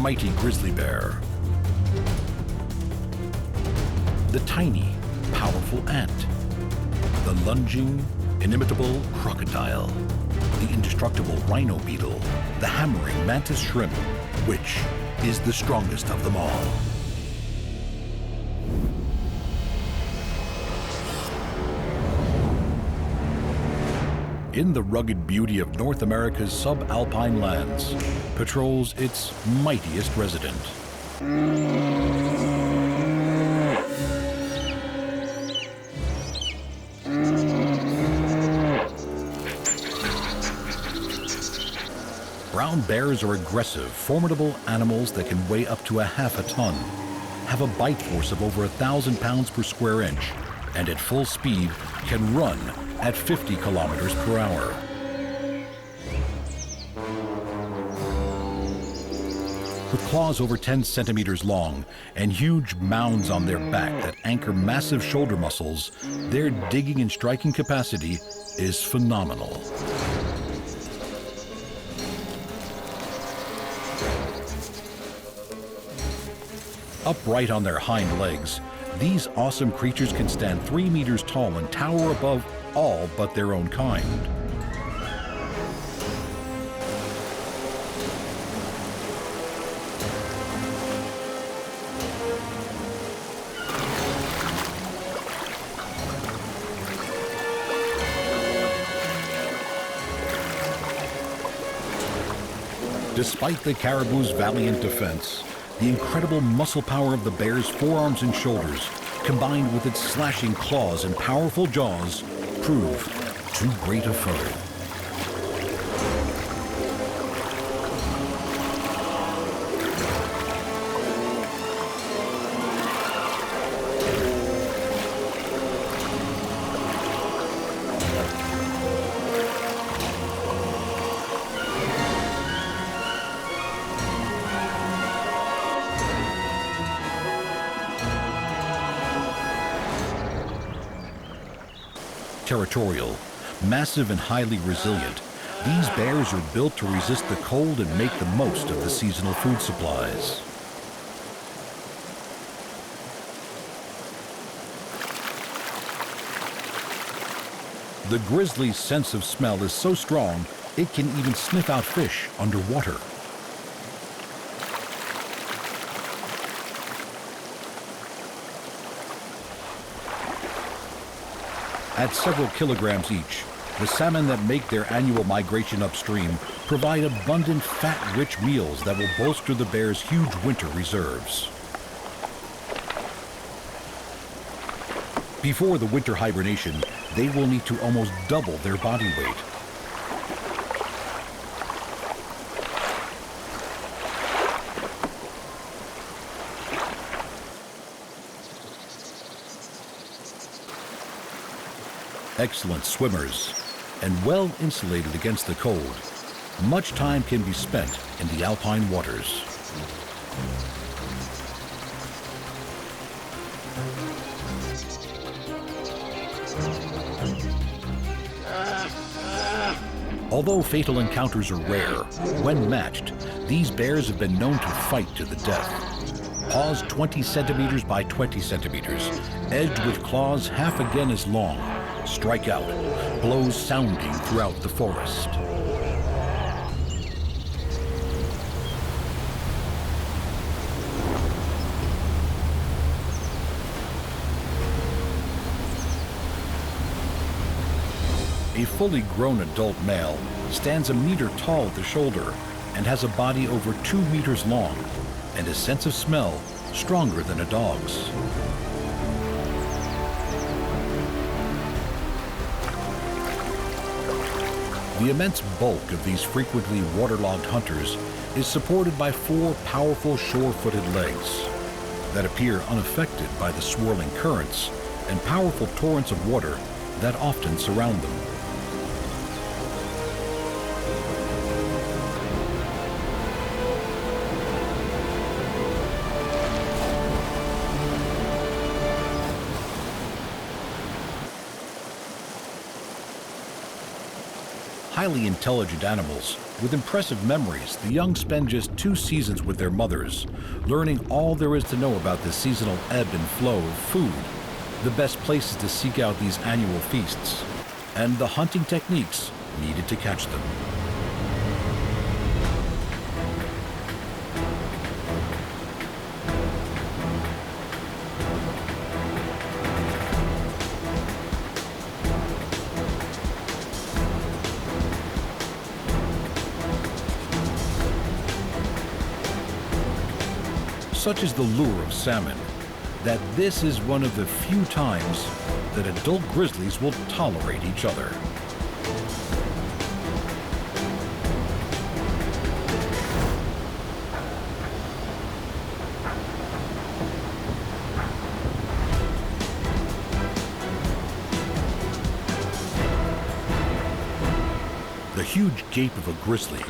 mighty grizzly bear. The tiny, powerful ant. The lunging, inimitable crocodile. The indestructible rhino beetle. The hammering mantis shrimp. Which is the strongest of them all? In the rugged beauty of North America's subalpine lands, patrols its mightiest resident. Brown bears are aggressive, formidable animals that can weigh up to half a ton, have a bite force of over 1,000 pounds per square inch, and at full speed can run at 50 kilometers per hour. With claws over 10 centimeters long and huge mounds on their back that anchor massive shoulder muscles, their digging and striking capacity is phenomenal. Upright on their hind legs, these awesome creatures can stand 3 meters tall and tower above all but their own kind. Despite the caribou's valiant defense, the incredible muscle power of the bear's forearms and shoulders, combined with its slashing claws and powerful jaws, prove too great a foe. Territorial, massive and highly resilient, these bears are built to resist the cold and make the most of the seasonal food supplies. The grizzly's sense of smell is so strong, it can even sniff out fish underwater. At several kilograms each, the salmon that make their annual migration upstream provide abundant, fat-rich meals that will bolster the bear's huge winter reserves. Before the winter hibernation, they will need to almost double their body weight. Excellent swimmers and well insulated against the cold, much time can be spent in the alpine waters. Although fatal encounters are rare, when matched, these bears have been known to fight to the death. Paws 20 centimeters by 20 centimeters, edged with claws half again as long, strike out, blows sounding throughout the forest. A fully grown adult male stands 1 meter tall at the shoulder and has a body over 2 meters long and a sense of smell stronger than a dog's. The immense bulk of these frequently waterlogged hunters is supported by 4 powerful shore-footed legs that appear unaffected by the swirling currents and powerful torrents of water that often surround them. Highly intelligent animals with impressive memories, the young spend just 2 seasons with their mothers, learning all there is to know about the seasonal ebb and flow of food, the best places to seek out these annual feasts, and the hunting techniques needed to catch them. Such is the lure of salmon, that this is one of the few times that adult grizzlies will tolerate each other. The huge gape of a grizzly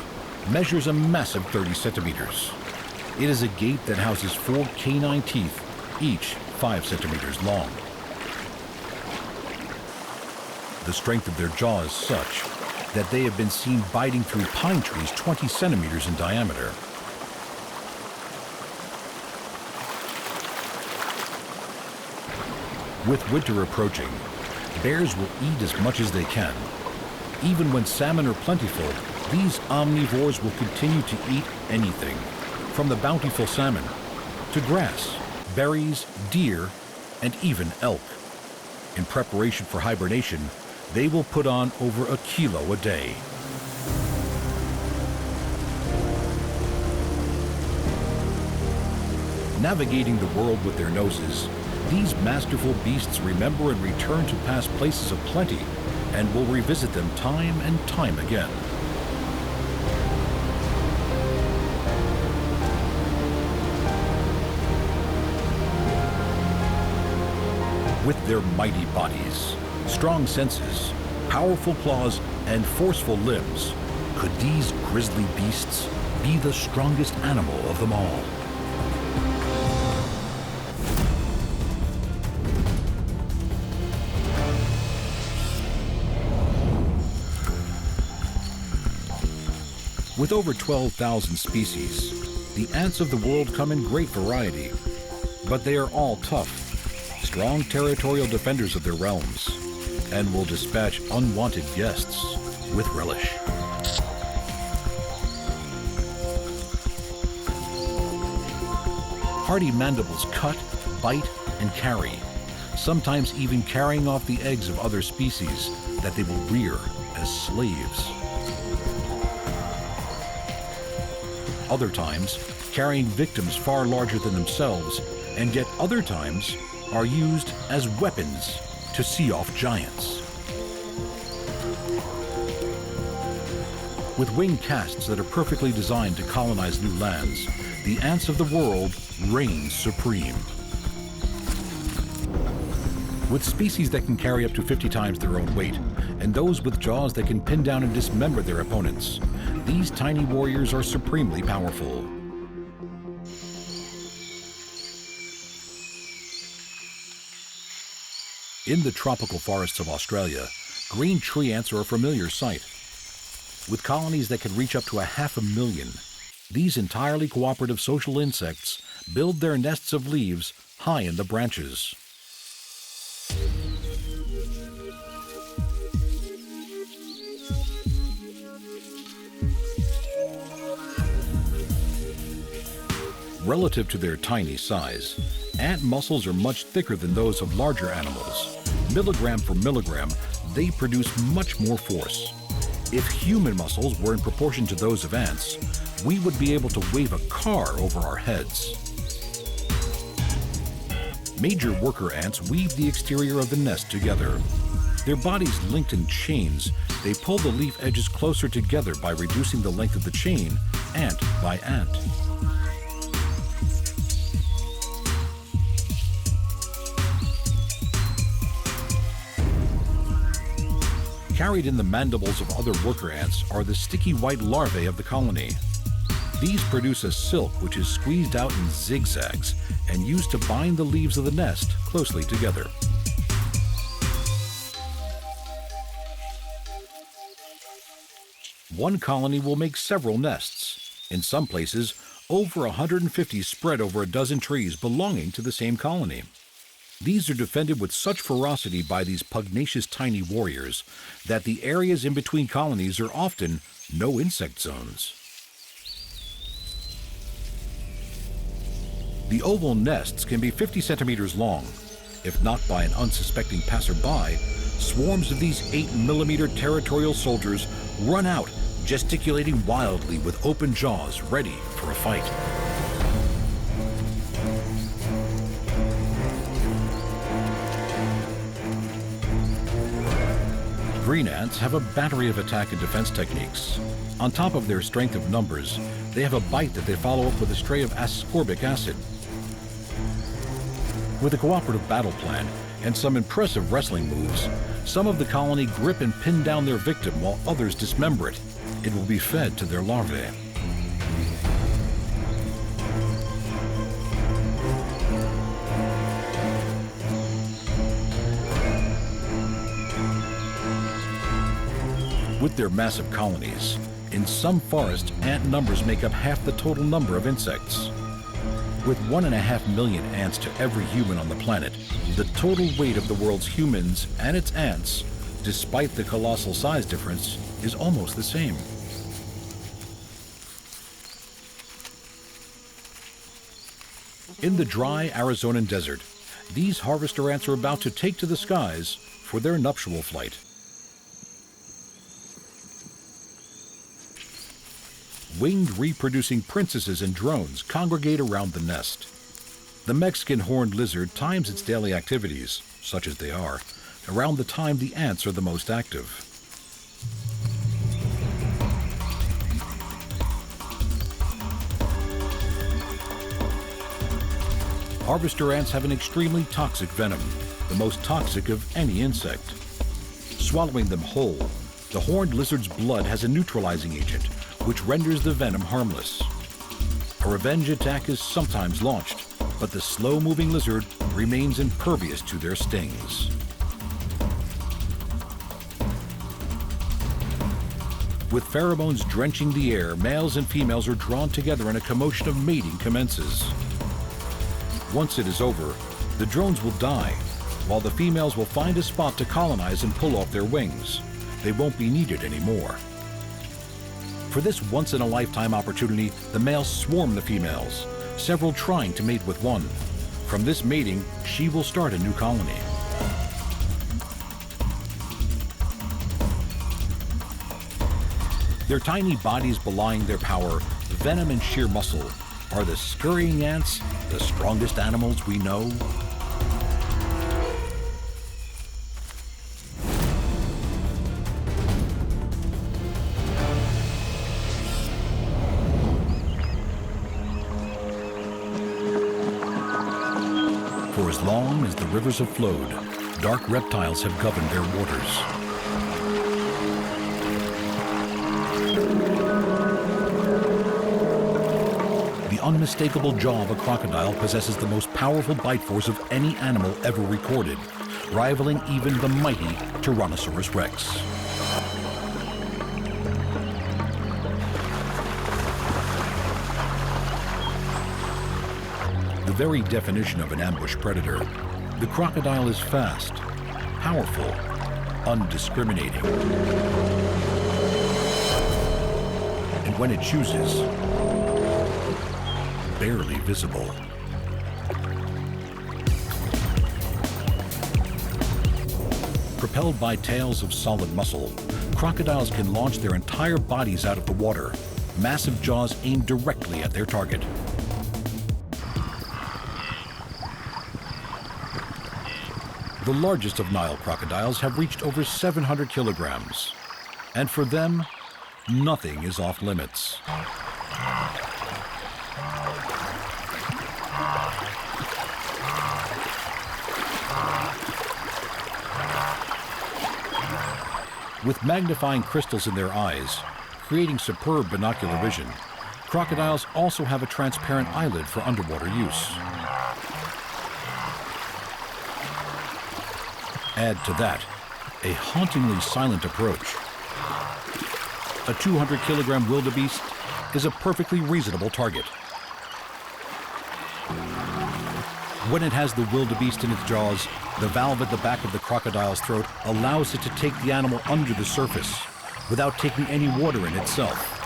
measures a massive 30 centimeters. It is a gape that houses 4 canine teeth, each 5 centimeters long. The strength of their jaw is such that they have been seen biting through pine trees 20 centimeters in diameter. With winter approaching, bears will eat as much as they can. Even when salmon are plentiful, these omnivores will continue to eat anything, from the bountiful salmon to grass, berries, deer, and even elk. In preparation for hibernation, they will put on over 1 kilo a day. Navigating the world with their noses, these masterful beasts remember and return to past places of plenty and will revisit them time and time again. With their mighty bodies, strong senses, powerful claws, and forceful limbs, could these grisly beasts be the strongest animal of them all? With over 12,000 species, the ants of the world come in great variety, but they are all tough, strong territorial defenders of their realms, and will dispatch unwanted guests with relish. Hardy mandibles cut, bite, and carry, sometimes even carrying off the eggs of other species that they will rear as slaves. Other times, carrying victims far larger than themselves, and yet other times are used as weapons to see off giants. With wing casts that are perfectly designed to colonize new lands, the ants of the world reign supreme. With species that can carry up to 50 times their own weight, and those with jaws that can pin down and dismember their opponents, these tiny warriors are supremely powerful. In the tropical forests of Australia, green tree ants are a familiar sight. With colonies that can reach up to 500,000, these entirely cooperative social insects build their nests of leaves high in the branches. Relative to their tiny size, ant muscles are much thicker than those of larger animals. Milligram for milligram, they produce much more force. If human muscles were in proportion to those of ants, we would be able to wave a car over our heads. Major worker ants weave the exterior of the nest together. Their bodies linked in chains, they pull the leaf edges closer together by reducing the length of the chain, ant by ant. Carried in the mandibles of other worker ants are the sticky white larvae of the colony. These produce a silk which is squeezed out in zigzags and used to bind the leaves of the nest closely together. one colony will make several nests. In some places, over 150 spread over a dozen trees belonging to the same colony. These are defended with such ferocity by these pugnacious tiny warriors that the areas in between colonies are often no insect zones. The oval nests can be 50 centimeters long. If not by an unsuspecting passerby, swarms of these 8-millimeter territorial soldiers run out, gesticulating wildly with open jaws, ready for a fight. Green ants have a battery of attack and defense techniques. On top of their strength of numbers, they have a bite that they follow up with a spray of ascorbic acid. With a cooperative battle plan and some impressive wrestling moves, some of the colony grip and pin down their victim while others dismember it. It will be fed to their larvae. With their massive colonies, in some forests, ant numbers make up half the total number of insects. With 1.5 million ants to every human on the planet, the total weight of the world's humans and its ants, despite the colossal size difference, is almost the same. In the dry Arizonan desert, these harvester ants are about to take to the skies for their nuptial flight. Winged reproducing princesses and drones congregate around the nest. The Mexican horned lizard times its daily activities, such as they are, around the time the ants are the most active. Harvester ants have an extremely toxic venom, the most toxic of any insect. Swallowing them whole, the horned lizard's blood has a neutralizing agent, which renders the venom harmless. A revenge attack is sometimes launched, but the slow-moving lizard remains impervious to their stings. With pheromones drenching the air, males and females are drawn together and a commotion of mating commences. Once it is over, the drones will die, while the females will find a spot to colonize and pull off their wings. They won't be needed anymore. For this once-in-a-lifetime opportunity, the males swarm the females, several trying to mate with one. From this mating, she will start a new colony. Their tiny bodies belying their power, venom and sheer muscle, are the scurrying ants the strongest animals we know? For as long as the rivers have flowed, dark reptiles have governed their waters. The unmistakable jaw of a crocodile possesses the most powerful bite force of any animal ever recorded, rivaling even the mighty Tyrannosaurus Rex. The very definition of an ambush predator, the crocodile is fast, powerful, undiscriminating. And when it chooses, barely visible. Propelled by tails of solid muscle, crocodiles can launch their entire bodies out of the water, massive jaws aimed directly at their target. The largest of Nile crocodiles have reached over 700 kilograms. And for them, nothing is off limits. With magnifying crystals in their eyes, creating superb binocular vision, crocodiles also have a transparent eyelid for underwater use. Add to that a hauntingly silent approach. a 200-kilogram wildebeest is a perfectly reasonable target. When it has the wildebeest in its jaws, the valve at the back of the crocodile's throat allows it to take the animal under the surface without taking any water in itself.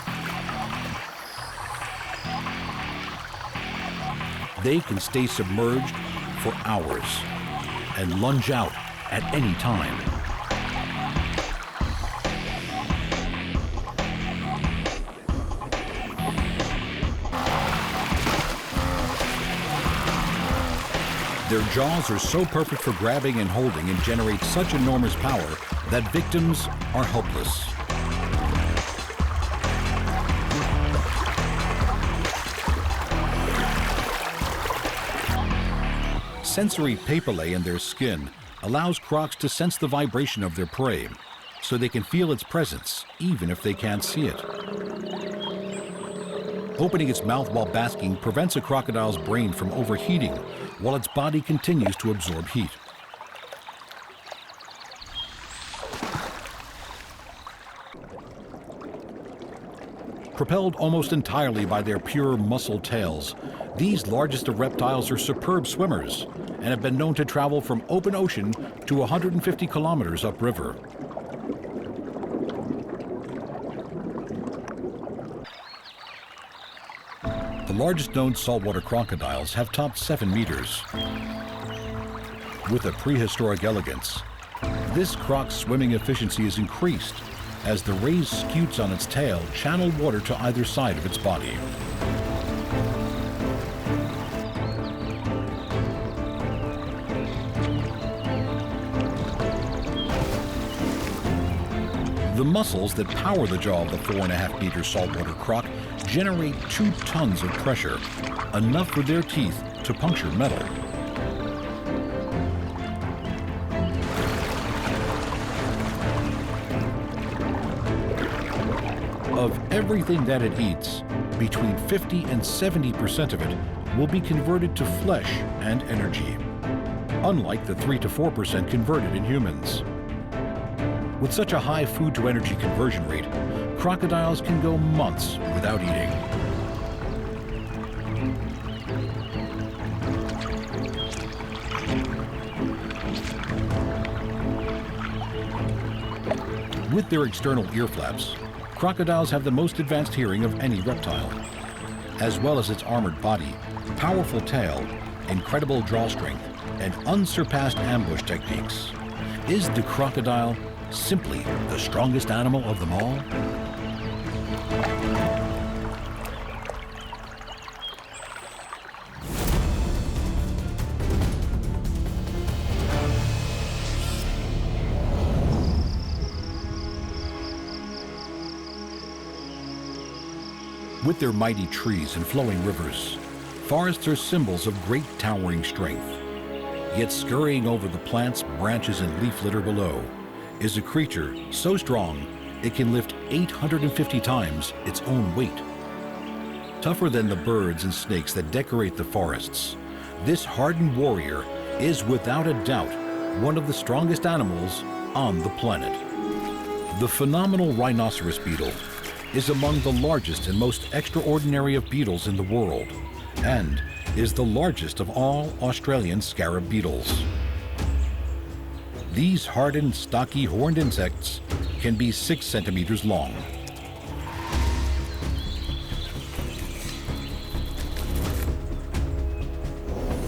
They can stay submerged for hours and lunge out at any time. Their jaws are so perfect for grabbing and holding and generate such enormous power that victims are helpless. Sensory papillae in their skin allows crocs to sense the vibration of their prey, so they can feel its presence even if they can't see it. Opening its mouth while basking prevents a crocodile's brain from overheating while its body continues to absorb heat. Propelled almost entirely by their pure muscle tails, these largest of reptiles are superb swimmers and have been known to travel from open ocean to 150 kilometers upriver. The largest known saltwater crocodiles have topped 7 meters. With a prehistoric elegance, this croc's swimming efficiency is increased as the raised scutes on its tail channel water to either side of its body. The muscles that power the jaw of the 4.5-meter saltwater croc generate 2 tons of pressure, enough for their teeth to puncture metal. Of everything that it eats, between 50 and 70% of it will be converted to flesh and energy, unlike the 3 to 4% converted in humans. With such a high food-to-energy conversion rate, crocodiles can go months without eating. With their external ear flaps, crocodiles have the most advanced hearing of any reptile. As well as its armored body, powerful tail, incredible draw strength, and unsurpassed ambush techniques, is the crocodile simply the strongest animal of them all? With their mighty trees and flowing rivers, forests are symbols of great towering strength. Yet scurrying over the plants, branches, and leaf litter below is a creature so strong it can lift 850 times its own weight. Tougher than the birds and snakes that decorate the forests, this hardened warrior is without a doubt one of the strongest animals on the planet. The phenomenal rhinoceros beetle is among the largest and most extraordinary of beetles in the world, and is the largest of all Australian scarab beetles. These hardened, stocky, horned insects can be 6 centimeters long.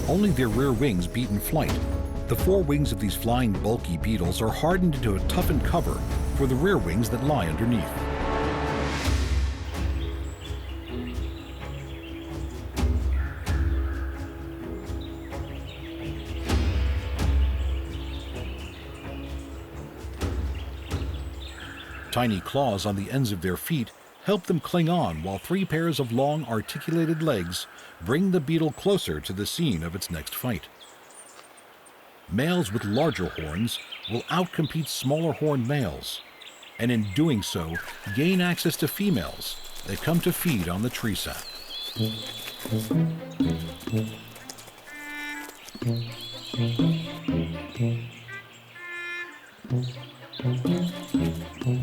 Only their rear wings beat in flight. The 4 wings of these flying, bulky beetles are hardened into a toughened cover for the rear wings that lie underneath. Tiny claws on the ends of their feet help them cling on, while 3 pairs of long, articulated legs bring the beetle closer to the scene of its next fight. Males with larger horns will outcompete smaller horned males, and in doing so, gain access to females that come to feed on the tree sap.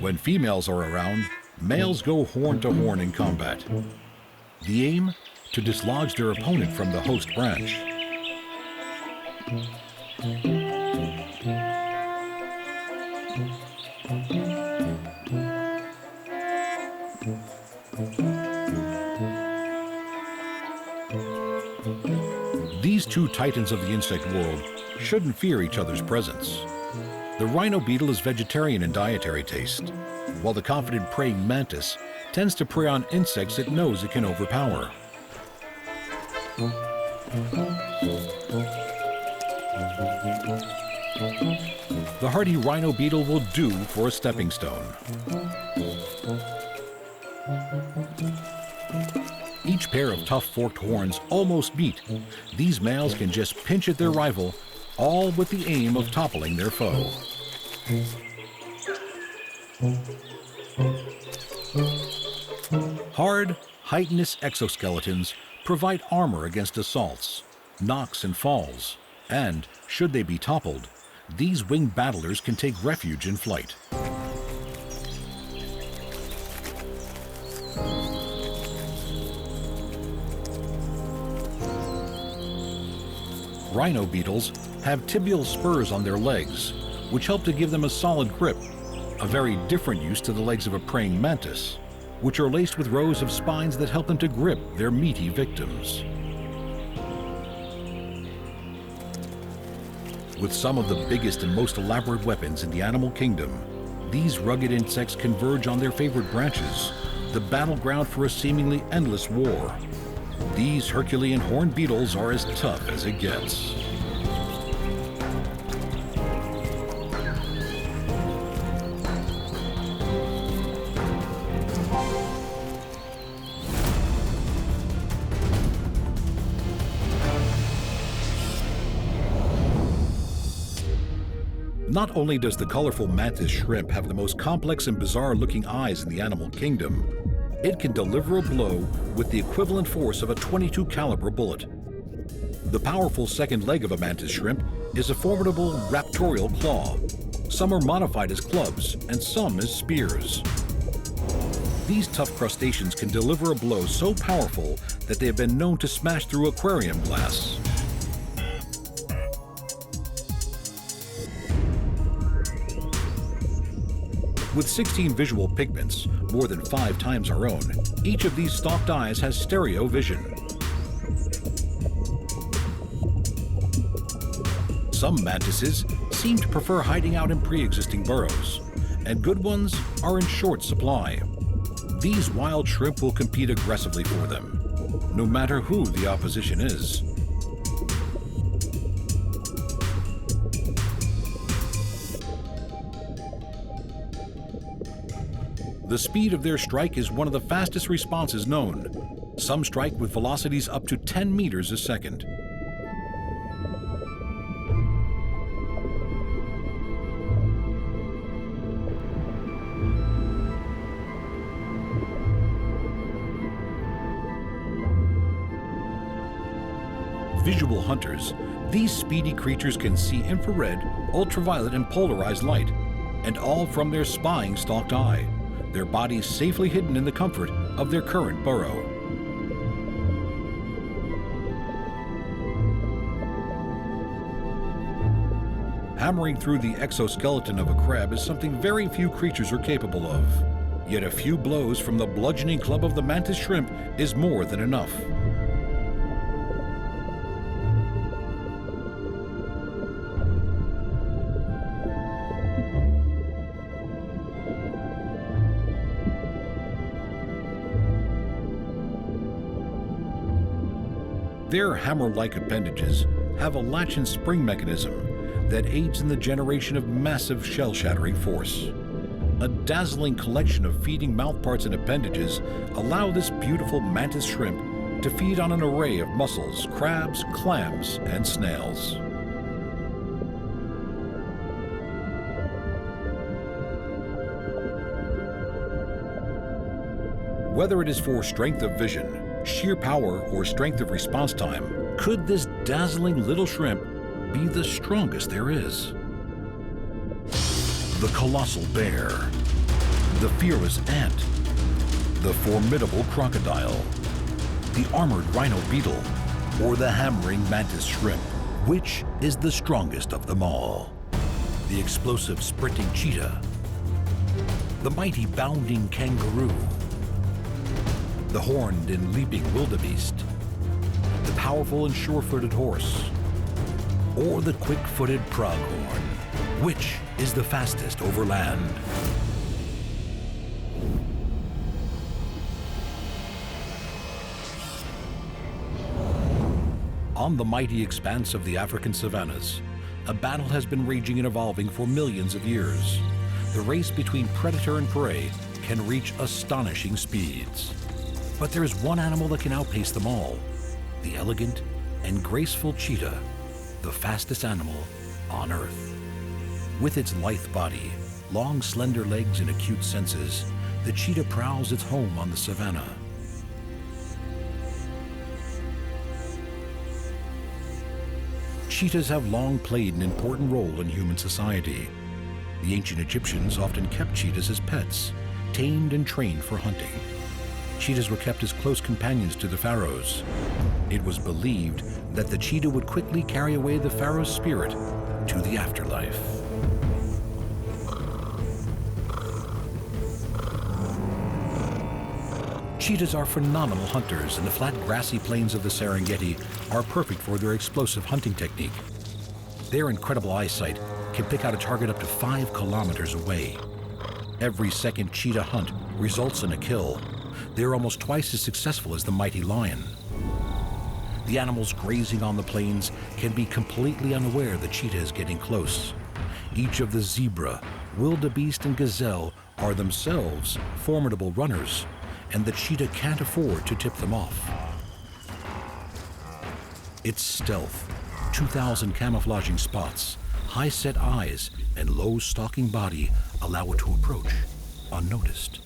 When females are around, Males go horn to horn in combat. The aim? To dislodge their opponent from the host branch. These two titans of the insect world shouldn't fear each other's presence. The rhino beetle is vegetarian in dietary taste, while the confident praying mantis tends to prey on insects it knows it can overpower. The hardy rhino beetle will do for a stepping stone. Each pair of tough forked horns almost meet. These males can just pinch at their rival, all with the aim of toppling their foe. Hard, chitinous exoskeletons provide armor against assaults, knocks and falls, and, should they be toppled, these winged battlers can take refuge in flight. Rhino beetles have tibial spurs on their legs, which help to give them a solid grip, a very different use to the legs of a praying mantis, which are laced with rows of spines that help them to grip their meaty victims. With some of the biggest and most elaborate weapons in the animal kingdom, these rugged insects converge on their favorite branches, the battleground for a seemingly endless war. These Herculean horned beetles are as tough as it gets. Not only does the colorful mantis shrimp have the most complex and bizarre-looking eyes in the animal kingdom, it can deliver a blow with the equivalent force of a .22 caliber bullet. The powerful second leg of a mantis shrimp is a formidable raptorial claw. Some are modified as clubs and some as spears. These tough crustaceans can deliver a blow so powerful that they have been known to smash through aquarium glass. With 16 visual pigments, more than 5 times our own, each of these stalked eyes has stereo vision. Some mantises seem to prefer hiding out in pre-existing burrows, and good ones are in short supply. These wild shrimp will compete aggressively for them, no matter who the opposition is. The speed of their strike is one of the fastest responses known. Some strike with velocities up to 10 meters a second. Visual hunters, these speedy creatures can see infrared, ultraviolet, and polarized light, and all from their spying stalked eye, their bodies safely hidden in the comfort of their current burrow. Hammering through the exoskeleton of a crab is something very few creatures are capable of. Yet a few blows from the bludgeoning club of the mantis shrimp is more than enough. Their hammer-like appendages have a latch and spring mechanism that aids in the generation of massive shell-shattering force. A dazzling collection of feeding mouthparts and appendages allow this beautiful mantis shrimp to feed on an array of mussels, crabs, clams, and snails. Whether it is for strength of vision, sheer power, or strength of response time, could this dazzling little shrimp be the strongest there is? The colossal bear, the fearless ant, the formidable crocodile, the armored rhino beetle, or the hammering mantis shrimp? Which is the strongest of them all? The explosive sprinting cheetah, the mighty bounding kangaroo, the horned and leaping wildebeest, the powerful and sure-footed horse, or the quick-footed pronghorn? Which is the fastest over land? On the mighty expanse of the African savannas, a battle has been raging and evolving for millions of years. The race between predator and prey can reach astonishing speeds. But there is one animal that can outpace them all: the elegant and graceful cheetah, the fastest animal on Earth. With its lithe body, long slender legs, and acute senses, the cheetah prowls its home on the savanna. Cheetahs have long played an important role in human society. The ancient Egyptians often kept cheetahs as pets, tamed and trained for hunting. Cheetahs were kept as close companions to the pharaohs. It was believed that the cheetah would quickly carry away the pharaoh's spirit to the afterlife. Cheetahs are phenomenal hunters, and the flat grassy plains of the Serengeti are perfect for their explosive hunting technique. Their incredible eyesight can pick out a target up to 5 kilometers away. Every second cheetah hunt results in a kill. They're almost twice as successful as the mighty lion. The animals grazing on the plains can be completely unaware the cheetah is getting close. Each of the zebra, wildebeest, and gazelle are themselves formidable runners, and the cheetah can't afford to tip them off. Its stealth, 2,000 camouflaging spots, high-set eyes, and low stalking body allow it to approach unnoticed.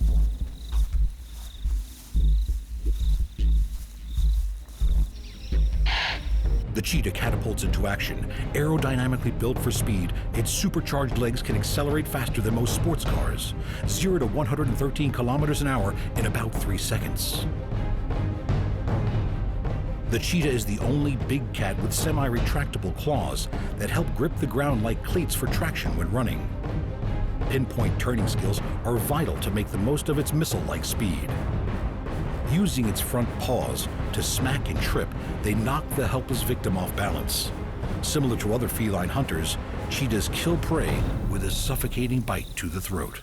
The cheetah catapults into action. Aerodynamically built for speed, its supercharged legs can accelerate faster than most sports cars, 0 to 113 kilometers an hour in about 3 seconds. The cheetah is the only big cat with semi-retractable claws that help grip the ground like cleats for traction when running. Pinpoint turning skills are vital to make the most of its missile-like speed. Using its front paws to smack and trip, they knock the helpless victim off balance. Similar to other feline hunters, cheetahs kill prey with a suffocating bite to the throat.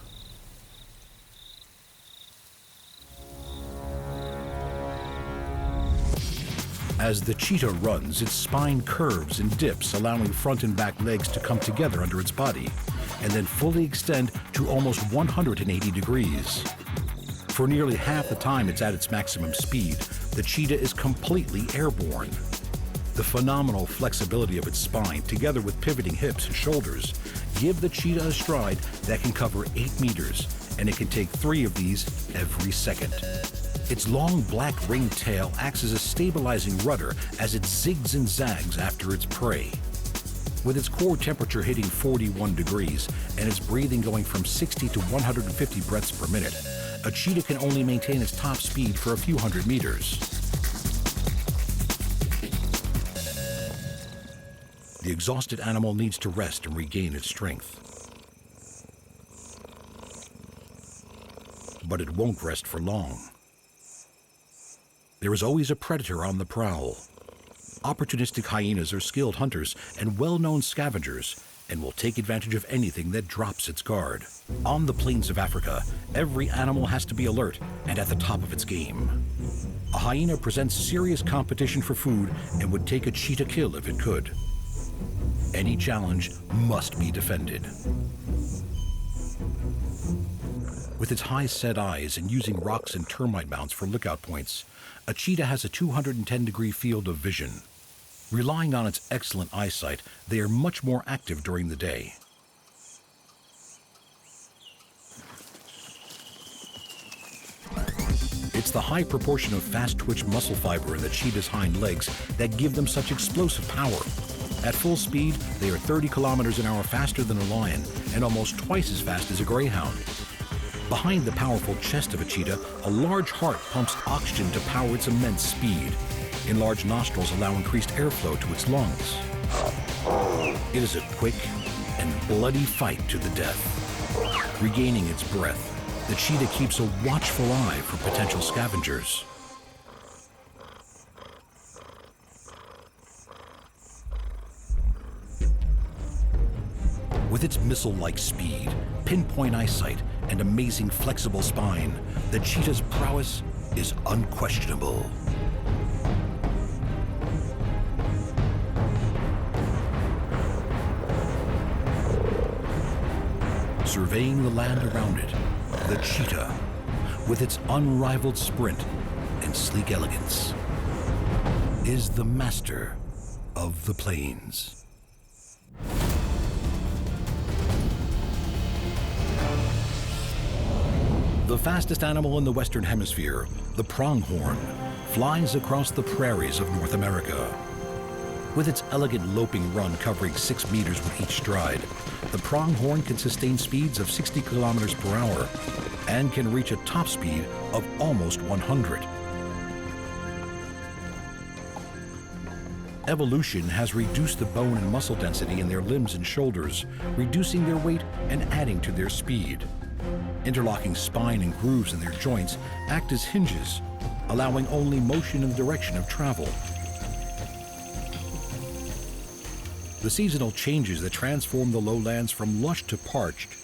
As the cheetah runs, its spine curves and dips, allowing front and back legs to come together under its body, and then fully extend to almost 180 degrees. For nearly half the time it's at its maximum speed, the cheetah is completely airborne. The phenomenal flexibility of its spine, together with pivoting hips and shoulders, give the cheetah a stride that can cover 8 meters, and it can take 3 of these every second. Its long black ringed tail acts as a stabilizing rudder as it zigs and zags after its prey. With its core temperature hitting 41 degrees and its breathing going from 60 to 150 breaths per minute, a cheetah can only maintain its top speed for a few hundred meters. The exhausted animal needs to rest and regain its strength. But it won't rest for long. There is always a predator on the prowl. Opportunistic hyenas are skilled hunters and well-known scavengers, and will take advantage of anything that drops its guard. On the plains of Africa, every animal has to be alert and at the top of its game. A hyena presents serious competition for food and would take a cheetah kill if it could. Any challenge must be defended. With its high-set eyes and using rocks and termite mounds for lookout points, a cheetah has a 210-degree field of vision. Relying on its excellent eyesight, they are much more active during the day. It's the high proportion of fast-twitch muscle fiber in the cheetah's hind legs that give them such explosive power. At full speed, they are 30 kilometers an hour faster than a lion and almost twice as fast as a greyhound. Behind the powerful chest of a cheetah, a large heart pumps oxygen to power its immense speed. Enlarged nostrils allow increased airflow to its lungs. It is a quick and bloody fight to the death. Regaining its breath, the cheetah keeps a watchful eye for potential scavengers. With its missile-like speed, pinpoint eyesight, and amazing flexible spine, the cheetah's prowess is unquestionable. Surveying the land around it, the cheetah, with its unrivaled sprint and sleek elegance, is the master of the plains. The fastest animal in the Western Hemisphere, the pronghorn, flies across the prairies of North America. With its elegant loping run covering 6 meters with each stride, the pronghorn can sustain speeds of 60 kilometers per hour and can reach a top speed of almost 100. Evolution has reduced the bone and muscle density in their limbs and shoulders, reducing their weight and adding to their speed. Interlocking spine and grooves in their joints act as hinges, allowing only motion in the direction of travel. The seasonal changes that transform the lowlands from lush to parched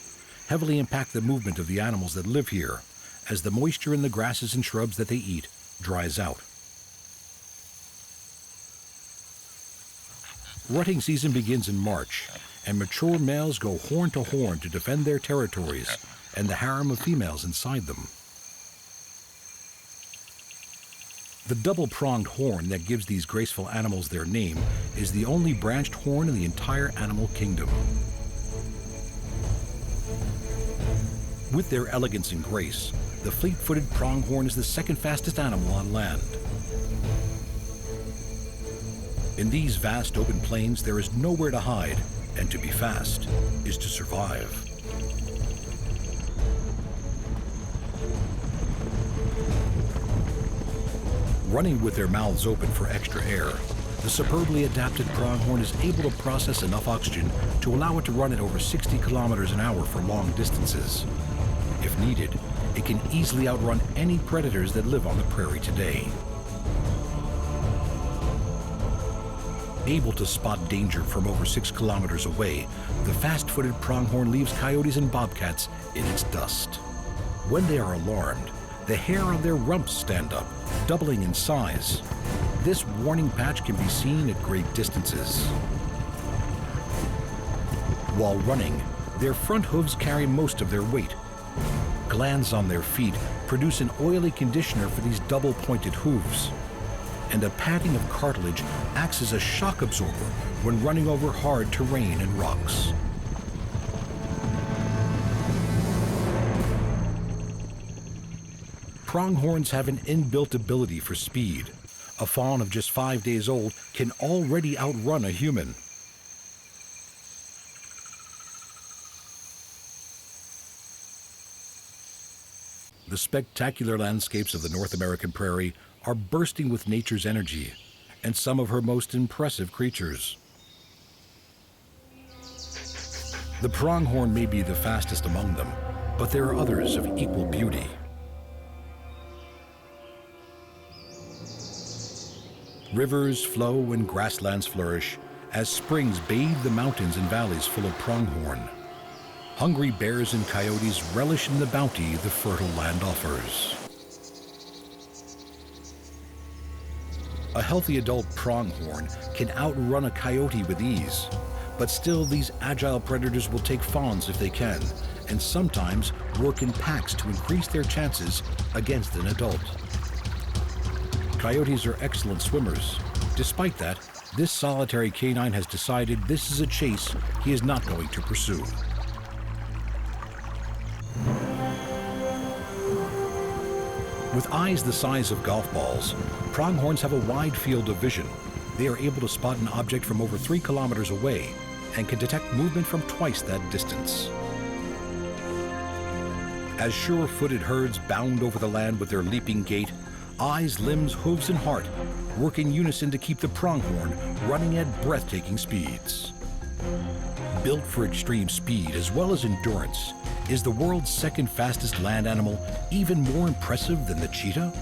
heavily impact the movement of the animals that live here, as the moisture in the grasses and shrubs that they eat dries out. Rutting season begins in March, and mature males go horn to horn to defend their territories and the harem of females inside them. The double-pronged horn that gives these graceful animals their name is the only branched horn in the entire animal kingdom. With their elegance and grace, the fleet-footed pronghorn is the second fastest animal on land. In these vast open plains, there is nowhere to hide, and to be fast is to survive. Running with their mouths open for extra air, the superbly adapted pronghorn is able to process enough oxygen to allow it to run at over 60 kilometers an hour for long distances. If needed, it can easily outrun any predators that live on the prairie today. Able to spot danger from over 6 kilometers away, the fast-footed pronghorn leaves coyotes and bobcats in its dust. When they are alarmed, the hair on their rumps stand up, doubling in size. This warning patch can be seen at great distances. While running, their front hooves carry most of their weight. Glands on their feet produce an oily conditioner for these double-pointed hooves. And a padding of cartilage acts as a shock absorber when running over hard terrain and rocks. Pronghorns have an inbuilt ability for speed. A fawn of just 5 days old can already outrun a human. The spectacular landscapes of the North American prairie are bursting with nature's energy and some of her most impressive creatures. The pronghorn may be the fastest among them, but there are others of equal beauty. Rivers flow and grasslands flourish as springs bathe the mountains and valleys full of pronghorn. Hungry bears and coyotes relish in the bounty the fertile land offers. A healthy adult pronghorn can outrun a coyote with ease, but still these agile predators will take fawns if they can, and sometimes work in packs to increase their chances against an adult. Coyotes are excellent swimmers. Despite that, this solitary canine has decided this is a chase he is not going to pursue. With eyes the size of golf balls, pronghorns have a wide field of vision. They are able to spot an object from over 3 kilometers away and can detect movement from twice that distance. As sure-footed herds bound over the land with their leaping gait, eyes, limbs, hooves, and heart work in unison to keep the pronghorn running at breathtaking speeds. Built for extreme speed as well as endurance, is the world's second fastest land animal even more impressive than the cheetah?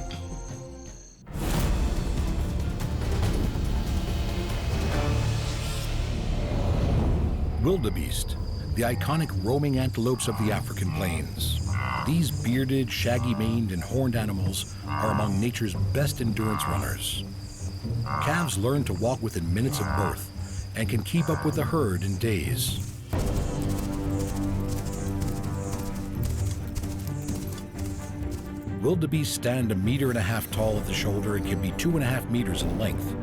Wildebeest, the iconic roaming antelopes of the African plains. These bearded, shaggy-maned, and horned animals are among nature's best endurance runners. Calves learn to walk within minutes of birth and can keep up with the herd in days. Wildebeest stand 1.5 meters tall at the shoulder and can be 2.5 meters in length.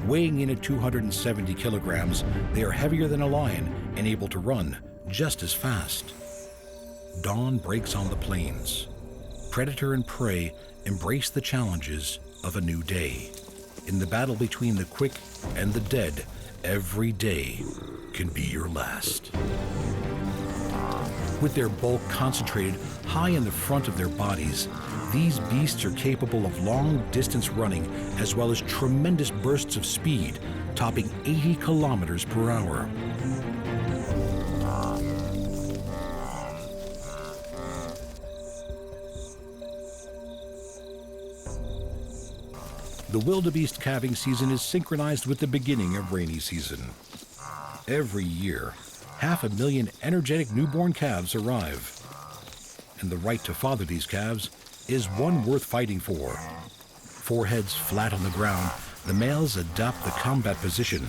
Weighing in at 270 kilograms, they are heavier than a lion and able to run just as fast. Dawn breaks on the plains. Predator and prey embrace the challenges of a new day. In the battle between the quick and the dead, every day can be your last. With their bulk concentrated high in the front of their bodies, these beasts are capable of long-distance running as well as tremendous bursts of speed, topping 80 kilometers per hour. The wildebeest calving season is synchronized with the beginning of rainy season. Every year, 500,000 energetic newborn calves arrive. And the right to father these calves is one worth fighting for. Foreheads flat on the ground, the males adopt the combat position.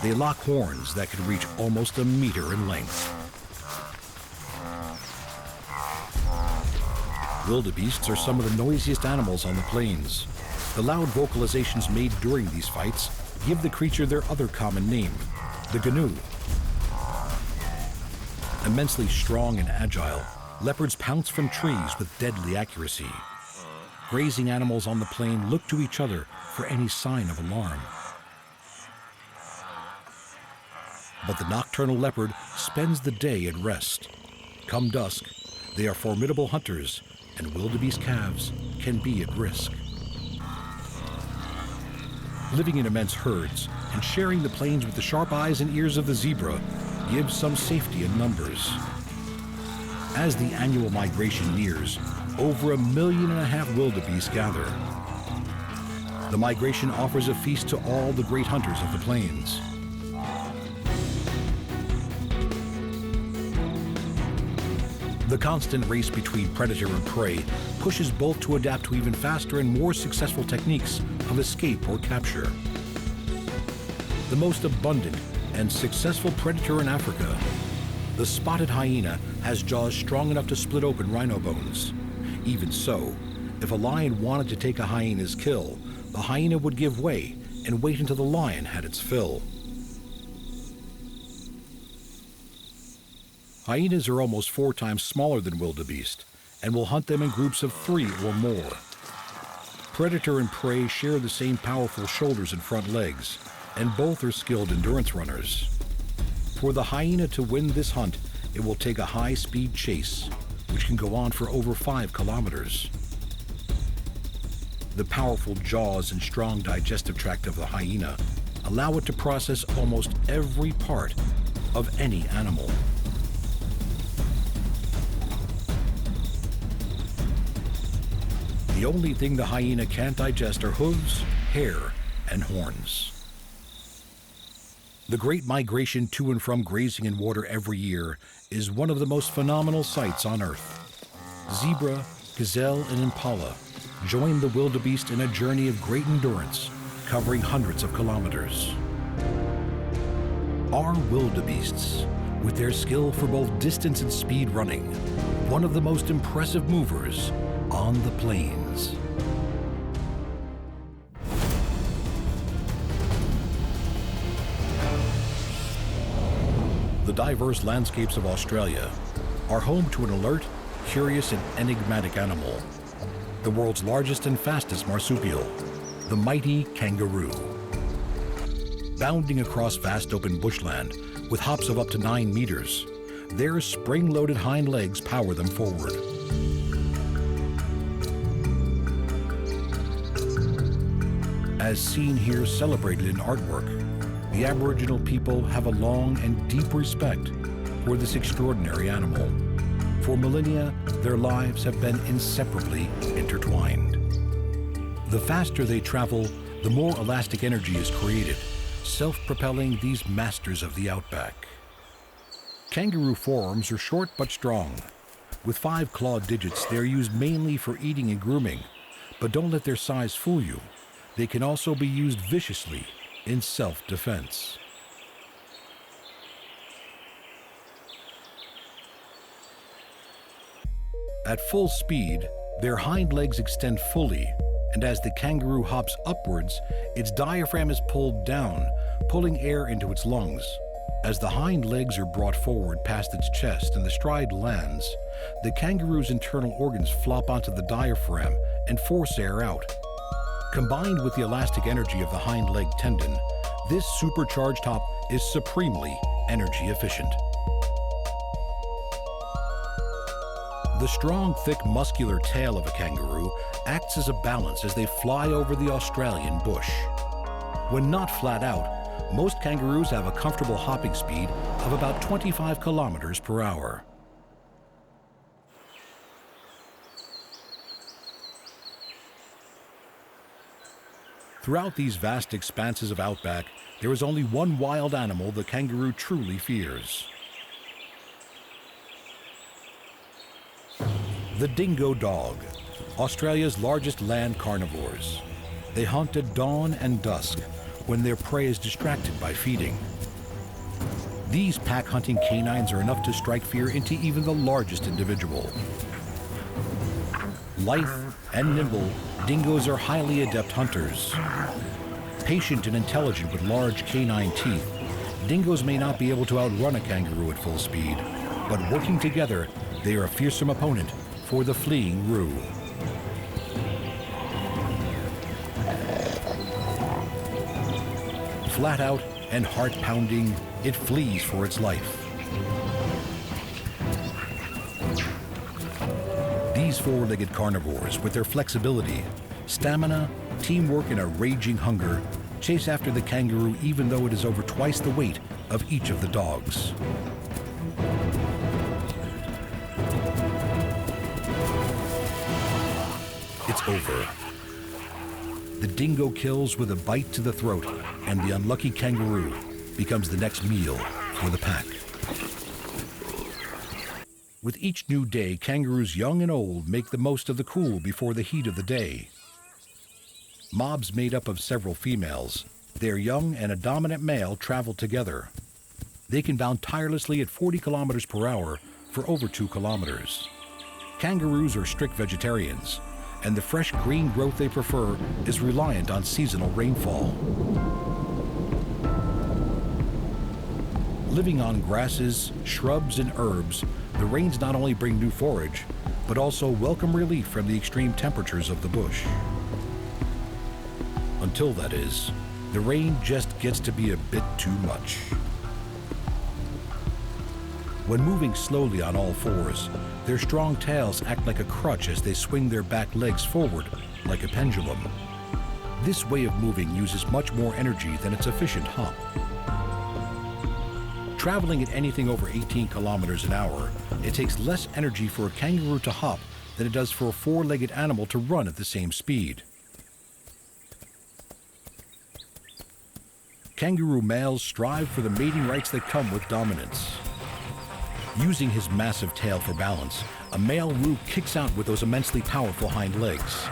They lock horns that can reach almost 1 meter in length. Wildebeests are some of the noisiest animals on the plains. The loud vocalizations made during these fights give the creature their other common name, the gnu. Immensely strong and agile, leopards pounce from trees with deadly accuracy. Grazing animals on the plain look to each other for any sign of alarm. But the nocturnal leopard spends the day at rest. Come dusk, they are formidable hunters, and wildebeest calves can be at risk. Living in immense herds and sharing the plains with the sharp eyes and ears of the zebra gives some safety in numbers. As the annual migration nears, over 1.5 million wildebeest gather. The migration offers a feast to all the great hunters of the plains. The constant race between predator and prey pushes both to adapt to even faster and more successful techniques of escape or capture. The most abundant and successful predator in Africa, the spotted hyena, has jaws strong enough to split open rhino bones. Even so, if a lion wanted to take a hyena's kill, the hyena would give way and wait until the lion had its fill. Hyenas are almost 4 times smaller than wildebeest and will hunt them in groups of 3 or more. Predator and prey share the same powerful shoulders and front legs, and both are skilled endurance runners. For the hyena to win this hunt, it will take a high-speed chase, which can go on for over 5 kilometers. The powerful jaws and strong digestive tract of the hyena allow it to process almost every part of any animal. The only thing the hyena can't digest are hooves, hair, and horns. The great migration to and from grazing and water every year is one of the most phenomenal sights on Earth. Zebra, gazelle, and impala join the wildebeest in a journey of great endurance, covering hundreds of kilometers. Are wildebeests, with their skill for both distance and speed running, one of the most impressive movers on the plains. The diverse landscapes of Australia are home to an alert, curious, and enigmatic animal, the world's largest and fastest marsupial, the mighty kangaroo. Bounding across vast open bushland with hops of up to 9 meters, Their spring-loaded hind legs power them forward. As seen here celebrated in artwork, the Aboriginal people have a long and deep respect for this extraordinary animal. For millennia, their lives have been inseparably intertwined. The faster they travel, the more elastic energy is created, self-propelling these masters of the outback. Kangaroo forearms are short but strong. With 5 clawed digits, they are used mainly for eating and grooming, but don't let their size fool you. They can also be used viciously in self-defense. At full speed, their hind legs extend fully, and as the kangaroo hops upwards, its diaphragm is pulled down, pulling air into its lungs. As the hind legs are brought forward past its chest and the stride lands, the kangaroo's internal organs flop onto the diaphragm and force air out. Combined with the elastic energy of the hind leg tendon, this supercharged hop is supremely energy efficient. The strong, thick, muscular tail of a kangaroo acts as a balance as they fly over the Australian bush. When not flat out, most kangaroos have a comfortable hopping speed of about 25 kilometers per hour. Throughout these vast expanses of outback, there is only one wild animal the kangaroo truly fears. The dingo dog, Australia's largest land carnivores. They hunt at dawn and dusk when their prey is distracted by feeding. These pack-hunting canines are enough to strike fear into even the largest individual. Lithe and nimble, dingoes are highly adept hunters. Patient and intelligent with large canine teeth, dingoes may not be able to outrun a kangaroo at full speed, but working together, they are a fearsome opponent for the fleeing roo. Flat out and heart-pounding, it flees for its life. These four-legged carnivores, with their flexibility, stamina, teamwork, and a raging hunger, chase after the kangaroo even though it is over twice the weight of each of the dogs. It's over. The dingo kills with a bite to the throat, and the unlucky kangaroo becomes the next meal for the pack. With each new day, kangaroos young and old make the most of the cool before the heat of the day. Mobs made up of several females, their young and a dominant male travel together. They can bound tirelessly at 40 kilometers per hour for over 2 kilometers. Kangaroos are strict vegetarians, and the fresh green growth they prefer is reliant on seasonal rainfall. Living on grasses, shrubs, and herbs, the rains not only bring new forage, but also welcome relief from the extreme temperatures of the bush. Until, that is, the rain just gets to be a bit too much. When moving slowly on all fours, their strong tails act like a crutch as they swing their back legs forward like a pendulum. This way of moving uses much more energy than its efficient hop. Traveling at anything over 18 kilometers an hour, it takes less energy for a kangaroo to hop than it does for a four-legged animal to run at the same speed. Kangaroo males strive for the mating rights that come with dominance. Using his massive tail for balance, a male roo kicks out with those immensely powerful hind legs.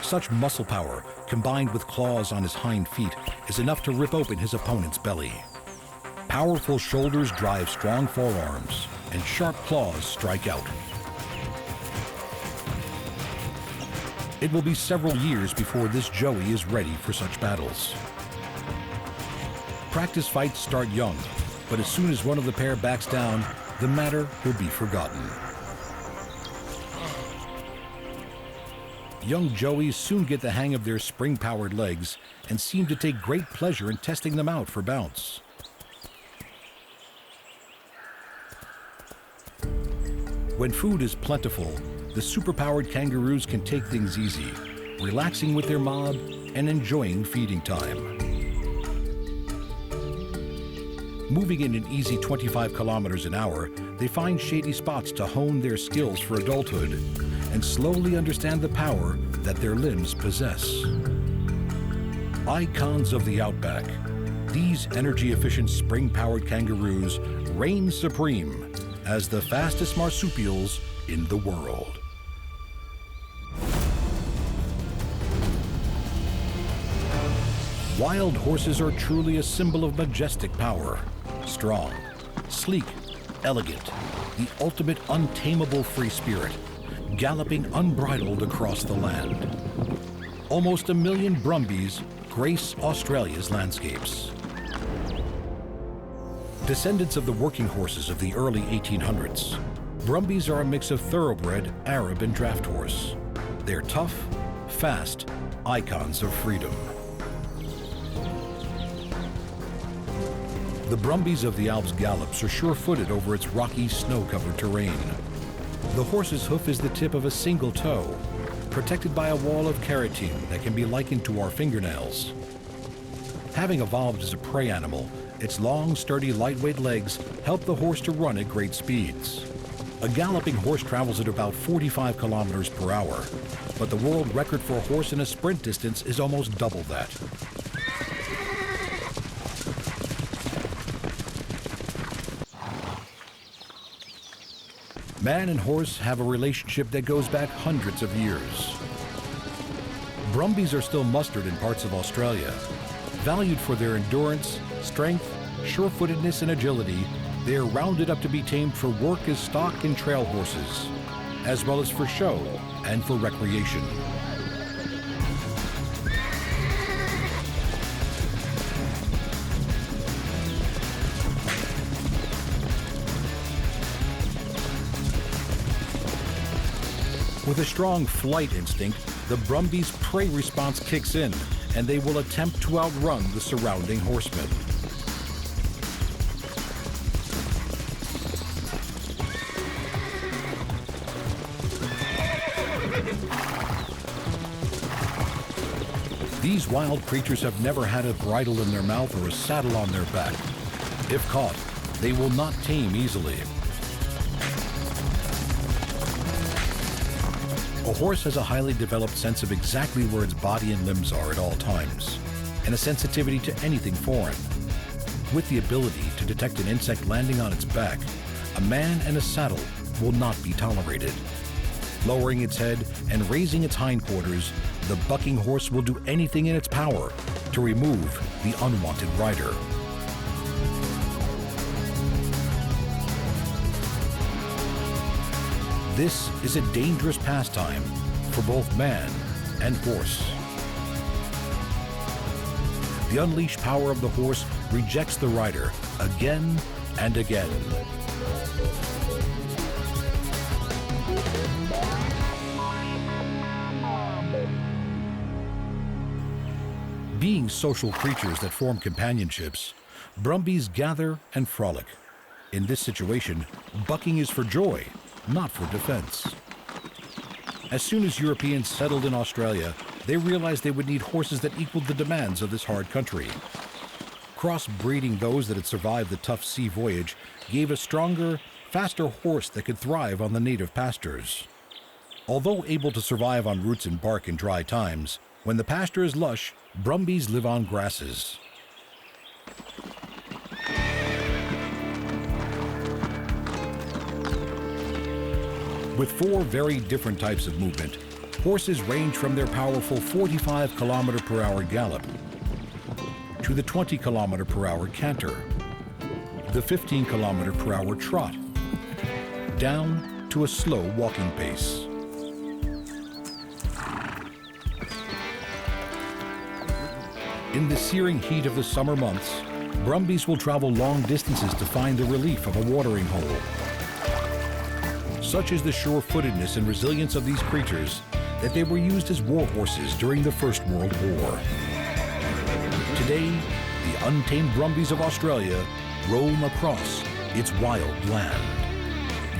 Such muscle power, combined with claws on his hind feet, is enough to rip open his opponent's belly. Powerful shoulders drive strong forearms, and sharp claws strike out. It will be several years before this joey is ready for such battles. Practice fights start young, but as soon as one of the pair backs down, the matter will be forgotten. Young joeys soon get the hang of their spring-powered legs and seem to take great pleasure in testing them out for bounce. When food is plentiful, the superpowered kangaroos can take things easy, relaxing with their mob and enjoying feeding time. Moving in an easy 25 kilometers an hour, they find shady spots to hone their skills for adulthood and slowly understand the power that their limbs possess. Icons of the outback, these energy-efficient spring-powered kangaroos reign supreme as the fastest marsupials in the world. Wild horses are truly a symbol of majestic power. Strong, sleek, elegant, the ultimate untamable free spirit, galloping unbridled across the land. Almost 1 million Brumbies grace Australia's landscapes. Descendants of the working horses of the early 1800s, Brumbies are a mix of thoroughbred, Arab, and draft horse. They're tough, fast, icons of freedom. The Brumbies of the Alps gallops are sure-footed over its rocky, snow-covered terrain. The horse's hoof is the tip of a single toe, protected by a wall of keratin that can be likened to our fingernails. Having evolved as a prey animal, its long, sturdy, lightweight legs help the horse to run at great speeds. A galloping horse travels at about 45 kilometers per hour, but the world record for a horse in a sprint distance is almost double that. Man and horse have a relationship that goes back hundreds of years. Brumbies are still mustered in parts of Australia. Valued for their endurance, strength, sure-footedness, and agility, they are rounded up to be tamed for work as stock and trail horses, as well as for show and for recreation. With a strong flight instinct, the Brumbies' prey response kicks in, and they will attempt to outrun the surrounding horsemen. These wild creatures have never had a bridle in their mouth or a saddle on their back. If caught, they will not tame easily. A horse has a highly developed sense of exactly where its body and limbs are at all times, and a sensitivity to anything foreign. With the ability to detect an insect landing on its back, a man and a saddle will not be tolerated. Lowering its head and raising its hindquarters, the bucking horse will do anything in its power to remove the unwanted rider. This is a dangerous pastime for both man and horse. The unleashed power of the horse rejects the rider again and again. Being social creatures that form companionships, Brumbies gather and frolic. In this situation, bucking is for joy, not for defense. As soon as Europeans settled in Australia, they realized they would need horses that equaled the demands of this hard country. Crossbreeding those that had survived the tough sea voyage gave a stronger, faster horse that could thrive on the native pastures. Although able to survive on roots and bark in dry times, when the pasture is lush, Brumbies live on grasses. With 4 very different types of movement, horses range from their powerful 45 km per hour gallop to the 20 km per hour canter, the 15 km per hour trot, down to a slow walking pace. In the searing heat of the summer months, Brumbies will travel long distances to find the relief of a watering hole. Such is the sure-footedness and resilience of these creatures that they were used as war horses during the First World War. Today, the untamed Brumbies of Australia roam across its wild land.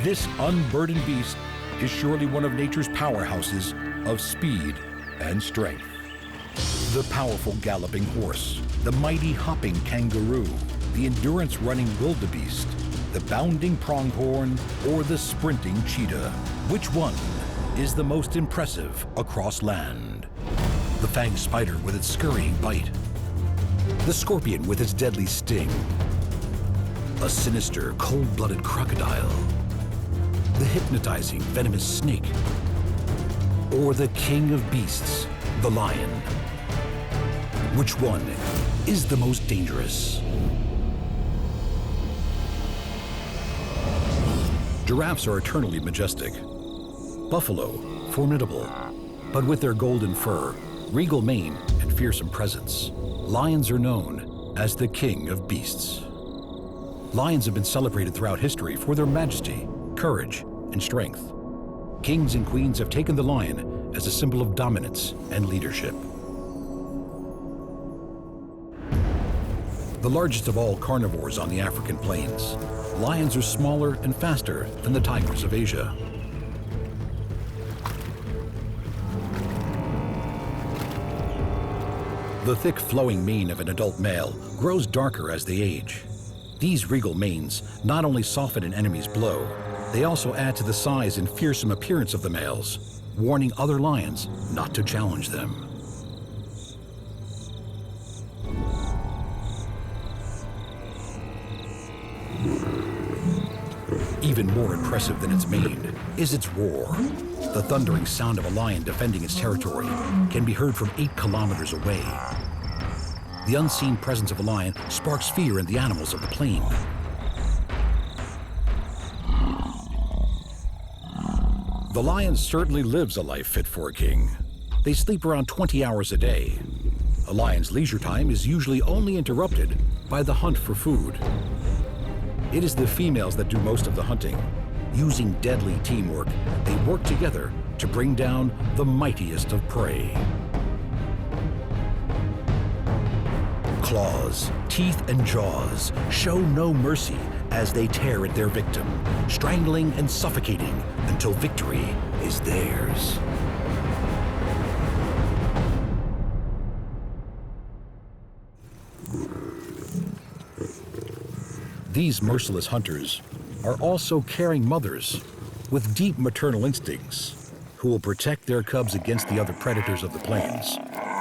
This unburdened beast is surely one of nature's powerhouses of speed and strength. The powerful galloping horse, the mighty hopping kangaroo, the endurance-running wildebeest, the bounding pronghorn, or the sprinting cheetah. Which one is the most impressive across land? The fanged spider with its scurrying bite, the scorpion with its deadly sting, a sinister, cold-blooded crocodile, the hypnotizing, venomous snake, or the king of beasts, the lion. Which one is the most dangerous? Giraffes are eternally majestic. Buffalo, formidable. But with their golden fur, regal mane, and fearsome presence, lions are known as the king of beasts. Lions have been celebrated throughout history for their majesty, courage, and strength. Kings and queens have taken the lion as a symbol of dominance and leadership. The largest of all carnivores on the African plains, lions are smaller and faster than the tigers of Asia. The thick flowing mane of an adult male grows darker as they age. These regal manes not only soften an enemy's blow, they also add to the size and fearsome appearance of the males, warning other lions not to challenge them. Even more impressive than its mane is its roar. The thundering sound of a lion defending its territory can be heard from 8 kilometers away. The unseen presence of a lion sparks fear in the animals of the plain. The lion certainly lives a life fit for a king. They sleep around 20 hours a day. A lion's leisure time is usually only interrupted by the hunt for food. It is the females that do most of the hunting. Using deadly teamwork, they work together to bring down the mightiest of prey. Claws, teeth, and jaws show no mercy as they tear at their victim, strangling and suffocating until victory is theirs. These merciless hunters are also caring mothers with deep maternal instincts who will protect their cubs against the other predators of the plains,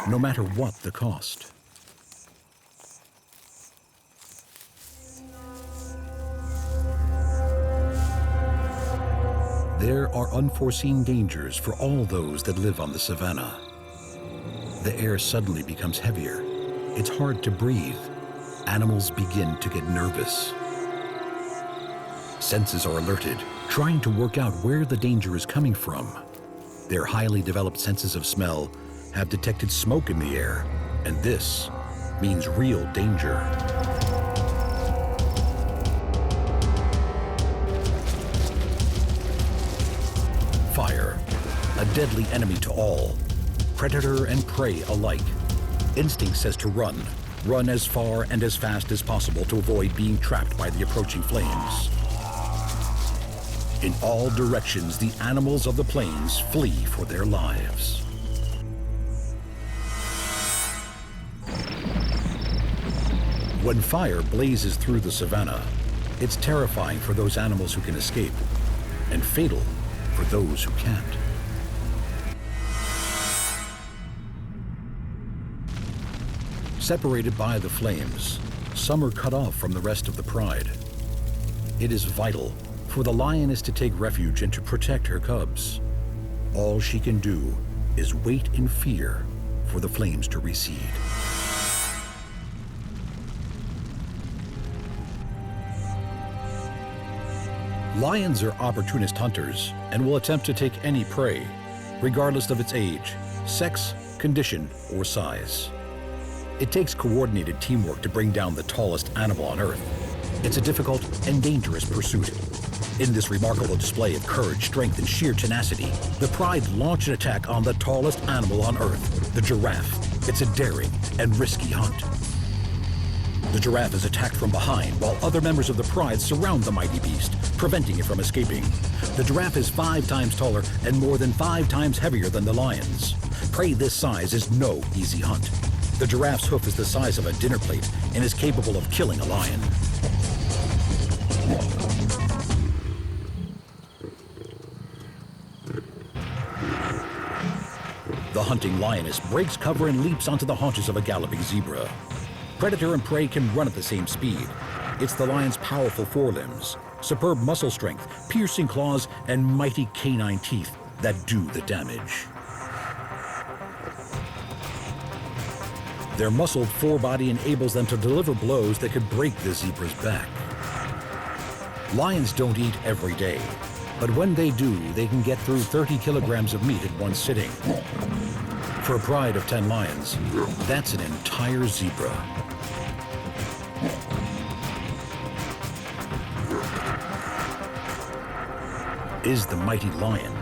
no matter what the cost. There are unforeseen dangers for all those that live on the savanna. The air suddenly becomes heavier. It's hard to breathe. Animals begin to get nervous. Senses are alerted, trying to work out where the danger is coming from. Their highly developed senses of smell have detected smoke in the air, and this means real danger. Fire, a deadly enemy to all, predator and prey alike. Instinct says to run as far and as fast as possible to avoid being trapped by the approaching flames. In all directions, the animals of the plains flee for their lives. When fire blazes through the savanna, it's terrifying for those animals who can escape, and fatal for those who can't. Separated by the flames, some are cut off from the rest of the pride. It is vital for the lioness to take refuge and to protect her cubs. All she can do is wait in fear for the flames to recede. Lions are opportunist hunters and will attempt to take any prey, regardless of its age, sex, condition, or size. It takes coordinated teamwork to bring down the tallest animal on Earth. It's a difficult and dangerous pursuit. In this remarkable display of courage, strength, and sheer tenacity, the pride launch an attack on the tallest animal on Earth, the giraffe. It's a daring and risky hunt. The giraffe is attacked from behind while other members of the pride surround the mighty beast, preventing it from escaping. The giraffe is 5 times taller and more than 5 times heavier than the lions. Prey this size is no easy hunt. The giraffe's hoof is the size of a dinner plate and is capable of killing a lion. The hunting lioness breaks cover and leaps onto the haunches of a galloping zebra. Predator and prey can run at the same speed. It's the lion's powerful forelimbs, superb muscle strength, piercing claws, and mighty canine teeth that do the damage. Their muscled forebody enables them to deliver blows that could break the zebra's back. Lions don't eat every day, but when they do, they can get through 30 kilograms of meat at one sitting. For a pride of 10 lions, that's an entire zebra. Is the mighty lion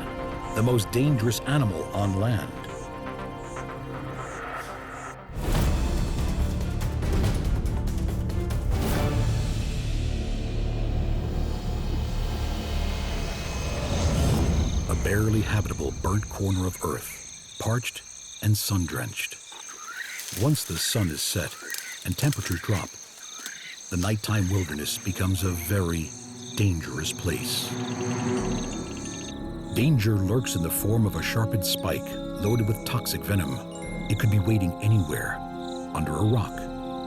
the most dangerous animal on land? A barely habitable burnt corner of Earth, parched and sun-drenched. Once the sun is set and temperatures drop, the nighttime wilderness becomes a very dangerous place. Danger lurks in the form of a sharpened spike loaded with toxic venom. It could be waiting anywhere, under a rock,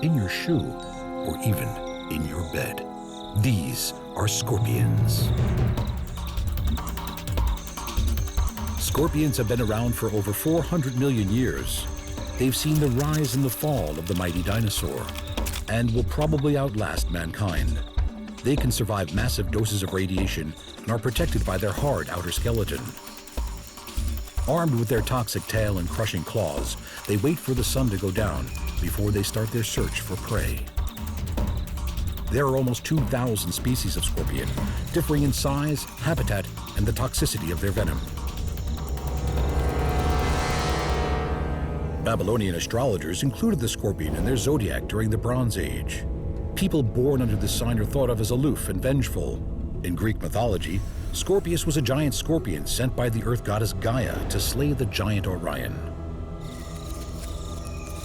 in your shoe, or even in your bed. These are scorpions. Scorpions have been around for over 400 million years. They've seen the rise and the fall of the mighty dinosaur, and will probably outlast mankind. They can survive massive doses of radiation and are protected by their hard outer skeleton. Armed with their toxic tail and crushing claws, they wait for the sun to go down before they start their search for prey. There are almost 2,000 species of scorpion, differing in size, habitat, and the toxicity of their venom. Babylonian astrologers included the scorpion in their zodiac during the Bronze Age. People born under this sign are thought of as aloof and vengeful. In Greek mythology, Scorpius was a giant scorpion sent by the earth goddess Gaia to slay the giant Orion.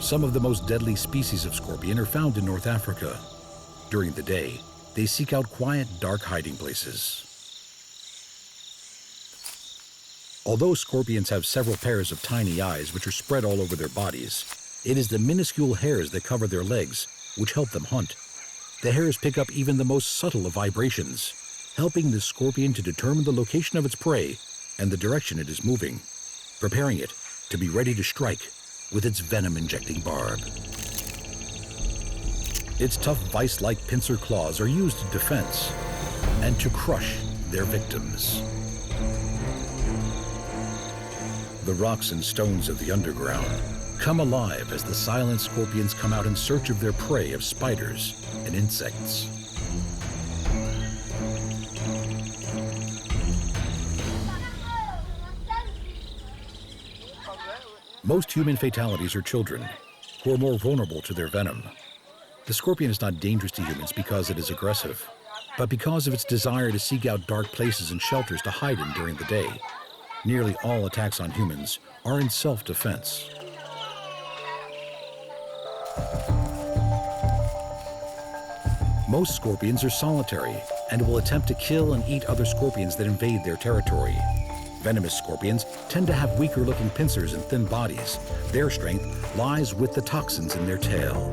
Some of the most deadly species of scorpion are found in North Africa. During the day, they seek out quiet, dark hiding places. Although scorpions have several pairs of tiny eyes which are spread all over their bodies, it is the minuscule hairs that cover their legs which help them hunt. The hairs pick up even the most subtle of vibrations, helping the scorpion to determine the location of its prey and the direction it is moving, preparing it to be ready to strike with its venom-injecting barb. Its tough vice-like pincer claws are used in defense and to crush their victims. The rocks and stones of the underground come alive as the silent scorpions come out in search of their prey of spiders and insects. Most human fatalities are children, who are more vulnerable to their venom. The scorpion is not dangerous to humans because it is aggressive, but because of its desire to seek out dark places and shelters to hide in during the day. Nearly all attacks on humans are in self-defense. Most scorpions are solitary and will attempt to kill and eat other scorpions that invade their territory. Venomous scorpions tend to have weaker-looking pincers and thin bodies. Their strength lies with the toxins in their tail.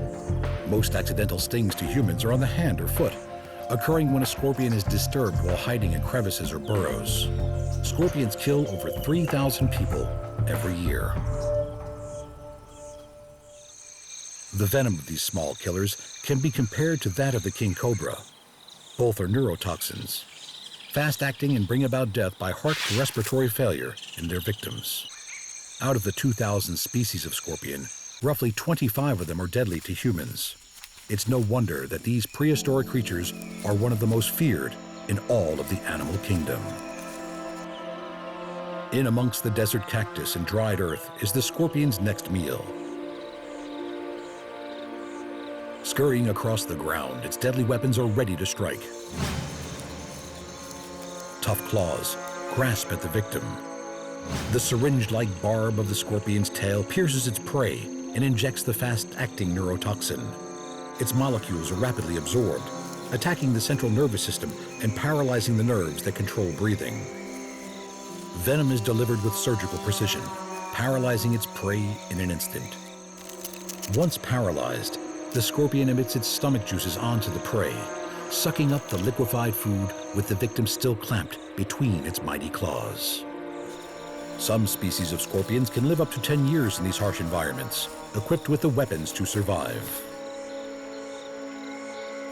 Most accidental stings to humans are on the hand or foot, occurring when a scorpion is disturbed while hiding in crevices or burrows. Scorpions kill over 3,000 people every year. The venom of these small killers can be compared to that of the king cobra. Both are neurotoxins, fast-acting and bring about death by heart or respiratory failure in their victims. Out of the 2,000 species of scorpion, roughly 25 of them are deadly to humans. It's no wonder that these prehistoric creatures are one of the most feared in all of the animal kingdom. In amongst the desert cactus and dried earth is the scorpion's next meal. Scurrying across the ground, its deadly weapons are ready to strike. Tough claws grasp at the victim. The syringe-like barb of the scorpion's tail pierces its prey and injects the fast-acting neurotoxin. Its molecules are rapidly absorbed, attacking the central nervous system and paralyzing the nerves that control breathing. Venom is delivered with surgical precision, paralyzing its prey in an instant. Once paralyzed, the scorpion emits its stomach juices onto the prey, sucking up the liquefied food with the victim still clamped between its mighty claws. Some species of scorpions can live up to 10 years in these harsh environments, equipped with the weapons to survive.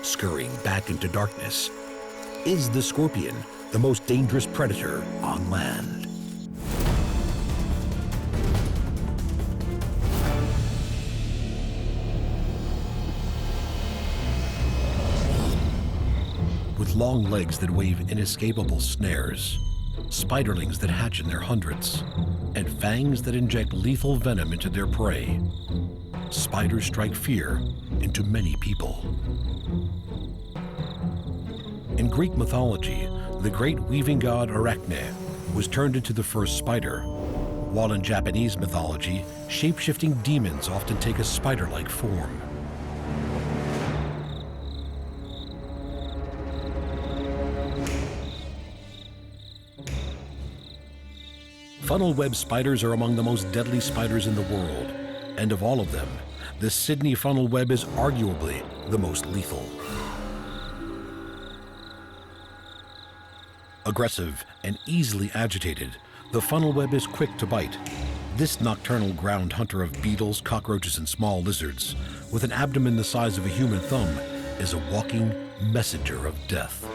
Scurrying back into darkness, is the scorpion the most dangerous predator on land? With long legs that wave inescapable snares, spiderlings that hatch in their hundreds, and fangs that inject lethal venom into their prey, spiders strike fear into many people. In Greek mythology, the great weaving god Arachne was turned into the first spider, while in Japanese mythology, shape-shifting demons often take a spider-like form. Funnel web spiders are among the most deadly spiders in the world, and of all of them, the Sydney funnel web is arguably the most lethal. Aggressive and easily agitated, the funnel web is quick to bite. This nocturnal ground hunter of beetles, cockroaches, and small lizards, with an abdomen the size of a human thumb, is a walking messenger of death.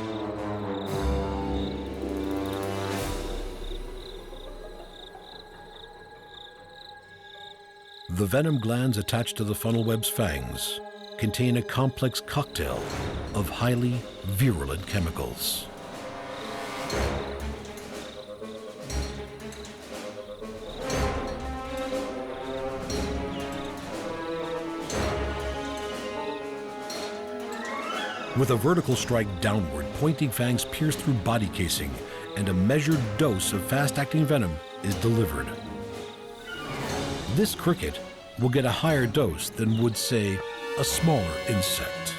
The venom glands attached to the funnel web's fangs contain a complex cocktail of highly virulent chemicals. With a vertical strike downward, pointing fangs pierce through body casing, and a measured dose of fast-acting venom is delivered. This cricket will get a higher dose than would, say, a smaller insect.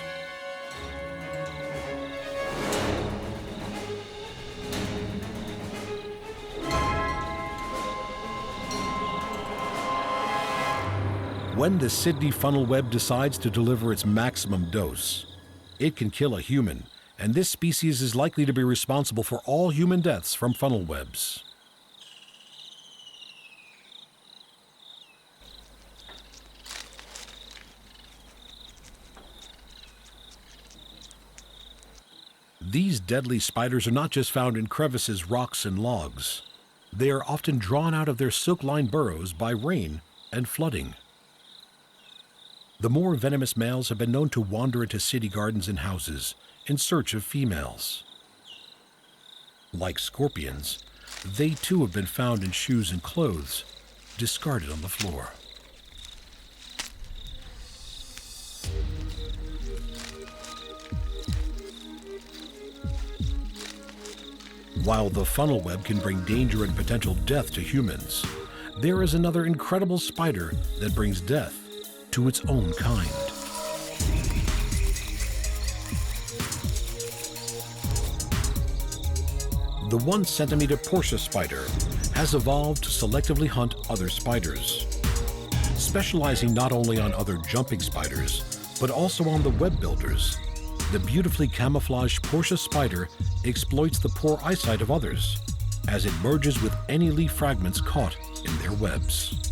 When the Sydney funnel web decides to deliver its maximum dose, it can kill a human, and this species is likely to be responsible for all human deaths from funnel webs. These deadly spiders are not just found in crevices, rocks, and logs. They are often drawn out of their silk-lined burrows by rain and flooding. The more venomous males have been known to wander into city gardens and houses in search of females. Like scorpions, they too have been found in shoes and clothes, discarded on the floor. While the funnel web can bring danger and potential death to humans, there is another incredible spider that brings death to its own kind. The 1-centimeter Portia spider has evolved to selectively hunt other spiders, specializing not only on other jumping spiders, but also on the web builders. The beautifully camouflaged Portia spider exploits the poor eyesight of others as it merges with any leaf fragments caught in their webs.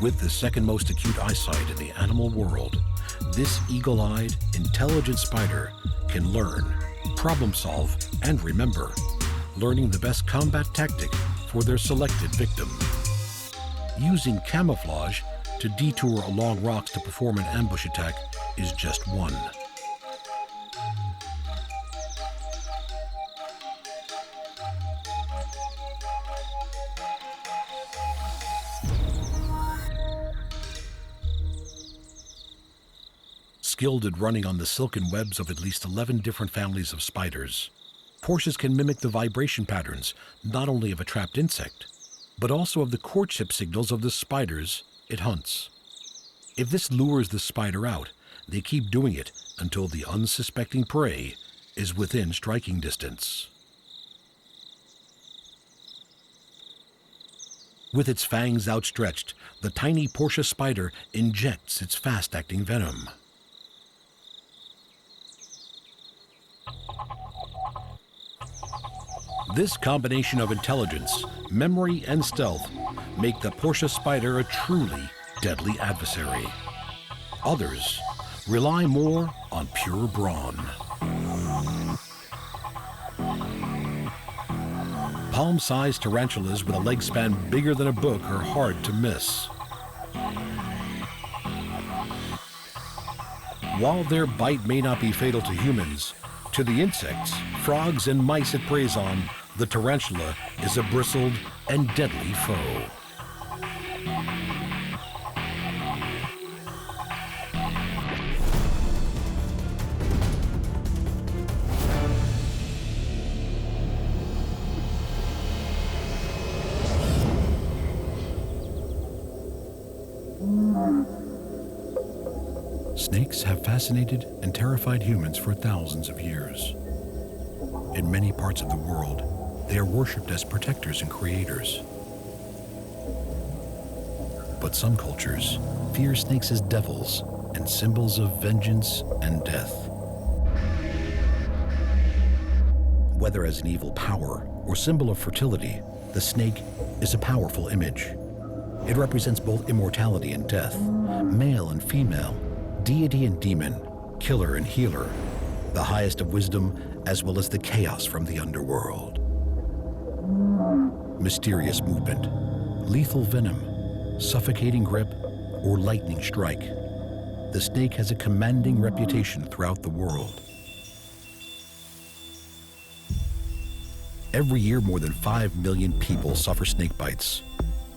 With the second most acute eyesight in the animal world, this eagle-eyed, intelligent spider can learn, problem solve, and remember, learning the best combat tactic for their selected victim. Using camouflage to detour along rocks to perform an ambush attack is just one. Skilled at running on the silken webs of at least 11 different families of spiders, Porsches can mimic the vibration patterns not only of a trapped insect, but also of the courtship signals of the spiders it hunts. If this lures the spider out, they keep doing it until the unsuspecting prey is within striking distance. With its fangs outstretched, the tiny Porsche spider injects its fast-acting venom. This combination of intelligence, memory, and stealth make the Porsche spider a truly deadly adversary. Others rely more on pure brawn. Palm-sized tarantulas with a leg span bigger than a book are hard to miss. While their bite may not be fatal to humans, to the insects, frogs, and mice it preys on, the tarantula is a bristled and deadly foe. Snakes have fascinated and terrified humans for thousands of years. In many parts of the world, they are worshipped as protectors and creators. But some cultures fear snakes as devils and symbols of vengeance and death. Whether as an evil power or symbol of fertility, the snake is a powerful image. It represents both immortality and death, male and female, deity and demon, killer and healer, the highest of wisdom as well as the chaos from the underworld. Mysterious movement, lethal venom, suffocating grip, or lightning strike. The snake has a commanding reputation throughout the world. Every year, more than 5 million people suffer snake bites.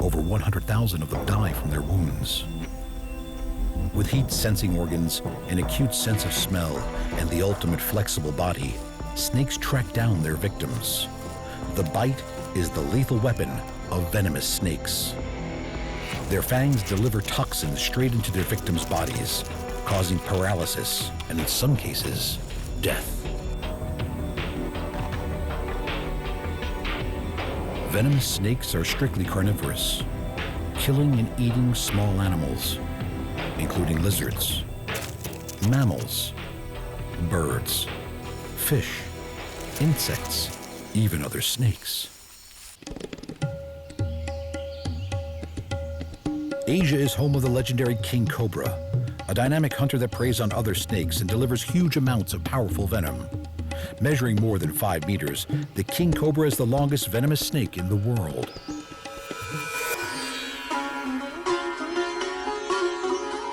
Over 100,000 of them die from their wounds. With heat-sensing organs, an acute sense of smell, and the ultimate flexible body, snakes track down their victims. The bite is the lethal weapon of venomous snakes. Their fangs deliver toxins straight into their victims' bodies, causing paralysis and, in some cases, death. Venomous snakes are strictly carnivorous, killing and eating small animals, including lizards, mammals, birds, fish, insects, even other snakes. Asia is home of the legendary king cobra, a dynamic hunter that preys on other snakes and delivers huge amounts of powerful venom. Measuring more than 5 meters, the king cobra is the longest venomous snake in the world.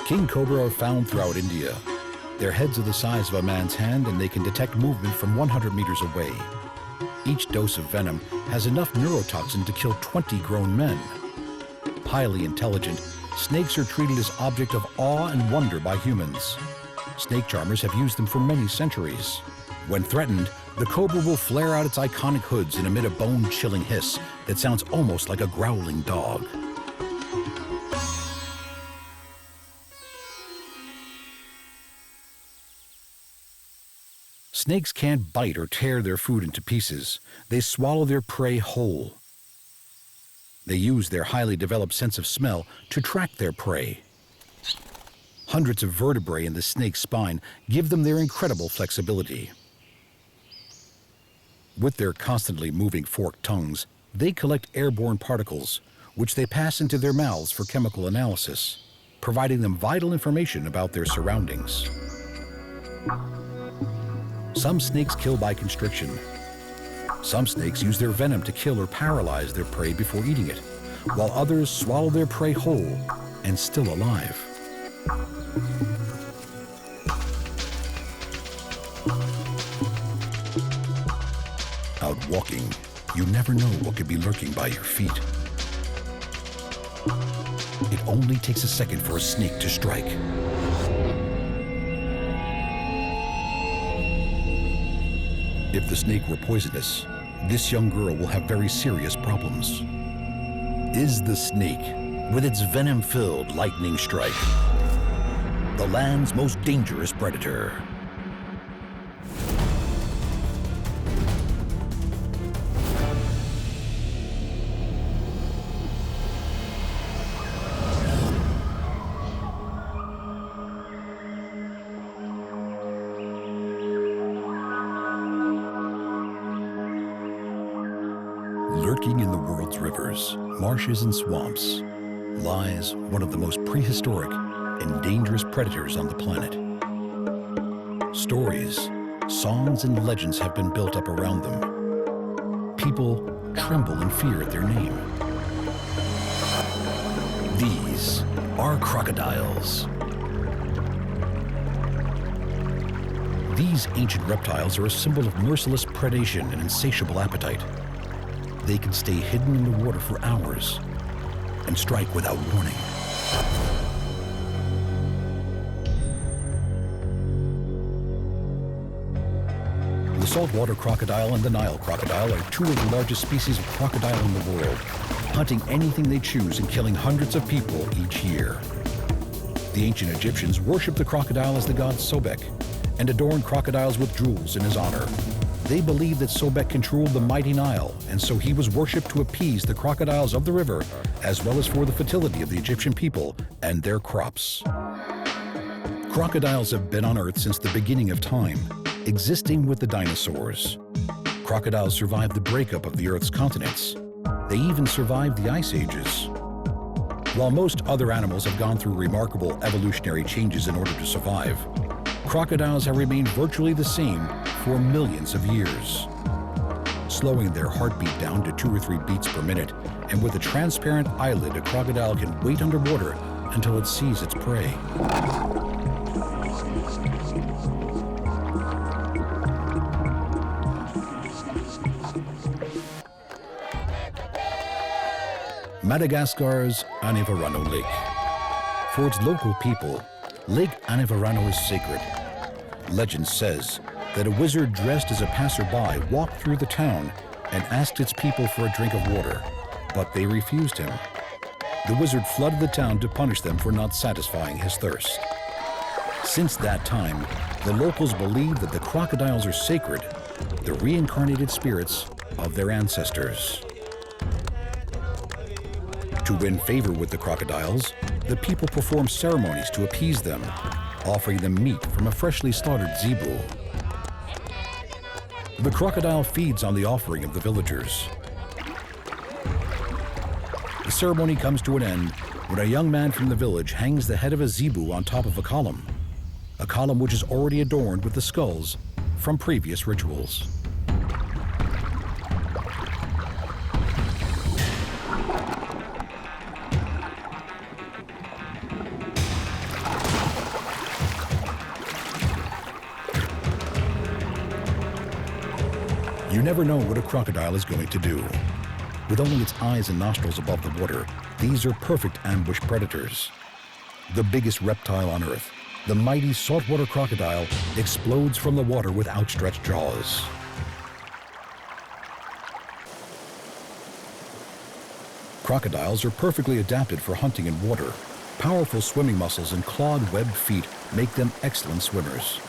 King cobra are found throughout India. Their heads are the size of a man's hand and they can detect movement from 100 meters away. Each dose of venom has enough neurotoxin to kill 20 grown men. Highly intelligent, snakes are treated as object of awe and wonder by humans. Snake charmers have used them for many centuries. When threatened, the cobra will flare out its iconic hoods and emit a bone-chilling hiss that sounds almost like a growling dog. Snakes can't bite or tear their food into pieces. They swallow their prey whole. They use their highly developed sense of smell to track their prey. Hundreds of vertebrae in the snake's spine give them their incredible flexibility. With their constantly moving forked tongues, they collect airborne particles, which they pass into their mouths for chemical analysis, providing them vital information about their surroundings. Some snakes kill by constriction. Some snakes use their venom to kill or paralyze their prey before eating it, while others swallow their prey whole and still alive. Out walking, you never know what could be lurking by your feet. It only takes a second for a snake to strike. If the snake were poisonous, this young girl will have very serious problems. Is the snake, with its venom-filled lightning strike, the land's most dangerous predator? Lurking in the world's rivers, marshes, and swamps lies one of the most prehistoric and dangerous predators on the planet. Stories, songs, and legends have been built up around them. People tremble in fear at their name. These are crocodiles. These ancient reptiles are a symbol of merciless predation and insatiable appetite. They can stay hidden in the water for hours and strike without warning. The saltwater crocodile and the Nile crocodile are two of the largest species of crocodile in the world, hunting anything they choose and killing hundreds of people each year. The ancient Egyptians worshipped the crocodile as the god Sobek and adorned crocodiles with jewels in his honor. They believed that Sobek controlled the mighty Nile, and so he was worshipped to appease the crocodiles of the river, as well as for the fertility of the Egyptian people and their crops. Crocodiles have been on Earth since the beginning of time, existing with the dinosaurs. Crocodiles survived the breakup of the Earth's continents. They even survived the ice ages. While most other animals have gone through remarkable evolutionary changes in order to survive, crocodiles have remained virtually the same for millions of years. Slowing their heartbeat down to 2 or 3 beats per minute, and with a transparent eyelid, a crocodile can wait underwater until it sees its prey. Madagascar's Anivarano Lake. For its local people, Lake Anivarano is sacred. Legend says that a wizard dressed as a passerby walked through the town and asked its people for a drink of water, but they refused him. The wizard flooded the town to punish them for not satisfying his thirst. Since that time, the locals believe that the crocodiles are sacred, the reincarnated spirits of their ancestors. To win favor with the crocodiles, the people perform ceremonies to appease them, offering them meat from a freshly slaughtered zebu. The crocodile feeds on the offering of the villagers. The ceremony comes to an end when a young man from the village hangs the head of a zebu on top of a column which is already adorned with the skulls from previous rituals. You never know what a crocodile is going to do. With only its eyes and nostrils above the water, these are perfect ambush predators. The biggest reptile on Earth, the mighty saltwater crocodile, explodes from the water with outstretched jaws. Crocodiles are perfectly adapted for hunting in water. Powerful swimming muscles and clawed webbed feet make them excellent swimmers.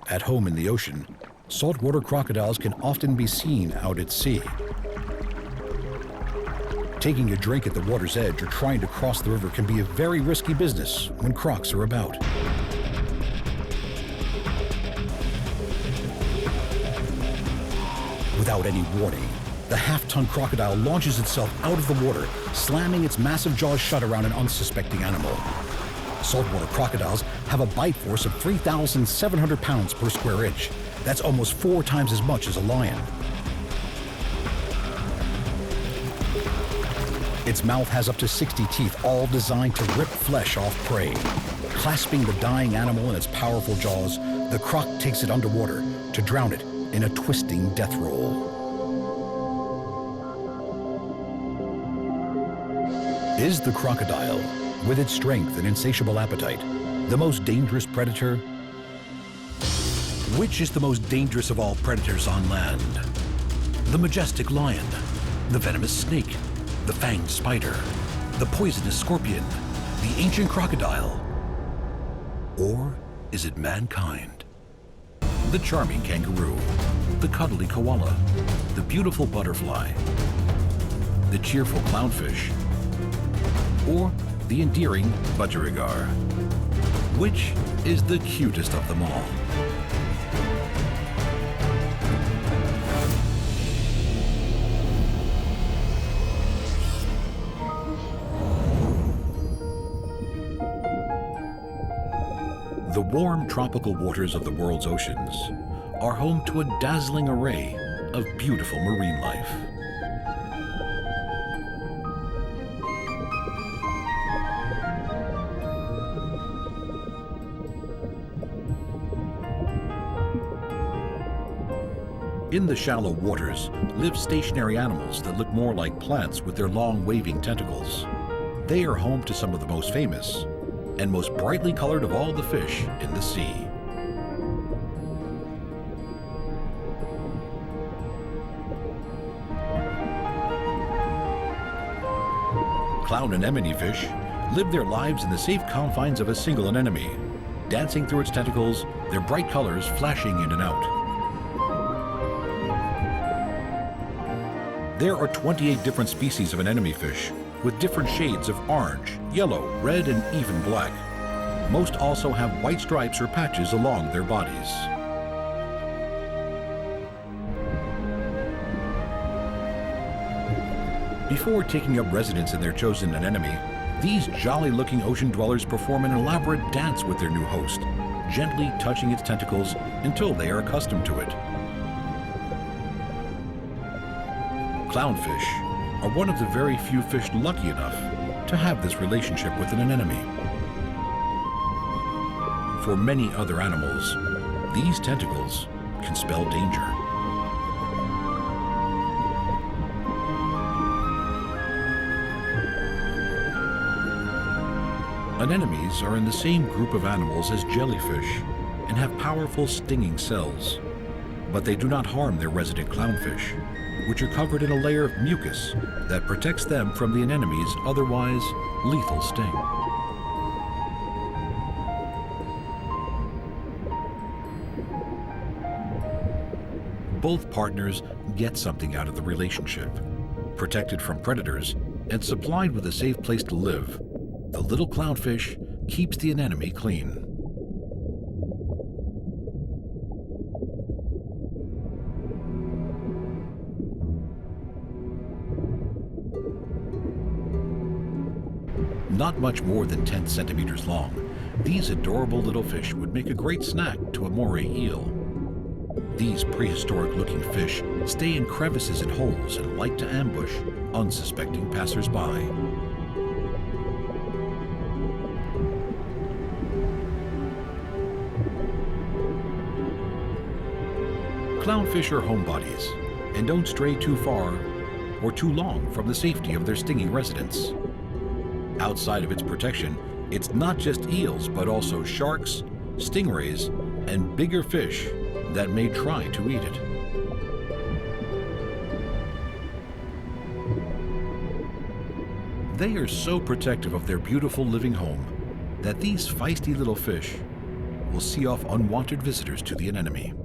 At home in the ocean, saltwater crocodiles can often be seen out at sea. Taking a drink at the water's edge or trying to cross the river can be a very risky business when crocs are about. Without any warning, the half-ton crocodile launches itself out of the water, slamming its massive jaws shut around an unsuspecting animal. Saltwater crocodiles have a bite force of 3,700 pounds per square inch. That's almost 4 times as much as a lion. Its mouth has up to 60 teeth, all designed to rip flesh off prey. Clasping the dying animal in its powerful jaws, the croc takes it underwater to drown it in a twisting death roll. Is the crocodile, with its strength and insatiable appetite, the most dangerous predator? Which is the most dangerous of all predators on land? The majestic lion, the venomous snake, the fanged spider, the poisonous scorpion, the ancient crocodile? Or is it mankind? The charming kangaroo, the cuddly koala, the beautiful butterfly, the cheerful clownfish, or the endearing budgerigar? Which is the cutest of them all? The warm tropical waters of the world's oceans are home to a dazzling array of beautiful marine life. In the shallow waters live stationary animals that look more like plants with their long waving tentacles. They are home to some of the most famous and most brightly colored of all the fish in the sea. Clown anemone fish live their lives in the safe confines of a single anemone, dancing through its tentacles, their bright colors flashing in and out. There are 28 different species of anemone fish, with different shades of orange, yellow, red, and even black. Most also have white stripes or patches along their bodies. Before taking up residence in their chosen anemone, these jolly-looking ocean dwellers perform an elaborate dance with their new host, gently touching its tentacles until they are accustomed to it. Clownfish are one of the very few fish lucky enough to have this relationship with an anemone. For many other animals, these tentacles can spell danger. Anemones are in the same group of animals as jellyfish and have powerful stinging cells, but they do not harm their resident clownfish, which are covered in a layer of mucus that protects them from the anemone's otherwise lethal sting. Both partners get something out of the relationship. Protected from predators and supplied with a safe place to live, the little clownfish keeps the anemone clean. Not much more than 10 centimeters long, these adorable little fish would make a great snack to a moray eel. These prehistoric-looking fish stay in crevices and holes and like to ambush unsuspecting passers-by. Clownfish are homebodies and don't stray too far or too long from the safety of their stinging residence. Outside of its protection, it's not just eels, but also sharks, stingrays, and bigger fish that may try to eat it. They are so protective of their beautiful living home that these feisty little fish will see off unwanted visitors to the anemone.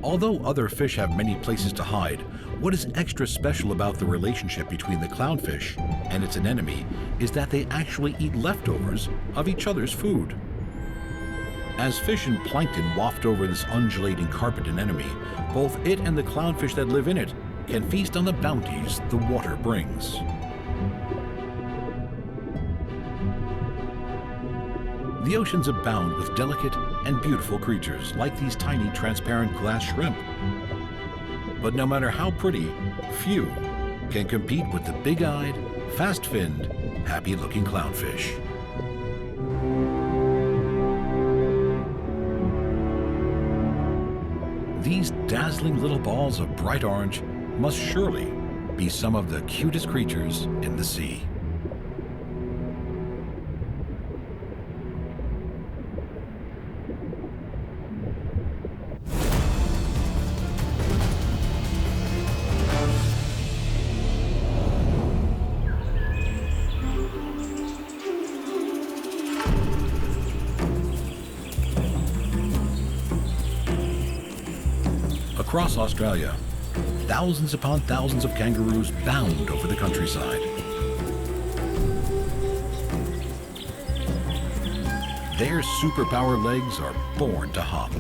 Although other fish have many places to hide, what is extra special about the relationship between the clownfish and its anemone is that they actually eat leftovers of each other's food. As fish and plankton waft over this undulating carpet anemone, both it and the clownfish that live in it can feast on the bounties the water brings. The oceans abound with delicate and beautiful creatures like these tiny transparent glass shrimp. But no matter how pretty, few can compete with the big-eyed, fast-finned, happy-looking clownfish. These dazzling little balls of bright orange must surely be some of the cutest creatures in the sea. Across Australia, thousands upon thousands of kangaroos bound over the countryside. Their superpower legs are born to hop.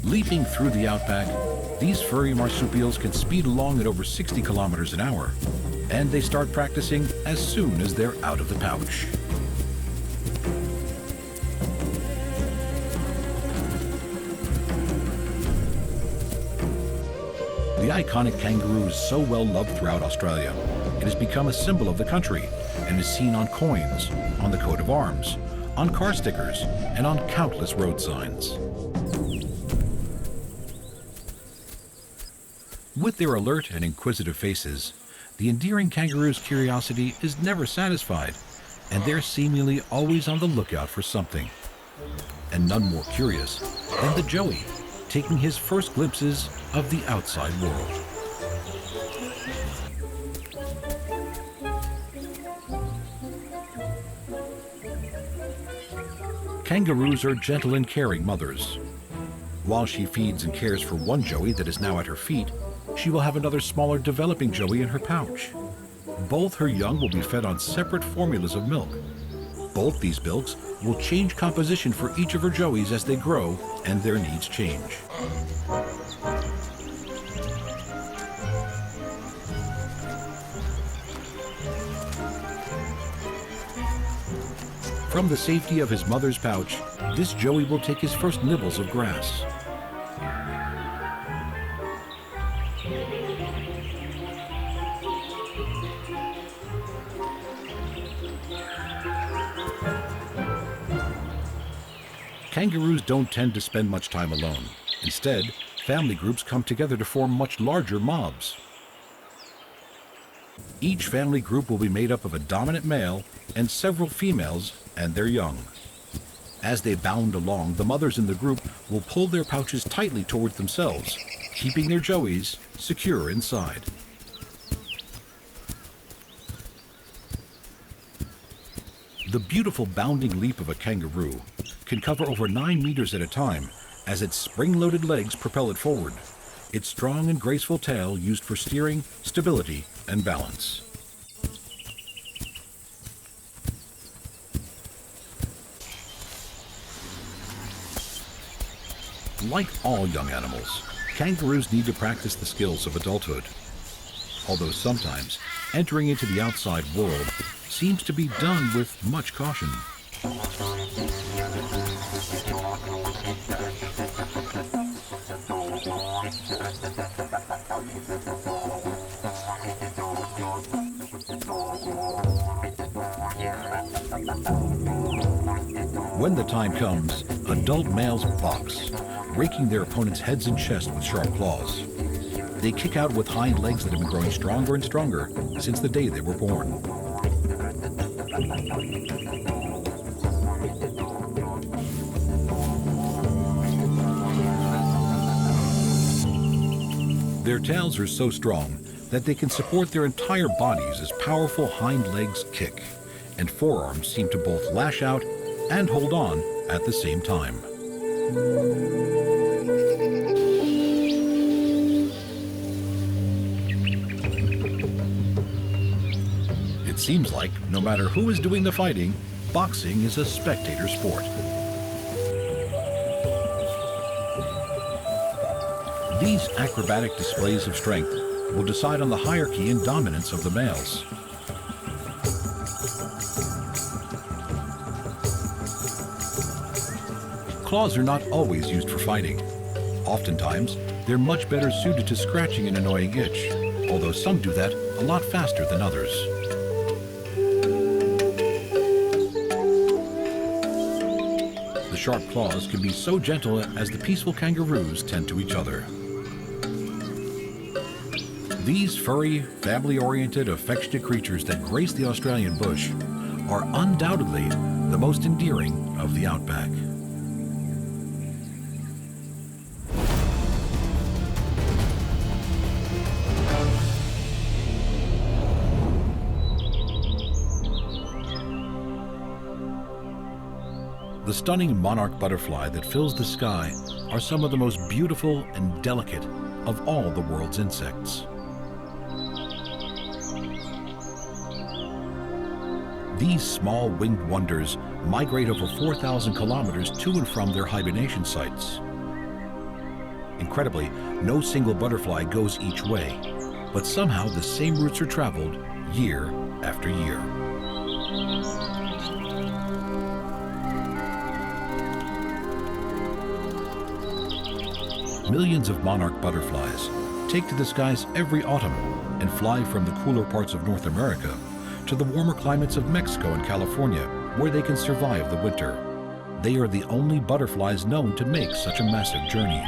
Leaping through the outback, these furry marsupials can speed along at over 60 kilometers an hour, and they start practicing as soon as they're out of the pouch. The iconic kangaroo is so well loved throughout Australia, it has become a symbol of the country and is seen on coins, on the coat of arms, on car stickers, and on countless road signs. With their alert and inquisitive faces, the endearing kangaroo's curiosity is never satisfied, and they're seemingly always on the lookout for something. And none more curious than the joey, taking his first glimpses of the outside world. Kangaroos are gentle and caring mothers. While she feeds and cares for one joey that is now at her feet, she will have another smaller developing joey in her pouch. Both her young will be fed on separate formulas of milk. Both these milks will change composition for each of her joeys as they grow and their needs change. From the safety of his mother's pouch, this joey will take his first nibbles of grass. Kangaroos don't tend to spend much time alone. Instead, family groups come together to form much larger mobs. Each family group will be made up of a dominant male and several females and their young. As they bound along, the mothers in the group will pull their pouches tightly towards themselves, keeping their joeys secure inside. The beautiful bounding leap of a kangaroo can cover over 9 meters at a time as its spring-loaded legs propel it forward, its strong and graceful tail used for steering, stability, and balance. Like all young animals, kangaroos need to practice the skills of adulthood. Although sometimes entering into the outside world seems to be done with much caution. When the time comes, adult males box, raking their opponents' heads and chests with sharp claws. They kick out with hind legs that have been growing stronger and stronger since the day they were born. Their tails are so strong that they can support their entire bodies as powerful hind legs kick, and forearms seem to both lash out and hold on at the same time. It seems like no matter who is doing the fighting, boxing is a spectator sport. These acrobatic displays of strength will decide on the hierarchy and dominance of the males. Claws are not always used for fighting. Oftentimes, they're much better suited to scratching an annoying itch, although some do that a lot faster than others. The sharp claws can be so gentle as the peaceful kangaroos tend to each other. These furry, family-oriented, affectionate creatures that grace the Australian bush are undoubtedly the most endearing of the outback. The stunning monarch butterfly that fills the sky are some of the most beautiful and delicate of all the world's insects. These small winged wonders migrate over 4,000 kilometers to and from their hibernation sites. Incredibly, no single butterfly goes each way, but somehow the same routes are traveled year after year. Millions of monarch butterflies take to the skies every autumn and fly from the cooler parts of North America to the warmer climates of Mexico and California, where they can survive the winter. They are the only butterflies known to make such a massive journey.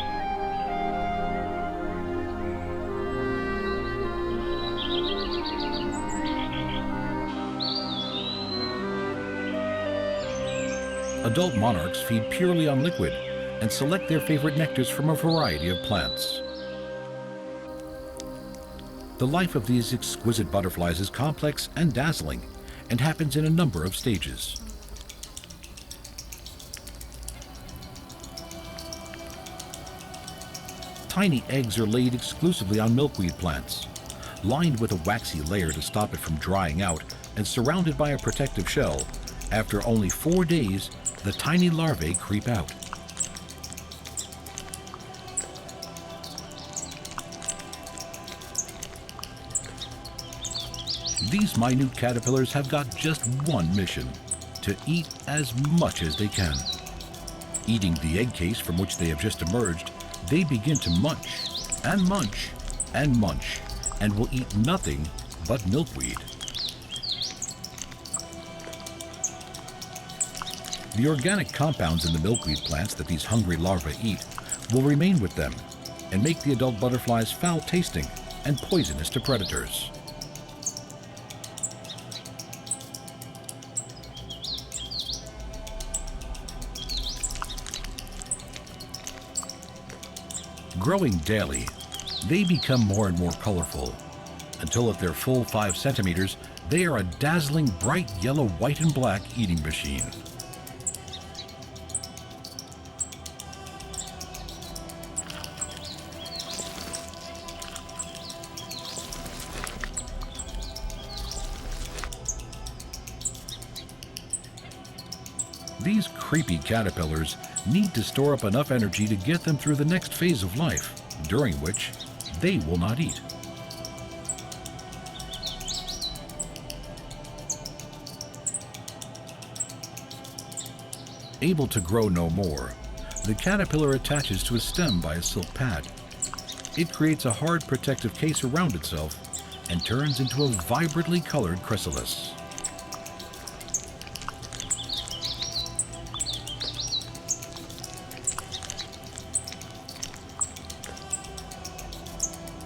Adult monarchs feed purely on liquid and select their favorite nectars from a variety of plants. The life of these exquisite butterflies is complex and dazzling and happens in a number of stages. Tiny eggs are laid exclusively on milkweed plants, lined with a waxy layer to stop it from drying out and surrounded by a protective shell. After only 4 days, the tiny larvae creep out. These minute caterpillars have got just one mission: to eat as much as they can. Eating the egg case from which they have just emerged, they begin to munch and munch and munch and will eat nothing but milkweed. The organic compounds in the milkweed plants that these hungry larvae eat will remain with them and make the adult butterflies foul-tasting and poisonous to predators. Growing daily, they become more and more colorful, until at their full 5 centimeters, they are a dazzling bright yellow, white, and black eating machine. These creepy caterpillars need to store up enough energy to get them through the next phase of life, during which they will not eat. Able to grow no more, the caterpillar attaches to a stem by a silk pad. It creates a hard protective case around itself and turns into a vibrantly colored chrysalis.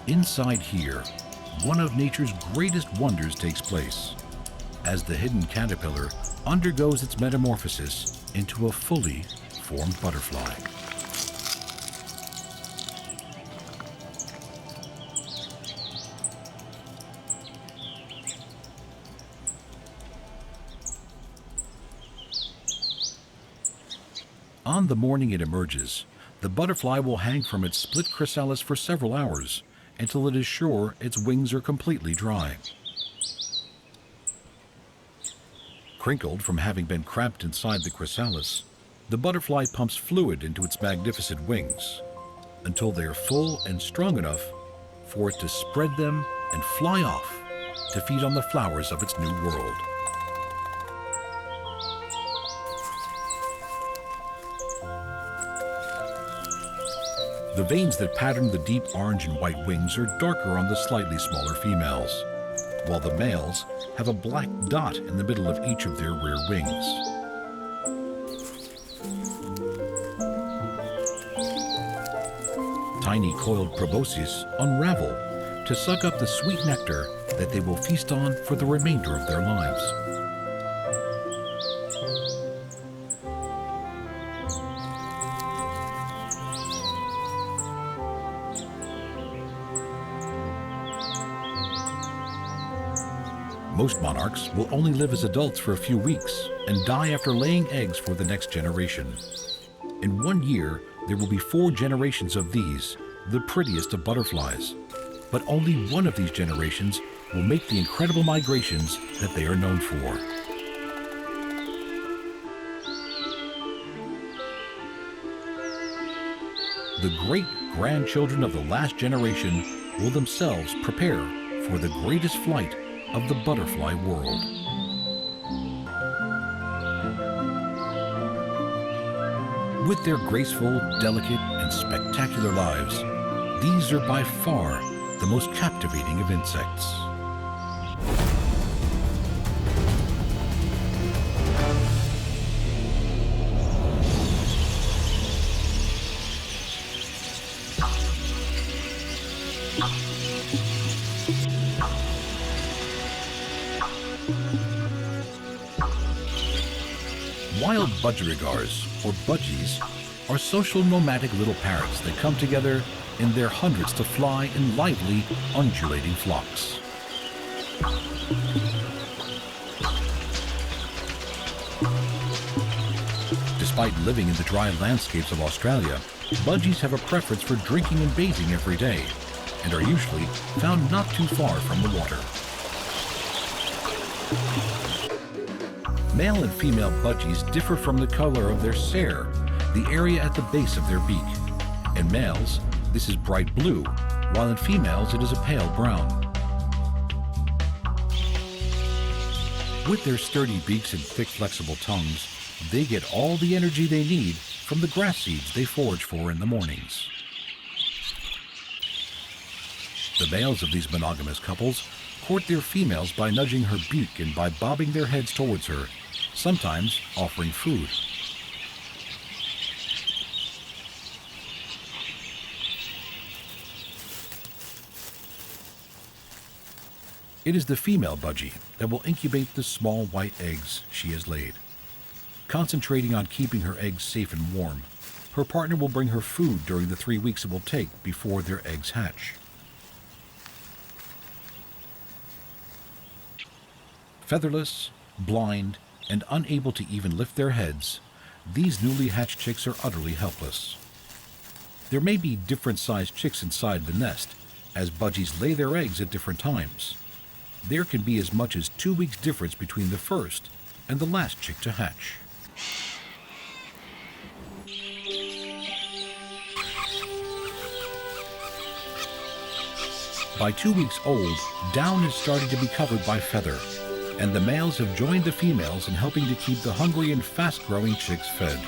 Inside here, one of nature's greatest wonders takes place, as the hidden caterpillar undergoes its metamorphosis into a fully formed butterfly. On the morning it emerges, the butterfly will hang from its split chrysalis for several hours, until it is sure its wings are completely dry. Crinkled from having been cramped inside the chrysalis, the butterfly pumps fluid into its magnificent wings until they are full and strong enough for it to spread them and fly off to feed on the flowers of its new world. The veins that pattern the deep orange and white wings are darker on the slightly smaller females, while the males have a black dot in the middle of each of their rear wings. Tiny coiled proboscis unravel to to suck up the sweet nectar that they will feast on for the remainder of their lives. Most monarchs will only live as adults for a few weeks and die after laying eggs for the next generation. In 1 year, there will be 4 generations of these, the prettiest of butterflies. But only one of these generations will make the incredible migrations that they are known for. The great-grandchildren of the last generation will themselves prepare for the greatest flight of the butterfly world. With their graceful, delicate, and spectacular lives, these are by far the most captivating of insects. Wild budgerigars, or budgies, are social nomadic little parrots that come together in their hundreds to fly in lively, undulating flocks. Despite living in the dry landscapes of Australia, budgies have a preference for drinking and bathing every day, and are usually found not too far from the water. Male and female budgies differ from the color of their cere, the area at the base of their beak. In males, this is bright blue, while in females it is a pale brown. With their sturdy beaks and thick flexible tongues, they get all the energy they need from the grass seeds they forage for in the mornings. The males of these monogamous couples court their females by nudging her beak and by bobbing their heads towards her, sometimes offering food. It is the female budgie that will incubate the small white eggs she has laid. Concentrating on keeping her eggs safe and warm, her partner will bring her food during the 3 weeks it will take before their eggs hatch. Featherless, blind, and unable to even lift their heads, these newly hatched chicks are utterly helpless. There may be different-sized chicks inside the nest, as budgies lay their eggs at different times. There can be as much as 2 weeks difference between the first and the last chick to hatch. By 2 weeks old, down is starting to be covered by feather, and the males have joined the females in helping to keep the hungry and fast-growing chicks fed.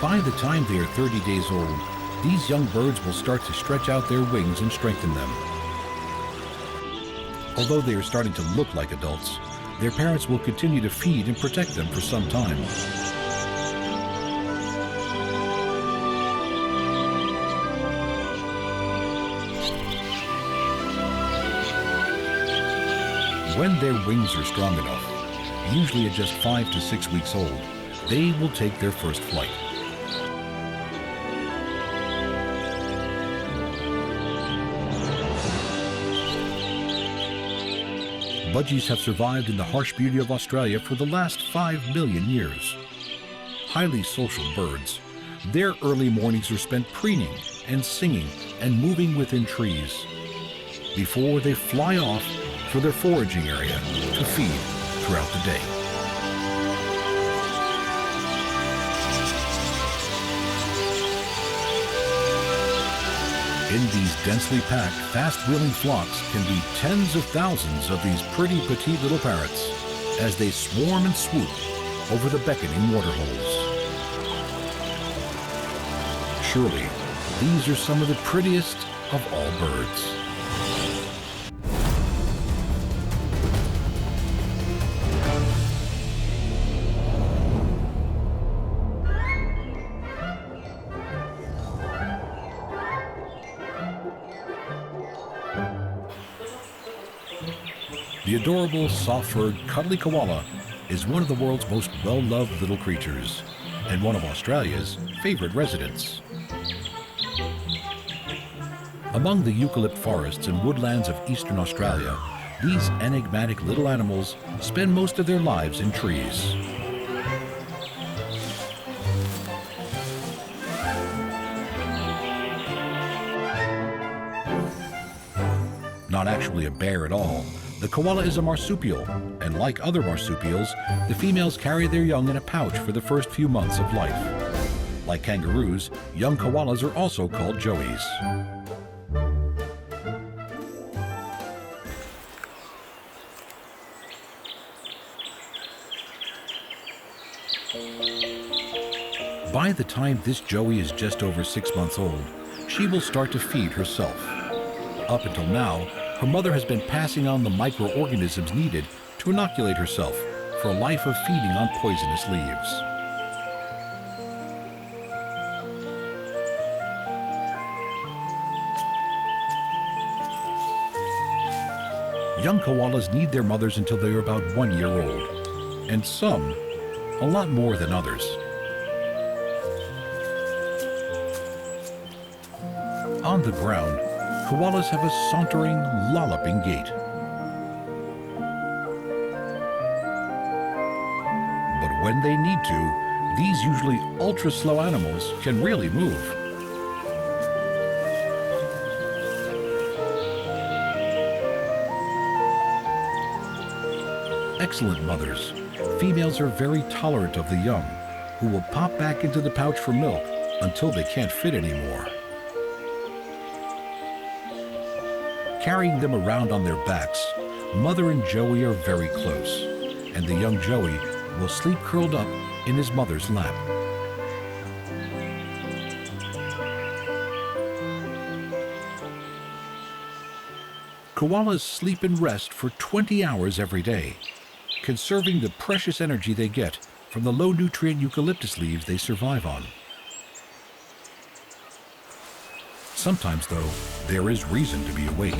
By the time they are 30 days old, these young birds will start to stretch out their wings and strengthen them. Although they are starting to look like adults, their parents will continue to feed and protect them for some time. When their wings are strong enough, usually at just 5 to 6 weeks old, they will take their first flight. Budgies have survived in the harsh beauty of Australia for the last 5 million years. Highly social birds, their early mornings are spent preening and singing and moving within trees before they fly off for their foraging area to feed throughout the day. In these densely packed, fast-wheeling flocks can be tens of thousands of these pretty petite little parrots as they swarm and swoop over the beckoning waterholes. Surely, these are some of the prettiest of all birds. The adorable, soft-furred, cuddly koala is one of the world's most well-loved little creatures and one of Australia's favorite residents. Among the eucalypt forests and woodlands of eastern Australia, these enigmatic little animals spend most of their lives in trees. Not actually a bear at all, the koala is a marsupial, and like other marsupials, the females carry their young in a pouch for the first few months of life. Like kangaroos, young koalas are also called joeys. By the time this joey is just over 6 months old, she will start to feed herself. Up until now, her mother has been passing on the microorganisms needed to inoculate herself for a life of feeding on poisonous leaves. Young koalas need their mothers until they are about 1 year old, and some a lot more than others. On the ground, koalas have a sauntering, lolloping gait. But when they need to, these usually ultra-slow animals can really move. Excellent mothers, females are very tolerant of the young, who will pop back into the pouch for milk until they can't fit anymore. Carrying them around on their backs, mother and joey are very close, and the young joey will sleep curled up in his mother's lap. Koalas sleep and rest for 20 hours every day, conserving the precious energy they get from the low-nutrient eucalyptus leaves they survive on. Sometimes, though, there is reason to be awake.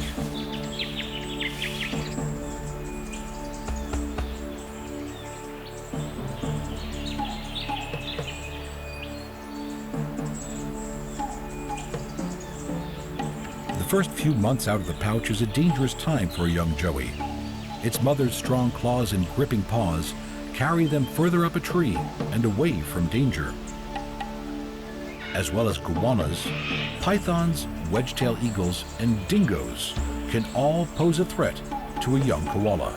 The first few months out of the pouch is a dangerous time for a young joey. Its mother's strong claws and gripping paws carry them further up a tree and away from danger. As well as goannas, pythons, wedge-tailed eagles, and dingoes can all pose a threat to a young koala.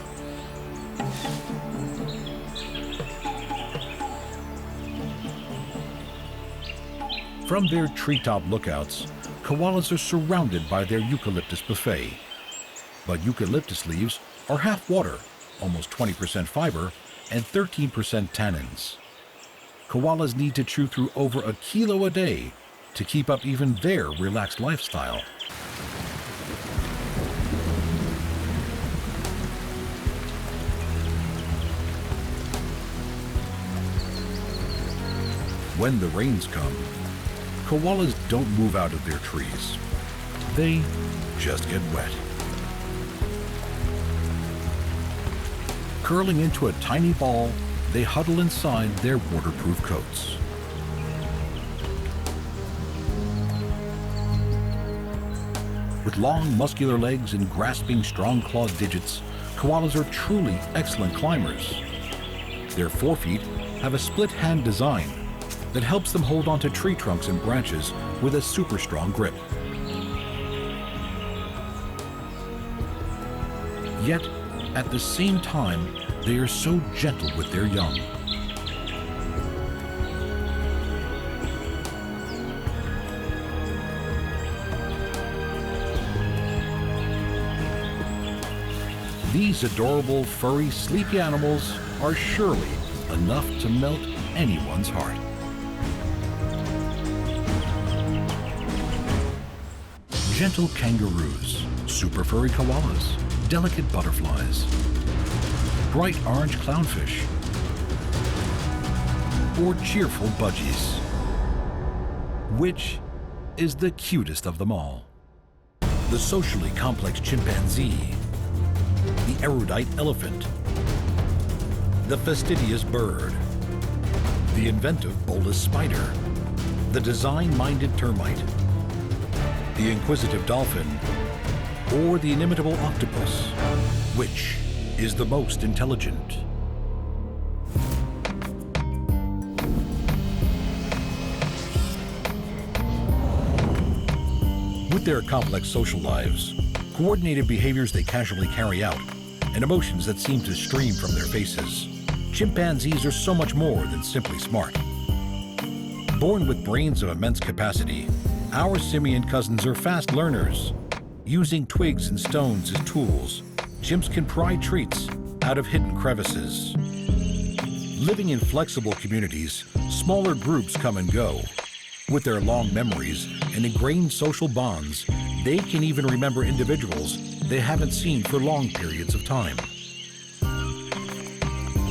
From their treetop lookouts, koalas are surrounded by their eucalyptus buffet. But eucalyptus leaves are half water, almost 20% fiber, and 13% tannins. Koalas need to chew through over 1 kilo a day to keep up even their relaxed lifestyle. When the rains come, koalas don't move out of their trees. They just get wet. Curling into a tiny ball, they huddle inside their waterproof coats. With long, muscular legs and grasping, strong-clawed digits, koalas are truly excellent climbers. Their forefeet have a split-hand design that helps them hold onto tree trunks and branches with a super strong grip. Yet, at the same time, they are so gentle with their young. These adorable, furry, sleepy animals are surely enough to melt anyone's heart. Gentle kangaroos, super furry koalas, delicate butterflies, bright orange clownfish, or cheerful budgies. Which is the cutest of them all? The socially complex chimpanzee, the erudite elephant, the fastidious bird, the inventive bolus spider, the design-minded termite, the inquisitive dolphin, or the inimitable octopus? Which is the most intelligent? With their complex social lives, coordinated behaviors they casually carry out, and emotions that seem to stream from their faces, chimpanzees are so much more than simply smart. Born with brains of immense capacity, our simian cousins are fast learners. Using twigs and stones as tools, chimps can pry treats out of hidden crevices. Living in flexible communities, smaller groups come and go. With their long memories and ingrained social bonds, they can even remember individuals they haven't seen for long periods of time.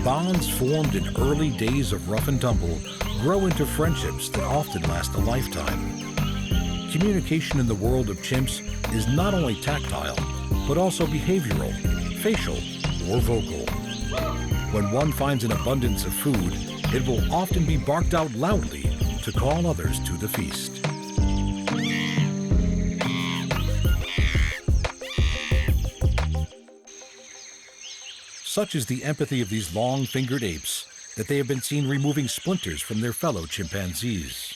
Bonds formed in early days of rough and tumble grow into friendships that often last a lifetime. Communication in the world of chimps is not only tactile, but also behavioral, facial, or vocal. When one finds an abundance of food, it will often be barked out loudly to call others to the feast. Such is the empathy of these long-fingered apes that they have been seen removing splinters from their fellow chimpanzees.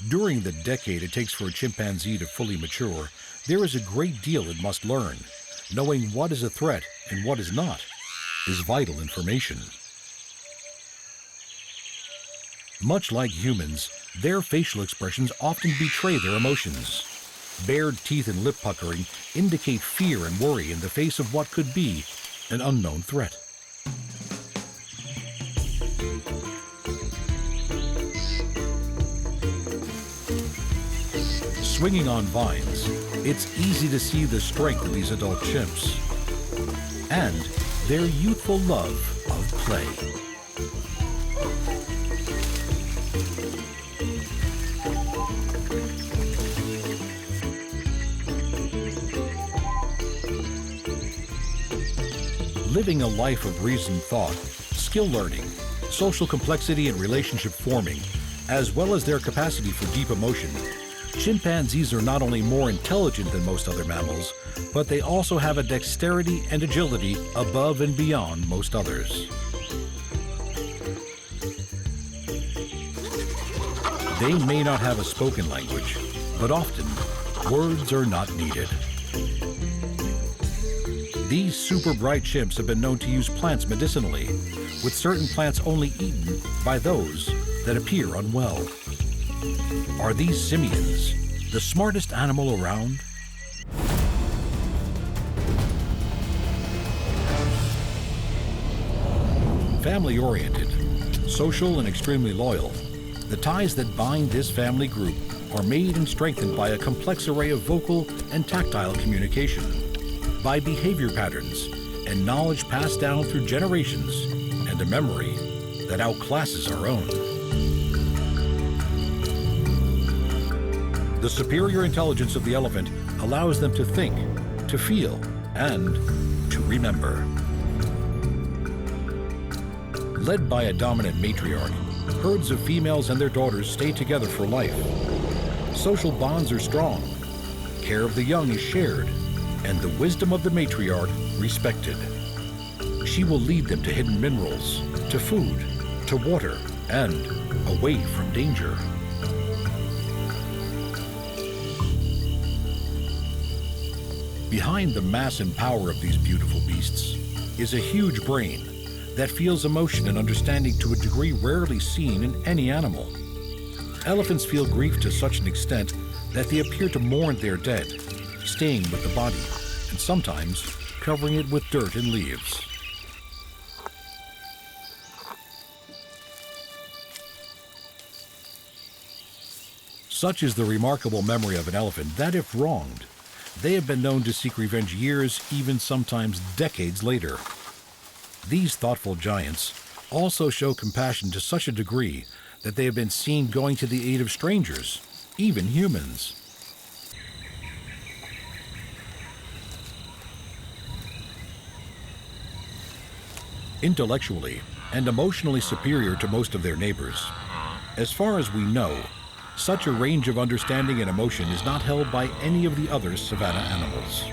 During the decade it takes for a chimpanzee to fully mature, there is a great deal it must learn. Knowing what is a threat and what is not is vital information. Much like humans, their facial expressions often betray their emotions. Bared teeth and lip puckering indicate fear and worry in the face of what could be an unknown threat. Swinging on vines, it's easy to see the strength of these adult chimps and their youthful love of play. Living a life of reasoned thought, skill learning, social complexity and relationship forming, as well as their capacity for deep emotion, chimpanzees are not only more intelligent than most other mammals, but they also have a dexterity and agility above and beyond most others. They may not have a spoken language, but often words are not needed. These super bright chimps have been known to use plants medicinally, with certain plants only eaten by those that appear unwell. Are these simians the smartest animal around? Family-oriented, social and extremely loyal, the ties that bind this family group are made and strengthened by a complex array of vocal and tactile communication, by behavior patterns and knowledge passed down through generations, and a memory that outclasses our own. The superior intelligence of the elephant allows them to think, to feel, and to remember. Led by a dominant matriarch, herds of females and their daughters stay together for life. Social bonds are strong, care of the young is shared, and the wisdom of the matriarch respected. She will lead them to hidden minerals, to food, to water, and away from danger. Behind the mass and power of these beautiful beasts is a huge brain that feels emotion and understanding to a degree rarely seen in any animal. Elephants feel grief to such an extent that they appear to mourn their dead, staying with the body, and sometimes covering it with dirt and leaves. Such is the remarkable memory of an elephant that, if wronged, they have been known to seek revenge years, even sometimes decades later. These thoughtful giants also show compassion to such a degree that they have been seen going to the aid of strangers, even humans. Intellectually and emotionally superior to most of their neighbors, as far as we know, such a range of understanding and emotion is not held by any of the other savanna animals.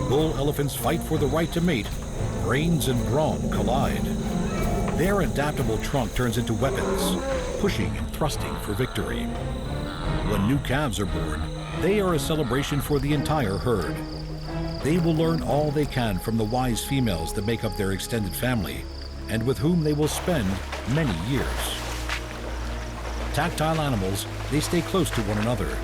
Bull elephants fight for the right to mate, brains and brawn collide. Their adaptable trunk turns into weapons, pushing and thrusting for victory. When new calves are born, they are a celebration for the entire herd. They will learn all they can from the wise females that make up their extended family, and with whom they will spend many years. Tactile animals, they stay close to one another.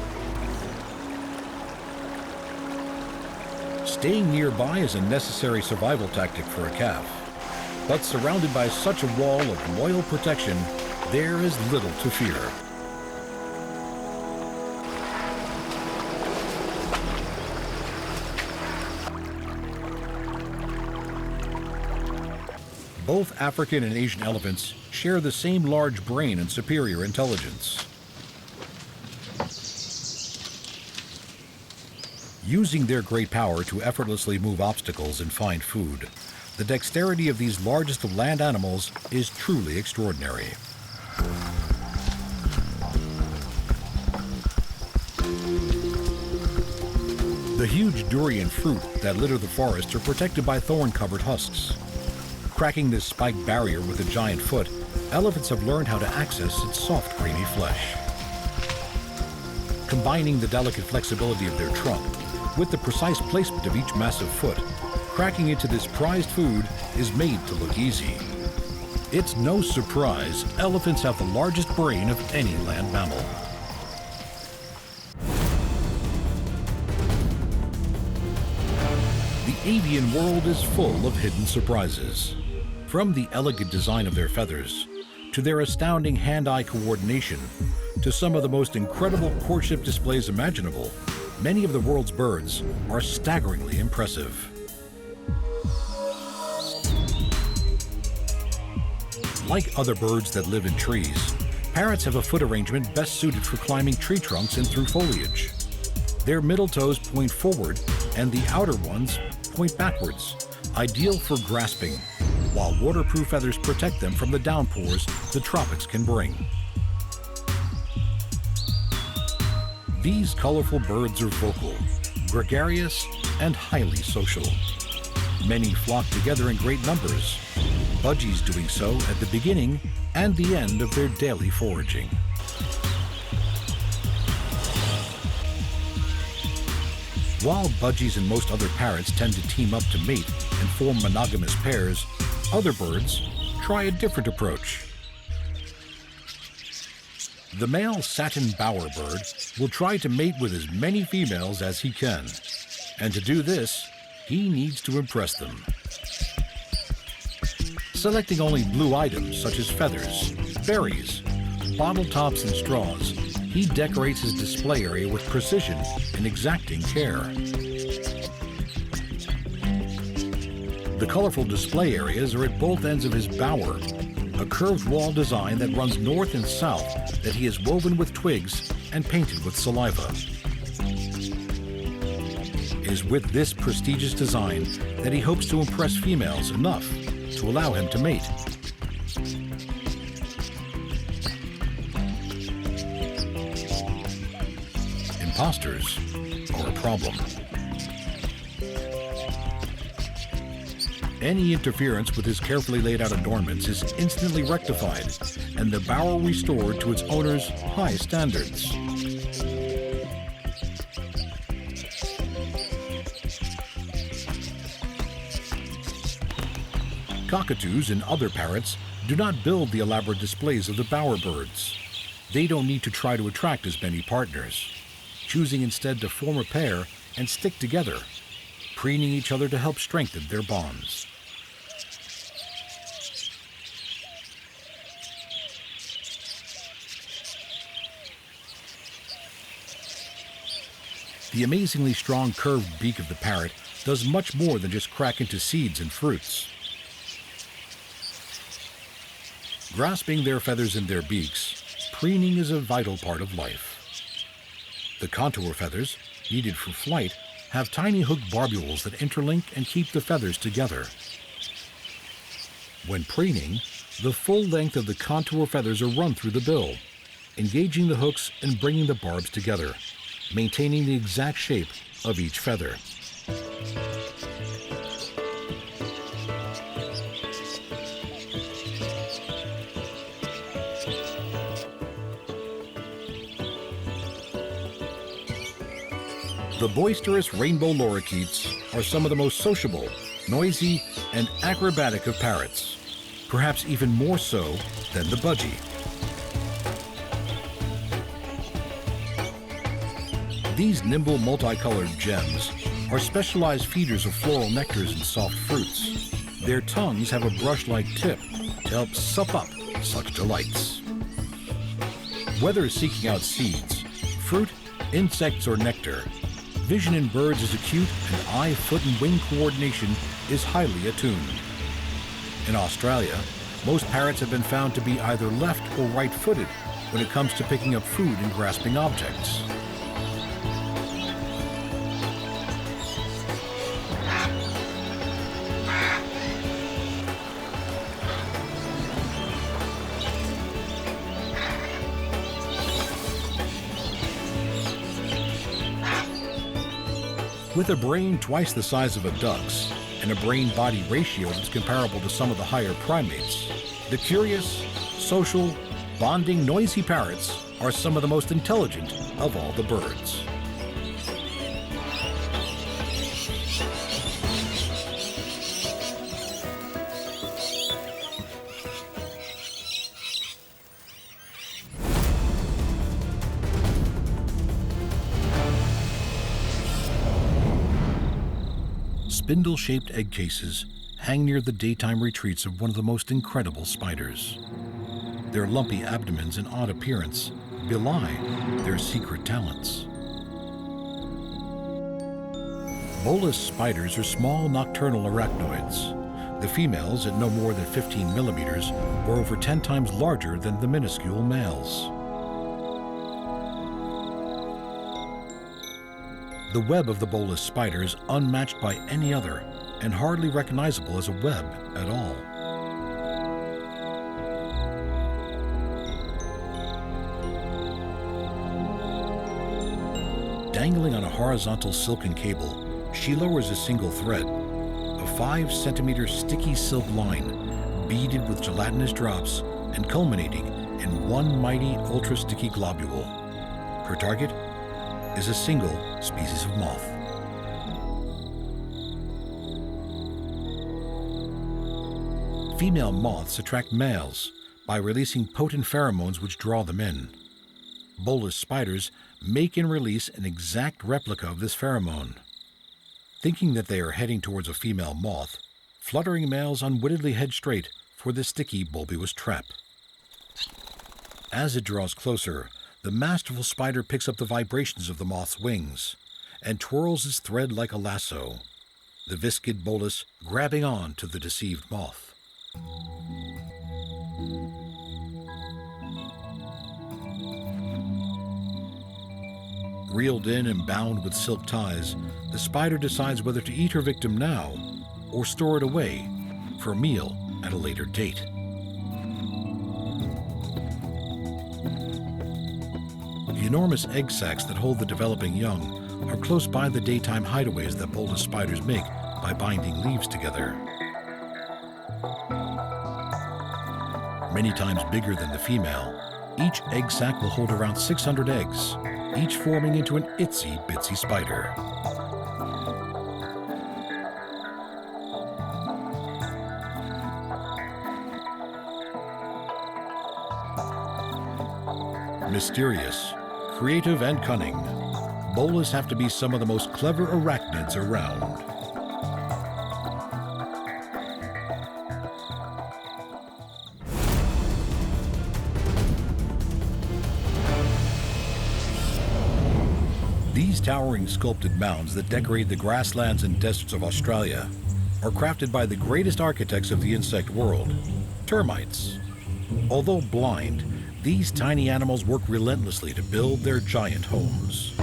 Staying nearby is a necessary survival tactic for a calf. But surrounded by such a wall of loyal protection, there is little to fear. Both African and Asian elephants share the same large brain and superior intelligence. Using their great power to effortlessly move obstacles and find food, the dexterity of these largest of land animals is truly extraordinary. The huge durian fruit that litter the forest are protected by thorn-covered husks. Cracking this spiked barrier with a giant foot, elephants have learned how to access its soft, creamy flesh. Combining the delicate flexibility of their trunk with the precise placement of each massive foot, cracking into this prized food is made to look easy. It's no surprise elephants have the largest brain of any land mammal. The avian world is full of hidden surprises. From the elegant design of their feathers, to their astounding hand-eye coordination, to some of the most incredible courtship displays imaginable, many of the world's birds are staggeringly impressive. Like other birds that live in trees, parrots have a foot arrangement best suited for climbing tree trunks and through foliage. Their middle toes point forward and the outer ones point backwards, ideal for grasping, while waterproof feathers protect them from the downpours the tropics can bring. These colorful birds are vocal, gregarious, and highly social. Many flock together in great numbers, budgies doing so at the beginning and the end of their daily foraging. While budgies and most other parrots tend to team up to mate and form monogamous pairs, other birds try a different approach. The male satin bowerbird will try to mate with as many females as he can, and to do this, he needs to impress them. Selecting only blue items such as feathers, berries, bottle tops, and straws, he decorates his display area with precision and exacting care. The colorful display areas are at both ends of his bower, a curved wall design that runs north and south that he has woven with twigs and painted with saliva. It is with this prestigious design that he hopes to impress females enough to allow him to mate. Imposters are a problem. Any interference with his carefully laid out adornments is instantly rectified and the bower restored to its owner's high standards. Cockatoos and other parrots do not build the elaborate displays of the bowerbirds. They don't need to try to attract as many partners, choosing instead to form a pair and stick together, preening each other to help strengthen their bonds. The amazingly strong curved beak of the parrot does much more than just crack into seeds and fruits. Grasping their feathers in their beaks, preening is a vital part of life. The contour feathers, needed for flight, have tiny hooked barbules that interlink and keep the feathers together. When preening, the full length of the contour feathers are run through the bill, engaging the hooks and bringing the barbs together, maintaining the exact shape of each feather. The boisterous rainbow lorikeets are some of the most sociable, noisy, and acrobatic of parrots, perhaps even more so than the budgie. These nimble, multicolored gems are specialized feeders of floral nectars and soft fruits. Their tongues have a brush-like tip to help sup up such delights. Whether seeking out seeds, fruit, insects, or nectar, vision in birds is acute and eye, foot, and wing coordination is highly attuned. In Australia, most parrots have been found to be either left or right-footed when it comes to picking up food and grasping objects. With a brain twice the size of a duck's and a brain-body ratio that's comparable to some of the higher primates, the curious, social, bonding, noisy parrots are some of the most intelligent of all the birds. Spindle-shaped egg cases hang near the daytime retreats of one of the most incredible spiders. Their lumpy abdomens and odd appearance belie their secret talents. Bolus spiders are small nocturnal arachnoids. The females, at no more than 15 millimeters, are over 10 times larger than the minuscule males. The web of the bolus spider is unmatched by any other and hardly recognizable as a web at all. Dangling on a horizontal silken cable, she lowers a single thread, a 5-centimeter sticky silk line beaded with gelatinous drops and culminating in one mighty ultra-sticky globule. Her target is a single species of moth. Female moths attract males by releasing potent pheromones which draw them in. Bolus spiders make and release an exact replica of this pheromone. Thinking that they are heading towards a female moth, fluttering males unwittingly head straight for the sticky bulbous trap. As it draws closer, the masterful spider picks up the vibrations of the moth's wings and twirls its thread like a lasso, the viscid bolus grabbing on to the deceived moth. Reeled in and bound with silk ties, the spider decides whether to eat her victim now or store it away for a meal at a later date. The enormous egg sacs that hold the developing young are close by the daytime hideaways that bolus spiders make by binding leaves together. Many times bigger than the female, each egg sac will hold around 600 eggs, each forming into an itsy-bitsy spider. Mysterious, creative, and cunning, bolus have to be some of the most clever arachnids around. These towering sculpted mounds that decorate the grasslands and deserts of Australia are crafted by the greatest architects of the insect world, termites. Although blind, these tiny animals work relentlessly to build their giant homes.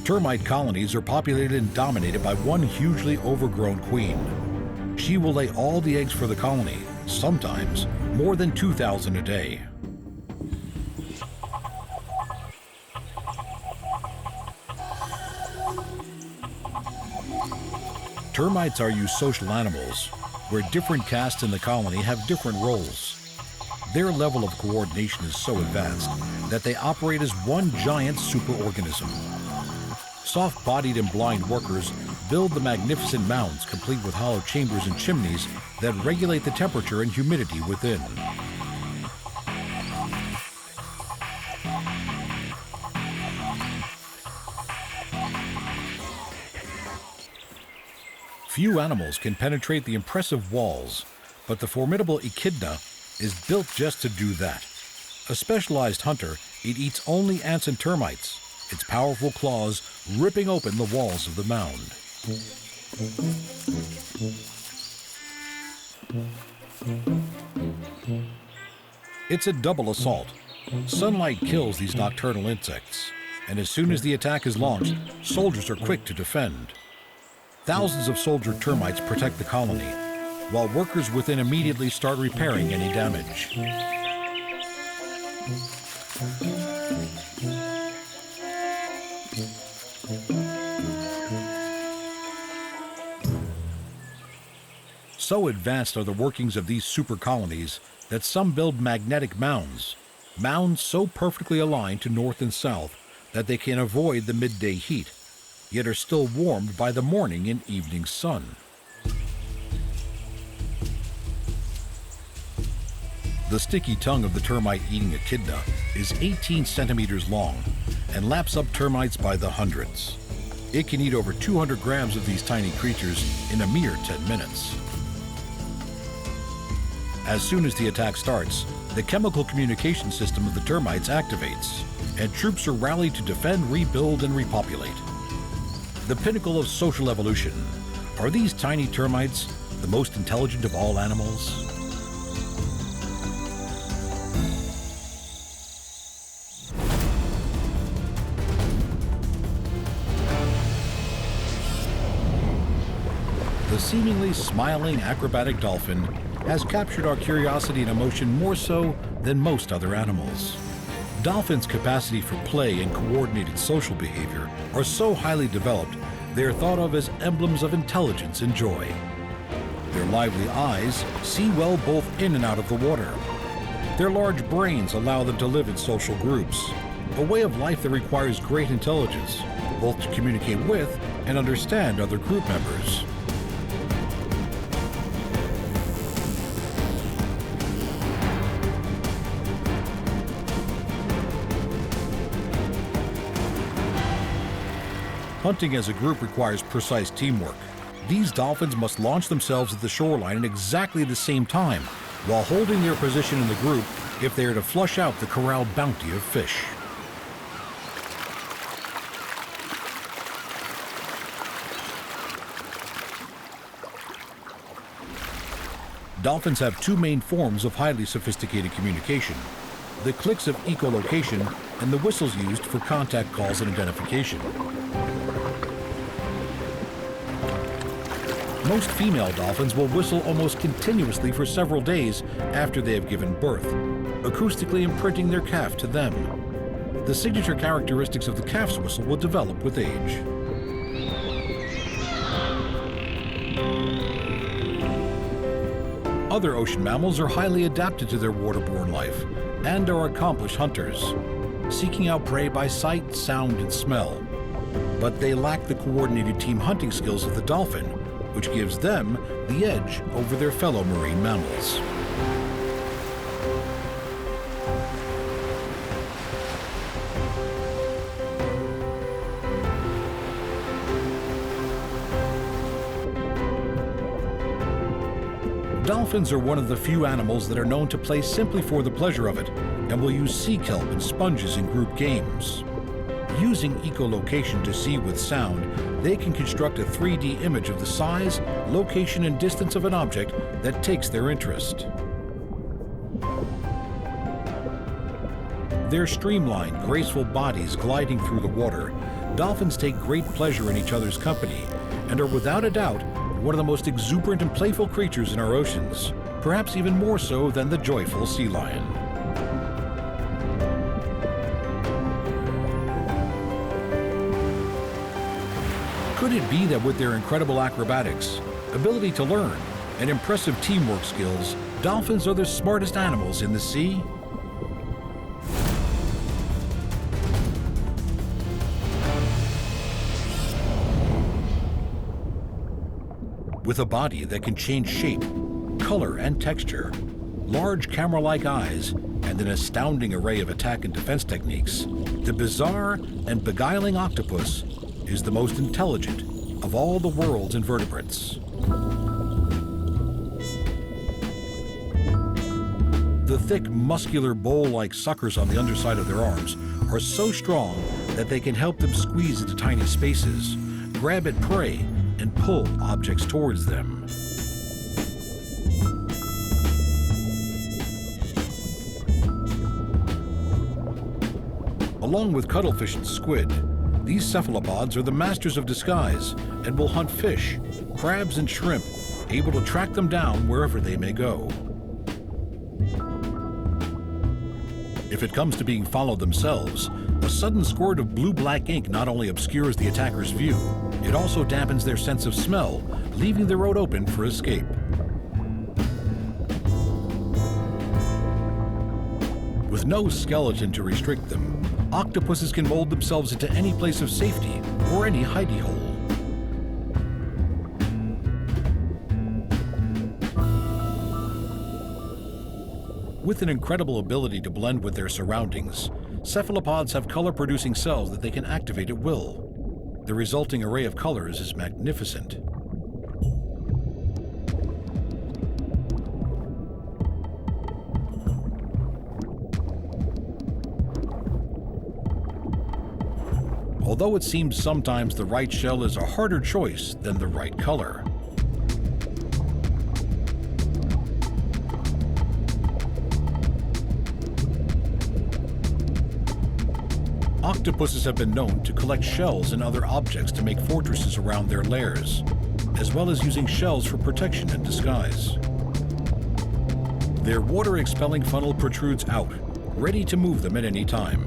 Termite colonies are populated and dominated by one hugely overgrown queen. She will lay all the eggs for the colony, sometimes more than 2,000 a day. Termites are eusocial animals, where different castes in the colony have different roles. Their level of coordination is so advanced that they operate as one giant superorganism. Soft-bodied and blind workers build the magnificent mounds complete with hollow chambers and chimneys that regulate the temperature and humidity within. Few animals can penetrate the impressive walls, but the formidable echidna is built just to do that. A specialized hunter, it eats only ants and termites, its powerful claws ripping open the walls of the mound. It's a double assault. Sunlight kills these nocturnal insects, and as soon as the attack is launched, soldiers are quick to defend. Thousands of soldier termites protect the colony, while workers within immediately start repairing any damage. So advanced are the workings of these super colonies that some build magnetic mounds, mounds so perfectly aligned to north and south that they can avoid the midday heat, yet are still warmed by the morning and evening sun. The sticky tongue of the termite-eating echidna is 18 centimeters long and laps up termites by the hundreds. It can eat over 200 grams of these tiny creatures in a mere 10 minutes. As soon as the attack starts, the chemical communication system of the termites activates, and troops are rallied to defend, rebuild, and repopulate. The pinnacle of social evolution. Are these tiny termites the most intelligent of all animals? The seemingly smiling acrobatic dolphin has captured our curiosity and emotion more so than most other animals. Dolphins' capacity for play and coordinated social behavior are so highly developed, they are thought of as emblems of intelligence and joy. Their lively eyes see well both in and out of the water. Their large brains allow them to live in social groups, a way of life that requires great intelligence, both to communicate with and understand other group members. Hunting as a group requires precise teamwork. These dolphins must launch themselves at the shoreline at exactly the same time, while holding their position in the group if they are to flush out the corralled bounty of fish. Dolphins have two main forms of highly sophisticated communication: the clicks of echolocation and the whistles used for contact calls and identification. Most female dolphins will whistle almost continuously for several days after they have given birth, acoustically imprinting their calf to them. The signature characteristics of the calf's whistle will develop with age. Other ocean mammals are highly adapted to their waterborne life and are accomplished hunters, seeking out prey by sight, sound, and smell. But they lack the coordinated team hunting skills of the dolphin, which gives them the edge over their fellow marine mammals. Dolphins are one of the few animals that are known to play simply for the pleasure of it, and will use sea kelp and sponges in group games. Using echolocation to see with sound, they can construct a 3D image of the size, location, and distance of an object that takes their interest. Their streamlined, graceful bodies gliding through the water, dolphins take great pleasure in each other's company and are without a doubt one of the most exuberant and playful creatures in our oceans, perhaps even more so than the joyful sea lion. Could it be that with their incredible acrobatics, ability to learn, and impressive teamwork skills, dolphins are the smartest animals in the sea? With a body that can change shape, color, and texture, large camera-like eyes, and an astounding array of attack and defense techniques, the bizarre and beguiling octopus is the most intelligent of all the world's invertebrates. The thick, muscular bowl-like suckers on the underside of their arms are so strong that they can help them squeeze into tiny spaces, grab at prey, and pull objects towards them. Along with cuttlefish and squid, these cephalopods are the masters of disguise and will hunt fish, crabs, and shrimp, able to track them down wherever they may go. If it comes to being followed themselves, a sudden squirt of blue-black ink not only obscures the attacker's view, it also dampens their sense of smell, leaving the road open for escape. With no skeleton to restrict them, octopuses can mold themselves into any place of safety or any hidey hole. With an incredible ability to blend with their surroundings, cephalopods have color-producing cells that they can activate at will. The resulting array of colors is magnificent. Although it seems sometimes the right shell is a harder choice than the right color. Octopuses have been known to collect shells and other objects to make fortresses around their lairs, as well as using shells for protection and disguise. Their water-expelling funnel protrudes out, ready to move them at any time.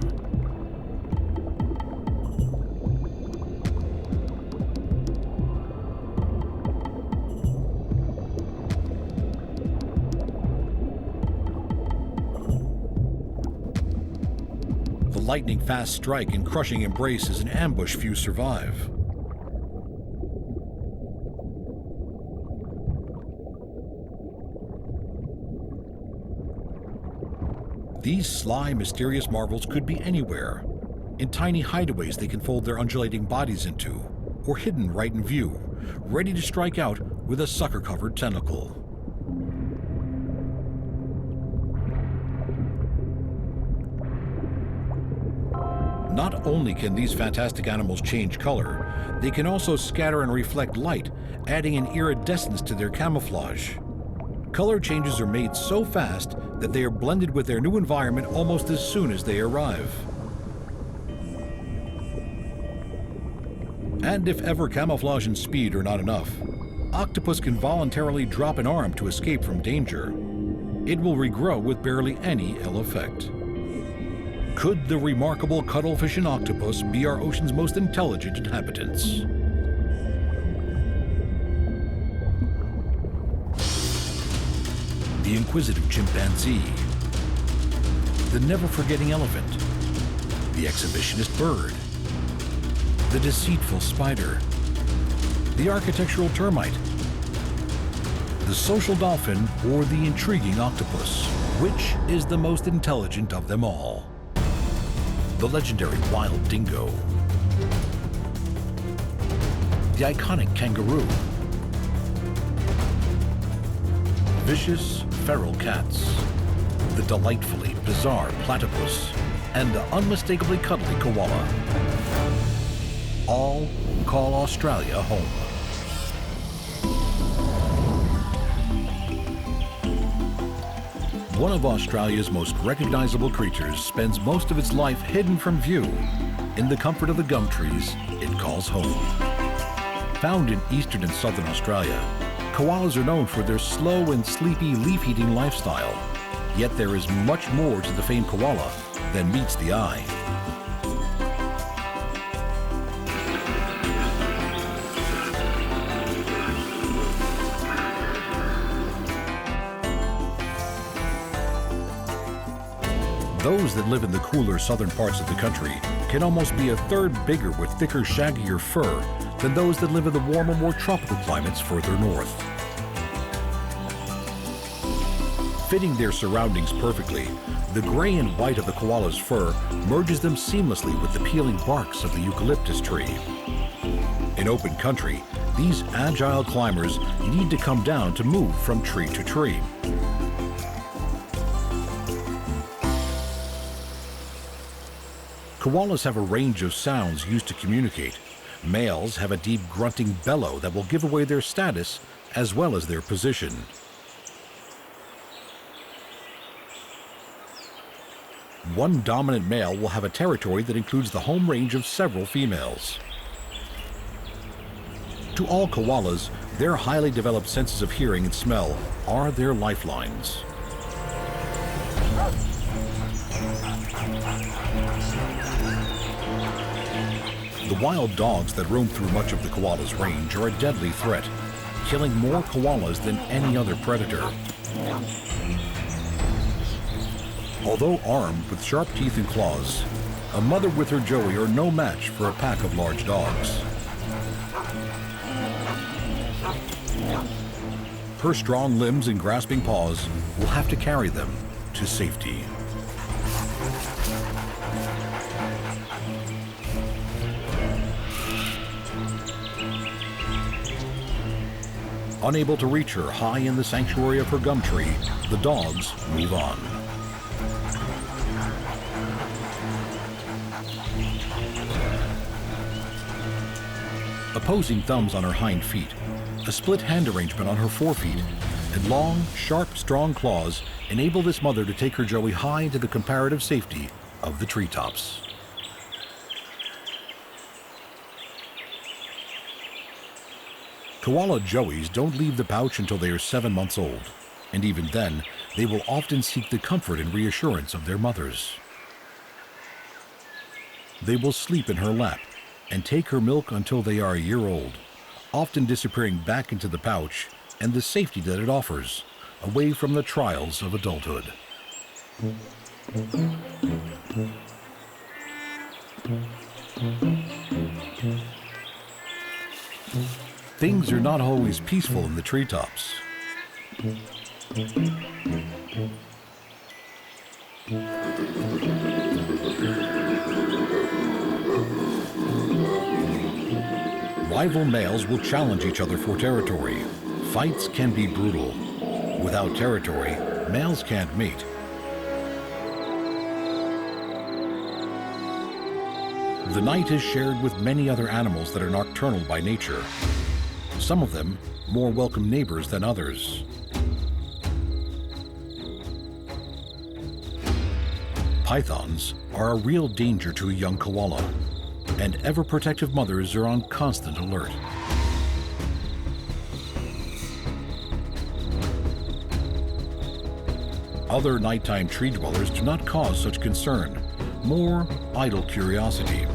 Lightning-fast strike and crushing embrace is an ambush few survive. These sly, mysterious marvels could be anywhere, in tiny hideaways they can fold their undulating bodies into, or hidden right in view, ready to strike out with a sucker-covered tentacle. Not only can these fantastic animals change color, they can also scatter and reflect light, adding an iridescence to their camouflage. Color changes are made so fast that they are blended with their new environment almost as soon as they arrive. And if ever camouflage and speed are not enough, octopus can voluntarily drop an arm to escape from danger. It will regrow with barely any ill effect. Could the remarkable cuttlefish and octopus be our ocean's most intelligent inhabitants? The inquisitive chimpanzee, the never-forgetting elephant, the exhibitionist bird, the deceitful spider, the architectural termite, the social dolphin, or the intriguing octopus. Which is the most intelligent of them all? The legendary wild dingo, the iconic kangaroo, vicious feral cats, the delightfully bizarre platypus, and the unmistakably cuddly koala. All call Australia home. One of Australia's most recognizable creatures spends most of its life hidden from view in the comfort of the gum trees it calls home. Found in eastern and southern Australia, koalas are known for their slow and sleepy leaf-eating lifestyle. Yet there is much more to the famed koala than meets the eye. Those that live in the cooler southern parts of the country can almost be a third bigger with thicker, shaggier fur than those that live in the warmer, more tropical climates further north. Fitting their surroundings perfectly, the gray and white of the koala's fur merges them seamlessly with the peeling barks of the eucalyptus tree. In open country, these agile climbers need to come down to move from tree to tree. Koalas have a range of sounds used to communicate. Males have a deep grunting bellow that will give away their status as well as their position. One dominant male will have a territory that includes the home range of several females. To all koalas, their highly developed senses of hearing and smell are their lifelines. The wild dogs that roam through much of the koala's range are a deadly threat, killing more koalas than any other predator. Although armed with sharp teeth and claws, a mother with her joey are no match for a pack of large dogs. Her strong limbs and grasping paws will have to carry them to safety. Unable to reach her high in the sanctuary of her gum tree, the dogs move on. Opposing thumbs on her hind feet, a split hand arrangement on her forefeet, and long, sharp, strong claws enable this mother to take her joey high into the comparative safety of the treetops. Koala joeys don't leave the pouch until they are 7 months old, and even then, they will often seek the comfort and reassurance of their mothers. They will sleep in her lap and take her milk until they are a year old, often disappearing back into the pouch and the safety that it offers, away from the trials of adulthood. Things are not always peaceful in the treetops. Rival males will challenge each other for territory. Fights can be brutal. Without territory, males can't mate. The night is shared with many other animals that are nocturnal by nature. Some of them more welcome neighbors than others. Pythons are a real danger to a young koala, and ever-protective mothers are on constant alert. Other nighttime tree dwellers do not cause such concern, more idle curiosity.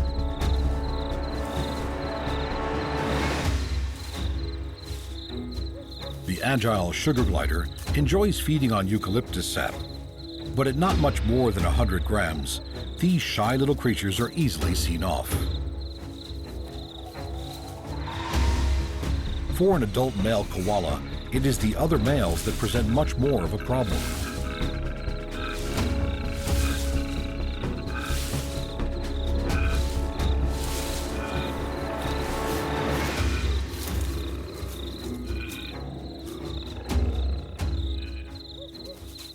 The agile sugar glider enjoys feeding on eucalyptus sap, but at not much more than 100 grams, these shy little creatures are easily seen off. For an adult male koala, it is the other males that present much more of a problem.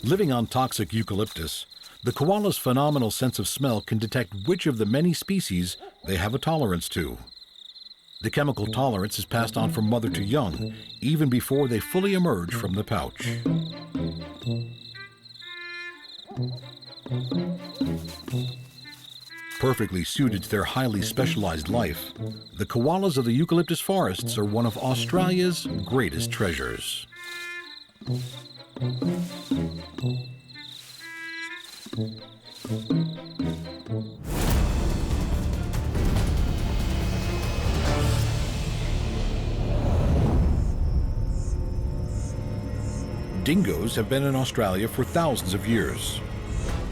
Living on toxic eucalyptus, the koala's phenomenal sense of smell can detect which of the many species they have a tolerance to. The chemical tolerance is passed on from mother to young, even before they fully emerge from the pouch. Perfectly suited to their highly specialized life, the koalas of the eucalyptus forests are one of Australia's greatest treasures. Dingoes have been in Australia for thousands of years.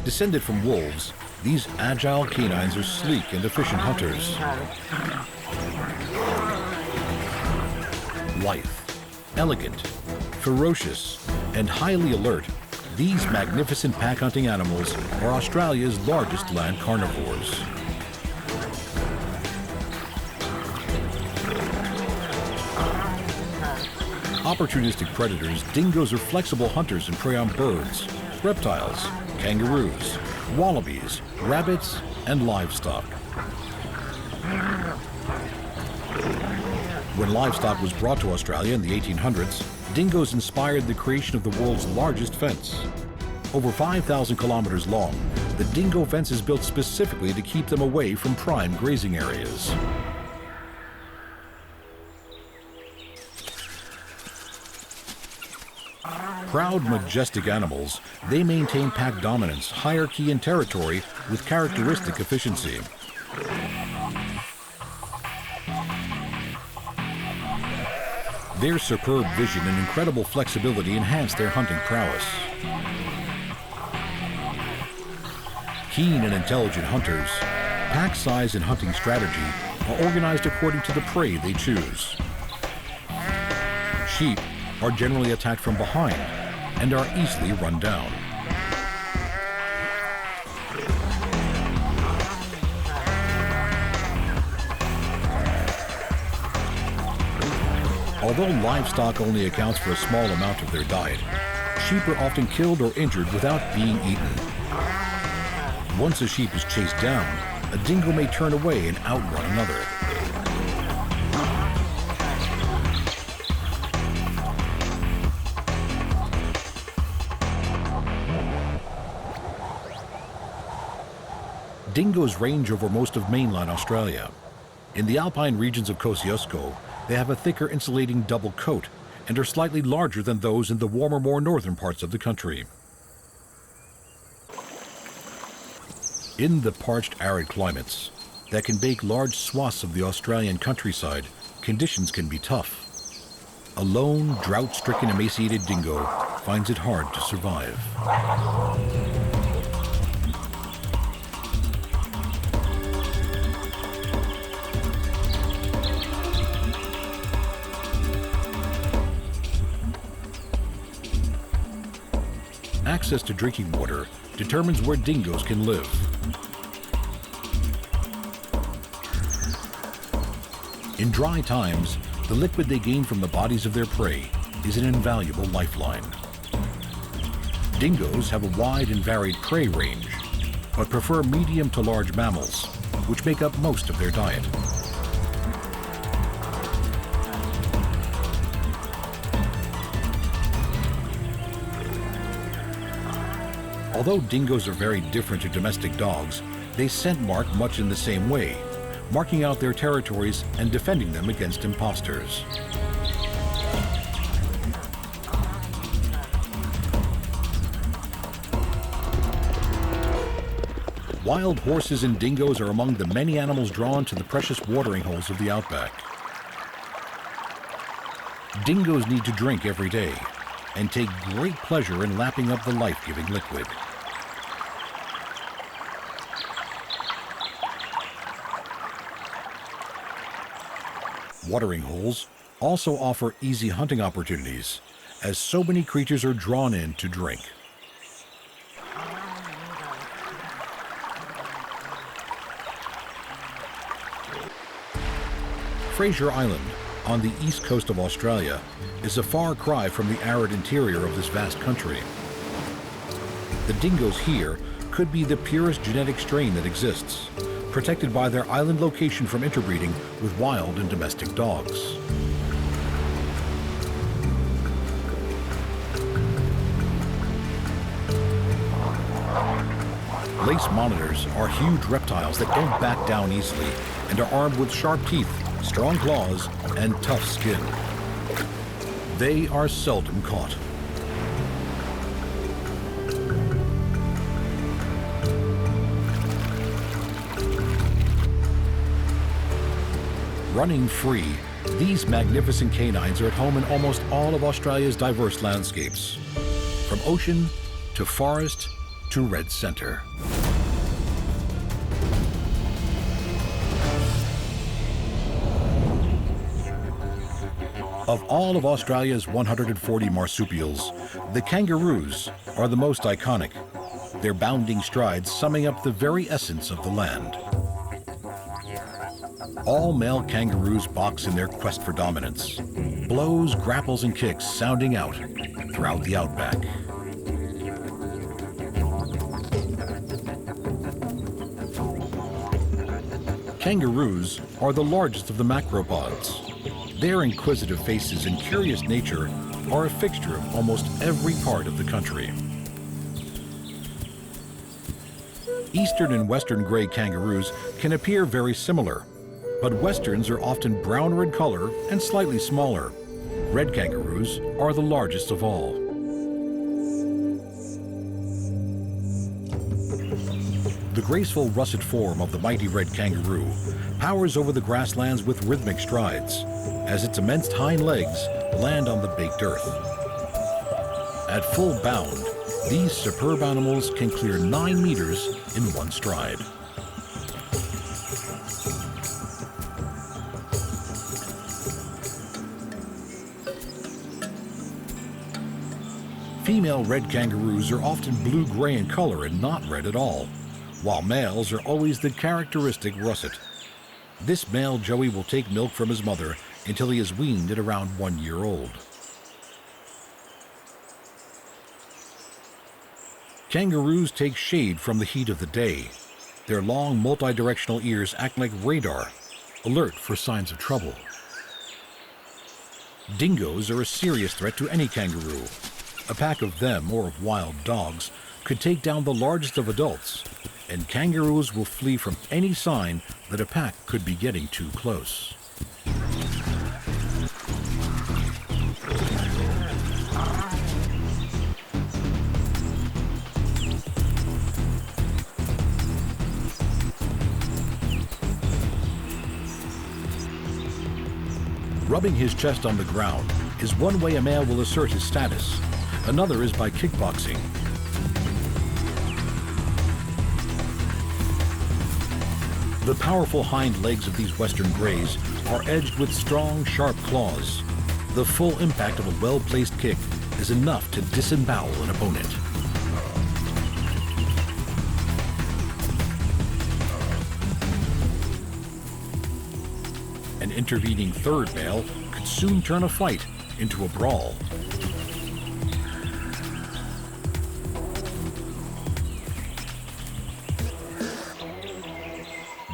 Descended from wolves, these agile canines are sleek and efficient hunters. Lithe, elegant, ferocious, and highly alert, these magnificent pack-hunting animals are Australia's largest land carnivores. Opportunistic predators, dingoes are flexible hunters and prey on birds, reptiles, kangaroos, wallabies, rabbits, and livestock. When livestock was brought to Australia in the 1800s, dingoes inspired the creation of the world's largest fence. Over 5,000 kilometers long, the dingo fence is built specifically to keep them away from prime grazing areas. Proud, majestic animals, they maintain pack dominance, hierarchy, and territory with characteristic efficiency. Their superb vision and incredible flexibility enhance their hunting prowess. Keen and intelligent hunters, pack size and hunting strategy are organized according to the prey they choose. Sheep are generally attacked from behind and are easily run down. Although livestock only accounts for a small amount of their diet, sheep are often killed or injured without being eaten. Once a sheep is chased down, a dingo may turn away and outrun another. Dingoes range over most of mainland Australia. In the alpine regions of Kosciuszko, they have a thicker insulating double coat and are slightly larger than those in the warmer, more northern parts of the country. In the parched, arid climates that can bake large swaths of the Australian countryside, conditions can be tough. A lone, drought-stricken, emaciated dingo finds it hard to survive. Access to drinking water determines where dingoes can live. In dry times, the liquid they gain from the bodies of their prey is an invaluable lifeline. Dingoes have a wide and varied prey range, but prefer medium to large mammals, which make up most of their diet. Although dingoes are very different to domestic dogs, they scent mark much in the same way, marking out their territories and defending them against imposters. Wild horses and dingoes are among the many animals drawn to the precious watering holes of the outback. Dingoes need to drink every day and take great pleasure in lapping up the life-giving liquid. Watering holes also offer easy hunting opportunities, as so many creatures are drawn in to drink. Fraser Island, on the east coast of Australia, is a far cry from the arid interior of this vast country. The dingoes here could be the purest genetic strain that exists, protected by their island location from interbreeding with wild and domestic dogs. Lace monitors are huge reptiles that don't back down easily and are armed with sharp teeth, strong claws, and tough skin. They are seldom caught. Running free, these magnificent canines are at home in almost all of Australia's diverse landscapes, from ocean to forest to red center. Of all of Australia's 140 marsupials, the kangaroos are the most iconic, their bounding strides summing up the very essence of the land. All male kangaroos box in their quest for dominance, blows, grapples, and kicks sounding out throughout the outback. Kangaroos are the largest of the macropods. Their inquisitive faces and curious nature are a fixture of almost every part of the country. Eastern and western gray kangaroos can appear very similar, but westerns are often browner in color and slightly smaller. Red kangaroos are the largest of all. The graceful russet form of the mighty red kangaroo powers over the grasslands with rhythmic strides as its immense hind legs land on the baked earth. At full bound, these superb animals can clear 9 meters in one stride. Female red kangaroos are often blue-gray in color and not red at all, while males are always the characteristic russet. This male joey will take milk from his mother until he is weaned at around 1 year old. Kangaroos take shade from the heat of the day. Their long, multi-directional ears act like radar, alert for signs of trouble. Dingoes are a serious threat to any kangaroo. A pack of them, or of wild dogs, could take down the largest of adults, and kangaroos will flee from any sign that a pack could be getting too close. Rubbing his chest on the ground is one way a male will assert his status. Another is by kickboxing. The powerful hind legs of these western greys are edged with strong, sharp claws. The full impact of a well-placed kick is enough to disembowel an opponent. An intervening third male could soon turn a fight into a brawl.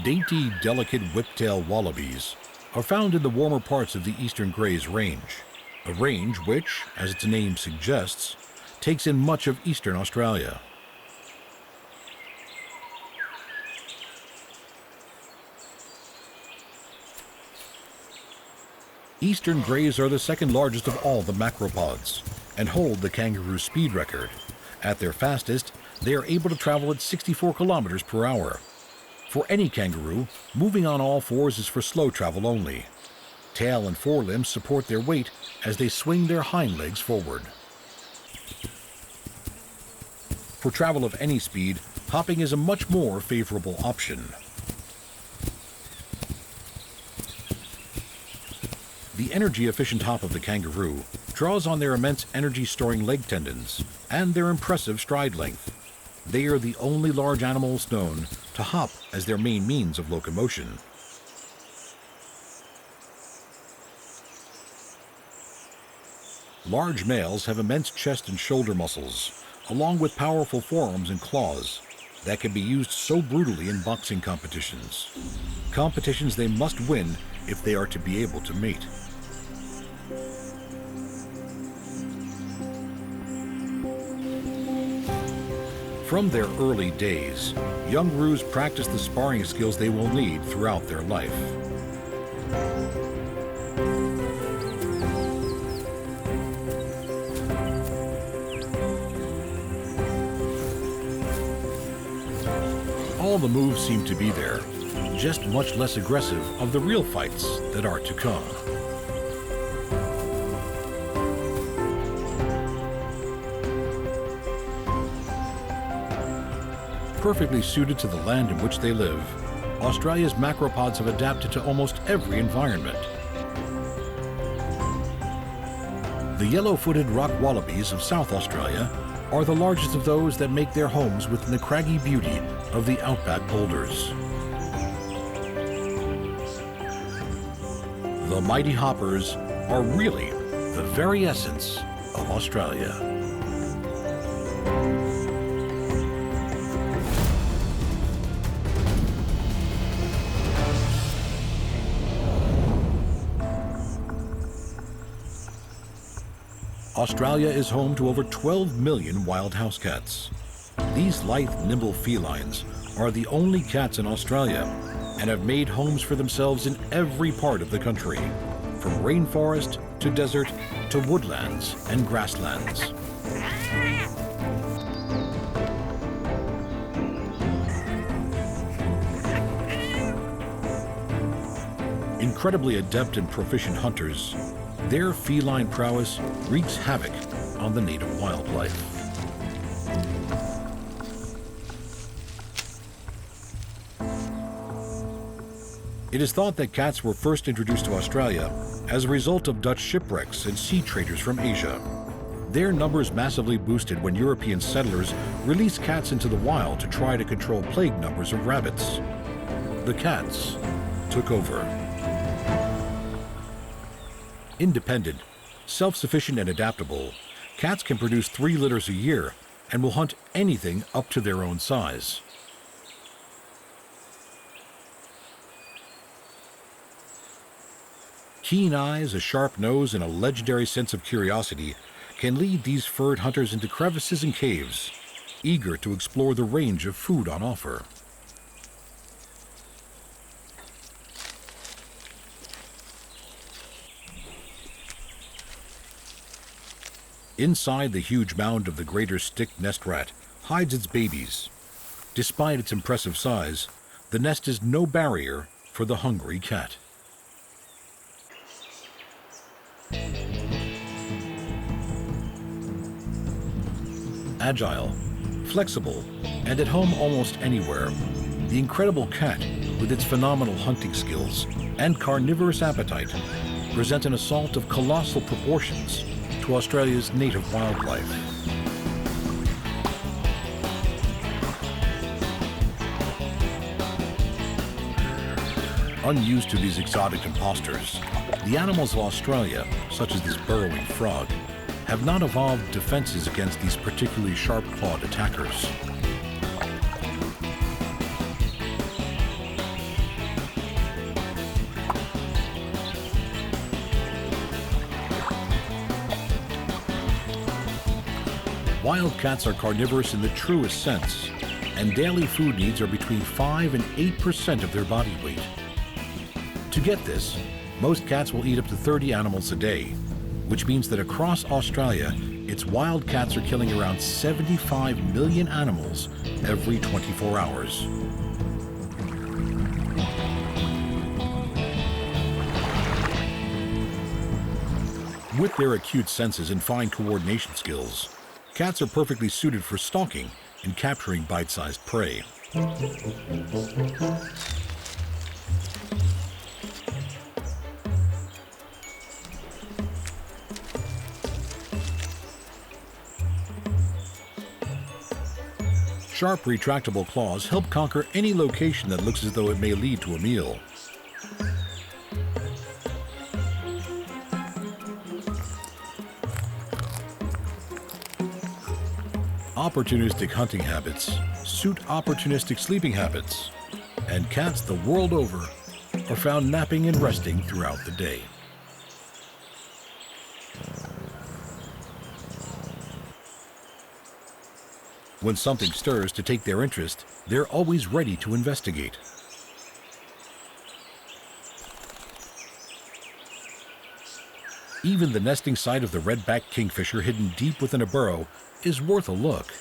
Dainty, delicate whiptail wallabies are found in the warmer parts of the eastern greys range, a range which, as its name suggests, takes in much of eastern Australia. Eastern greys are the second largest of all the macropods and hold the kangaroo speed record. At their fastest, they are able to travel at 64 kilometers per hour. For any kangaroo, moving on all fours is for slow travel only. Tail and forelimbs support their weight as they swing their hind legs forward. For travel of any speed, hopping is a much more favorable option. The energy-efficient hop of the kangaroo draws on their immense energy-storing leg tendons and their impressive stride length. They are the only large animals known to hop as their main means of locomotion. Large males have immense chest and shoulder muscles, along with powerful forearms and claws that can be used so brutally in boxing competitions. Competitions they must win if they are to be able to mate. From their early days, young roos practice the sparring skills they will need throughout their life. All the moves seem to be there, just much less aggressive of the real fights that are to come. Perfectly suited to the land in which they live, Australia's macropods have adapted to almost every environment. The yellow-footed rock wallabies of South Australia are the largest of those that make their homes within the craggy beauty of the outback boulders. The mighty hoppers are really the very essence of Australia. Australia is home to over 12 million wild house cats. These lithe, nimble felines are the only cats in Australia and have made homes for themselves in every part of the country, from rainforest to desert to woodlands and grasslands. Incredibly adept and proficient hunters, their feline prowess wreaks havoc on the native wildlife. It is thought that cats were first introduced to Australia as a result of Dutch shipwrecks and sea traders from Asia. Their numbers massively boosted when European settlers released cats into the wild to try to control plague numbers of rabbits. The cats took over. Independent, self-sufficient and adaptable, cats can produce 3 litters a year and will hunt anything up to their own size. Keen eyes, a sharp nose, and a legendary sense of curiosity can lead these furred hunters into crevices and caves, eager to explore the range of food on offer. Inside the huge mound of the greater stick nest rat hides its babies. Despite its impressive size, the nest is no barrier for the hungry cat. Agile, flexible, and at home almost anywhere, the incredible cat, with its phenomenal hunting skills and carnivorous appetite, present an assault of colossal proportions to Australia's native wildlife. Unused to these exotic imposters, the animals of Australia, such as this burrowing frog, have not evolved defenses against these particularly sharp-clawed attackers. Wildcats are carnivorous in the truest sense, and daily food needs are between 5 and 8% of their body weight. To get this, most cats will eat up to 30 animals a day, which means that across Australia, its wildcats are killing around 75 million animals every 24 hours. With their acute senses and fine coordination skills, cats are perfectly suited for stalking and capturing bite-sized prey. Sharp, retractable claws help conquer any location that looks as though it may lead to a meal. Opportunistic hunting habits suit opportunistic sleeping habits, and cats the world over are found napping and resting throughout the day. When something stirs to take their interest, they're always ready to investigate. Even the nesting site of the red-backed kingfisher hidden deep within a burrow is worth a look.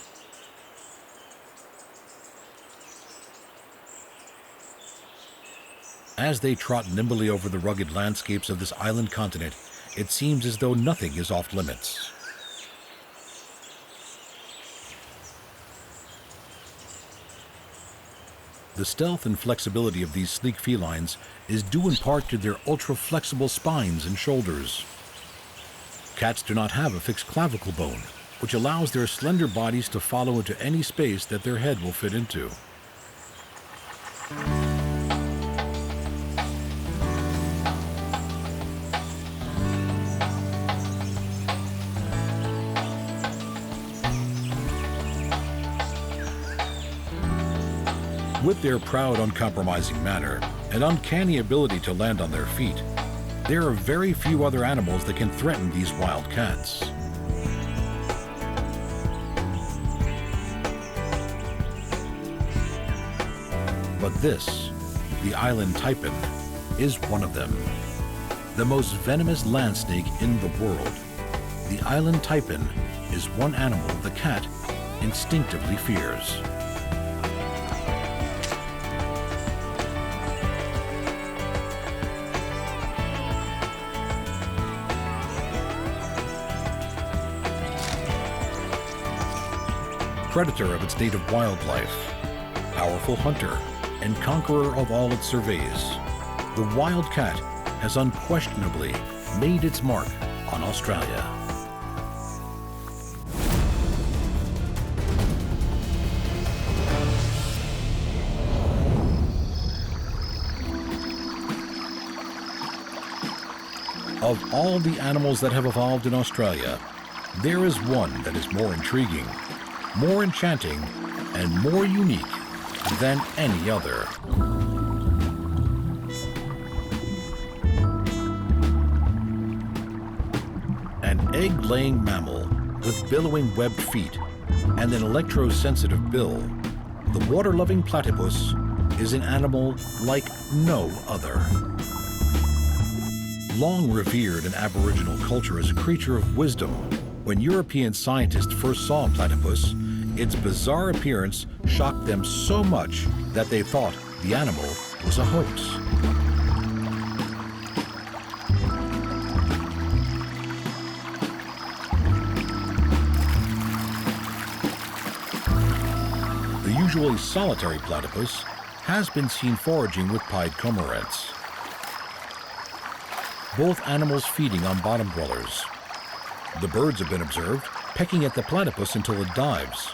As they trot nimbly over the rugged landscapes of this island continent, it seems as though nothing is off limits. The stealth and flexibility of these sleek felines is due in part to their ultra-flexible spines and shoulders. Cats do not have a fixed clavicle bone, which allows their slender bodies to follow into any space that their head will fit into. With their proud, uncompromising manner and uncanny ability to land on their feet, there are very few other animals that can threaten these wild cats. But this, the island taipan, is one of them. The most venomous land snake in the world. The island taipan is one animal the cat instinctively fears. Predator of its native wildlife, powerful hunter, and conqueror of all it surveys, the wild cat has unquestionably made its mark on Australia. Of all the animals that have evolved in Australia, there is one that is more intriguing, more enchanting, and more unique than any other. An egg-laying mammal with billowing webbed feet and an electrosensitive bill, the water-loving platypus is an animal like no other. Long revered in Aboriginal culture as a creature of wisdom, when European scientists first saw a platypus, its bizarre appearance shocked them so much that they thought the animal was a hoax. The usually solitary platypus has been seen foraging with pied cormorants. Both animals feeding on bottom dwellers. The birds have been observed pecking at the platypus until it dives.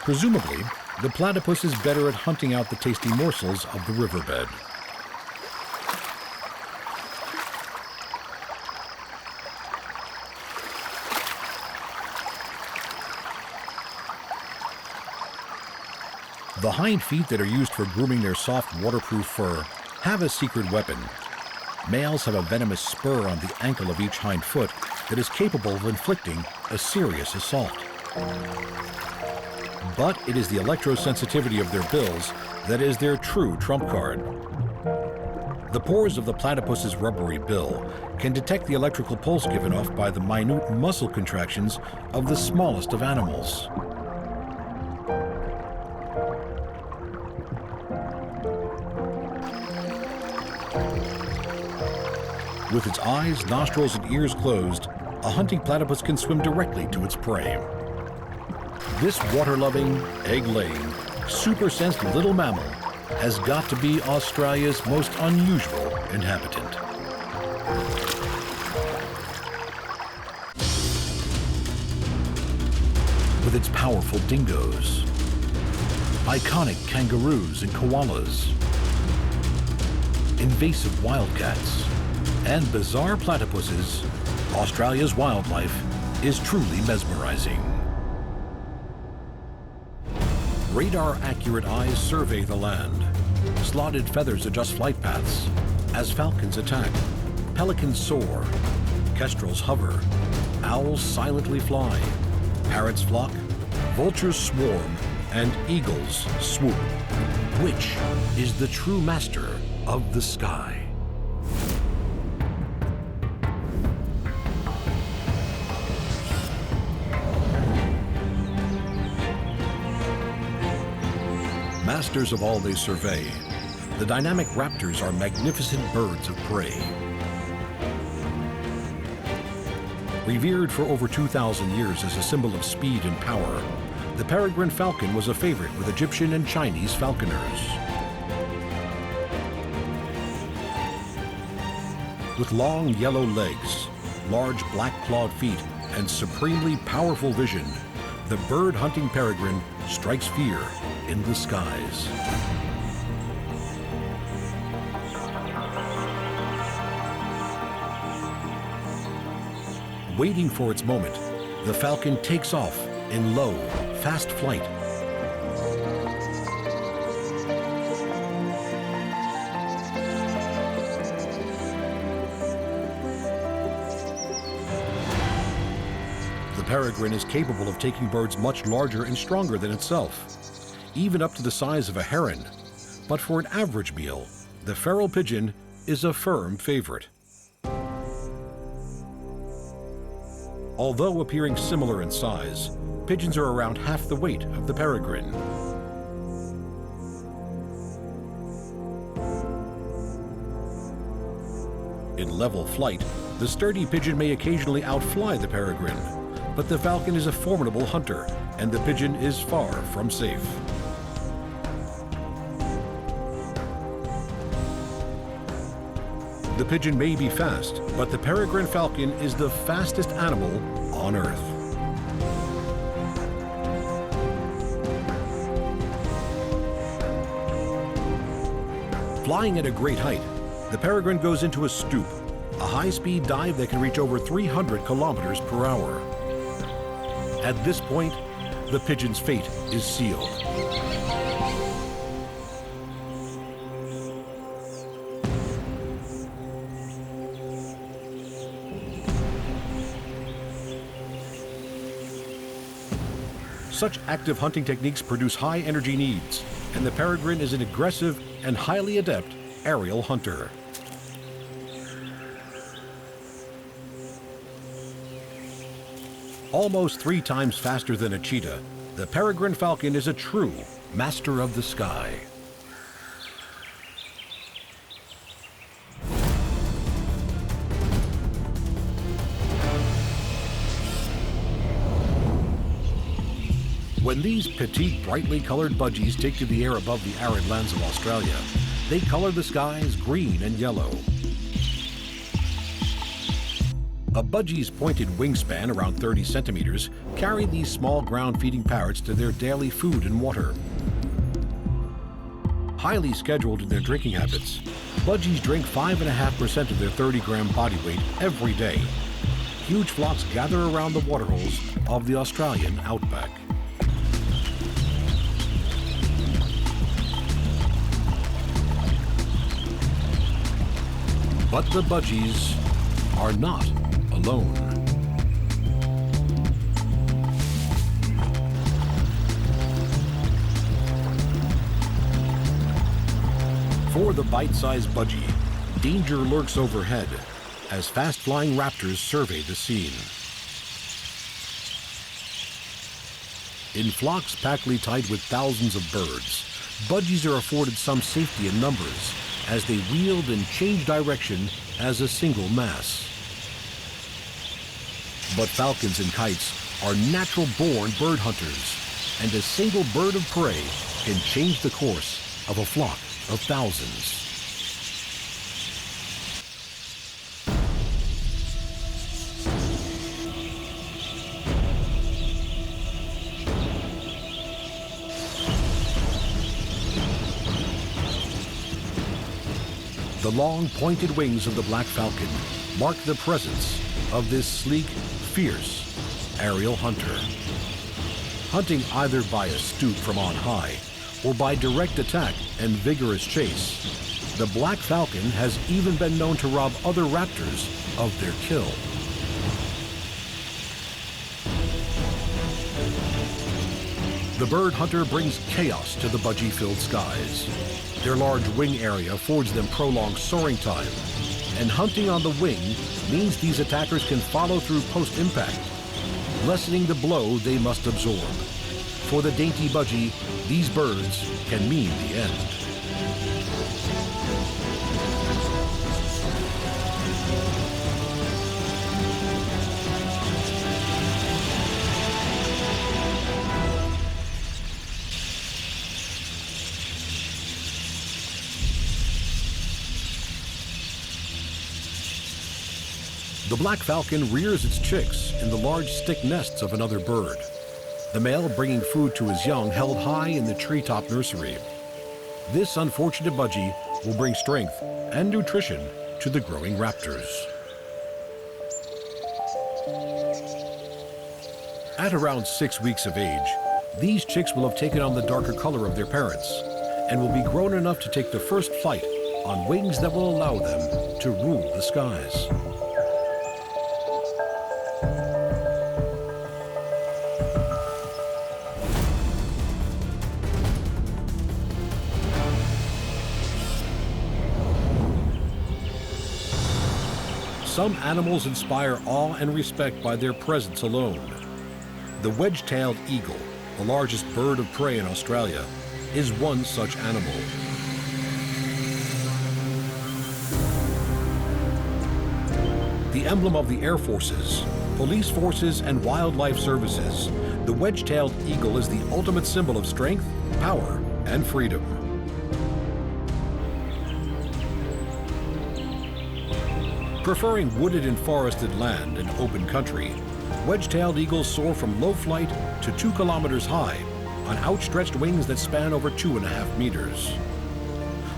Presumably, the platypus is better at hunting out the tasty morsels of the riverbed. The hind feet that are used for grooming their soft, waterproof fur have a secret weapon. Males have a venomous spur on the ankle of each hind foot that is capable of inflicting a serious assault. But it is the electrosensitivity of their bills that is their true trump card. The pores of the platypus's rubbery bill can detect the electrical pulse given off by the minute muscle contractions of the smallest of animals. With its eyes, nostrils, and ears closed, a hunting platypus can swim directly to its prey. This water-loving, egg-laying, super-sensed little mammal has got to be Australia's most unusual inhabitant. With its powerful dingoes, iconic kangaroos and koalas, invasive wildcats, and bizarre platypuses, Australia's wildlife is truly mesmerizing. Radar-accurate eyes survey the land. Slotted feathers adjust flight paths. As falcons attack, pelicans soar, kestrels hover, owls silently fly, parrots flock, vultures swarm, and eagles swoop. Which is the true master of the sky? Masters of all they survey, the dynamic raptors are magnificent birds of prey. Revered for over 2,000 years as a symbol of speed and power, the peregrine falcon was a favorite with Egyptian and Chinese falconers. With long yellow legs, large black-clawed feet, and supremely powerful vision, the bird-hunting peregrine strikes fear in the skies. Waiting for its moment, the falcon takes off in low, fast flight. The peregrine is capable of taking birds much larger and stronger than itself, even up to the size of a heron. But for an average meal, the feral pigeon is a firm favorite. Although appearing similar in size, pigeons are around half the weight of the peregrine. In level flight, the sturdy pigeon may occasionally outfly the peregrine, but the falcon is a formidable hunter, and the pigeon is far from safe. The pigeon may be fast, but the peregrine falcon is the fastest animal on Earth. Flying at a great height, the peregrine goes into a stoop, a high-speed dive that can reach over 300 kilometers per hour. At this point, the pigeon's fate is sealed. Such active hunting techniques produce high energy needs, and the peregrine is an aggressive and highly adept aerial hunter. Almost 3 times faster than a cheetah, the peregrine falcon is a true master of the sky. When these petite, brightly colored budgies take to the air above the arid lands of Australia, they color the skies green and yellow. A budgie's pointed wingspan, around 30 centimeters, carry these small ground-feeding parrots to their daily food and water. Highly scheduled in their drinking habits, budgies drink 5.5% of their 30-gram body weight every day. Huge flocks gather around the waterholes of the Australian outback. But the budgies are not alone. For the bite-sized budgie, danger lurks overhead as fast-flying raptors survey the scene. In flocks packly tied with thousands of birds, budgies are afforded some safety in numbers as they wield and change direction as a single mass. But falcons and kites are natural-born bird hunters, and a single bird of prey can change the course of a flock of thousands. The long, pointed wings of the black falcon mark the presence of this sleek, fierce aerial hunter. hunting either by a stoop from on high or by direct attack and vigorous chase. The black falcon has even been known to rob other raptors of their kill. The bird hunter brings chaos to the budgie-filled skies. Their large wing area affords them prolonged soaring time, and hunting on the wing means these attackers can follow through post-impact, lessening the blow they must absorb. For the dainty budgie, these birds can mean the end. The black falcon rears its chicks in the large stick nests of another bird, the male bringing food to his young held high in the treetop nursery. This unfortunate budgie will bring strength and nutrition to the growing raptors. At around 6 weeks of age, these chicks will have taken on the darker color of their parents and will be grown enough to take the first flight on wings that will allow them to rule the skies. Some animals inspire awe and respect by their presence alone. The wedge-tailed eagle, the largest bird of prey in Australia, is one such animal. The emblem of the Air Forces, police forces, and wildlife services, the wedge-tailed eagle is the ultimate symbol of strength, power, and freedom. Preferring wooded and forested land and open country, wedge-tailed eagles soar from low flight to 2 kilometers high on outstretched wings that span over 2.5 meters.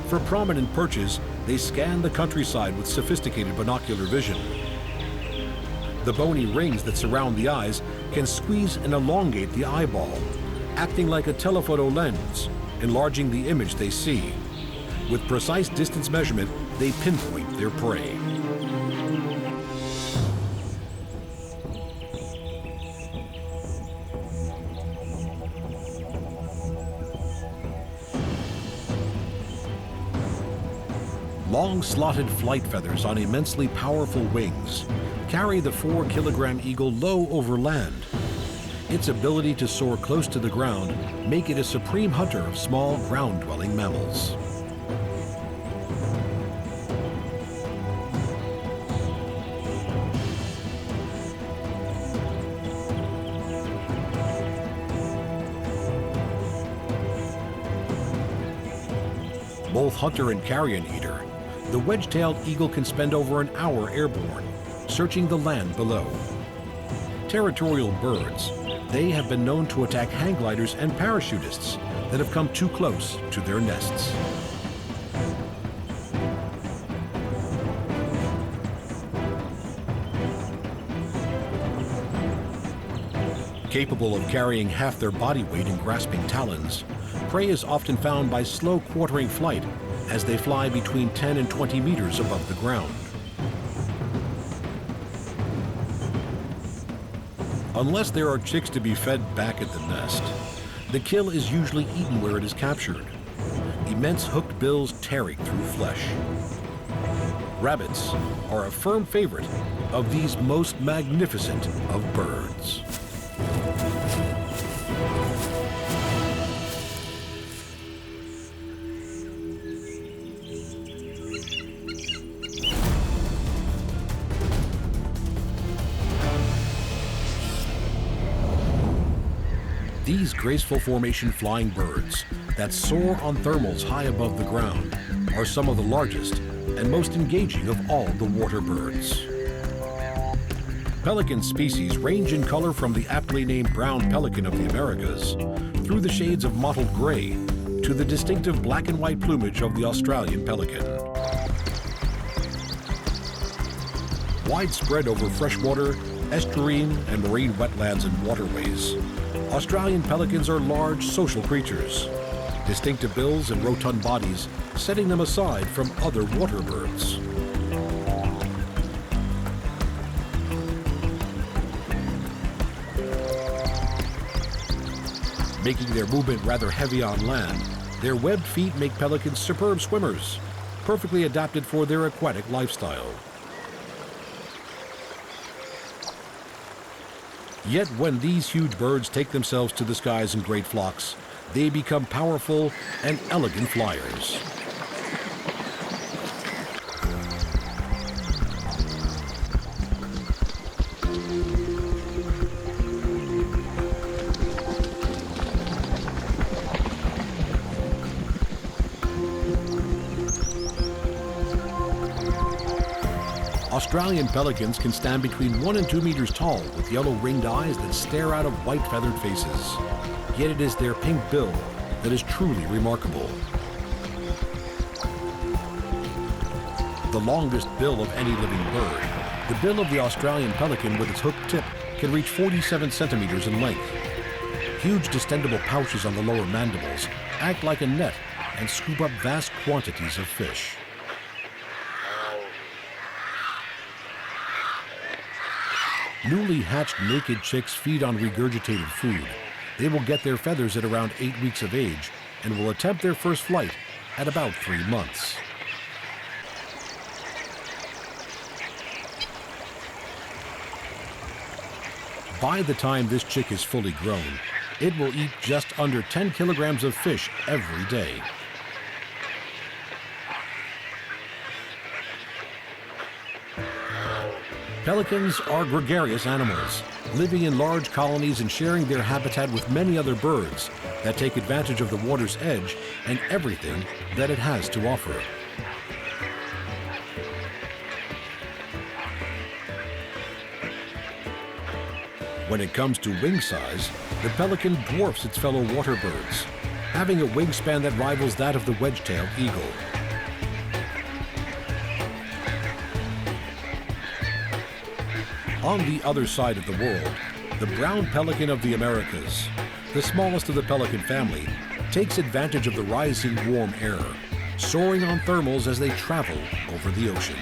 For prominent perches, they scan the countryside with sophisticated binocular vision. The bony rings that surround the eyes can squeeze and elongate the eyeball, acting like a telephoto lens, enlarging the image they see. With precise distance measurement, they pinpoint their prey. Long slotted flight feathers on immensely powerful wings carry the 4-kilogram eagle low over land. Its ability to soar close to the ground make it a supreme hunter of small ground-dwelling mammals. Both hunter and carrion eater, the wedge-tailed eagle can spend over an hour airborne, searching the land below. Territorial birds, they have been known to attack hang gliders and parachutists that have come too close to their nests. Capable of carrying half their body weight in grasping talons, prey is often found by slow quartering flight as they fly between 10 and 20 meters above the ground. Unless there are chicks to be fed back at the nest, the kill is usually eaten where it is captured. Immense hooked bills tearing through flesh. Rabbits are a firm favorite of these most magnificent of birds. These graceful formation flying birds that soar on thermals high above the ground are some of the largest and most engaging of all the water birds. Pelican species range in color from the aptly named brown pelican of the Americas through the shades of mottled gray to the distinctive black and white plumage of the Australian pelican. Widespread over freshwater estuarine and marine wetlands and waterways. Australian pelicans are large social creatures. Distinctive bills and rotund bodies setting them aside from other water birds. Making their movement rather heavy on land, their webbed feet make pelicans superb swimmers, perfectly adapted for their aquatic lifestyle. Yet when these huge birds take themselves to the skies in great flocks, they become powerful and elegant flyers. Australian pelicans can stand between 1 and 2 meters tall with yellow ringed eyes that stare out of white feathered faces. Yet it is their pink bill that is truly remarkable. The longest bill of any living bird, the bill of the Australian pelican with its hooked tip can reach 47 centimeters in length. Huge distendable pouches on the lower mandibles act like a net and scoop up vast quantities of fish. Newly hatched naked chicks feed on regurgitated food. They will get their feathers at around 8 weeks of age and will attempt their first flight at about 3 months. By the time this chick is fully grown, it will eat just under 10 kilograms of fish every day. Pelicans are gregarious animals, living in large colonies and sharing their habitat with many other birds that take advantage of the water's edge and everything that it has to offer. When it comes to wing size, the pelican dwarfs its fellow water birds, having a wingspan that rivals that of the wedge-tailed eagle. On the other side of the world, the brown pelican of the Americas, the smallest of the pelican family, takes advantage of the rising warm air, soaring on thermals as they travel over the oceans.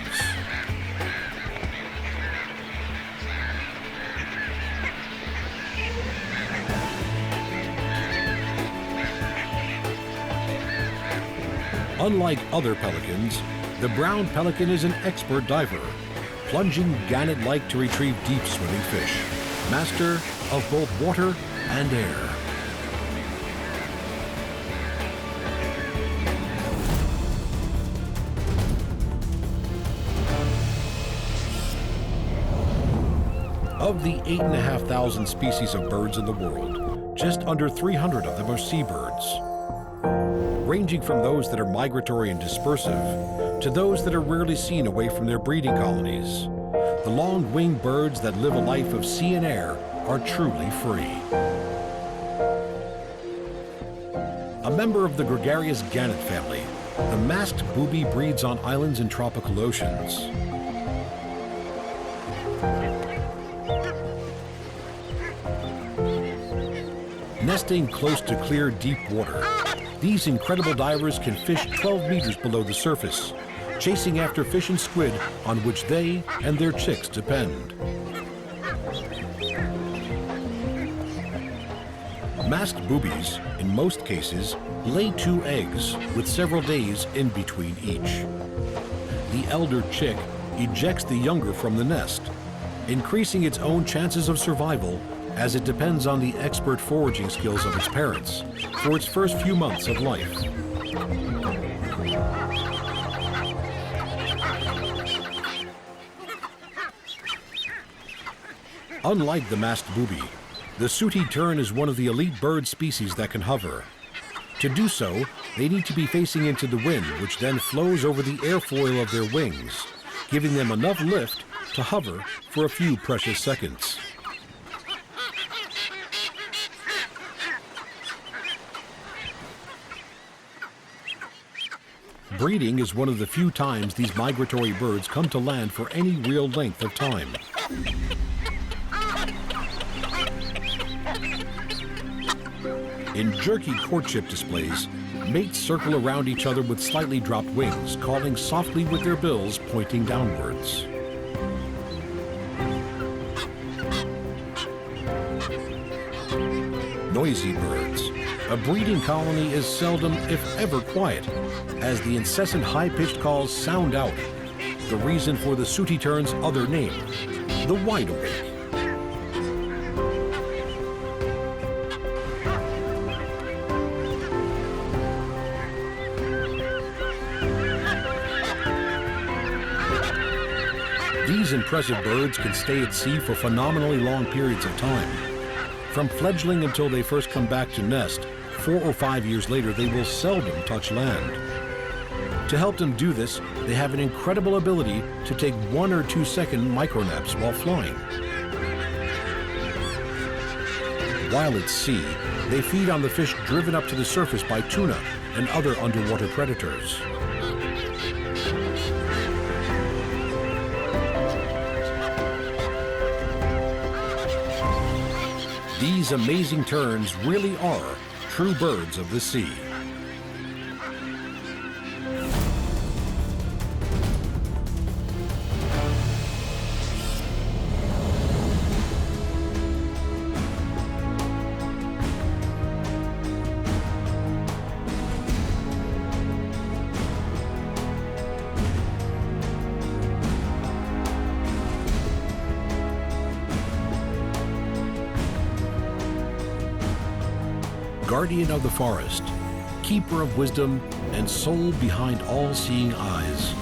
Unlike other pelicans, the brown pelican is an expert diver, plunging gannet-like to retrieve deep swimming fish, master of both water and air. Of the 8,500 species of birds in the world, just under 300 of them are seabirds, ranging from those that are migratory and dispersive to those that are rarely seen away from their breeding colonies. The long-winged birds that live a life of sea and air are truly free. A member of the gregarious gannet family, the masked booby breeds on islands in tropical oceans. Nesting close to clear, deep water, these incredible divers can fish 12 meters below the surface, chasing after fish and squid on which they and their chicks depend. Masked boobies, in most cases, lay 2 eggs with several days in between each. The elder chick ejects the younger from the nest, increasing its own chances of survival as it depends on the expert foraging skills of its parents for its first few months of life. Unlike the masked booby, the sooty tern is one of the elite bird species that can hover. To do so, they need to be facing into the wind, which then flows over the airfoil of their wings, giving them enough lift to hover for a few precious seconds. Breeding is one of the few times these migratory birds come to land for any real length of time. In jerky courtship displays, mates circle around each other with slightly dropped wings, calling softly with their bills pointing downwards. Noisy birds. A breeding colony is seldom, if ever, quiet, as the incessant high-pitched calls sound out. The reason for the sooty tern's other name, the wide awake. These impressive birds can stay at sea for phenomenally long periods of time. From fledgling until they first come back to nest, 4 or 5 years later they will seldom touch land. To help them do this, they have an incredible ability to take 1 or 2 second micronaps while flying. While at sea, they feed on the fish driven up to the surface by tuna and other underwater predators. These amazing terns really are true birds of the sea. Guardian of the forest, keeper of wisdom, and soul behind all-seeing eyes,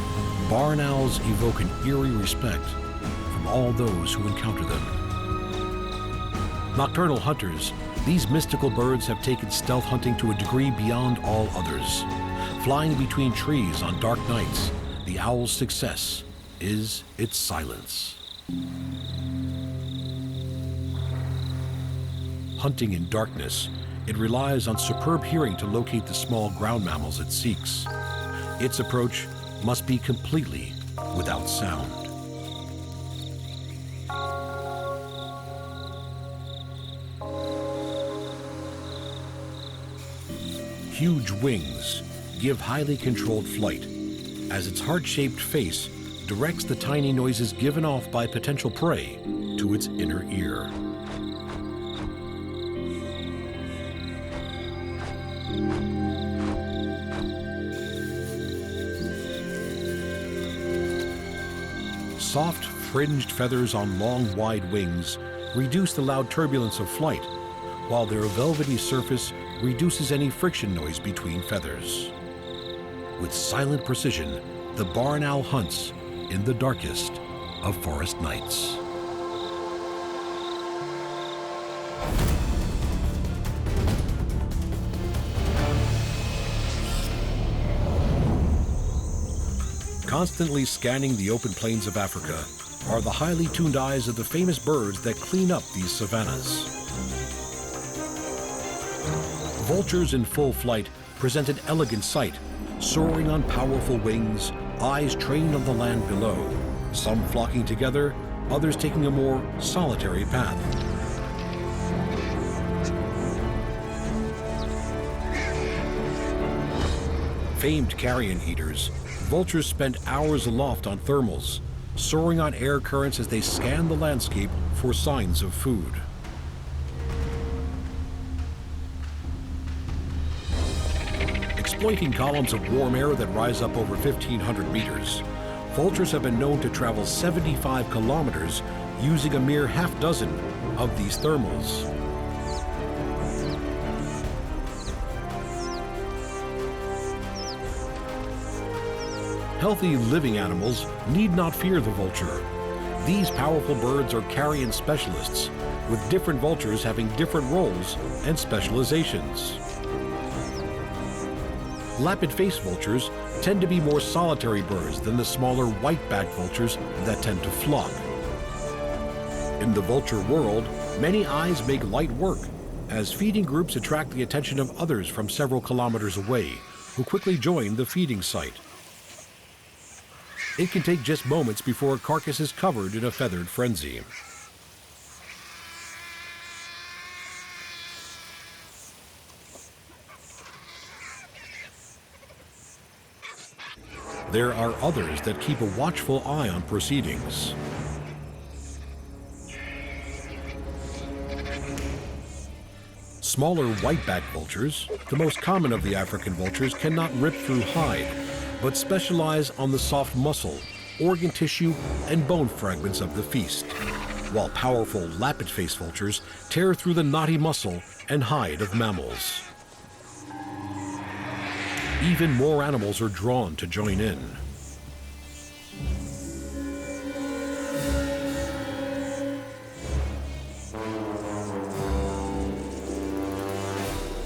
barn owls evoke an eerie respect from all those who encounter them. Nocturnal hunters, these mystical birds have taken stealth hunting to a degree beyond all others. Flying between trees on dark nights, the owl's success is its silence. Hunting in darkness, it relies on superb hearing to locate the small ground mammals it seeks. Its approach must be completely without sound. Huge wings give highly controlled flight, as its heart-shaped face directs the tiny noises given off by potential prey to its inner ear. Soft, fringed feathers on long, wide wings reduce the loud turbulence of flight, while their velvety surface reduces any friction noise between feathers. With silent precision, the barn owl hunts in the darkest of forest nights. Constantly scanning the open plains of Africa are the highly tuned eyes of the famous birds that clean up these savannas. Vultures in full flight present an elegant sight, soaring on powerful wings, eyes trained on the land below, some flocking together, others taking a more solitary path. Famed carrion eaters, vultures spend hours aloft on thermals, soaring on air currents as they scan the landscape for signs of food. Exploiting columns of warm air that rise up over 1,500 meters, vultures have been known to travel 75 kilometers using a mere half dozen of these thermals. Healthy living animals need not fear the vulture. These powerful birds are carrion specialists, with different vultures having different roles and specializations. Lappet-faced vultures tend to be more solitary birds than the smaller white-backed vultures that tend to flock. In the vulture world, many eyes make light work, as feeding groups attract the attention of others from several kilometers away, who quickly join the feeding site. It can take just moments before a carcass is covered in a feathered frenzy. There are others that keep a watchful eye on proceedings. Smaller whiteback vultures, the most common of the African vultures, cannot rip through hide, but specialize on the soft muscle, organ tissue, and bone fragments of the feast, while powerful lappet-faced vultures tear through the knotty muscle and hide of mammals. Even more animals are drawn to join in.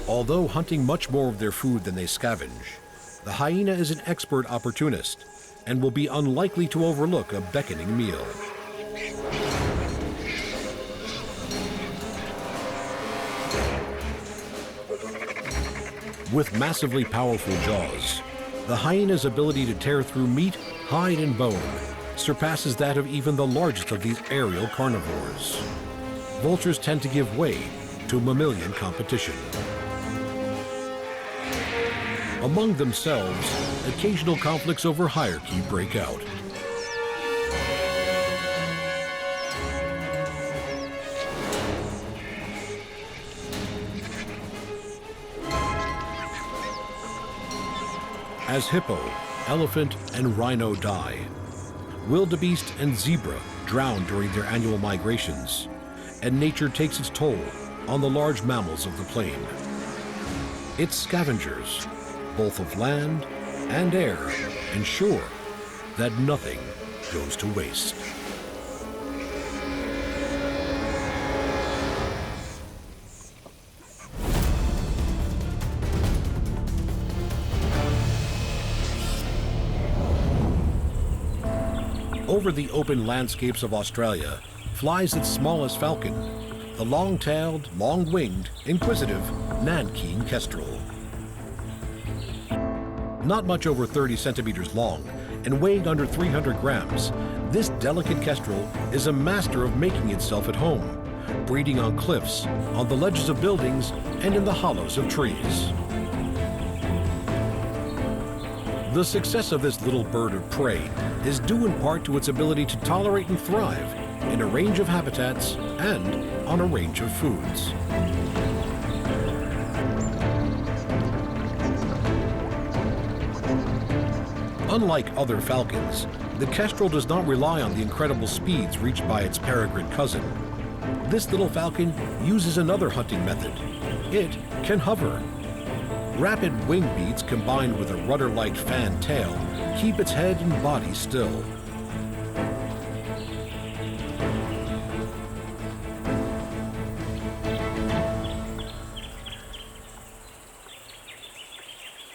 Although hunting much more of their food than they scavenge, the hyena is an expert opportunist and will be unlikely to overlook a beckoning meal. With massively powerful jaws, the hyena's ability to tear through meat, hide, and bone surpasses that of even the largest of these aerial carnivores. Vultures tend to give way to mammalian competition. Among themselves, occasional conflicts over hierarchy break out. As hippo, elephant, and rhino die, wildebeest and zebra drown during their annual migrations, and nature takes its toll on the large mammals of the plain. Its scavengers, both of land and air, ensure that nothing goes to waste. Over the open landscapes of Australia flies its smallest falcon, the long-tailed, long-winged, inquisitive nankeen kestrel. Not much over 30 centimeters long and weighing under 300 grams, this delicate kestrel is a master of making itself at home, breeding on cliffs, on the ledges of buildings, and in the hollows of trees. The success of this little bird of prey is due in part to its ability to tolerate and thrive in a range of habitats and on a range of foods. Unlike other falcons, the kestrel does not rely on the incredible speeds reached by its peregrine cousin. This little falcon uses another hunting method. It can hover. Rapid wing beats combined with a rudder-like fan tail keep its head and body still.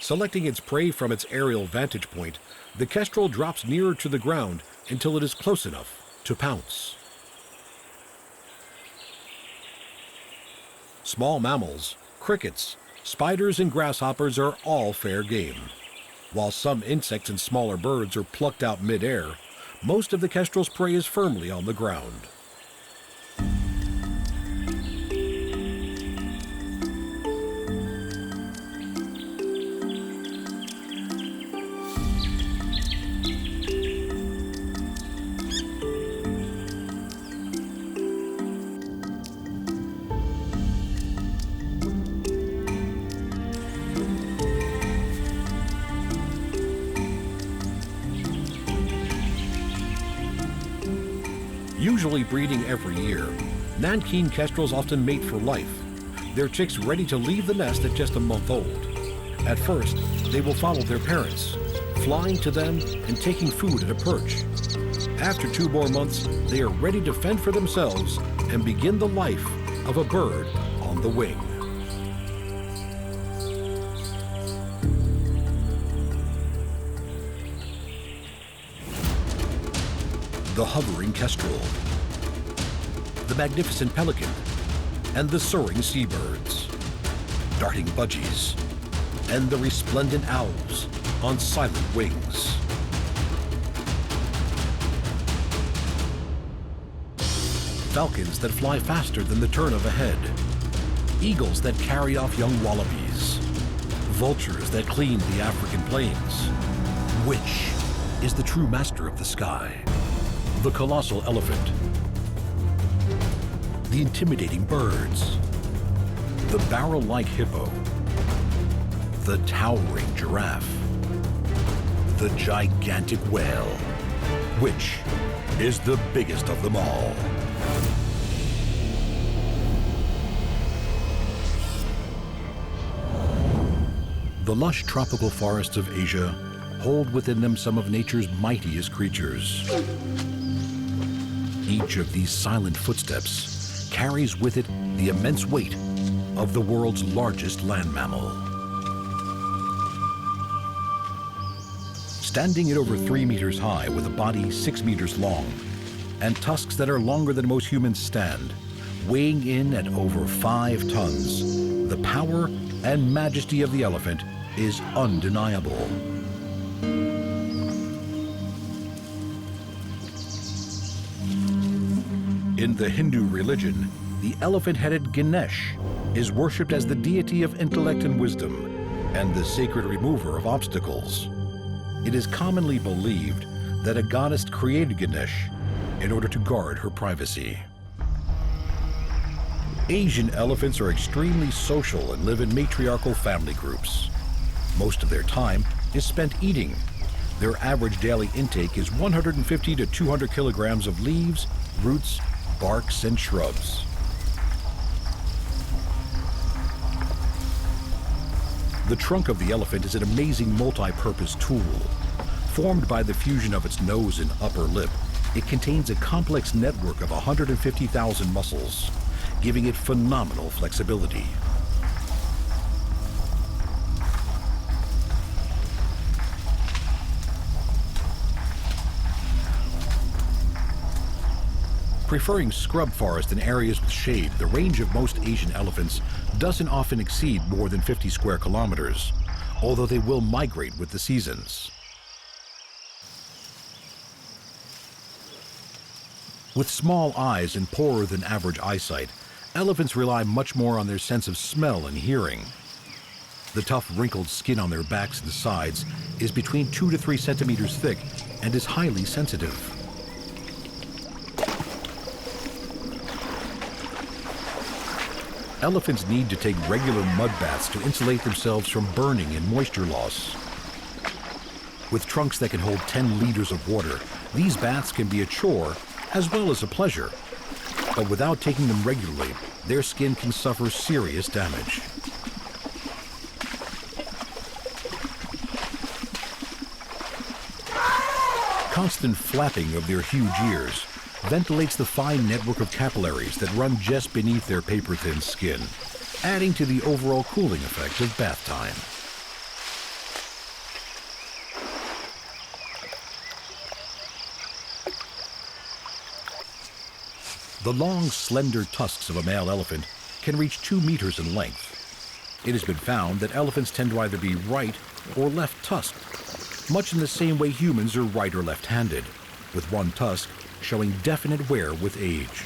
Selecting its prey from its aerial vantage point, the kestrel drops nearer to the ground until it is close enough to pounce. Small mammals, crickets, spiders, and grasshoppers are all fair game. While some insects and smaller birds are plucked out mid-air, most of the kestrel's prey is firmly on the ground. Usually breeding every year, nankeen kestrels often mate for life, their chicks ready to leave the nest at just a month old. At first, they will follow their parents, flying to them and taking food at a perch. After 2 more months, they are ready to fend for themselves and begin the life of a bird on the wing. The hovering kestrel, the magnificent pelican, and the soaring seabirds, darting budgies, and the resplendent owls on silent wings. Falcons that fly faster than the turn of a head, eagles that carry off young wallabies, vultures that clean the African plains, which is the true master of the sky. The colossal elephant, the intimidating birds, the barrel-like hippo, the towering giraffe, the gigantic whale. Which is the biggest of them all? The lush tropical forests of Asia hold within them some of nature's mightiest creatures. Each of these silent footsteps carries with it the immense weight of the world's largest land mammal. Standing at over 3 meters high with a body 6 meters long and tusks that are longer than most humans stand, weighing in at over 5 tons, the power and majesty of the elephant is undeniable. In the Hindu religion, the elephant-headed Ganesh is worshipped as the deity of intellect and wisdom and the sacred remover of obstacles. It is commonly believed that a goddess created Ganesh in order to guard her privacy. Asian elephants are extremely social and live in matriarchal family groups. Most of their time is spent eating. Their average daily intake is 150 to 200 kilograms of leaves, roots, barks, and shrubs. The trunk of the elephant is an amazing multi-purpose tool. Formed by the fusion of its nose and upper lip, it contains a complex network of 150,000 muscles, giving it phenomenal flexibility. Preferring scrub forest and areas with shade, the range of most Asian elephants doesn't often exceed more than 50 square kilometers, although they will migrate with the seasons. With small eyes and poorer than average eyesight, elephants rely much more on their sense of smell and hearing. The tough, wrinkled skin on their backs and sides is between 2 to 3 centimeters thick and is highly sensitive. Elephants need to take regular mud baths to insulate themselves from burning and moisture loss. With trunks that can hold 10 liters of water, these baths can be a chore as well as a pleasure. But without taking them regularly, their skin can suffer serious damage. Constant flapping of their huge ears ventilates the fine network of capillaries that run just beneath their paper-thin skin, adding to the overall cooling effect of bath time. The long, slender tusks of a male elephant can reach 2 meters in length. It has been found that elephants tend to either be right or left-tusked, much in the same way humans are right or left-handed, with one tusk showing definite wear with age.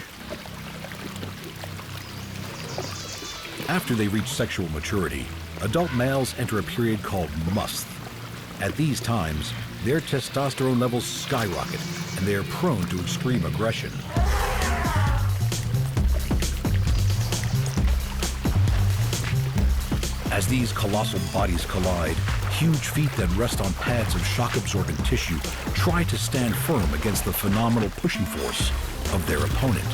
After they reach sexual maturity, adult males enter a period called must. At these times, their testosterone levels skyrocket and they are prone to extreme aggression. As these colossal bodies collide, huge feet that rest on pads of shock-absorbent tissue try to stand firm against the phenomenal pushing force of their opponent.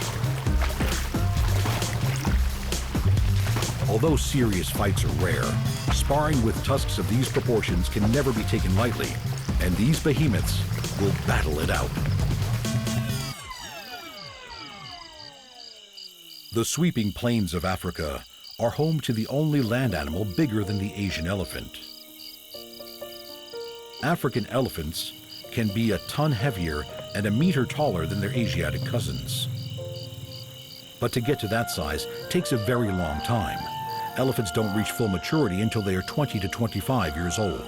Although serious fights are rare, sparring with tusks of these proportions can never be taken lightly, and these behemoths will battle it out. The sweeping plains of Africa are home to the only land animal bigger than the Asian elephant. African elephants can be a ton heavier and a meter taller than their Asiatic cousins. But to get to that size takes a very long time. Elephants don't reach full maturity until they are 20 to 25 years old.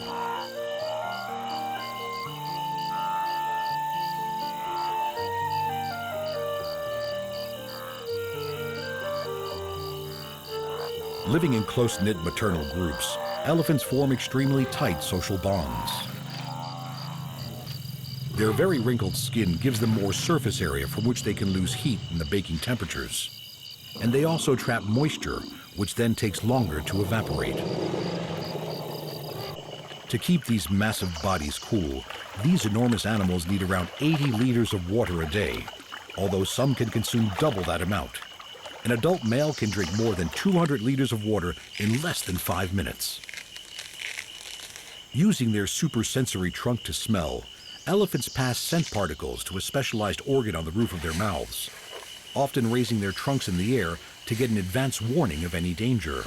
Living in close-knit maternal groups, elephants form extremely tight social bonds. Their very wrinkled skin gives them more surface area from which they can lose heat in the baking temperatures. And they also trap moisture, which then takes longer to evaporate. To keep these massive bodies cool, these enormous animals need around 80 liters of water a day, although some can consume double that amount. An adult male can drink more than 200 liters of water in less than 5 minutes. Using their supersensory trunk to smell, elephants pass scent particles to a specialized organ on the roof of their mouths, often raising their trunks in the air to get an advance warning of any danger.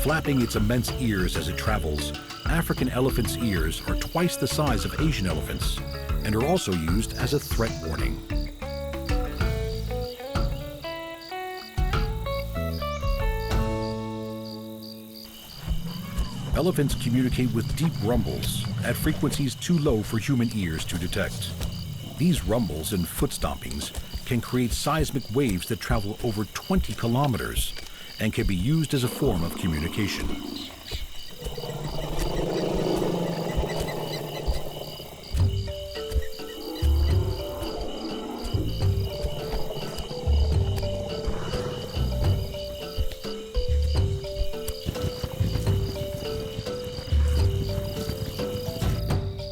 Flapping its immense ears as it travels, African elephants' ears are twice the size of Asian elephants and are also used as a threat warning. Elephants communicate with deep rumbles at frequencies too low for human ears to detect. These rumbles and foot stompings can create seismic waves that travel over 20 kilometers and can be used as a form of communication.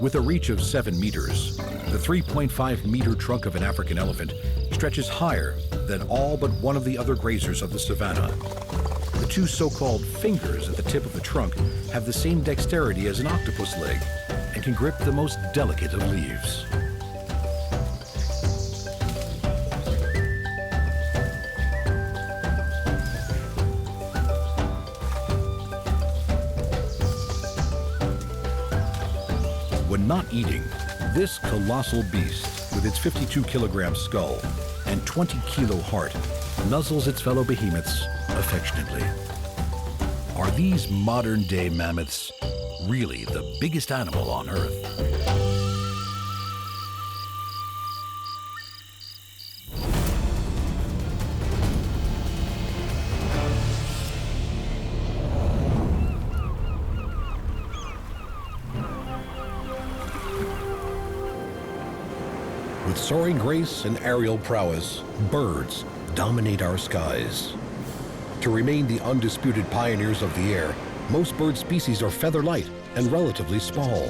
With a reach of 7 meters, the 3.5-meter trunk of an African elephant stretches higher than all but one of the other grazers of the savanna. The two so-called fingers at the tip of the trunk have the same dexterity as an octopus leg and can grip the most delicate of leaves. When not eating, this colossal beast, with its 52-kilogram skull and 20-kilo heart, nuzzles its fellow behemoths affectionately. Are these modern-day mammoths really the biggest animal on Earth? With soaring grace and aerial prowess, birds dominate our skies. To remain the undisputed pioneers of the air, most bird species are feather-light and relatively small.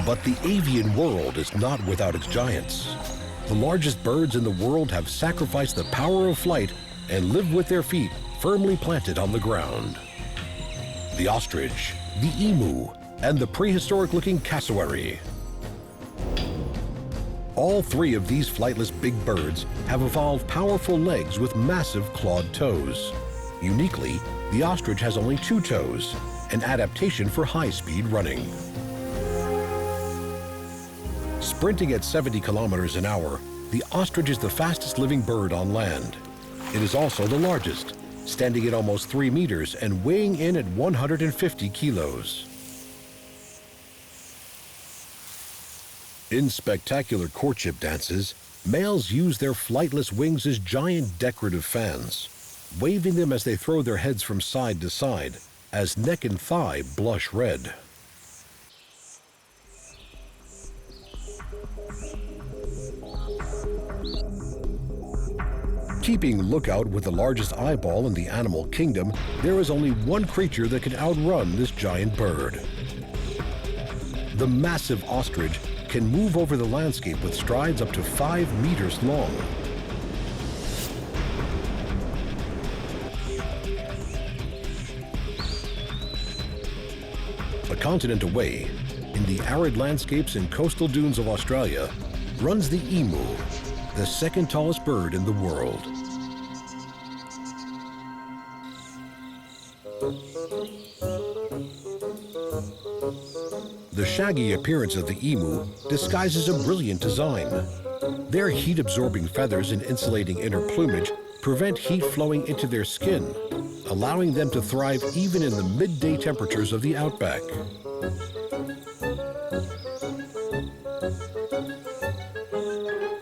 But the avian world is not without its giants. The largest birds in the world have sacrificed the power of flight and live with their feet firmly planted on the ground. The ostrich, the emu, and the prehistoric-looking cassowary. All three of these flightless big birds have evolved powerful legs with massive clawed toes. Uniquely, the ostrich has only 2 toes, an adaptation for high-speed running. Sprinting at 70 kilometers an hour, the ostrich is the fastest living bird on land. It is also the largest, standing at almost 3 meters and weighing in at 150 kilos. In spectacular courtship dances, males use their flightless wings as giant decorative fans, waving them as they throw their heads from side to side, as neck and thigh blush red. Keeping lookout with the largest eyeball in the animal kingdom, there is only one creature that can outrun this giant bird. The massive ostrich can move over the landscape with strides up to 5 meters long. A continent away, in the arid landscapes and coastal dunes of Australia, runs the emu, the second tallest bird in the world. The shaggy appearance of the emu disguises a brilliant design. Their heat-absorbing feathers and insulating inner plumage prevent heat flowing into their skin, allowing them to thrive even in the midday temperatures of the outback.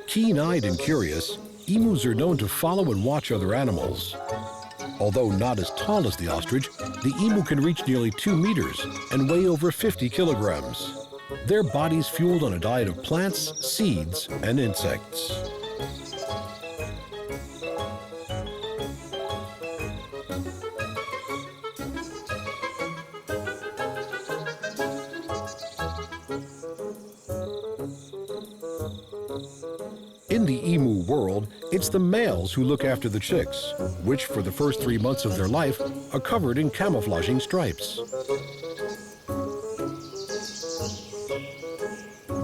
Keen-eyed and curious, Emus are known to follow and watch other animals. Although not as tall as the ostrich, the emu can reach nearly 2 meters and weigh over 50 kilograms. Their bodies fueled on a diet of plants, seeds, and insects. In the emu world, it's the males who look after the chicks, which for the first 3 months of their life are covered in camouflaging stripes.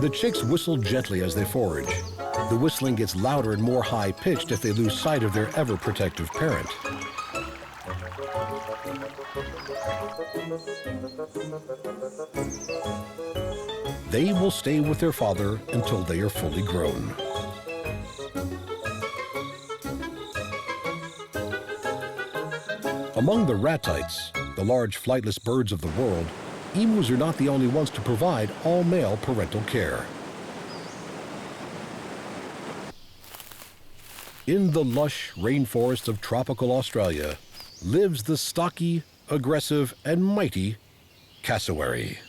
The chicks whistle gently as they forage. The whistling gets louder and more high-pitched if they lose sight of their ever-protective parent. They will stay with their father until they are fully grown. Among the ratites, the large flightless birds of the world, emus are not the only ones to provide all-male parental care. In the lush rainforests of tropical Australia lives the stocky, aggressive, and mighty cassowary.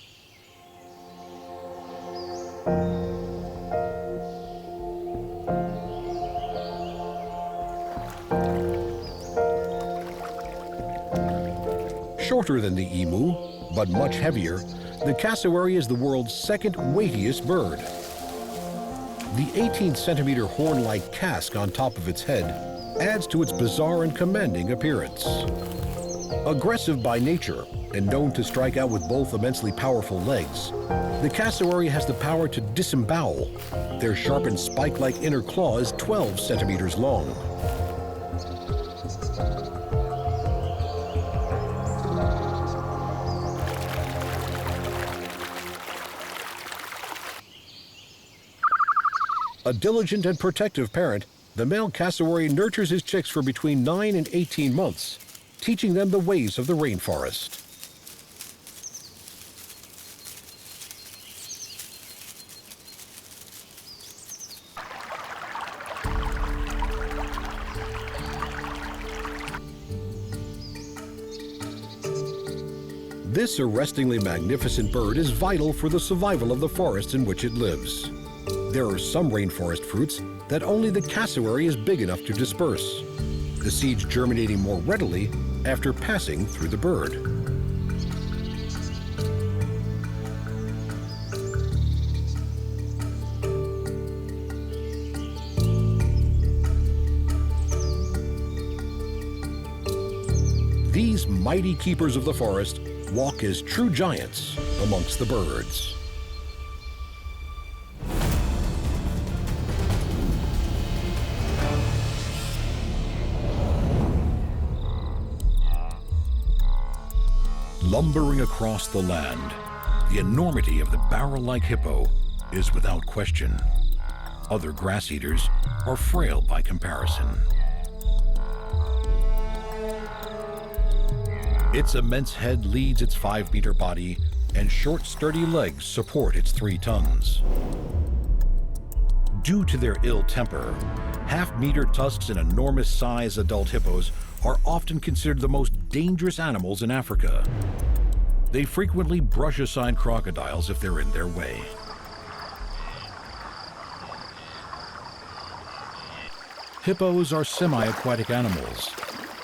Shorter than the emu, but much heavier, the cassowary is the world's second weightiest bird. The 18-centimeter horn-like casque on top of its head adds to its bizarre and commanding appearance. Aggressive by nature and known to strike out with both immensely powerful legs, the cassowary has the power to disembowel. Their sharpened spike-like inner claw is 12 centimeters long. A diligent and protective parent, the male cassowary nurtures his chicks for between 9 and 18 months, teaching them the ways of the rainforest. This arrestingly magnificent bird is vital for the survival of the forests in which it lives. There are some rainforest fruits that only the cassowary is big enough to disperse, the seeds germinating more readily after passing through the bird. These mighty keepers of the forest walk as true giants amongst the birds. Lumbering across the land, the enormity of the barrel-like hippo is without question. Other grass eaters are frail by comparison. Its immense head leads its 5-meter body, and short, sturdy legs support its 3 tons. Due to their ill temper, half-meter tusks and enormous-size adult hippos are often considered the most dangerous animals in Africa. They frequently brush aside crocodiles if they're in their way. Hippos are semi-aquatic animals,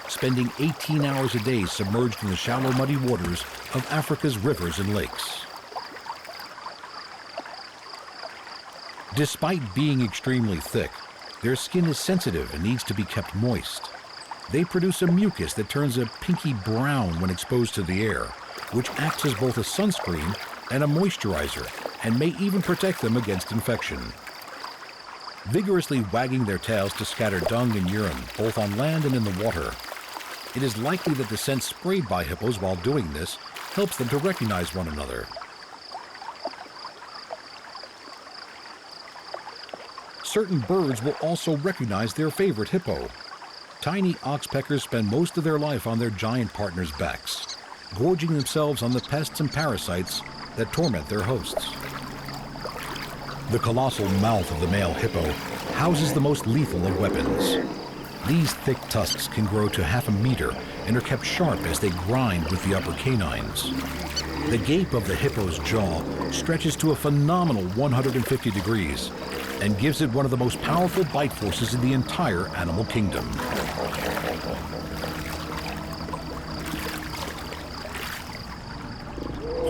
spending 18 hours a day submerged in the shallow, muddy waters of Africa's rivers and lakes. Despite being extremely thick, their skin is sensitive and needs to be kept moist. They produce a mucus that turns a pinky brown when exposed to the air, which acts as both a sunscreen and a moisturizer, and may even protect them against infection. Vigorously wagging their tails to scatter dung and urine, both on land and in the water, it is likely that the scent sprayed by hippos while doing this helps them to recognize one another. Certain birds will also recognize their favorite hippo. Tiny oxpeckers spend most of their life on their giant partners' backs, gorging themselves on the pests and parasites that torment their hosts. The colossal mouth of the male hippo houses the most lethal of weapons. These thick tusks can grow to half a meter and are kept sharp as they grind with the upper canines. The gape of the hippo's jaw stretches to a phenomenal 150 degrees and gives it one of the most powerful bite forces in the entire animal kingdom.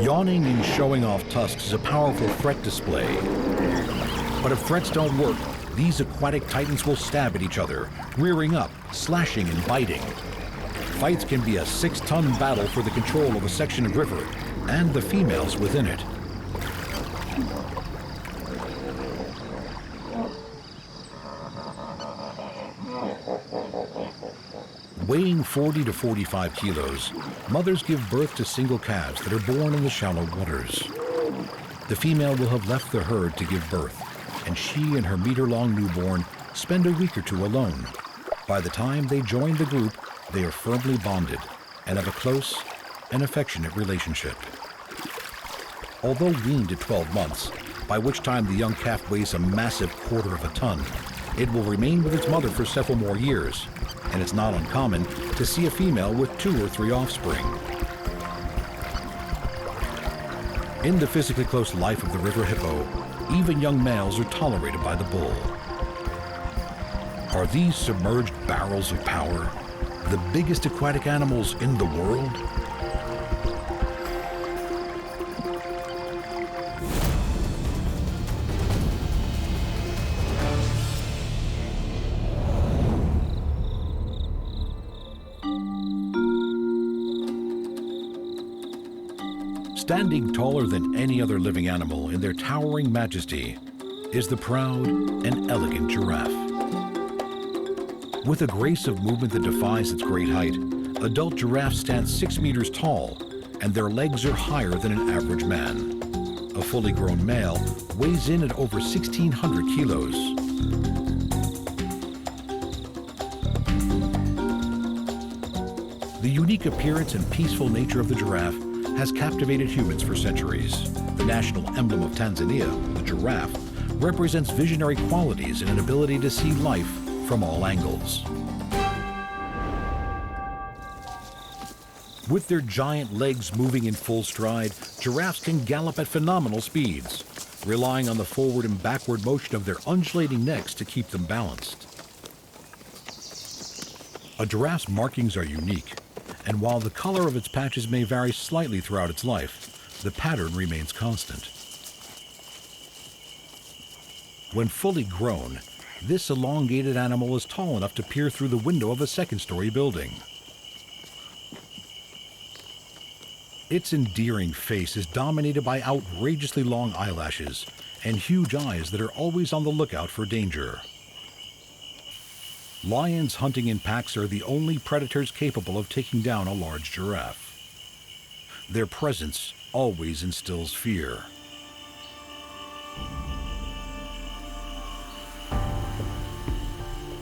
Yawning and showing off tusks is a powerful threat display. But if threats don't work, these aquatic titans will stab at each other, rearing up, slashing and biting. Fights can be a 6-ton battle for the control of a section of river and the females within it. Weighing 40 to 45 kilos, mothers give birth to single calves that are born in the shallow waters. The female will have left the herd to give birth, and she and her meter-long newborn spend a week or two alone. By the time they join the group, they are firmly bonded and have a close and affectionate relationship. Although weaned at 12 months, by which time the young calf weighs a massive 1/4 of a ton, it will remain with its mother for several more years, and it's not uncommon to see a female with 2 or 3 offspring. In the physically close life of the river hippo, even young males are tolerated by the bull. Are these submerged barrels of power the biggest aquatic animals in the world? Standing taller than any other living animal in their towering majesty is the proud and elegant giraffe. With a grace of movement that defies its great height, adult giraffes stand 6 meters tall, and their legs are higher than an average man. A fully grown male weighs in at over 1,600 kilos. The unique appearance and peaceful nature of the giraffe has captivated humans for centuries. The national emblem of Tanzania, the giraffe, represents visionary qualities and an ability to see life from all angles. With their giant legs moving in full stride, giraffes can gallop at phenomenal speeds, relying on the forward and backward motion of their undulating necks to keep them balanced. A giraffe's markings are unique, and while the color of its patches may vary slightly throughout its life, the pattern remains constant. When fully grown, this elongated animal is tall enough to peer through the window of a second-story building. Its endearing face is dominated by outrageously long eyelashes and huge eyes that are always on the lookout for danger. Lions hunting in packs are the only predators capable of taking down a large giraffe. Their presence always instills fear.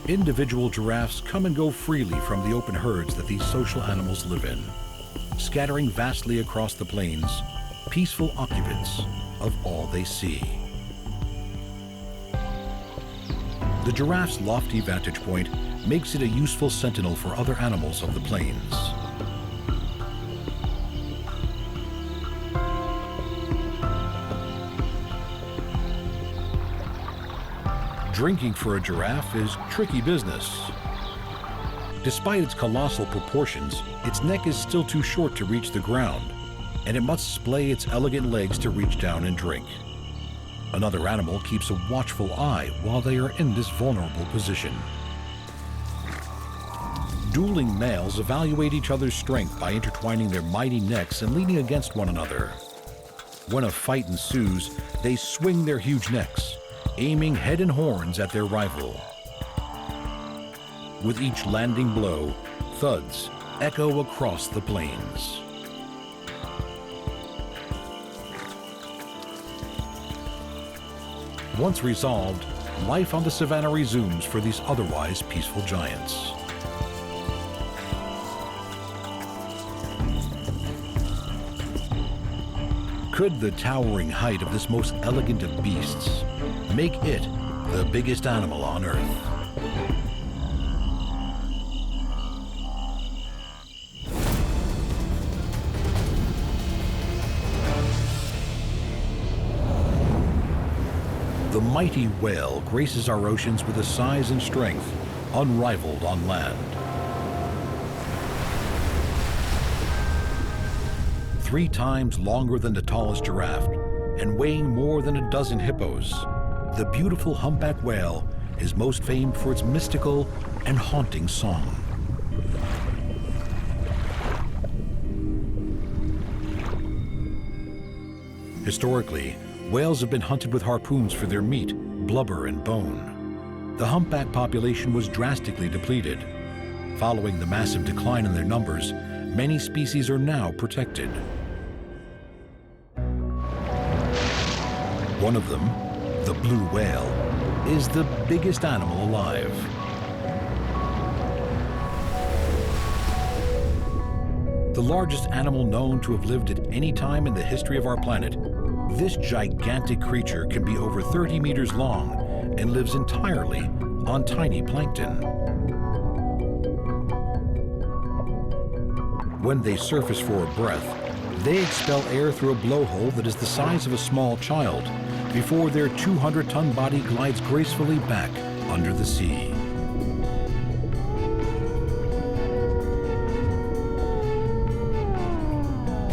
Individual giraffes come and go freely from the open herds that these social animals live in, scattering vastly across the plains, peaceful occupants of all they see. The giraffe's lofty vantage point makes it a useful sentinel for other animals of the plains. Drinking for a giraffe is tricky business. Despite its colossal proportions, its neck is still too short to reach the ground, and it must splay its elegant legs to reach down and drink. Another animal keeps a watchful eye while they are in this vulnerable position. Dueling males evaluate each other's strength by intertwining their mighty necks and leaning against one another. When a fight ensues, they swing their huge necks, aiming head and horns at their rival. With each landing blow, thuds echo across the plains. Once resolved, life on the savanna resumes for these otherwise peaceful giants. Could the towering height of this most elegant of beasts make it the biggest animal on Earth. The mighty whale graces our oceans with a size and strength unrivaled on land. 3 times longer than the tallest giraffe and weighing more than a dozen hippos, the beautiful humpback whale is most famed for its mystical and haunting song. Historically, whales have been hunted with harpoons for their meat, blubber, and bone. The humpback population was drastically depleted. Following the massive decline in their numbers, many species are now protected. One of them, the blue whale, is the biggest animal alive. The largest animal known to have lived at any time in the history of our planet, this gigantic creature can be over 30 meters long and lives entirely on tiny plankton. When they surface for a breath, they expel air through a blowhole that is the size of a small child before their 200-ton body glides gracefully back under the sea.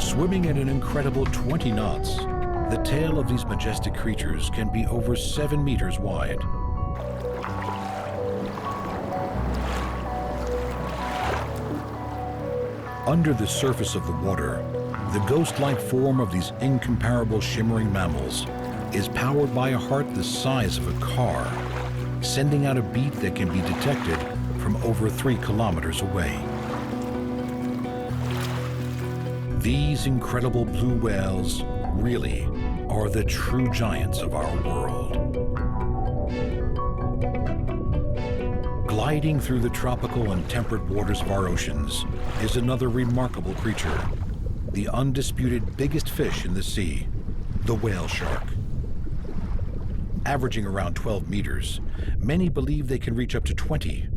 Swimming at an incredible 20 knots, the tail of these majestic creatures can be over 7 meters wide. Under the surface of the water, the ghost-like form of these incomparable shimmering mammals is powered by a heart the size of a car, sending out a beat that can be detected from over 3 kilometers away. These incredible blue whales really are the true giants of our world. Gliding through the tropical and temperate waters of our oceans is another remarkable creature, the undisputed biggest fish in the sea, the whale shark. Averaging around 12 meters, many believe they can reach up to 20.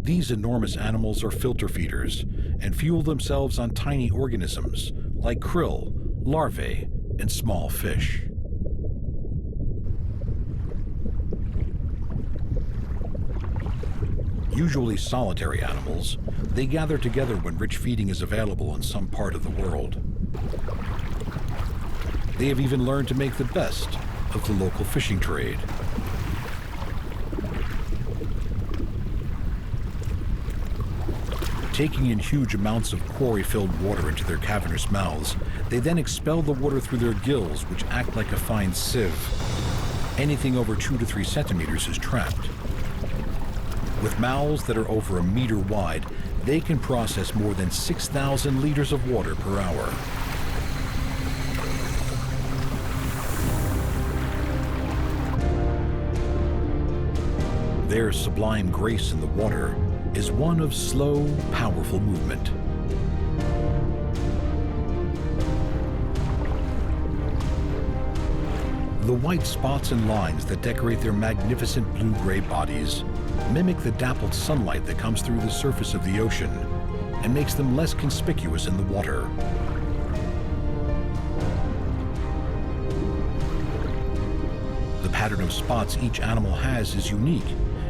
These enormous animals are filter feeders and fuel themselves on tiny organisms like krill, larvae, and small fish. Usually solitary animals, they gather together when rich feeding is available in some part of the world. They have even learned to make the best of the local fishing trade. Taking in huge amounts of quarry-filled water into their cavernous mouths, they then expel the water through their gills, which act like a fine sieve. Anything over 2 to 3 centimeters is trapped. With mouths that are over 1 meter wide, they can process more than 6,000 liters of water per hour. Their sublime grace in the water is one of slow, powerful movement. The white spots and lines that decorate their magnificent blue-gray bodies mimic the dappled sunlight that comes through the surface of the ocean and makes them less conspicuous in the water. The pattern of spots each animal has is unique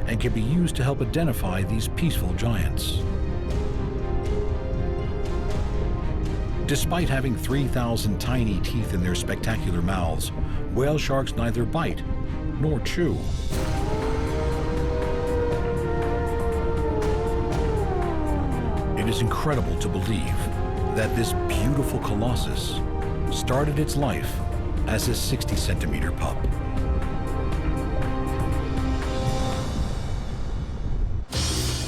and can be used to help identify these peaceful giants. Despite having 3,000 tiny teeth in their spectacular mouths, whale sharks neither bite nor chew. It is incredible to believe that this beautiful colossus started its life as a 60-centimeter pup.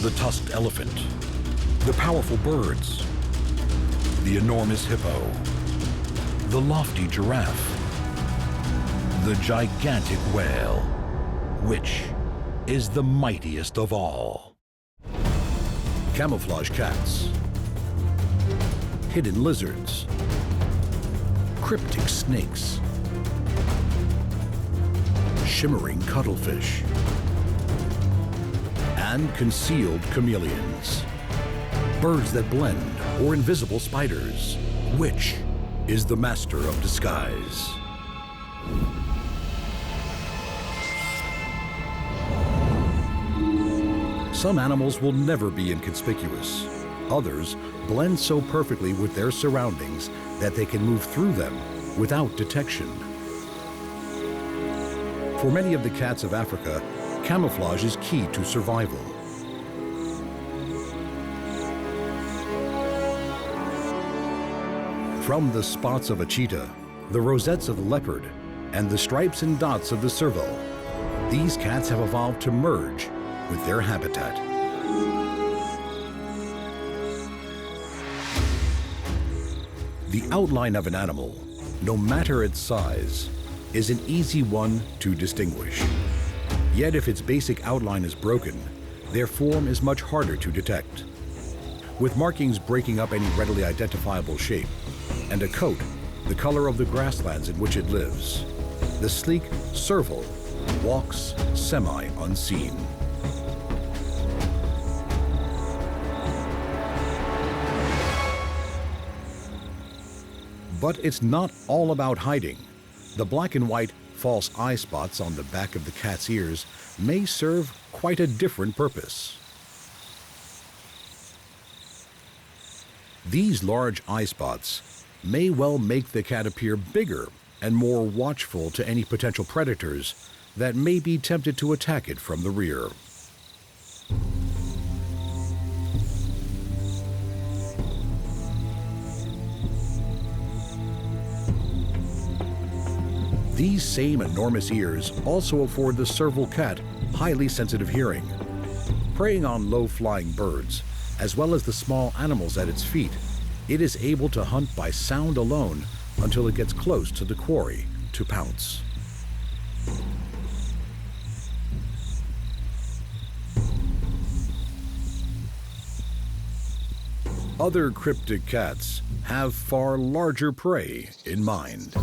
The tusked elephant, the powerful birds, the enormous hippo, the lofty giraffe, the gigantic whale, which is the mightiest of all. Camouflage cats, hidden lizards, cryptic snakes, shimmering cuttlefish, and concealed chameleons. Birds that blend, or invisible spiders. Which is the master of disguise? Some animals will never be inconspicuous. Others blend so perfectly with their surroundings that they can move through them without detection. For many of the cats of Africa, camouflage is key to survival. From the spots of a cheetah, the rosettes of the leopard, and the stripes and dots of the serval, these cats have evolved to merge with their habitat. The outline of an animal, no matter its size, is an easy one to distinguish. Yet if its basic outline is broken, their form is much harder to detect. With markings breaking up any readily identifiable shape, and a coat, the color of the grasslands in which it lives, the sleek serval walks semi-unseen. But it's not all about hiding. The black and white false eye spots on the back of the cat's ears may serve quite a different purpose. These large eye spots may well make the cat appear bigger and more watchful to any potential predators that may be tempted to attack it from the rear. These same enormous ears also afford the serval cat highly sensitive hearing. Preying on low-flying birds, as well as the small animals at its feet, it is able to hunt by sound alone until it gets close to the quarry to pounce. Other cryptic cats have far larger prey in mind.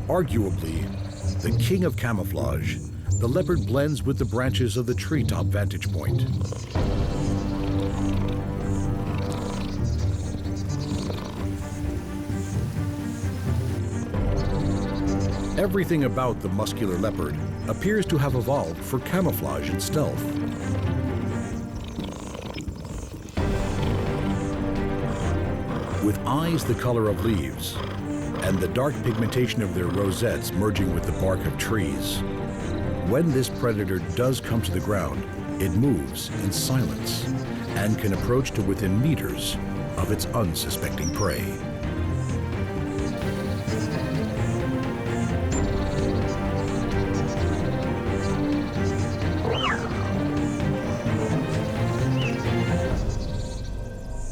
Arguably, the king of camouflage, the leopard blends with the branches of the treetop vantage point. Everything about the muscular leopard appears to have evolved for camouflage and stealth. With eyes the color of leaves, and the dark pigmentation of their rosettes merging with the bark of trees, when this predator does come to the ground, it moves in silence and can approach to within meters of its unsuspecting prey.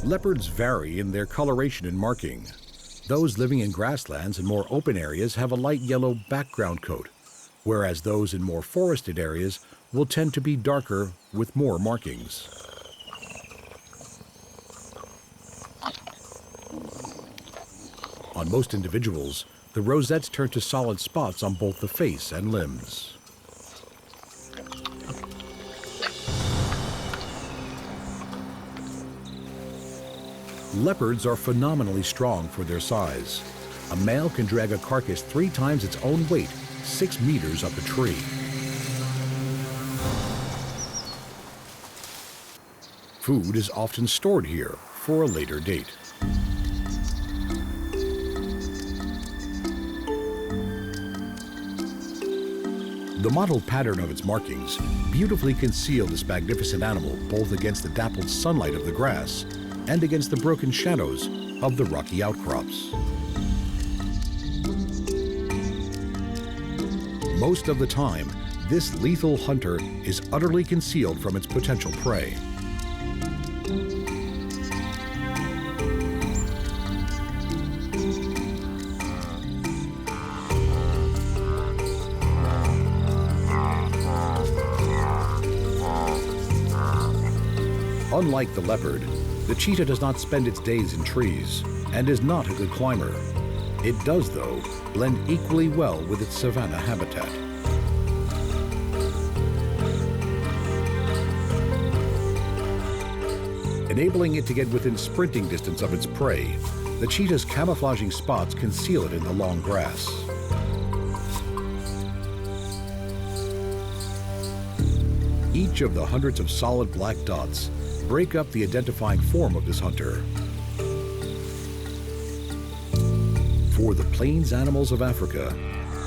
Leopards vary in their coloration and marking. Those living in grasslands and more open areas have a light yellow background coat, whereas those in more forested areas will tend to be darker with more markings. On most individuals, the rosettes turn to solid spots on both the face and limbs. Leopards are phenomenally strong for their size. A male can drag a carcass 3 times its own weight, 6 meters up a tree. Food is often stored here for a later date. The mottled pattern of its markings beautifully conceal this magnificent animal both against the dappled sunlight of the grass and against the broken shadows of the rocky outcrops. Most of the time, this lethal hunter is utterly concealed from its potential prey. Unlike the leopard, The cheetah does not spend its days in trees and is not a good climber. It does, though, blend equally well with its savanna habitat. Enabling it to get within sprinting distance of its prey, the cheetah's camouflaging spots conceal it in the long grass. Each of the hundreds of solid black dots break up the identifying form of this hunter. For the plains animals of Africa,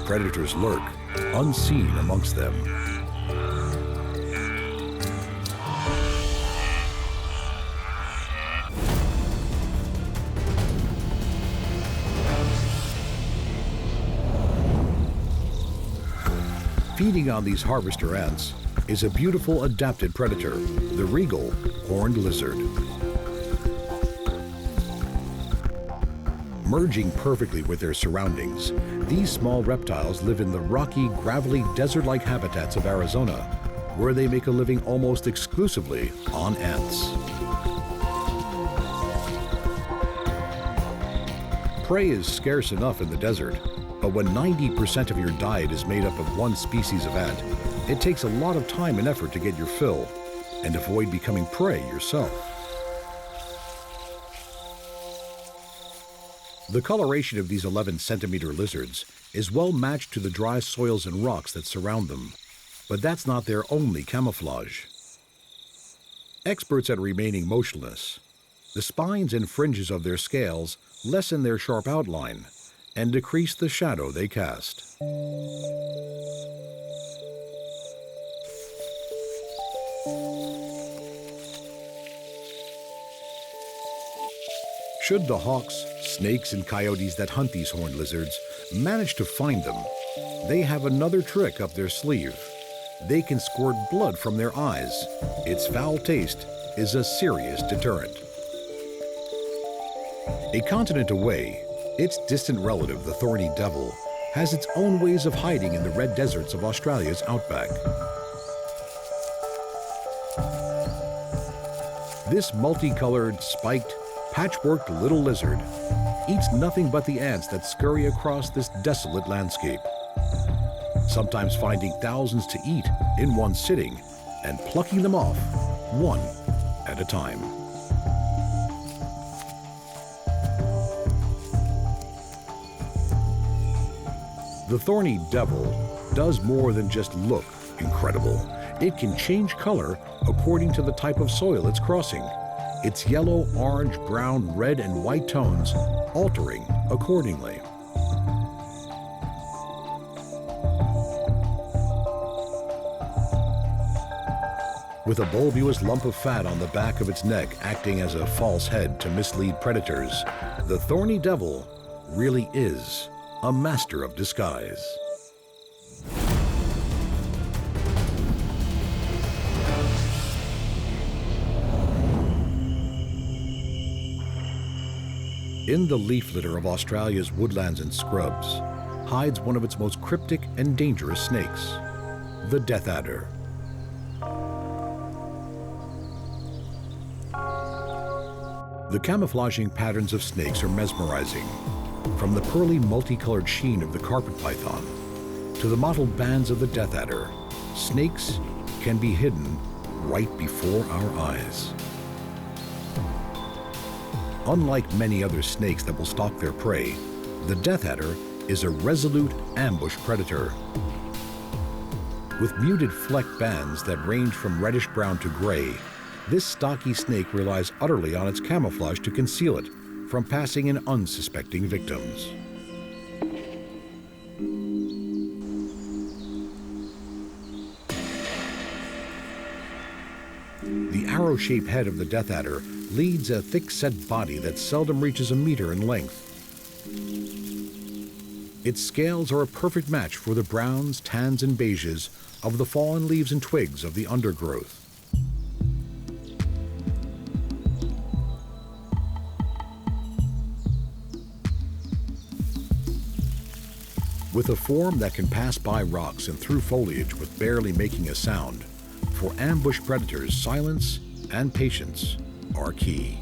predators lurk, unseen amongst them. Feeding on these harvester ants is a beautiful adapted predator, the regal horned lizard. Merging perfectly with their surroundings, these small reptiles live in the rocky, gravelly, desert-like habitats of Arizona, where they make a living almost exclusively on ants. Prey is scarce enough in the desert, but when 90% of your diet is made up of one species of ant, it takes a lot of time and effort to get your fill and avoid becoming prey yourself. The coloration of these 11-centimeter lizards is well matched to the dry soils and rocks that surround them, but that's not their only camouflage. Experts at remaining motionless, the spines and fringes of their scales lessen their sharp outline and decrease the shadow they cast. Should the hawks, snakes, and coyotes that hunt these horned lizards manage to find them, they have another trick up their sleeve. They can squirt blood from their eyes. Its foul taste is a serious deterrent. A continent away, its distant relative, the thorny devil, has its own ways of hiding in the red deserts of Australia's outback. This multicolored, spiked, patchworked little lizard eats nothing but the ants that scurry across this desolate landscape, sometimes finding thousands to eat in one sitting and plucking them off one at a time. The thorny devil does more than just look incredible. It can change color according to the type of soil it's crossing. Its yellow, orange, brown, red, and white tones altering accordingly. With a bulbous lump of fat on the back of its neck acting as a false head to mislead predators, the thorny devil really is a master of disguise. In the leaf litter of Australia's woodlands and scrubs hides one of its most cryptic and dangerous snakes, the death adder. The camouflaging patterns of snakes are mesmerizing. From the pearly multicolored sheen of the carpet python to the mottled bands of the death adder, snakes can be hidden right before our eyes. Unlike many other snakes that will stalk their prey, the death adder is a resolute ambush predator. With muted flecked bands that range from reddish-brown to gray, this stocky snake relies utterly on its camouflage to conceal it from passing in unsuspecting victims. The arrow-shaped head of the death adder leads a thick-set body that seldom reaches a meter in length. Its scales are a perfect match for the browns, tans, and beiges of the fallen leaves and twigs of the undergrowth. With a form that can pass by rocks and through foliage with barely making a sound, for ambush predators, silence and patience are key.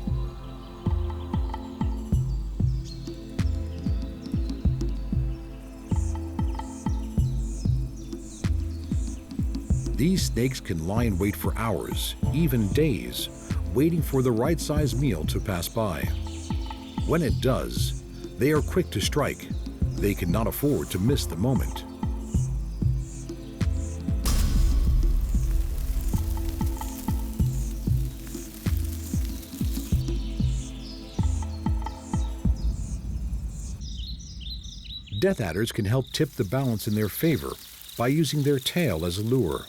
These snakes can lie in wait for hours, even days, waiting for the right-sized meal to pass by. When it does, they are quick to strike. They cannot afford to miss the moment. Death adders can help tip the balance in their favor by using their tail as a lure.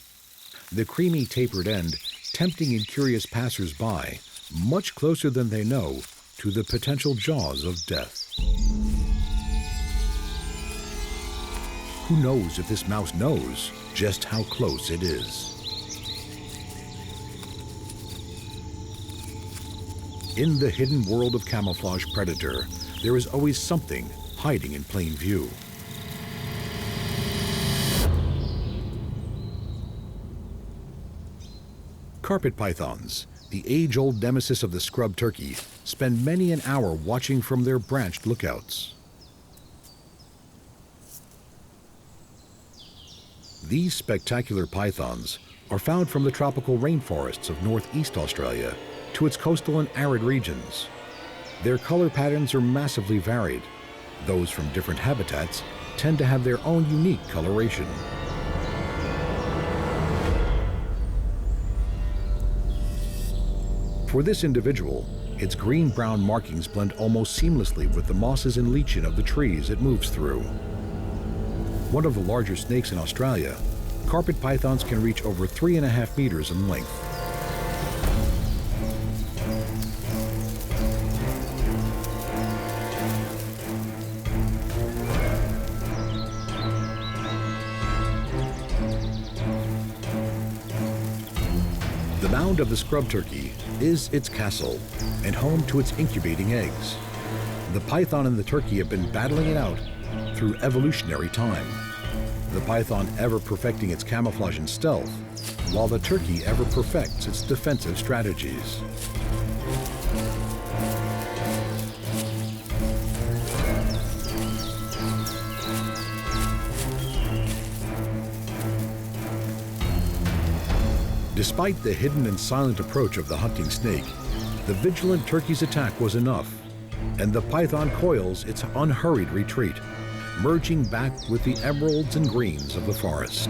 The creamy tapered end tempting and curious passers-by much closer than they know to the potential jaws of death. Who knows if this mouse knows just how close it is? In the hidden world of camouflage predator, there is always something hiding in plain view. Carpet pythons, the age-old nemesis of the scrub turkey, spend many an hour watching from their branched lookouts. These spectacular pythons are found from the tropical rainforests of northeast Australia to its coastal and arid regions. Their color patterns are massively varied. Those from different habitats tend to have their own unique coloration. For this individual, its green-brown markings blend almost seamlessly with the mosses and lichen of the trees it moves through. One of the larger snakes in Australia, carpet pythons can reach over 3.5 meters in length. The mound of the scrub turkey is its castle and home to its incubating eggs. The python and the turkey have been battling it out through evolutionary time. The python ever perfecting its camouflage and stealth, while the turkey ever perfects its defensive strategies. Despite the hidden and silent approach of the hunting snake, the vigilant turkey's attack was enough, and the python coils its unhurried retreat, merging back with the emeralds and greens of the forest.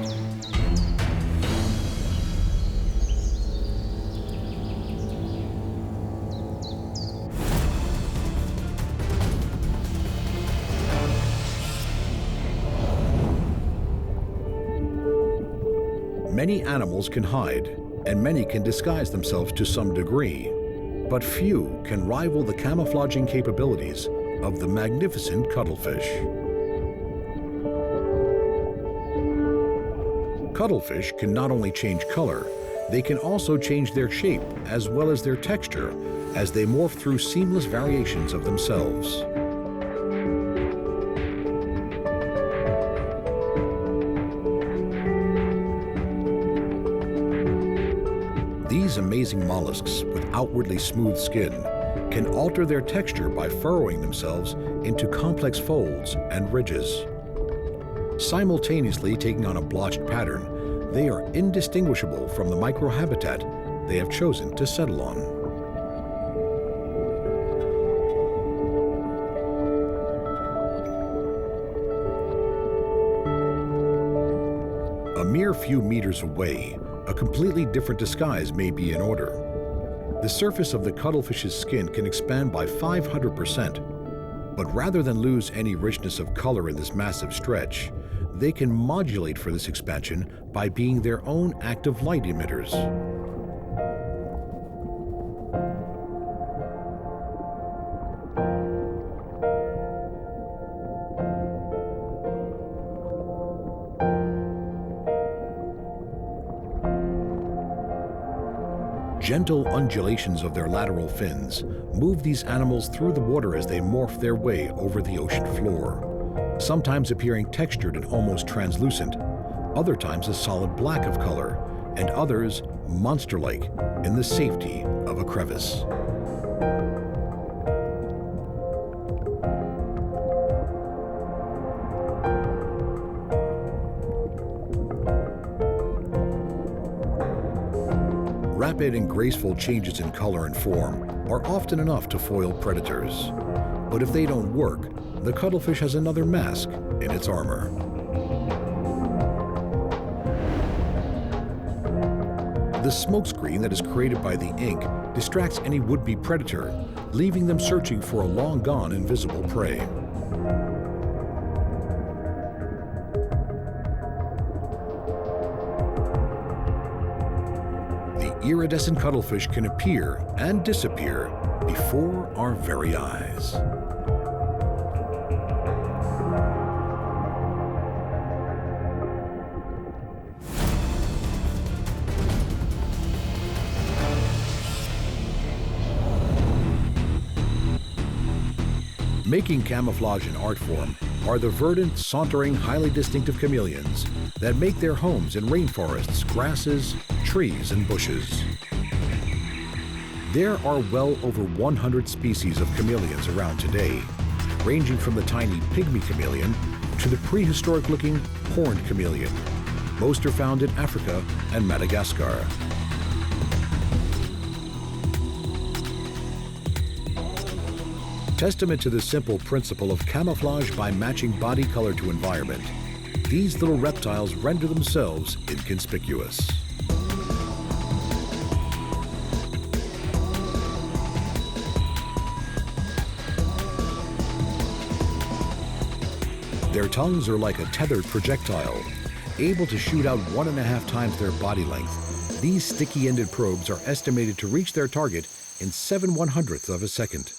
Many animals can hide, and many can disguise themselves to some degree, but few can rival the camouflaging capabilities of the magnificent cuttlefish. Cuttlefish can not only change color, they can also change their shape as well as their texture as they morph through seamless variations of themselves. These amazing mollusks with outwardly smooth skin can alter their texture by furrowing themselves into complex folds and ridges. Simultaneously taking on a blotched pattern, they are indistinguishable from the microhabitat they have chosen to settle on. A mere few meters away, a completely different disguise may be in order. The surface of the cuttlefish's skin can expand by 500%, but rather than lose any richness of color in this massive stretch, they can modulate for this expansion by being their own active light emitters. Gentle undulations of their lateral fins move these animals through the water as they morph their way over the ocean floor, sometimes appearing textured and almost translucent, other times a solid black of color, and others monster-like in the safety of a crevice. Rapid and graceful changes in color and form are often enough to foil predators. But if they don't work, the cuttlefish has another mask in its armor. The smokescreen that is created by the ink distracts any would-be predator, leaving them searching for a long-gone invisible prey. The iridescent cuttlefish can appear and disappear before our very eyes. Making camouflage an art form are the verdant, sauntering, highly distinctive chameleons that make their homes in rainforests, grasses, trees, and bushes. There are well over 100 species of chameleons around today, ranging from the tiny pygmy chameleon to the prehistoric-looking horned chameleon. Most are found in Africa and Madagascar. Testament to the simple principle of camouflage by matching body color to environment, these little reptiles render themselves inconspicuous. Their tongues are like a tethered projectile, able to shoot out 1.5 times their body length. These sticky-ended probes are estimated to reach their target in 7/100ths of a second.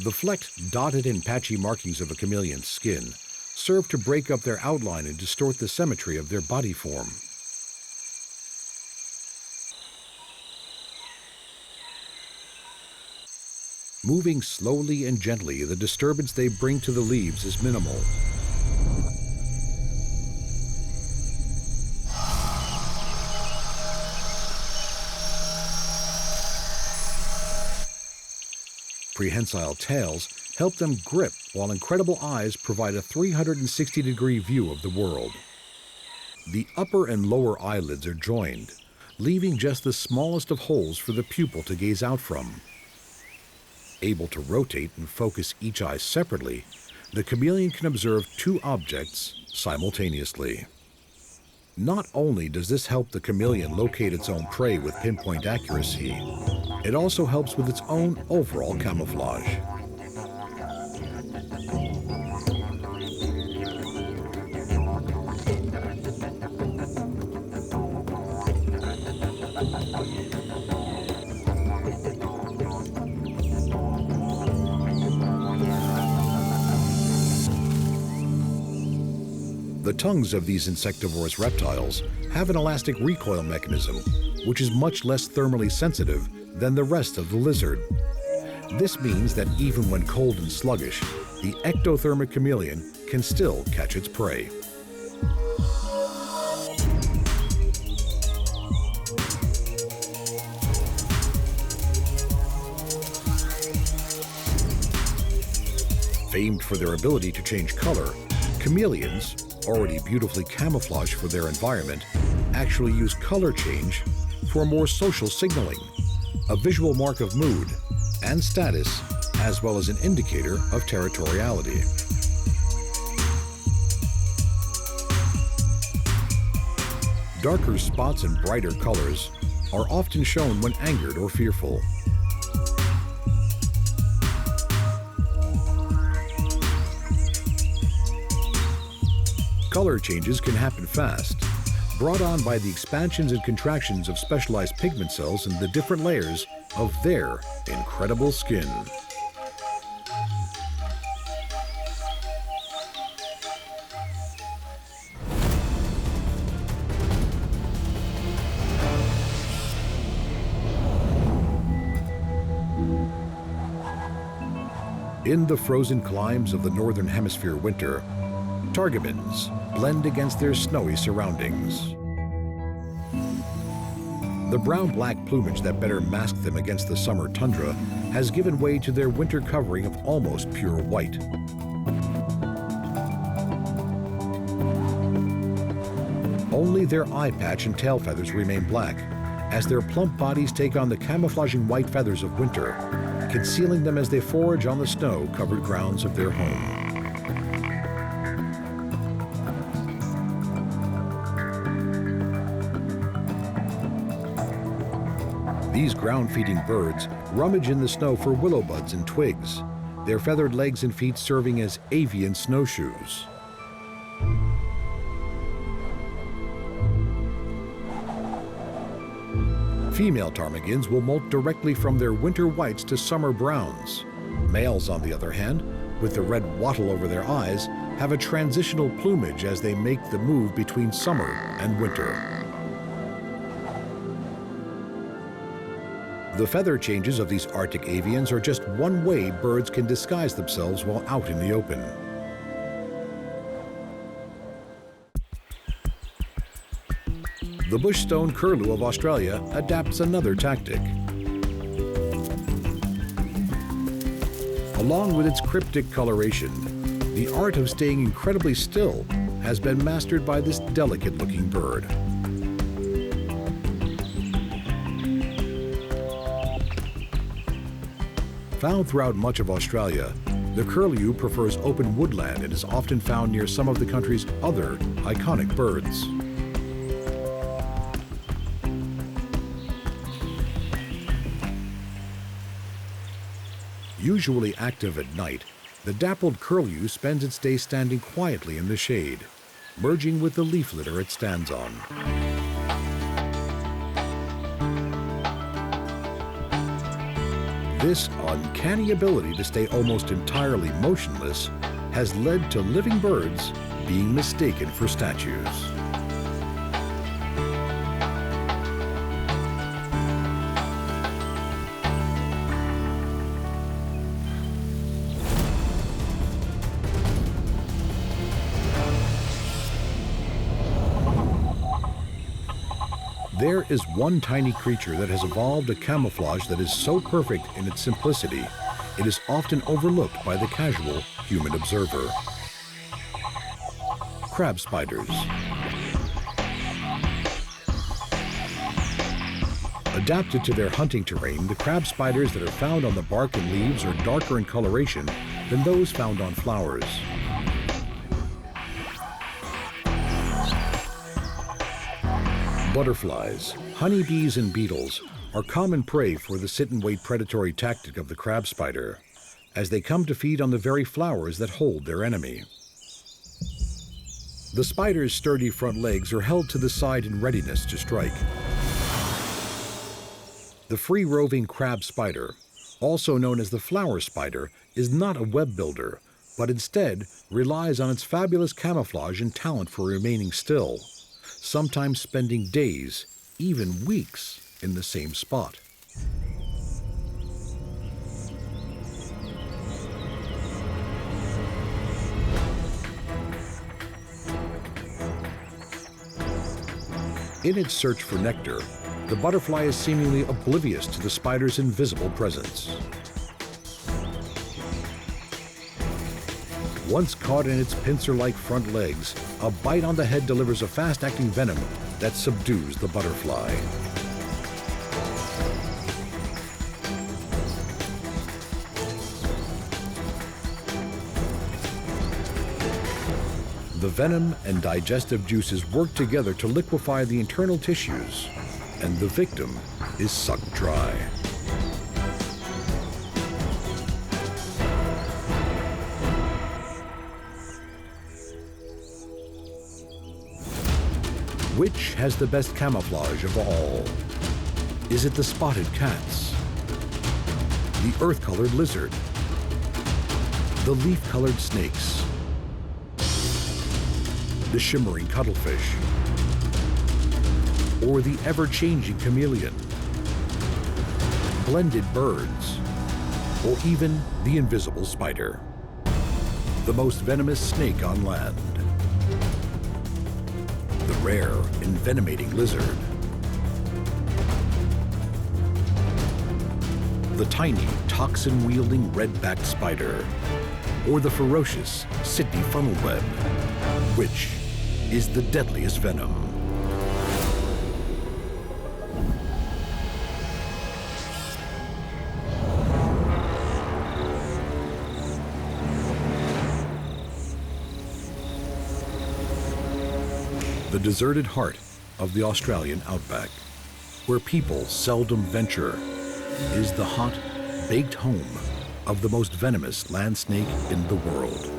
The flecked, dotted, and patchy markings of a chameleon's skin serve to break up their outline and distort the symmetry of their body form. Moving slowly and gently, the disturbance they bring to the leaves is minimal. Prehensile tails help them grip, while incredible eyes provide a 360-degree view of the world. The upper and lower eyelids are joined, leaving just the smallest of holes for the pupil to gaze out from. Able to rotate and focus each eye separately, the chameleon can observe 2 objects simultaneously. Not only does this help the chameleon locate its own prey with pinpoint accuracy, it also helps with its own overall camouflage. The tongues of these insectivorous reptiles have an elastic recoil mechanism, which is much less thermally sensitive than the rest of the lizard. This means that even when cold and sluggish, the ectothermic chameleon can still catch its prey. Famed for their ability to change color, chameleons, already beautifully camouflaged for their environment, actually use color change for more social signaling, a visual mark of mood and status, as well as an indicator of territoriality. Darker spots and brighter colors are often shown when angered or fearful. Color changes can happen fast, brought on by the expansions and contractions of specialized pigment cells in the different layers of their incredible skin. In the frozen climes of the northern hemisphere winter, targamins blend against their snowy surroundings. The brown-black plumage that better masked them against the summer tundra has given way to their winter covering of almost pure white. Only their eye patch and tail feathers remain black, as their plump bodies take on the camouflaging white feathers of winter, concealing them as they forage on the snow-covered grounds of their home. These ground-feeding birds rummage in the snow for willow buds and twigs, their feathered legs and feet serving as avian snowshoes. Female ptarmigans will molt directly from their winter whites to summer browns. Males, on the other hand, with the red wattle over their eyes, have a transitional plumage as they make the move between summer and winter. The feather changes of these Arctic avians are just one way birds can disguise themselves while out in the open. The bushstone curlew of Australia adapts another tactic. Along with its cryptic coloration, the art of staying incredibly still has been mastered by this delicate-looking bird. Found throughout much of Australia, the curlew prefers open woodland and is often found near some of the country's other iconic birds. Usually active at night, the dappled curlew spends its day standing quietly in the shade, merging with the leaf litter it stands on. This uncanny ability to stay almost entirely motionless has led to living birds being mistaken for statues. There is one tiny creature that has evolved a camouflage that is so perfect in its simplicity, it is often overlooked by the casual human observer. Crab spiders. Adapted to their hunting terrain, the crab spiders that are found on the bark and leaves are darker in coloration than those found on flowers. Butterflies, honeybees, and beetles are common prey for the sit-and-wait predatory tactic of the crab spider, as they come to feed on the very flowers that hold their enemy. The spider's sturdy front legs are held to the side in readiness to strike. The free-roving crab spider, also known as the flower spider, is not a web builder, but instead relies on its fabulous camouflage and talent for remaining still, sometimes spending days, even weeks, in the same spot. In its search for nectar, the butterfly is seemingly oblivious to the spider's invisible presence. Once caught in its pincer-like front legs, a bite on the head delivers a fast-acting venom that subdues the butterfly. The venom and digestive juices work together to liquefy the internal tissues, and the victim is sucked dry. Which has the best camouflage of all? Is it the spotted cats, the earth-colored lizard, the leaf-colored snakes, the shimmering cuttlefish, or the ever-changing chameleon? Blended birds, or even the invisible spider, the most venomous snake on land, the rare envenomating lizard, the tiny toxin-wielding red-backed spider, or the ferocious Sydney funnel web. Which is the deadliest venom? The deserted heart of the Australian outback, where people seldom venture, is the hot, baked home of the most venomous land snake in the world,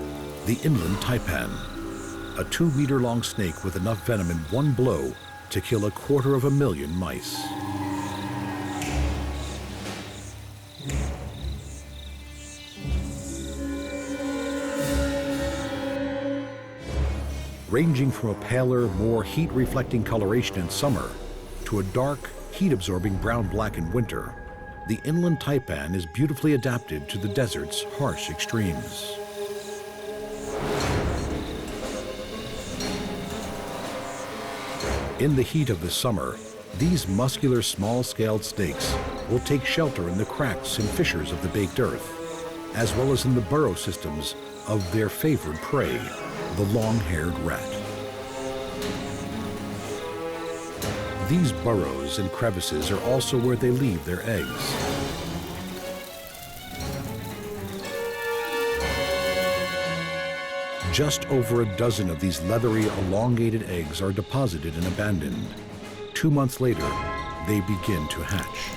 the inland taipan, a 2-meter-long snake with enough venom in one blow to kill 250,000 mice. Ranging from a paler, more heat-reflecting coloration in summer to a dark, heat-absorbing brown-black in winter, the inland taipan is beautifully adapted to the desert's harsh extremes. In the heat of the summer, these muscular small-scaled snakes will take shelter in the cracks and fissures of the baked earth, as well as in the burrow systems of their favorite prey, the long-haired rat. These burrows and crevices are also where they leave their eggs. Just over a dozen of these leathery, elongated eggs are deposited and abandoned. 2 months later, they begin to hatch.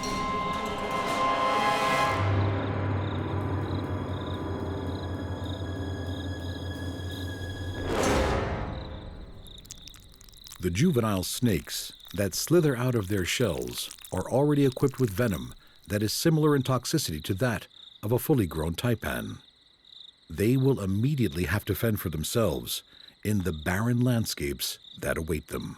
The juvenile snakes that slither out of their shells are already equipped with venom that is similar in toxicity to that of a fully grown taipan. They will immediately have to fend for themselves in the barren landscapes that await them.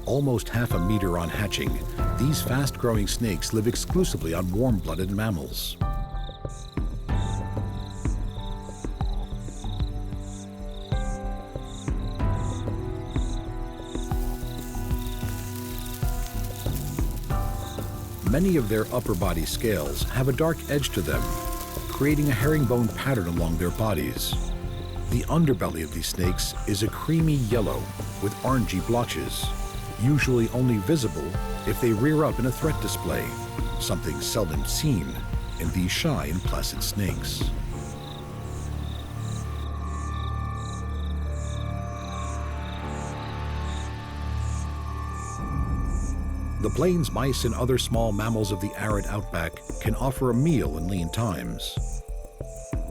Almost half a meter on hatching, these fast-growing snakes live exclusively on warm-blooded mammals. Many of their upper body scales have a dark edge to them, creating a herringbone pattern along their bodies. The underbelly of these snakes is a creamy yellow with orangey blotches, usually only visible if they rear up in a threat display, something seldom seen in these shy and placid snakes. The plains mice and other small mammals of the arid outback can offer a meal in lean times.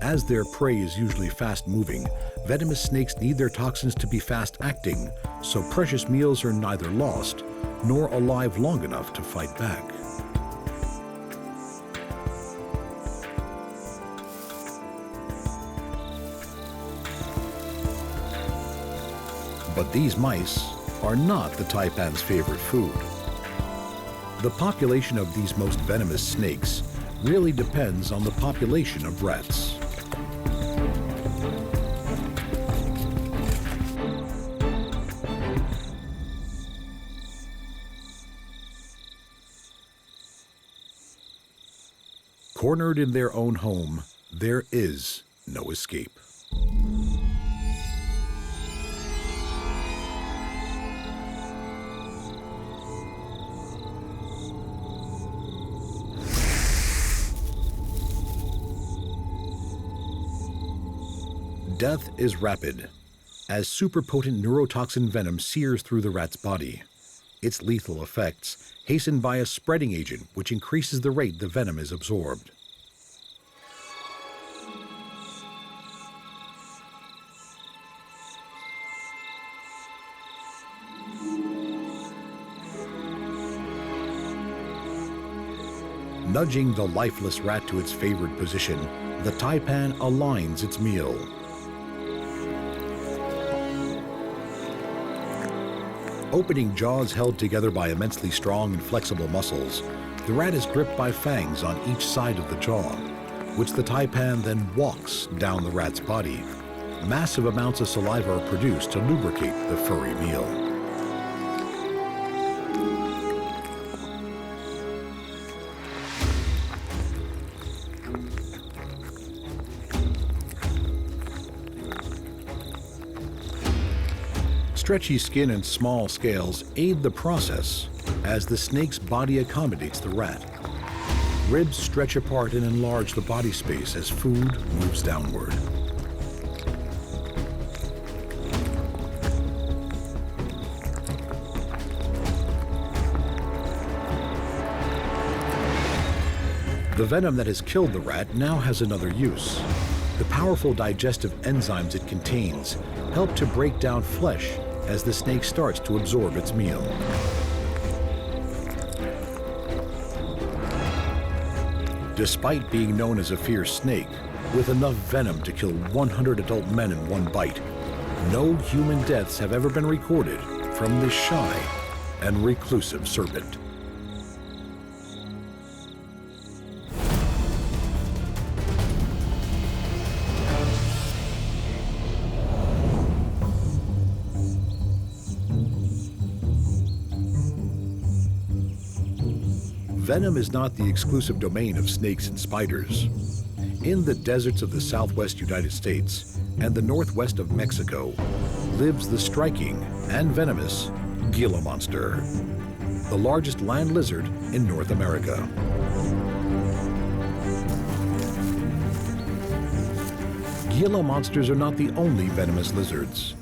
As their prey is usually fast-moving, venomous snakes need their toxins to be fast-acting, so precious meals are neither lost nor alive long enough to fight back. But these mice are not the taipan's favorite food. The population of these most venomous snakes really depends on the population of rats. Cornered in their own home, there is no escape. Death is rapid, as superpotent neurotoxin venom sears through the rat's body. Its lethal effects hastened by a spreading agent which increases the rate the venom is absorbed. Nudging the lifeless rat to its favored position, the taipan aligns its meal. Opening jaws held together by immensely strong and flexible muscles, the rat is gripped by fangs on each side of the jaw, which the taipan then walks down the rat's body. Massive amounts of saliva are produced to lubricate the furry meal. Stretchy skin and small scales aid the process as the snake's body accommodates the rat. Ribs stretch apart and enlarge the body space as food moves downward. The venom that has killed the rat now has another use. The powerful digestive enzymes it contains help to break down flesh as the snake starts to absorb its meal. Despite being known as a fierce snake, with enough venom to kill 100 adult men in one bite, no human deaths have ever been recorded from this shy and reclusive serpent. Venom is not the exclusive domain of snakes and spiders. In the deserts of the southwest United States and the northwest of Mexico lives the striking and venomous Gila monster, the largest land lizard in North America. Gila monsters are not the only venomous lizards.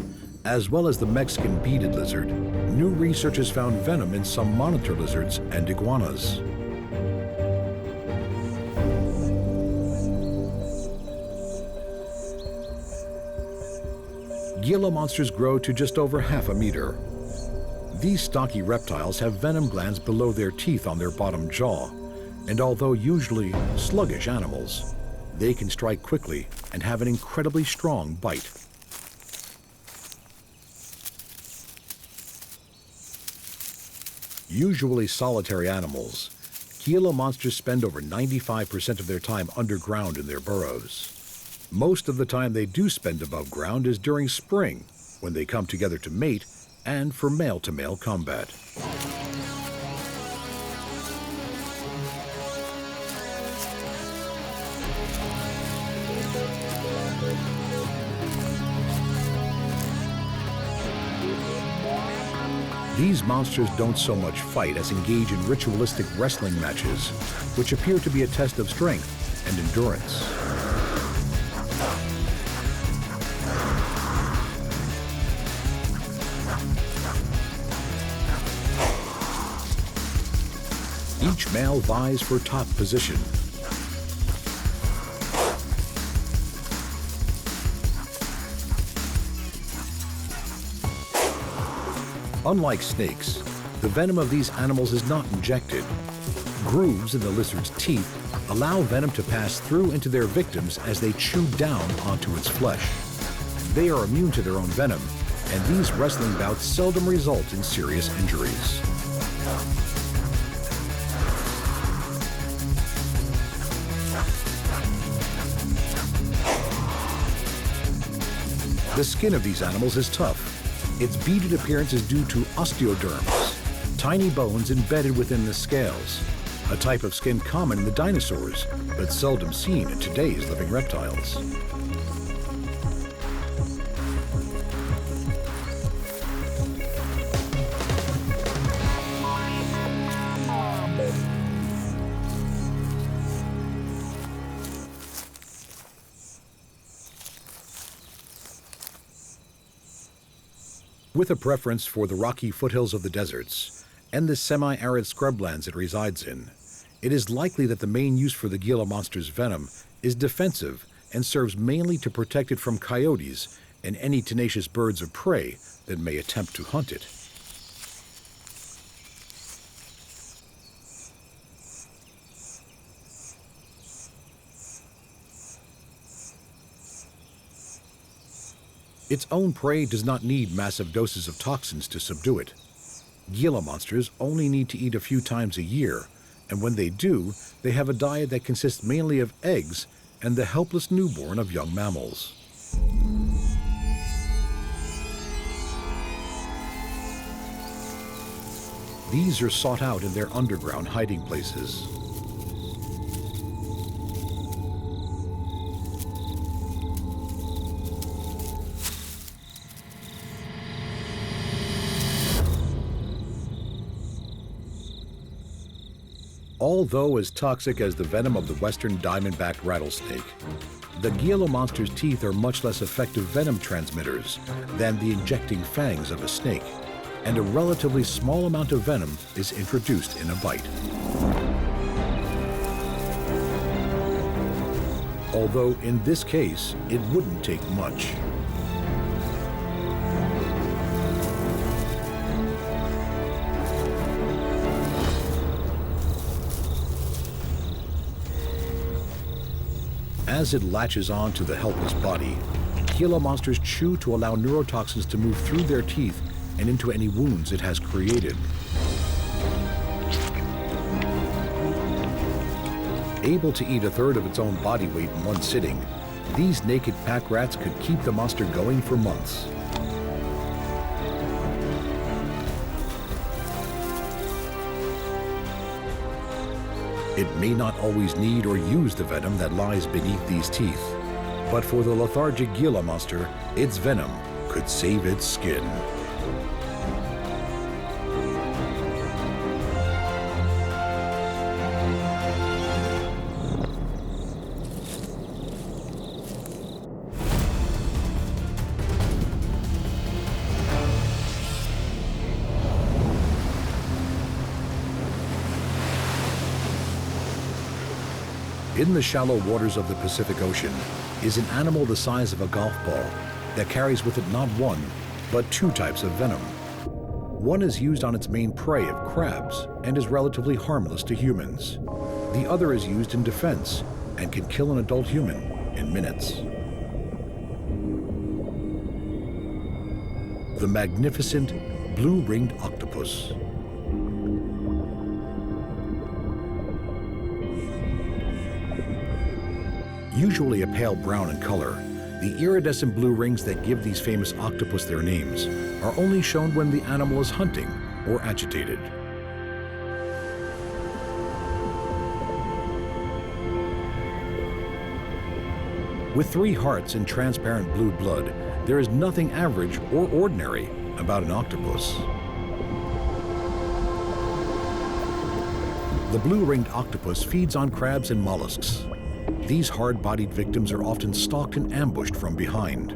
As well as the Mexican beaded lizard, new research has found venom in some monitor lizards and iguanas. Gila monsters grow to just over half a meter. These stocky reptiles have venom glands below their teeth on their bottom jaw, and although usually sluggish animals, they can strike quickly and have an incredibly strong bite. Usually solitary animals, Gila monsters spend over 95% of their time underground in their burrows. Most of the time they do spend above ground is during spring, when they come together to mate and for male-to-male combat. These monsters don't so much fight as engage in ritualistic wrestling matches, which appear to be a test of strength and endurance. Each male vies for top position. Unlike snakes, the venom of these animals is not injected. Grooves in the lizard's teeth allow venom to pass through into their victims as they chew down onto its flesh. They are immune to their own venom, and these wrestling bouts seldom result in serious injuries. The skin of these animals is tough. Its beaded appearance is due to osteoderms, tiny bones embedded within the scales, a type of skin common in the dinosaurs, but seldom seen in today's living reptiles. With a preference for the rocky foothills of the deserts and the semi-arid scrublands it resides in, it is likely that the main use for the Gila monster's venom is defensive and serves mainly to protect it from coyotes and any tenacious birds of prey that may attempt to hunt it. Its own prey does not need massive doses of toxins to subdue it. Gila monsters only need to eat a few times a year, and when they do, they have a diet that consists mainly of eggs and the helpless newborn of young mammals. These are sought out in their underground hiding places. Although as toxic as the venom of the western diamondback rattlesnake, the Gila monster's teeth are much less effective venom transmitters than the injecting fangs of a snake, and a relatively small amount of venom is introduced in a bite. Although in this case, it wouldn't take much. As it latches on to the helpless body, Gila monsters chew to allow neurotoxins to move through their teeth and into any wounds it has created. Able to eat a third of its own body weight in one sitting, these naked pack rats could keep the monster going for months. It may not always need or use the venom that lies beneath these teeth, but for the lethargic Gila monster, its venom could save its skin. In the shallow waters of the Pacific Ocean is an animal the size of a golf ball that carries with it not one, but two types of venom. One is used on its main prey of crabs and is relatively harmless to humans. The other is used in defense and can kill an adult human in minutes. The magnificent blue-ringed octopus. Usually a pale brown in color, the iridescent blue rings that give these famous octopus their names are only shown when the animal is hunting or agitated. With 3 hearts and transparent blue blood, there is nothing average or ordinary about an octopus. The blue-ringed octopus feeds on crabs and mollusks. These hard-bodied victims are often stalked and ambushed from behind.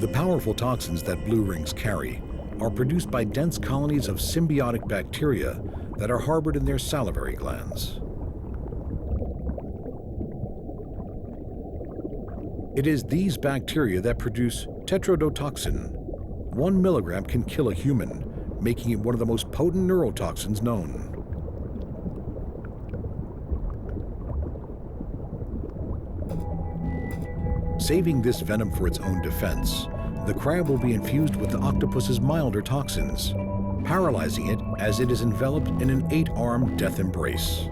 The powerful toxins that blue rings carry are produced by dense colonies of symbiotic bacteria that are harbored in their salivary glands. It is these bacteria that produce tetrodotoxin. 1 milligram can kill a human, making it one of the most potent neurotoxins known. Saving this venom for its own defense, the crab will be infused with the octopus's milder toxins, paralyzing it as it is enveloped in an 8-armed death embrace.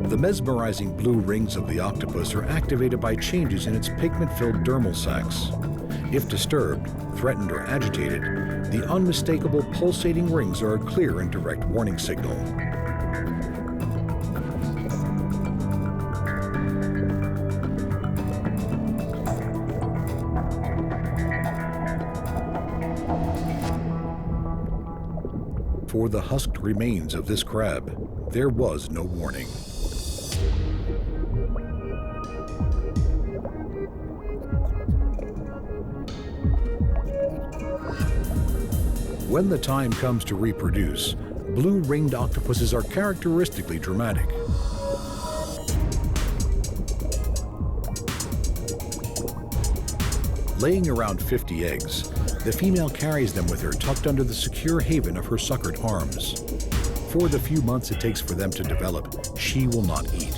The mesmerizing blue rings of the octopus are activated by changes in its pigment-filled dermal sacs. If disturbed, threatened, or agitated, the unmistakable pulsating rings are a clear and direct warning signal. For the husked remains of this crab, there was no warning. When the time comes to reproduce, blue-ringed octopuses are characteristically dramatic. Laying around 50 eggs, The female carries them with her tucked under the secure haven of her suckered arms. For the few months it takes for them to develop, she will not eat.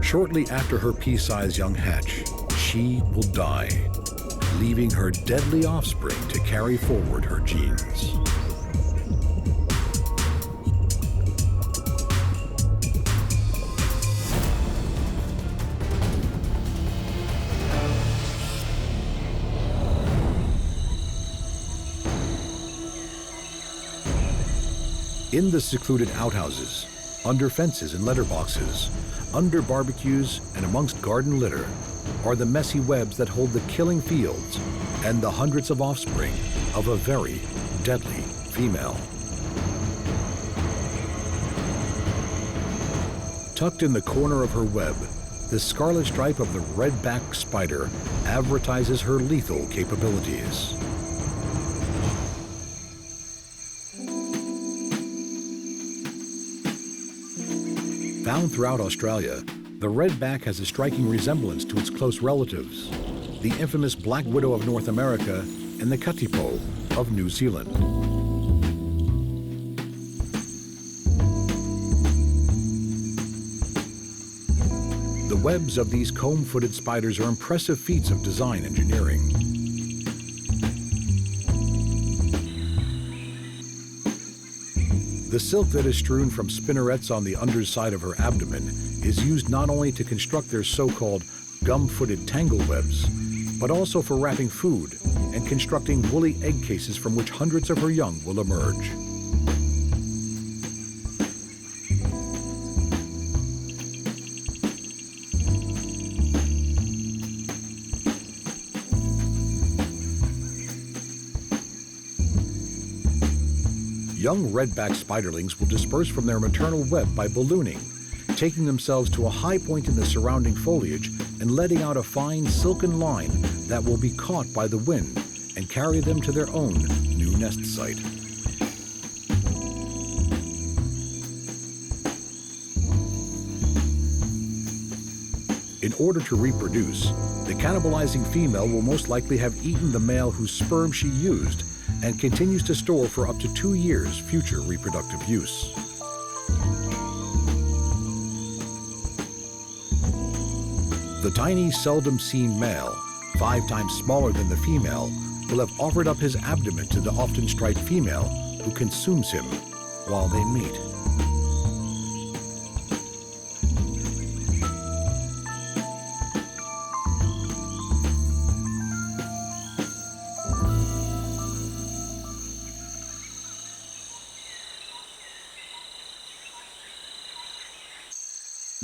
Shortly after her pea-sized young hatch, she will die, leaving her deadly offspring to carry forward her genes. In the secluded outhouses, under fences and letterboxes, under barbecues and amongst garden litter, are the messy webs that hold the killing fields and the hundreds of offspring of a very deadly female. Tucked in the corner of her web, the scarlet stripe of the red-backed spider advertises her lethal capabilities. Found throughout Australia, the redback has a striking resemblance to its close relatives, the infamous black widow of North America and the katipo of New Zealand. The webs of these comb-footed spiders are impressive feats of design engineering. The silk that is strewn from spinnerets on the underside of her abdomen is used not only to construct their so-called gum-footed tangle webs, but also for wrapping food and constructing woolly egg cases from which hundreds of her young will emerge. Young redback spiderlings will disperse from their maternal web by ballooning, taking themselves to a high point in the surrounding foliage and letting out a fine silken line that will be caught by the wind and carry them to their own new nest site. In order to reproduce, the cannibalizing female will most likely have eaten the male whose sperm she used and continues to store for up to 2 years future reproductive use. The tiny, seldom seen male, 5 times smaller than the female, will have offered up his abdomen to the often striped female who consumes him while they meet.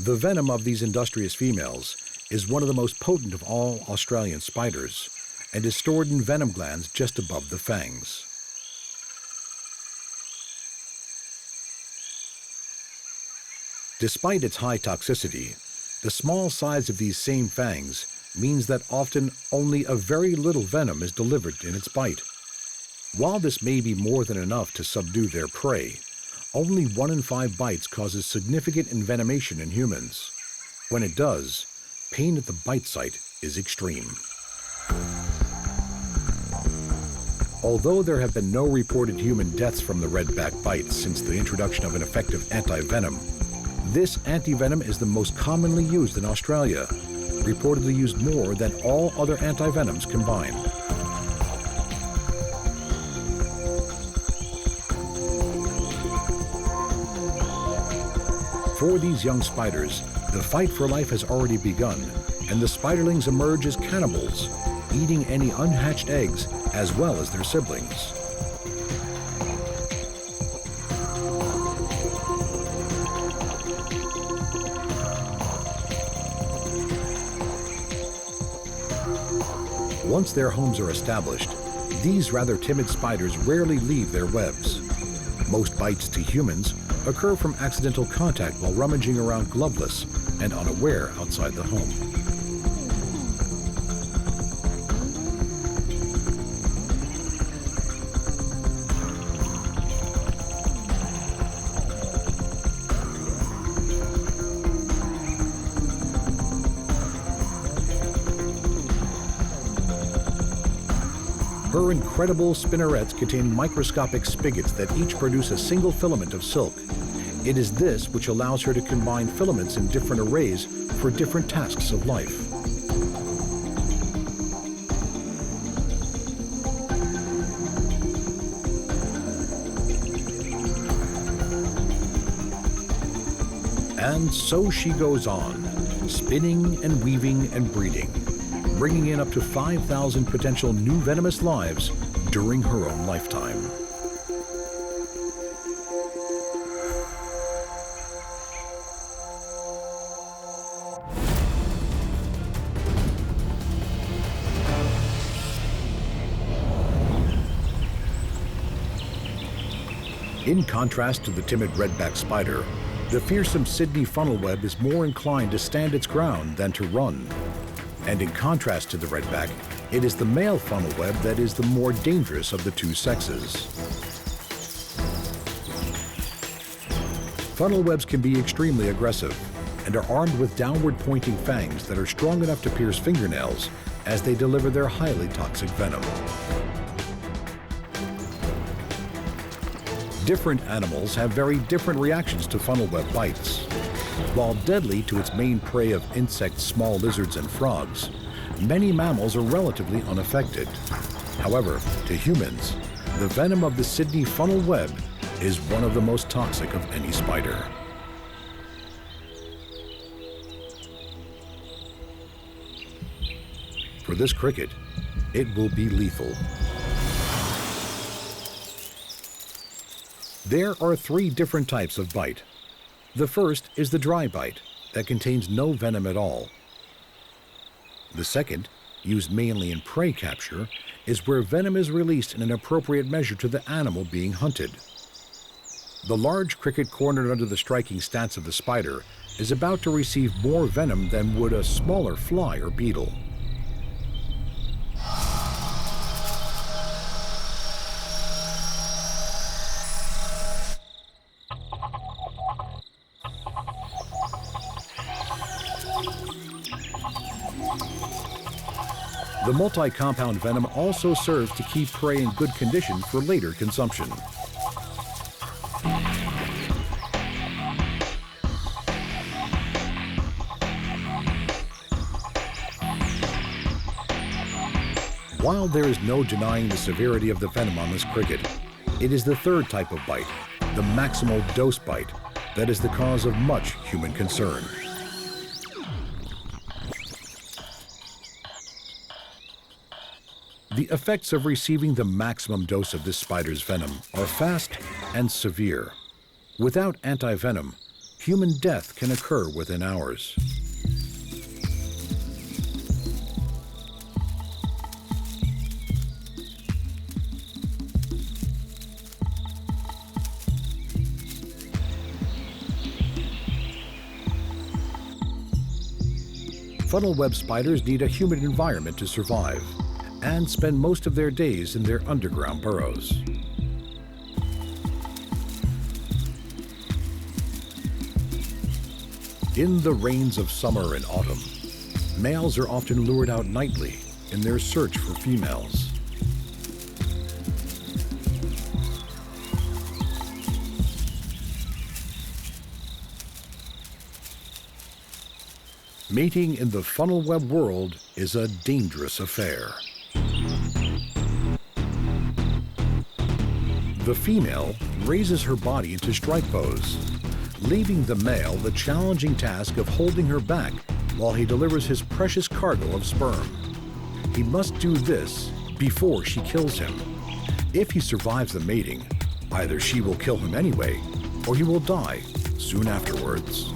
The venom of these industrious females is one of the most potent of all Australian spiders and is stored in venom glands just above the fangs. Despite its high toxicity, the small size of these same fangs means that often only a very little venom is delivered in its bite. While this may be more than enough to subdue their prey, only 1 in 5 bites causes significant envenomation in humans. When it does, pain at the bite site is extreme. Although there have been no reported human deaths from the redback bites since the introduction of an effective anti-venom, this anti-venom is the most commonly used in Australia, reportedly used more than all other anti-venoms combined. For these young spiders, the fight for life has already begun, and the spiderlings emerge as cannibals, eating any unhatched eggs as well as their siblings. Once their homes are established, these rather timid spiders rarely leave their webs. Most bites to humans occur from accidental contact while rummaging around gloveless and unaware outside the home. Her incredible spinnerets contain microscopic spigots that each produce a single filament of silk. It is this which allows her to combine filaments in different arrays for different tasks of life. And so she goes on, spinning and weaving and breeding, bringing in up to 5,000 potential new venomous lives during her own lifetime. In contrast to the timid redback spider, the fearsome Sydney funnelweb is more inclined to stand its ground than to run. And in contrast to the redback, it is the male funnelweb that is the more dangerous of the two sexes. Funnelwebs can be extremely aggressive and are armed with downward-pointing fangs that are strong enough to pierce fingernails as they deliver their highly toxic venom. Different animals have very different reactions to funnelweb bites. While deadly to its main prey of insects, small lizards, and frogs, many mammals are relatively unaffected. However, to humans, the venom of the Sydney funnelweb is one of the most toxic of any spider. For this cricket, it will be lethal. There are 3 different types of bite. The first is the dry bite that contains no venom at all. The second, used mainly in prey capture, is where venom is released in an appropriate measure to the animal being hunted. The large cricket cornered under the striking stance of the spider is about to receive more venom than would a smaller fly or beetle. The multi-compound venom also serves to keep prey in good condition for later consumption. While there is no denying the severity of the venom on this cricket, it is the third type of bite, the maximal dose bite, that is the cause of much human concern. The effects of receiving the maximum dose of this spider's venom are fast and severe. Without anti-venom, human death can occur within hours. Funnelweb spiders need a humid environment to survive and spend most of their days in their underground burrows. In the rains of summer and autumn, males are often lured out nightly in their search for females. Mating in the funnelweb world is a dangerous affair. The female raises her body into strike pose, leaving the male the challenging task of holding her back while he delivers his precious cargo of sperm. He must do this before she kills him. If he survives the mating, either she will kill him anyway, or he will die soon afterwards.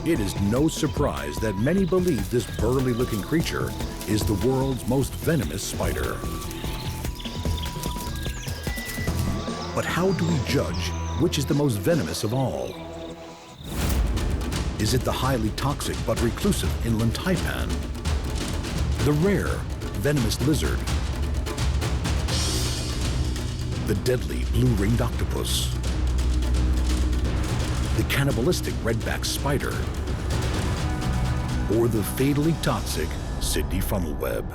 It is no surprise that many believe this burly-looking creature is the world's most venomous spider. But how do we judge which is the most venomous of all? Is it the highly toxic but reclusive inland taipan? The rare venomous lizard? The deadly blue-ringed octopus? The cannibalistic redback spider? or the fatally toxic Sydney funnel web.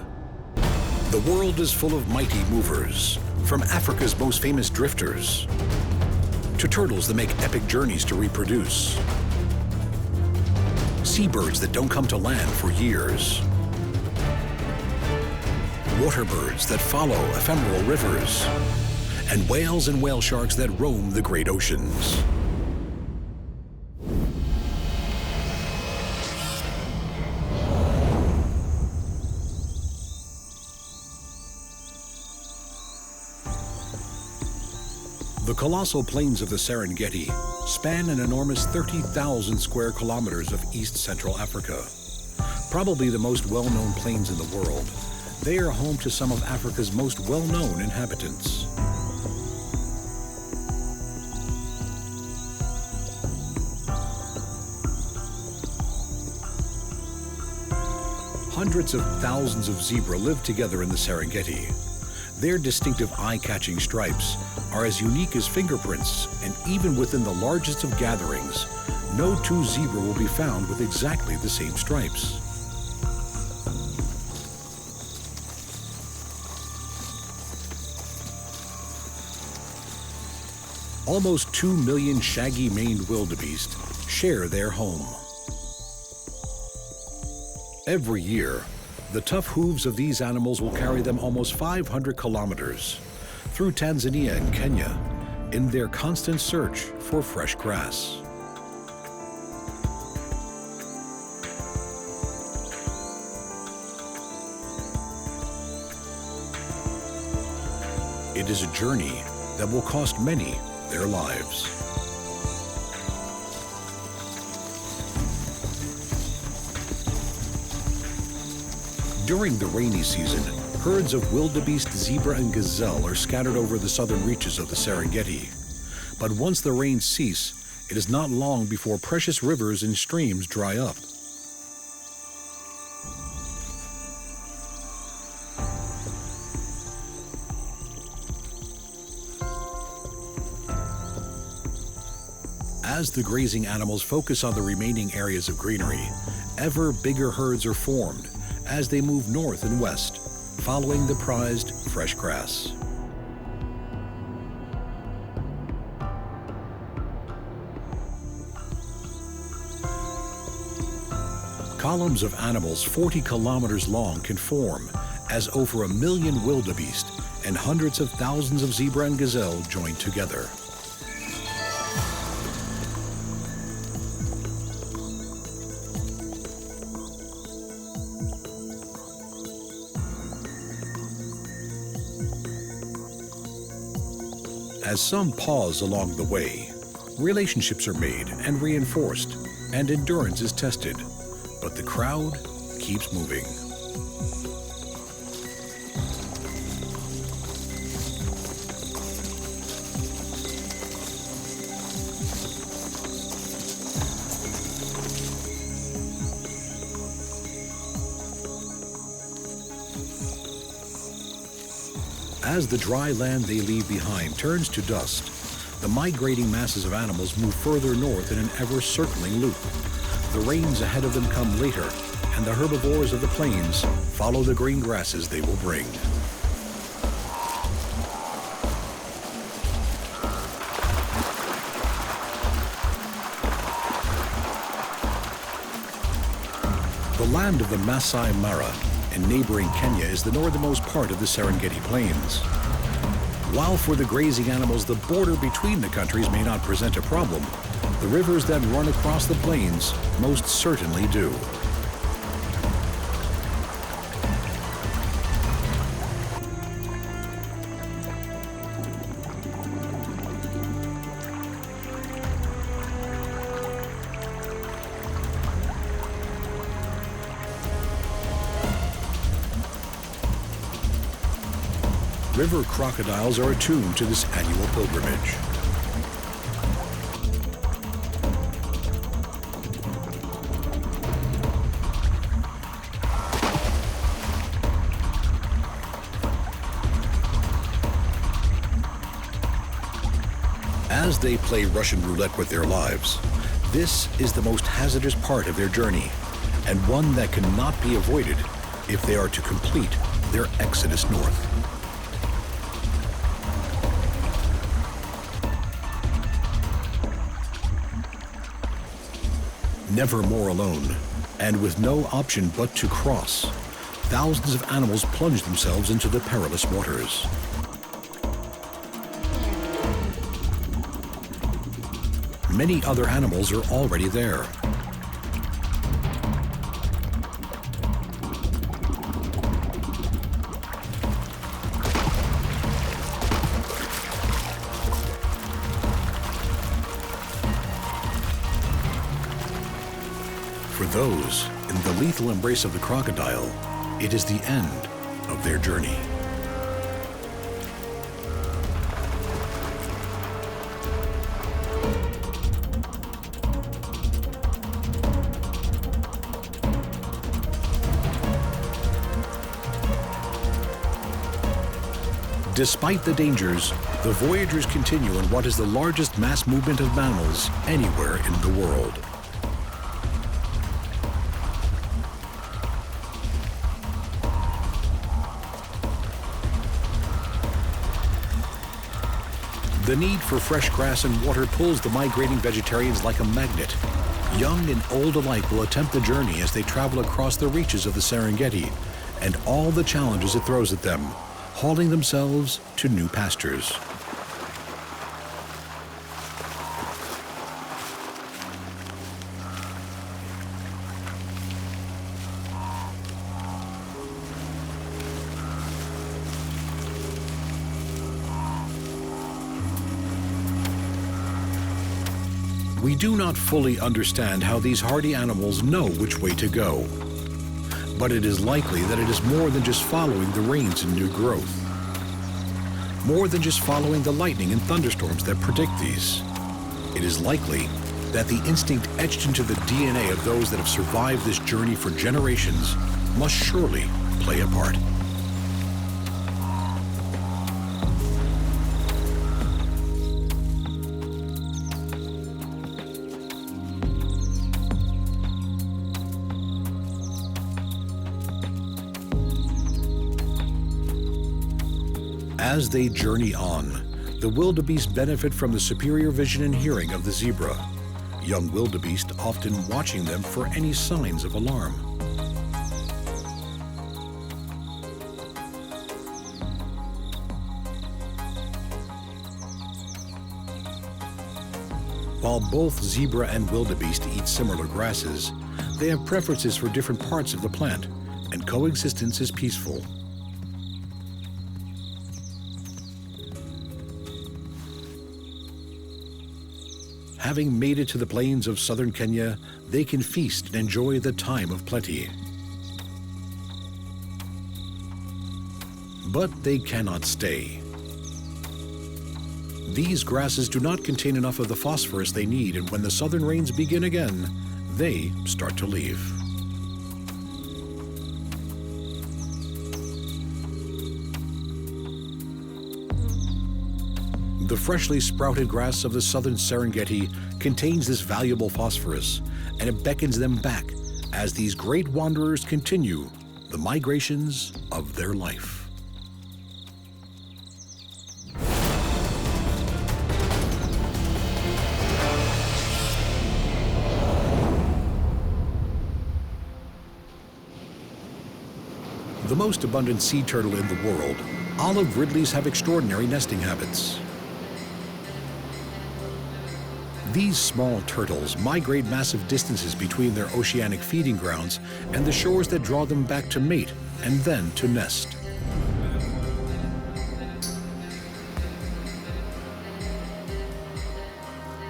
The world is full of mighty movers, from Africa's most famous drifters to turtles that make epic journeys to reproduce, seabirds that don't come to land for years, water birds that follow ephemeral rivers, and whales and whale sharks that roam the great oceans. The colossal plains of the Serengeti span an enormous 30,000 square kilometers of East Central Africa. Probably the most well-known plains in the world, they are home to some of Africa's most well-known inhabitants. Hundreds of thousands of zebra live together in the Serengeti. Their distinctive eye-catching stripes are as unique as fingerprints, and even within the largest of gatherings, no two zebra will be found with exactly the same stripes. Almost 2 million shaggy-maned wildebeest share their home. Every year, the tough hooves of these animals will carry them almost 500 kilometers through Tanzania and Kenya in their constant search for fresh grass. It is a journey that will cost many their lives. During the rainy season, herds of wildebeest, zebra, and gazelle are scattered over the southern reaches of the Serengeti. But once the rains cease, it is not long before precious rivers and streams dry up. As the grazing animals focus on the remaining areas of greenery, ever bigger herds are formed as they move north and west, following the prized fresh grass. Columns of animals 40 kilometers long can form as over 1 million wildebeest and hundreds of thousands of zebra and gazelle join together. As some pause along the way, relationships are made and reinforced, and endurance is tested, but the crowd keeps moving. As the dry land they leave behind turns to dust, the migrating masses of animals move further north in an ever-circling loop. The rains ahead of them come later, and the herbivores of the plains follow the green grasses they will bring. The land of the Masai Mara in neighboring Kenya is the northernmost part of the Serengeti Plains. While for the grazing animals the border between the countries may not present a problem, the rivers that run across the plains most certainly do. River crocodiles are attuned to this annual pilgrimage. As they play Russian roulette with their lives, this is the most hazardous part of their journey, and one that cannot be avoided if they are to complete their exodus north. Never more alone, and with no option but to cross, thousands of animals plunge themselves into the perilous waters. Many other animals are already there. For those in the lethal embrace of the crocodile, it is the end of their journey. Despite the dangers, the voyagers continue in what is the largest mass movement of mammals anywhere in the world. The need for fresh grass and water pulls the migrating vegetarians like a magnet. Young and old alike will attempt the journey as they travel across the reaches of the Serengeti and all the challenges it throws at them, hauling themselves to new pastures. We do not fully understand how these hardy animals know which way to go, but it is likely that it is more than just following the rains and new growth, more than just following the lightning and thunderstorms that predict these. It is likely that the instinct etched into the DNA of those that have survived this journey for generations must surely play a part. As they journey on, the wildebeest benefit from the superior vision and hearing of the zebra, young wildebeest often watching them for any signs of alarm. While both zebra and wildebeest eat similar grasses, they have preferences for different parts of the plant, and coexistence is peaceful. Having made it to the plains of southern Kenya, they can feast and enjoy the time of plenty. But they cannot stay. These grasses do not contain enough of the phosphorus they need, and when the southern rains begin again, they start to leave. The freshly sprouted grass of the southern Serengeti contains this valuable phosphorus, and it beckons them back as these great wanderers continue the migrations of their life. The most abundant sea turtle in the world, olive ridleys have extraordinary nesting habits. These small turtles migrate massive distances between their oceanic feeding grounds and the shores that draw them back to mate and then to nest.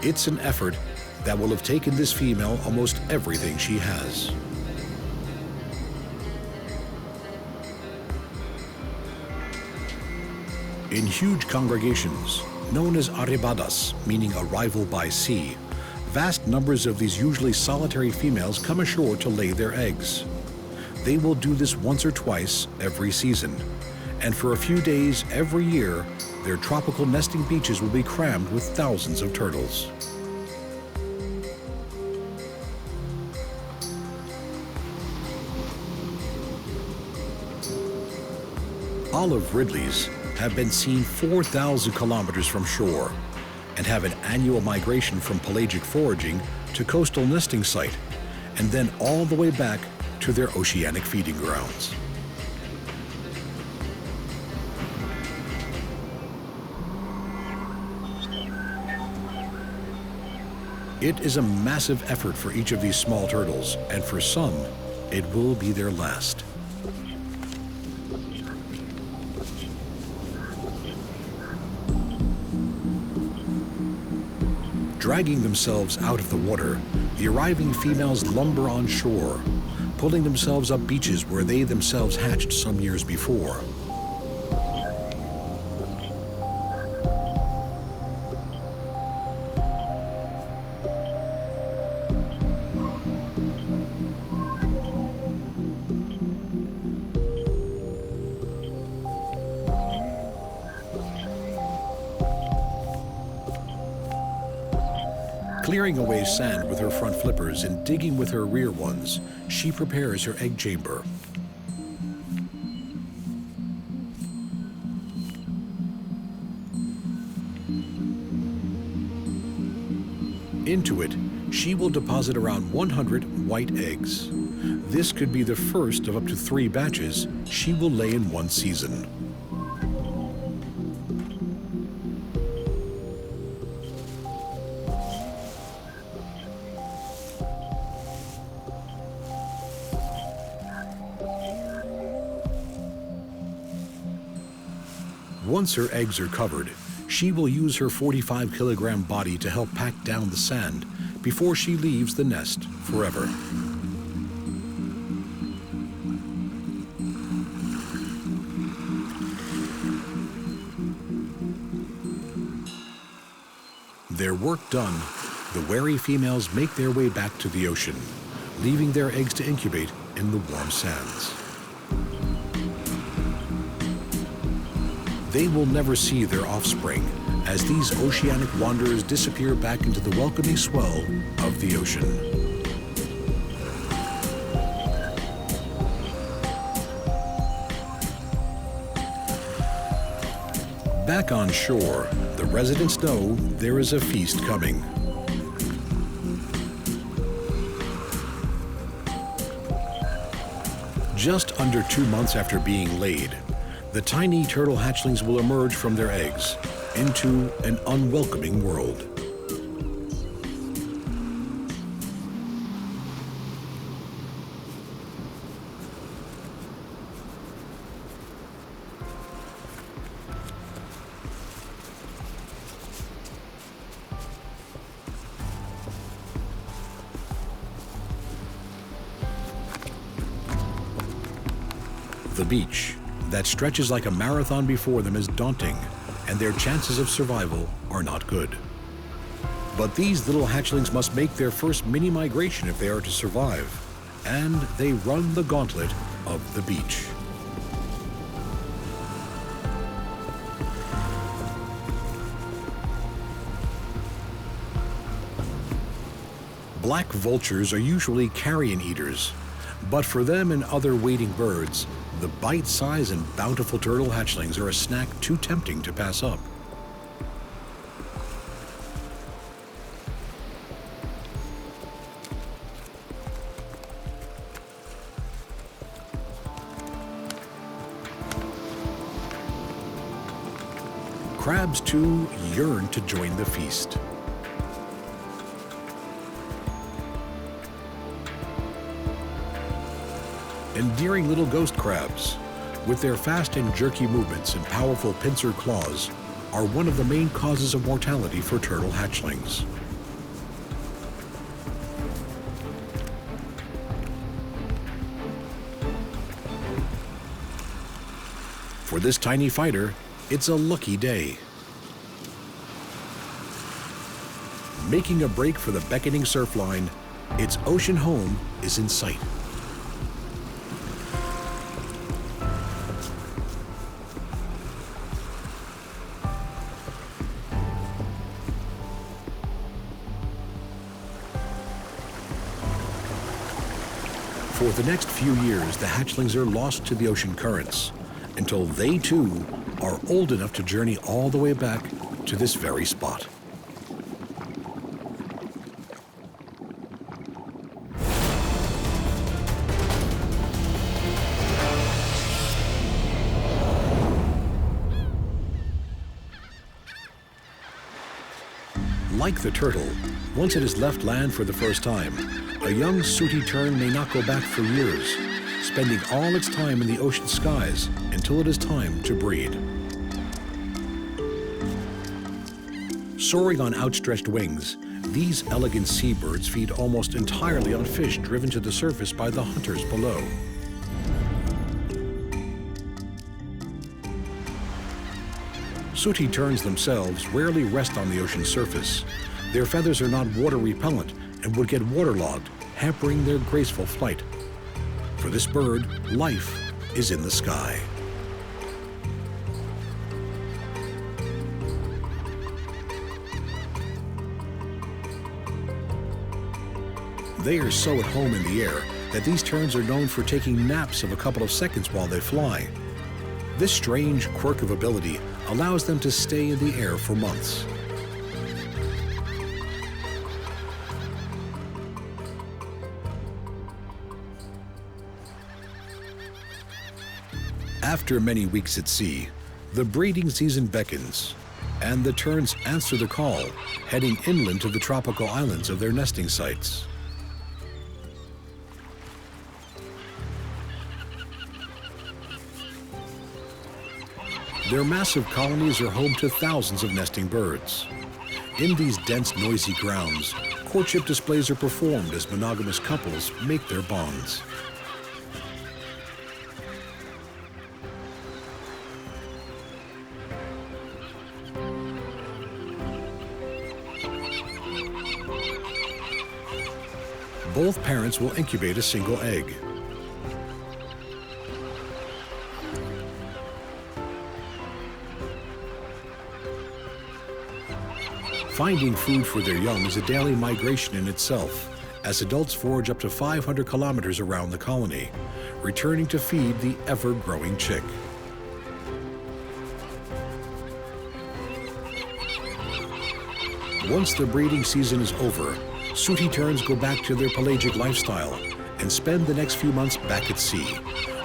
It's an effort that will have taken this female almost everything she has. In huge congregations, known as arribadas, meaning arrival by sea, vast numbers of these usually solitary females come ashore to lay their eggs. They will do this once or twice every season, and for a few days every year, their tropical nesting beaches will be crammed with thousands of turtles. Olive ridleys have been seen 4,000 kilometers from shore and have an annual migration from pelagic foraging to coastal nesting site, and then all the way back to their oceanic feeding grounds. It is a massive effort for each of these small turtles, and for some, it will be their last. Dragging themselves out of the water, the arriving females lumber on shore, pulling themselves up beaches where they themselves hatched some years before. Clearing away sand with her front flippers and digging with her rear ones, she prepares her egg chamber. Into it, she will deposit around 100 white eggs. This could be the first of up to 3 batches she will lay in one season. Once her eggs are covered, she will use her 45-kilogram body to help pack down the sand before she leaves the nest forever. Their work done, the wary females make their way back to the ocean, leaving their eggs to incubate in the warm sands. They will never see their offspring as these oceanic wanderers disappear back into the welcoming swell of the ocean. Back on shore, the residents know there is a feast coming. Just under 2 months after being laid, the tiny turtle hatchlings will emerge from their eggs into an unwelcoming world. The beach that stretches like a marathon before them is daunting, and their chances of survival are not good. But these little hatchlings must make their first mini migration if they are to survive, and they run the gauntlet of the beach. Black vultures are usually carrion eaters, but for them and other wading birds, the bite-sized and bountiful turtle hatchlings are a snack too tempting to pass up. Crabs, too, yearn to join the feast. Endearing little ghost crabs, with their fast and jerky movements and powerful pincer claws, are one of the main causes of mortality for turtle hatchlings. For this tiny fighter, it's a lucky day. Making a break for the beckoning surf line, its ocean home is in sight. For the next few years, the hatchlings are lost to the ocean currents, until they too are old enough to journey all the way back to this very spot. Like the turtle, once it has left land for the first time, a young sooty tern may not go back for years, spending all its time in the ocean skies until it is time to breed. Soaring on outstretched wings, these elegant seabirds feed almost entirely on fish driven to the surface by the hunters below. Sooty terns themselves rarely rest on the ocean surface. Their feathers are not water repellent and would get waterlogged, hampering their graceful flight. For this bird, life is in the sky. They are so at home in the air that these terns are known for taking naps of a couple of seconds while they fly. This strange quirk of ability allows them to stay in the air for months. After many weeks at sea, the breeding season beckons, and the terns answer the call, heading inland to the tropical islands of their nesting sites. Their massive colonies are home to thousands of nesting birds. In these dense, noisy grounds, courtship displays are performed as monogamous couples make their bonds. Both parents will incubate a single egg. Finding food for their young is a daily migration in itself, as adults forage up to 500 kilometers around the colony, returning to feed the ever-growing chick. Once the breeding season is over, sooty terns go back to their pelagic lifestyle and spend the next few months back at sea,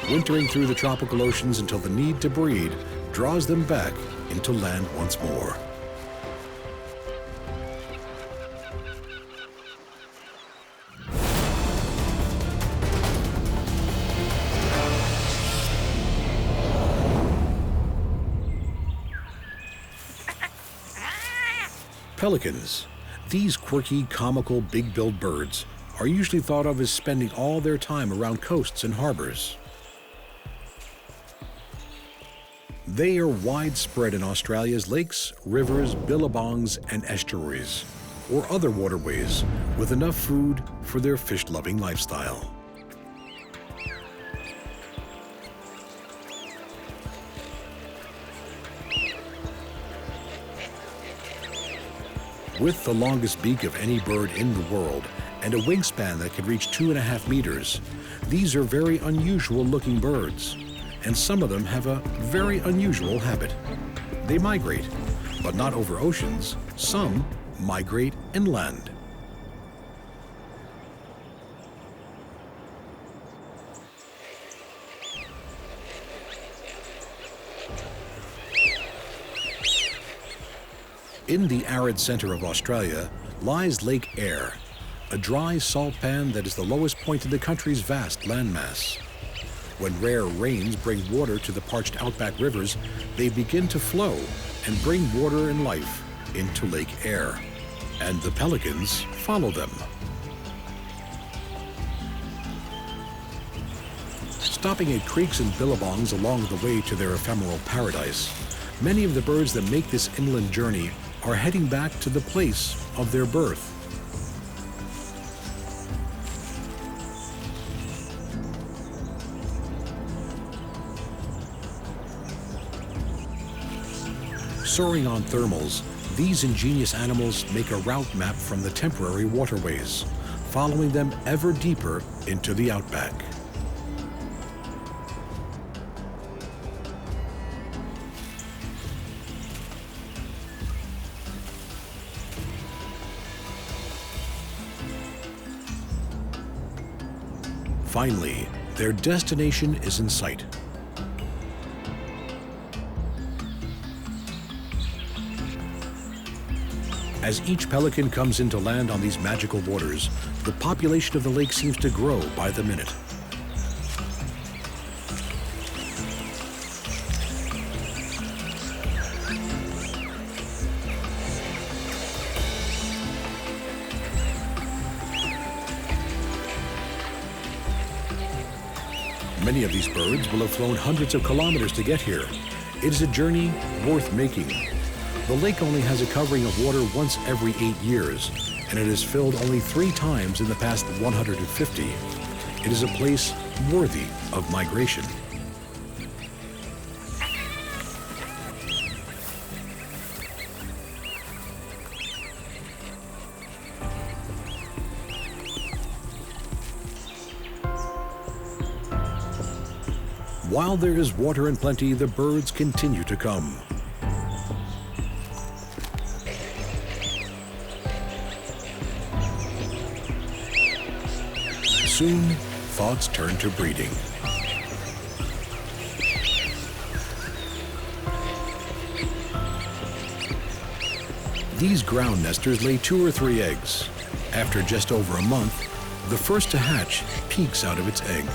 wintering through the tropical oceans until the need to breed draws them back into land once more. Pelicans. These quirky, comical, big-billed birds are usually thought of as spending all their time around coasts and harbors. They are widespread in Australia's lakes, rivers, billabongs, and estuaries, or other waterways with enough food for their fish-loving lifestyle. With the longest beak of any bird in the world and a wingspan that can reach 2.5 meters, these are very unusual looking birds, and some of them have a very unusual habit. They migrate, but not over oceans. Some migrate inland. In the arid center of Australia lies Lake Eyre, a dry salt pan that is the lowest point in the country's vast landmass. When rare rains bring water to the parched outback rivers, they begin to flow and bring water and life into Lake Eyre, and the pelicans follow them. Stopping at creeks and billabongs along the way to their ephemeral paradise, many of the birds that make this inland journey are heading back to the place of their birth. Soaring on thermals, these ingenious animals make a route map from the temporary waterways, following them ever deeper into the outback. Finally, their destination is in sight. As each pelican comes into land on these magical waters, the population of the lake seems to grow by the minute. Many of these birds will have flown hundreds of kilometers to get here. It is a journey worth making. The lake only has a covering of water once every 8 years, and it is filled only 3 times in the past 150. It is a place worthy of migration. While there is water in plenty, the birds continue to come. Soon, thoughts turn to breeding. These ground nesters lay 2 or 3 eggs. After just over a month, the first to hatch peeks out of its egg.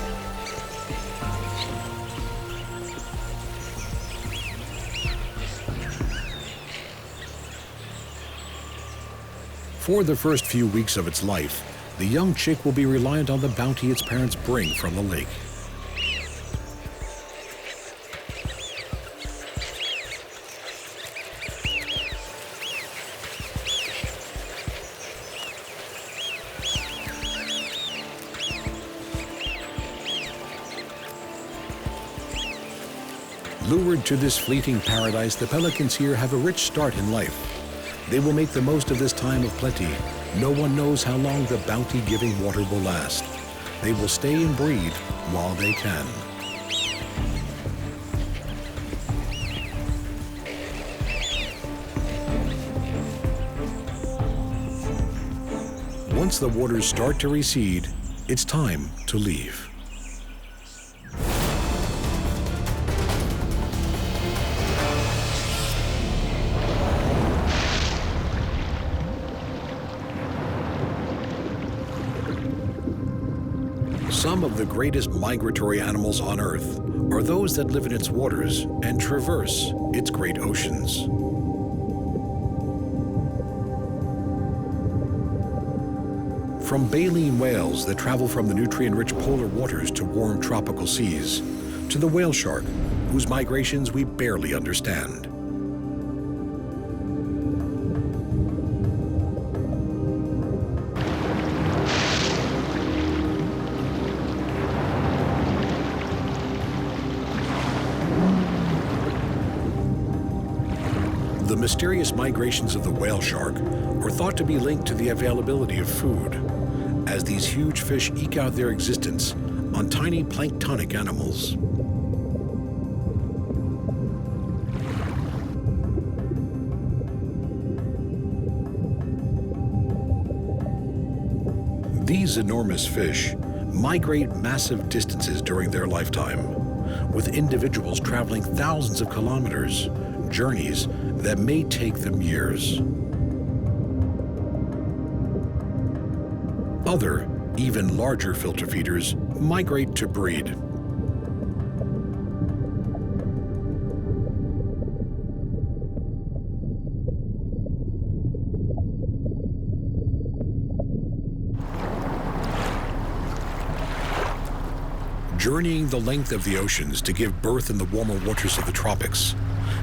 For the first few weeks of its life, the young chick will be reliant on the bounty its parents bring from the lake. Lured to this fleeting paradise, the pelicans here have a rich start in life. They will make the most of this time of plenty. No one knows how long the bounty-giving water will last. They will stay and breed while they can. Once the waters start to recede, it's time to leave. Some of the greatest migratory animals on Earth are those that live in its waters and traverse its great oceans. From baleen whales that travel from the nutrient-rich polar waters to warm tropical seas, to the whale shark, whose migrations we barely understand. The mysterious migrations of the whale shark are thought to be linked to the availability of food, as these huge fish eke out their existence on tiny planktonic animals. These enormous fish migrate massive distances during their lifetime, with individuals traveling thousands of kilometers, journeys that may take them years. Other, even larger filter feeders migrate to breed. Journeying the length of the oceans to give birth in the warmer waters of the tropics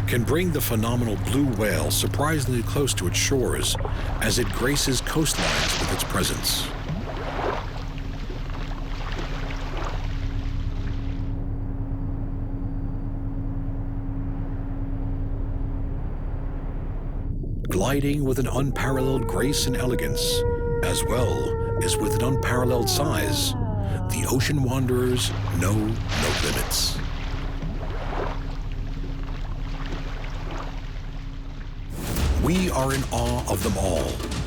can bring the phenomenal blue whale surprisingly close to its shores as it graces coastlines with its presence. Gliding with an unparalleled grace and elegance, as well as with an unparalleled size, the ocean wanderers know no limits. We are in awe of them all,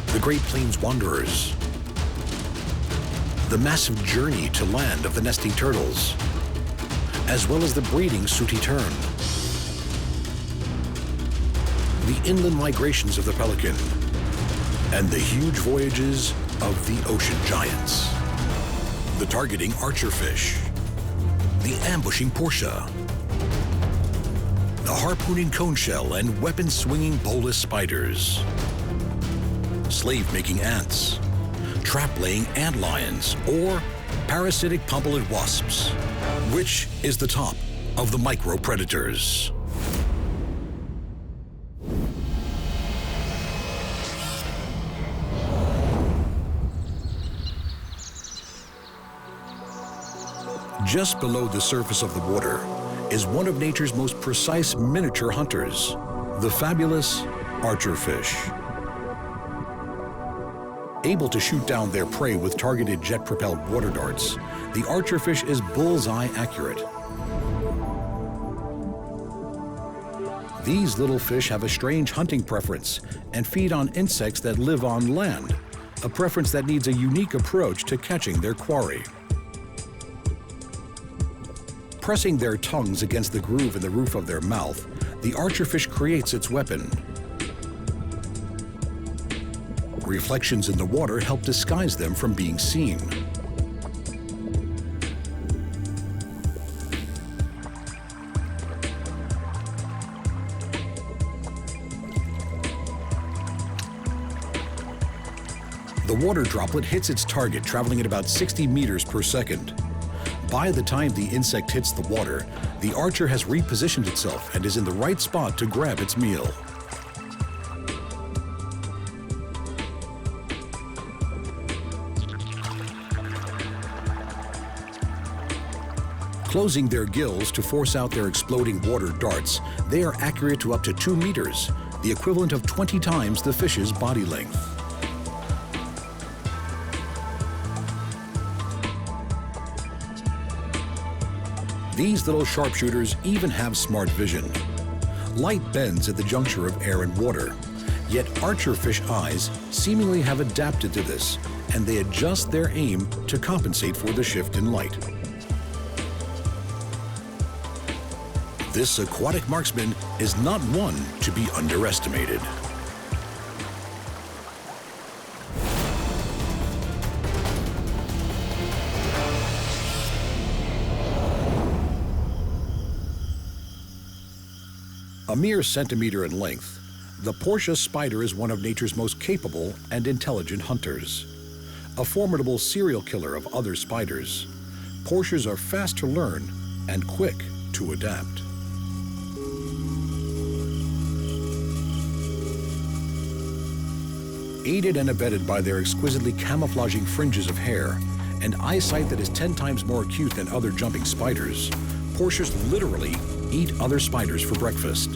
the Great Plains wanderers. the massive journey to land of the nesting turtles, as well as the breeding sooty tern, the inland migrations of the pelican, and the huge voyages of the ocean giants. The targeting archerfish, the ambushing portia, the harpooning coneshell and weapon-swinging bolus spiders, slave-making ants, trap-laying antlions, or parasitic pompelid wasps. Which is the top of the micro-predators? Just below the surface of the water is one of nature's most precise miniature hunters, the fabulous archerfish. Able to shoot down their prey with targeted jet-propelled water darts, the archerfish is bullseye accurate. These little fish have a strange hunting preference and feed on insects that live on land, a preference that needs a unique approach to catching their quarry. Pressing their tongues against the groove in the roof of their mouth, the archerfish creates its weapon. Reflections in the water help disguise them from being seen. The water droplet hits its target, traveling at about 60 meters per second. By the time the insect hits the water, the archer has repositioned itself and is in the right spot to grab its meal. Closing their gills to force out their exploding water darts, they are accurate to up to 2 meters, the equivalent of 20 times the fish's body length. These little sharpshooters even have smart vision. Light bends at the juncture of air and water, yet archerfish eyes seemingly have adapted to this, and they adjust their aim to compensate for the shift in light. This aquatic marksman is not one to be underestimated. A mere centimeter in length, the portia spider is one of nature's most capable and intelligent hunters. A formidable serial killer of other spiders, portias are fast to learn and quick to adapt. Aided and abetted by their exquisitely camouflaging fringes of hair and eyesight that is 10 times more acute than other jumping spiders, portias literally eat other spiders for breakfast.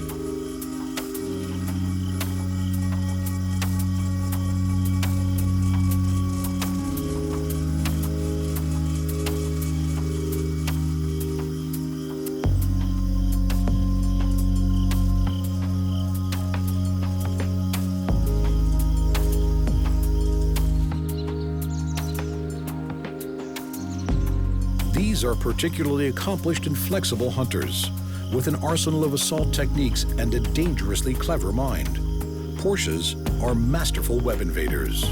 These are particularly accomplished and flexible hunters, with an arsenal of assault techniques and a dangerously clever mind. Portias are masterful web invaders.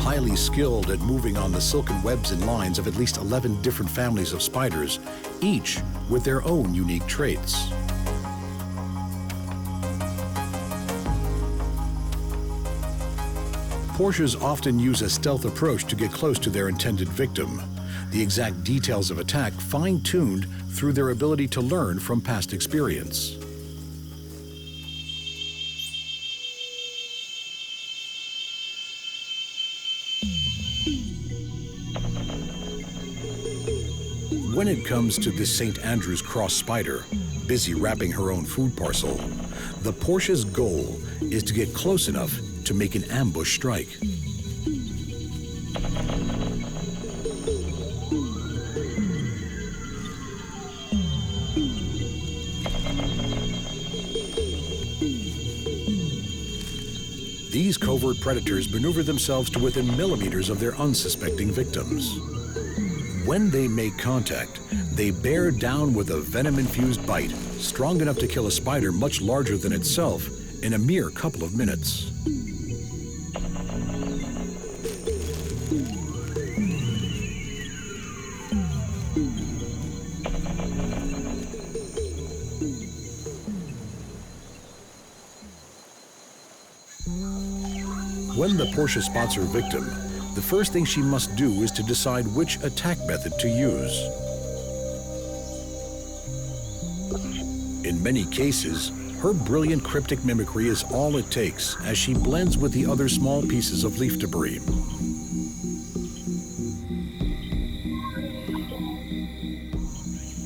Highly skilled at moving on the silken webs and lines of at least 11 different families of spiders, each with their own unique traits. Portias often use a stealth approach to get close to their intended victim, the exact details of attack fine-tuned through their ability to learn from past experience. When it comes to this St. Andrew's cross spider, busy wrapping her own food parcel, the portia's goal is to get close enough to make an ambush strike. These covert predators maneuver themselves to within millimeters of their unsuspecting victims. When they make contact, they bear down with a venom-infused bite, strong enough to kill a spider much larger than itself in a mere couple of minutes. When the Portia spots her victim, the first thing she must do is to decide which attack method to use. In many cases, her brilliant cryptic mimicry is all it takes as she blends with the other small pieces of leaf debris.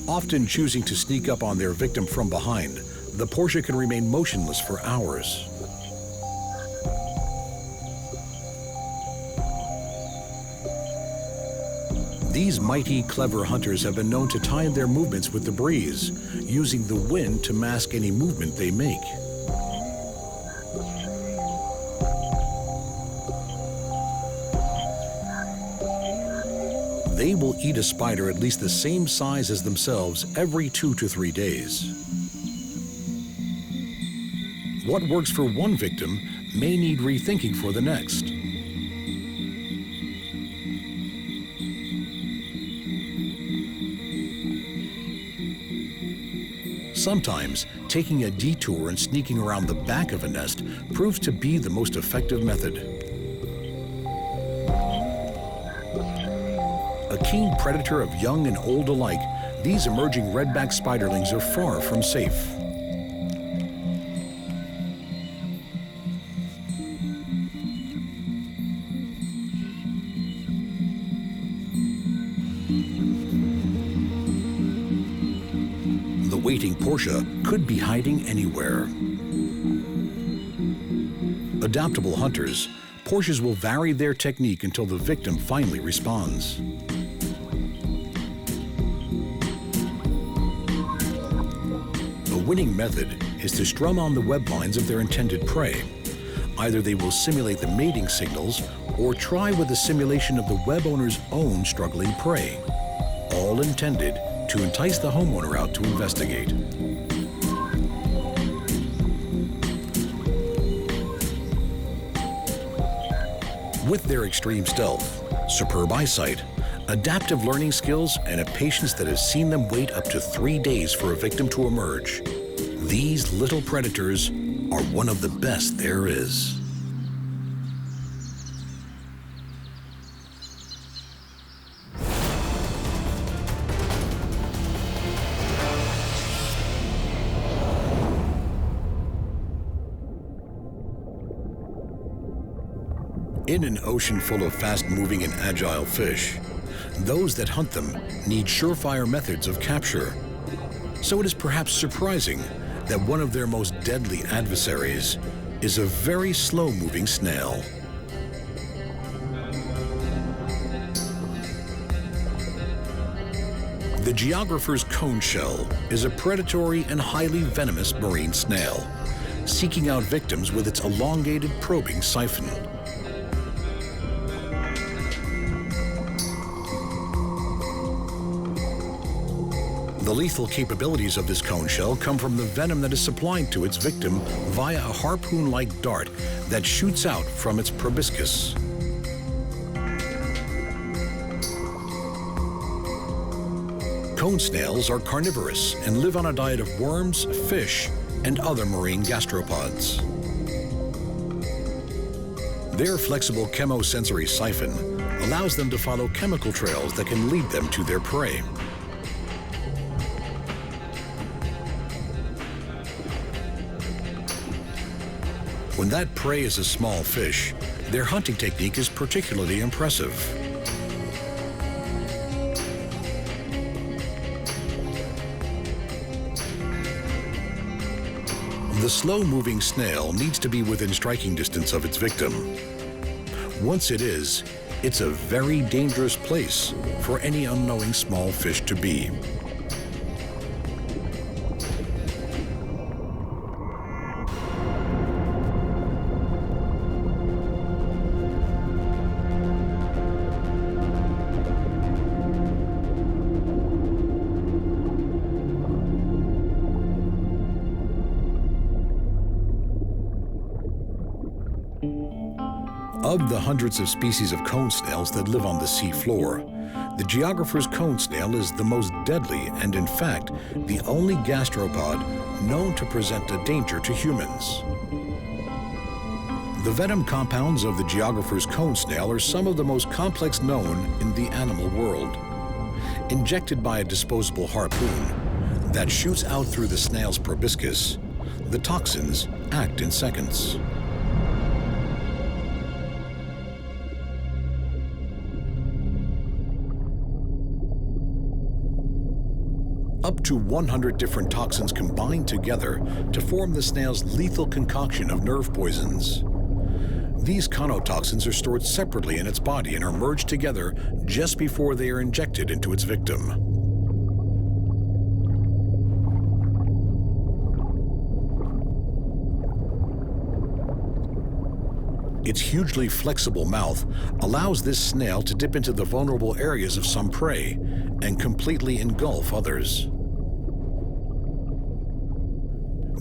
Often choosing to sneak up on their victim from behind, the Portia can remain motionless for hours. These mighty, clever hunters have been known to time their movements with the breeze, using the wind to mask any movement they make. They will eat a spider at least the same size as themselves every 2 to 3 days. What works for one victim may need rethinking for the next. Sometimes, taking a detour and sneaking around the back of a nest proves to be the most effective method. A keen predator of young and old alike, these emerging redback spiderlings are far from safe. Waiting Portia could be hiding anywhere. Adaptable hunters, Portias will vary their technique until the victim finally responds. A winning method is to strum on the web lines of their intended prey. Either they will simulate the mating signals or try with a simulation of the web owner's own struggling prey, all intended to entice the homeowner out to investigate. With their extreme stealth, superb eyesight, adaptive learning skills, and a patience that has seen them wait up to 3 days for a victim to emerge, these little predators are one of the best there is. In an ocean full of fast-moving and agile fish, those that hunt them need surefire methods of capture. So it is perhaps surprising that one of their most deadly adversaries is a very slow-moving snail. The geographer's cone shell is a predatory and highly venomous marine snail, seeking out victims with its elongated probing siphon. The lethal capabilities of this cone shell come from the venom that is supplied to its victim via a harpoon-like dart that shoots out from its proboscis. Cone snails are carnivorous and live on a diet of worms, fish, and other marine gastropods. Their flexible chemosensory siphon allows them to follow chemical trails that can lead them to their prey. When that prey is a small fish, their hunting technique is particularly impressive. The slow-moving snail needs to be within striking distance of its victim. Once it is, it's a very dangerous place for any unknowing small fish to be. Of the hundreds of species of cone snails that live on the sea floor, the geographer's cone snail is the most deadly and, in fact, the only gastropod known to present a danger to humans. The venom compounds of the geographer's cone snail are some of the most complex known in the animal world. Injected by a disposable harpoon that shoots out through the snail's proboscis, the toxins act in seconds. Up to 100 different toxins combine together to form the snail's lethal concoction of nerve poisons. These conotoxins are stored separately in its body and are merged together just before they are injected into its victim. Its hugely flexible mouth allows this snail to dip into the vulnerable areas of some prey and completely engulf others.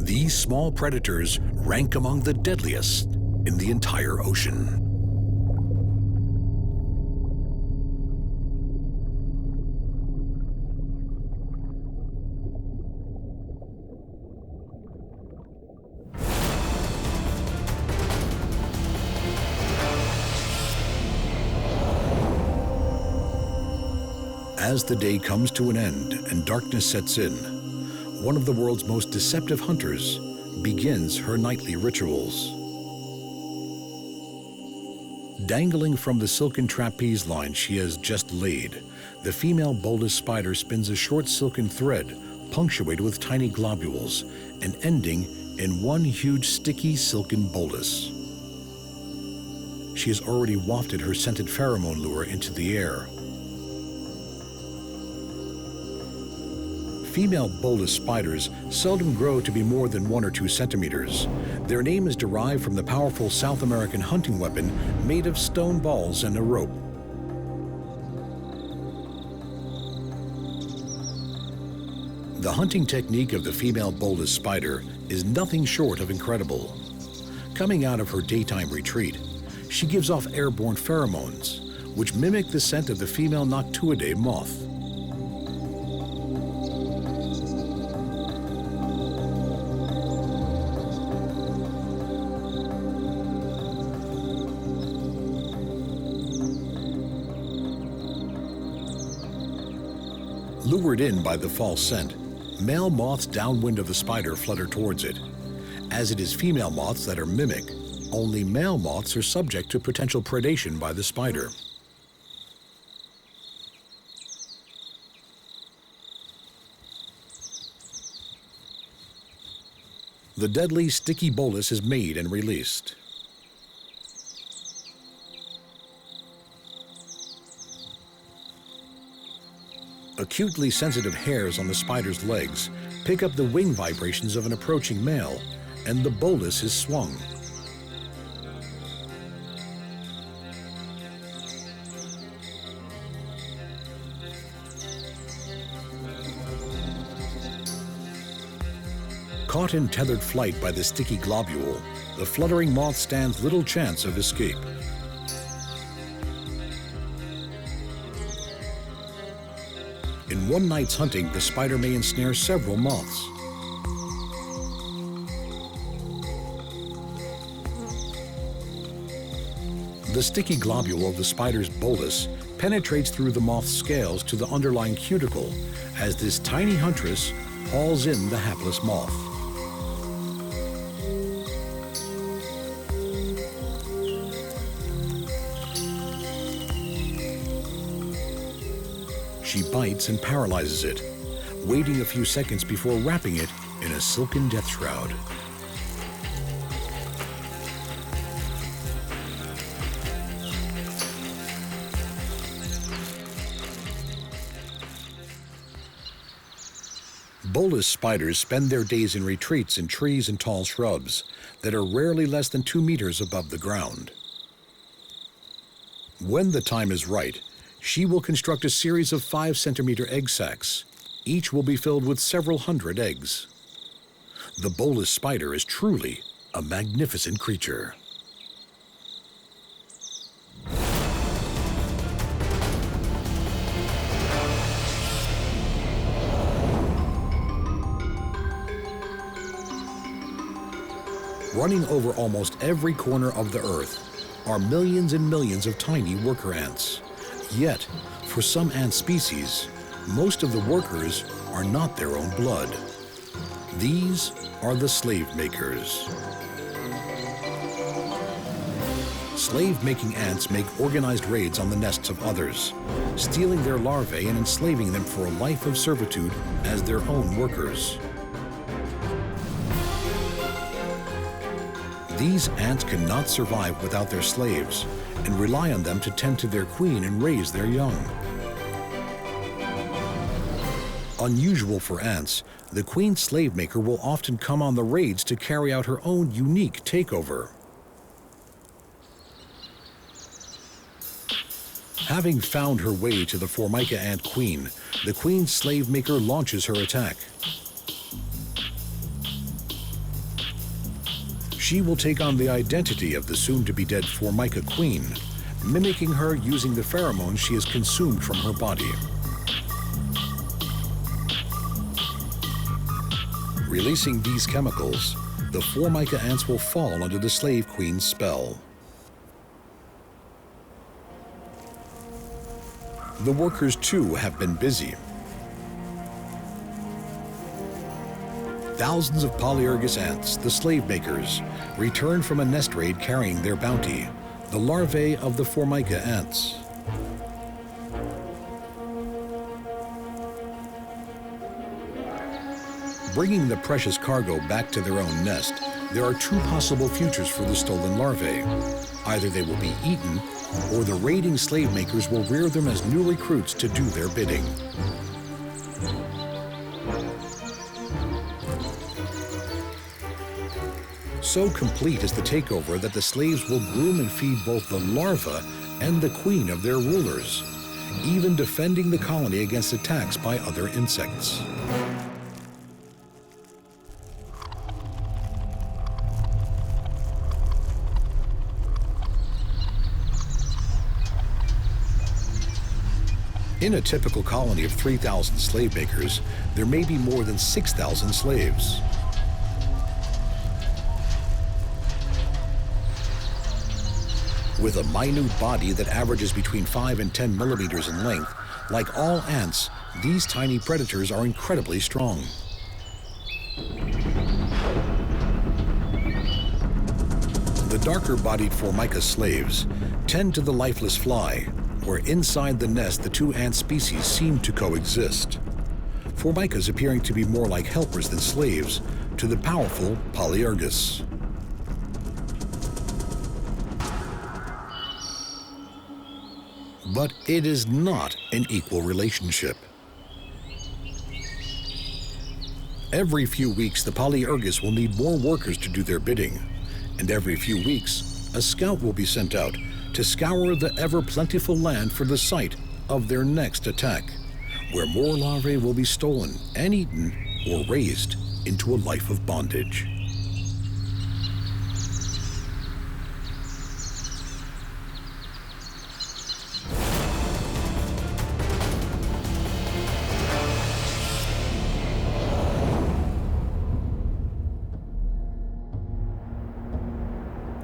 These small predators rank among the deadliest in the entire ocean. As the day comes to an end and darkness sets in, one of the world's most deceptive hunters begins her nightly rituals. Dangling from the silken trapeze line she has just laid, the female bolus spider spins a short silken thread punctuated with tiny globules and ending in one huge sticky silken bolus. She has already wafted her scented pheromone lure into the air. Female bolus spiders seldom grow to be more than 1 or 2 centimeters. Their name is derived from the powerful South American hunting weapon made of stone balls and a rope. The hunting technique of the female bolus spider is nothing short of incredible. Coming out of her daytime retreat, she gives off airborne pheromones, which mimic the scent of the female Noctuidae moth. Lured in by the false scent, male moths downwind of the spider flutter towards it. As it is female moths that are mimic, only male moths are subject to potential predation by the spider. The deadly sticky bolus is made and released. Acutely sensitive hairs on the spider's legs pick up the wing vibrations of an approaching male, and the bolus is swung. Caught in tethered flight by the sticky globule, the fluttering moth stands little chance of escape. In one night's hunting, the spider may ensnare several moths. The sticky globule of the spider's bolus penetrates through the moth's scales to the underlying cuticle as this tiny huntress hauls in the hapless moth. She bites and paralyzes it, waiting a few seconds before wrapping it in a silken death shroud. Bolus spiders spend their days in retreats in trees and tall shrubs that are rarely less than 2 meters above the ground. When the time is right, she will construct a series of 5-centimeter egg sacs. Each will be filled with several hundred eggs. The bolus spider is truly a magnificent creature. Running over almost every corner of the Earth are millions and millions of tiny worker ants. Yet, for some ant species, most of the workers are not their own blood. These are the slave makers. Slave-making ants make organized raids on the nests of others, stealing their larvae and enslaving them for a life of servitude as their own workers. These ants cannot survive without their slaves and rely on them to tend to their queen and raise their young. Unusual for ants, the queen slave maker will often come on the raids to carry out her own unique takeover. Having found her way to the Formica ant queen, the queen slave maker launches her attack. She will take on the identity of the soon-to-be-dead Formica queen, mimicking her using the pheromones she has consumed from her body. Releasing these chemicals, the Formica ants will fall under the slave queen's spell. The workers, too, have been busy. Thousands of Polyergus ants, the slave makers, return from a nest raid carrying their bounty, the larvae of the Formica ants. Bringing the precious cargo back to their own nest, there are two possible futures for the stolen larvae. Either they will be eaten, or the raiding slave makers will rear them as new recruits to do their bidding. So complete is the takeover that the slaves will groom and feed both the larva and the queen of their rulers, even defending the colony against attacks by other insects. In a typical colony of 3,000 slave makers, there may be more than 6,000 slaves. With a minute body that averages between 5 and 10 millimeters in length, like all ants, these tiny predators are incredibly strong. The darker-bodied Formica slaves tend to the lifeless fly, where inside the nest the two ant species seem to coexist. Formicas appearing to be more like helpers than slaves to the powerful Polyergus. But it is not an equal relationship. Every few weeks, the Polyergus will need more workers to do their bidding, and every few weeks, a scout will be sent out to scour the ever-plentiful land for the site of their next attack, where more larvae will be stolen and eaten or raised into a life of bondage.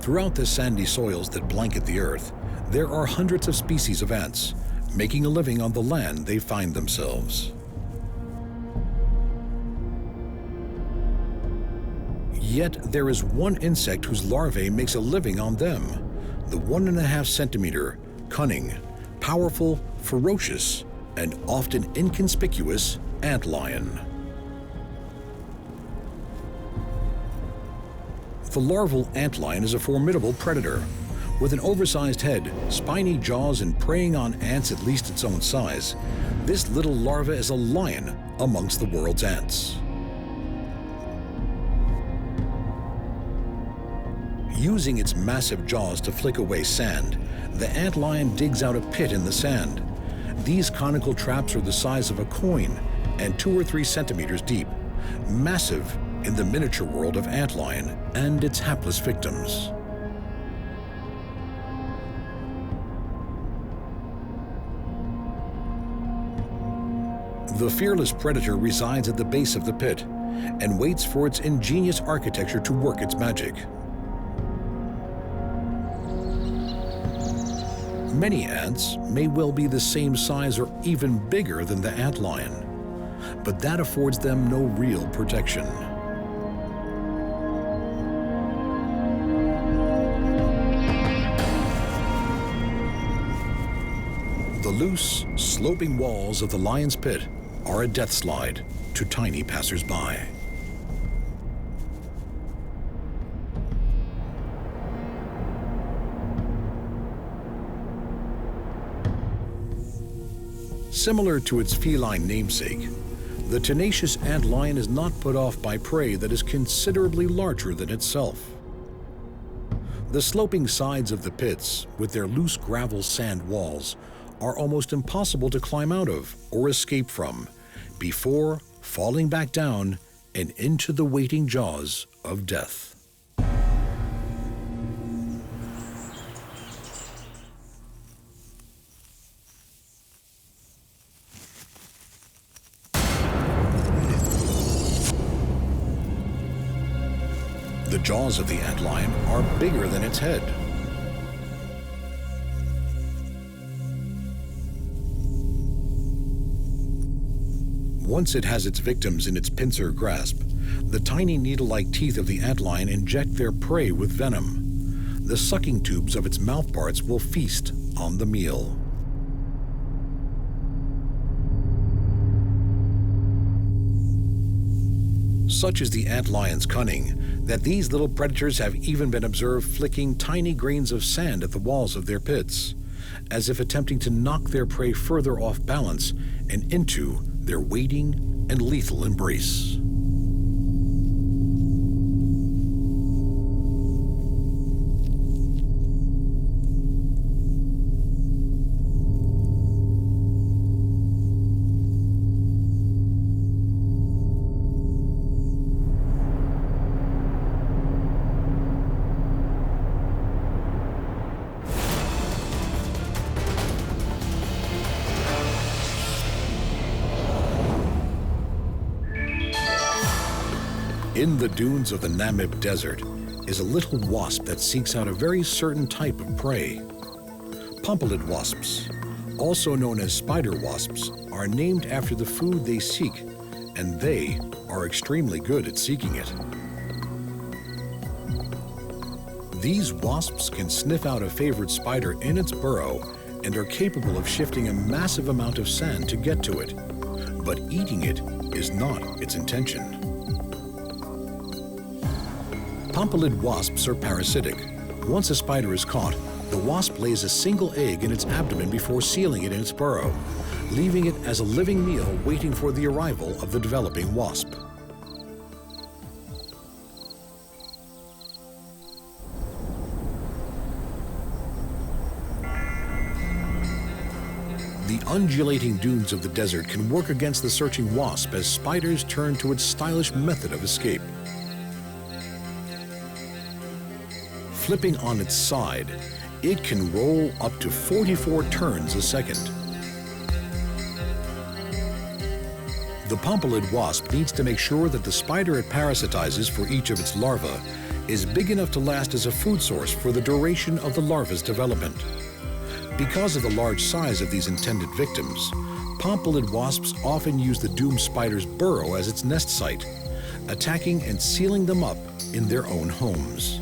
Throughout the sandy soils that blanket the earth, there are hundreds of species of ants, making a living on the land they find themselves. Yet there is one insect whose larvae makes a living on them, the 1.5 centimeter, cunning, powerful, ferocious, and often inconspicuous antlion. The larval antlion is a formidable predator. With an oversized head, spiny jaws, and preying on ants at least its own size, this little larva is a lion amongst the world's ants. Using its massive jaws to flick away sand, the antlion digs out a pit in the sand. These conical traps are the size of a coin and 2 or 3 centimeters deep, massive in the miniature world of antlion and its hapless victims. The fearless predator resides at the base of the pit and waits for its ingenious architecture to work its magic. Many ants may well be the same size or even bigger than the antlion, but that affords them no real protection. The loose, sloping walls of the lion's pit are a death slide to tiny passers-by. Similar to its feline namesake, the tenacious antlion is not put off by prey that is considerably larger than itself. The sloping sides of the pits, with their loose gravel sand walls, are almost impossible to climb out of or escape from before falling back down and into the waiting jaws of death. The jaws of the antlion are bigger than its head. Once it has its victims in its pincer grasp, the tiny needle-like teeth of the antlion inject their prey with venom. The sucking tubes of its mouth parts will feast on the meal. Such is the antlion's cunning that these little predators have even been observed flicking tiny grains of sand at the walls of their pits, as if attempting to knock their prey further off balance and into their waiting and lethal embrace. In the dunes of the Namib Desert is a little wasp that seeks out a very certain type of prey. Pompilid wasps, also known as spider wasps, are named after the food they seek, and they are extremely good at seeking it. These wasps can sniff out a favorite spider in its burrow and are capable of shifting a massive amount of sand to get to it, but eating it is not its intention. Pompilid wasps are parasitic. Once a spider is caught, the wasp lays a single egg in its abdomen before sealing it in its burrow, leaving it as a living meal waiting for the arrival of the developing wasp. The undulating dunes of the desert can work against the searching wasp as spiders turn to its stylish method of escape. Flipping on its side, it can roll up to 44 turns a second. The pompilid wasp needs to make sure that the spider it parasitizes for each of its larvae is big enough to last as a food source for the duration of the larva's development. Because of the large size of these intended victims, pompilid wasps often use the doomed spider's burrow as its nest site, attacking and sealing them up in their own homes.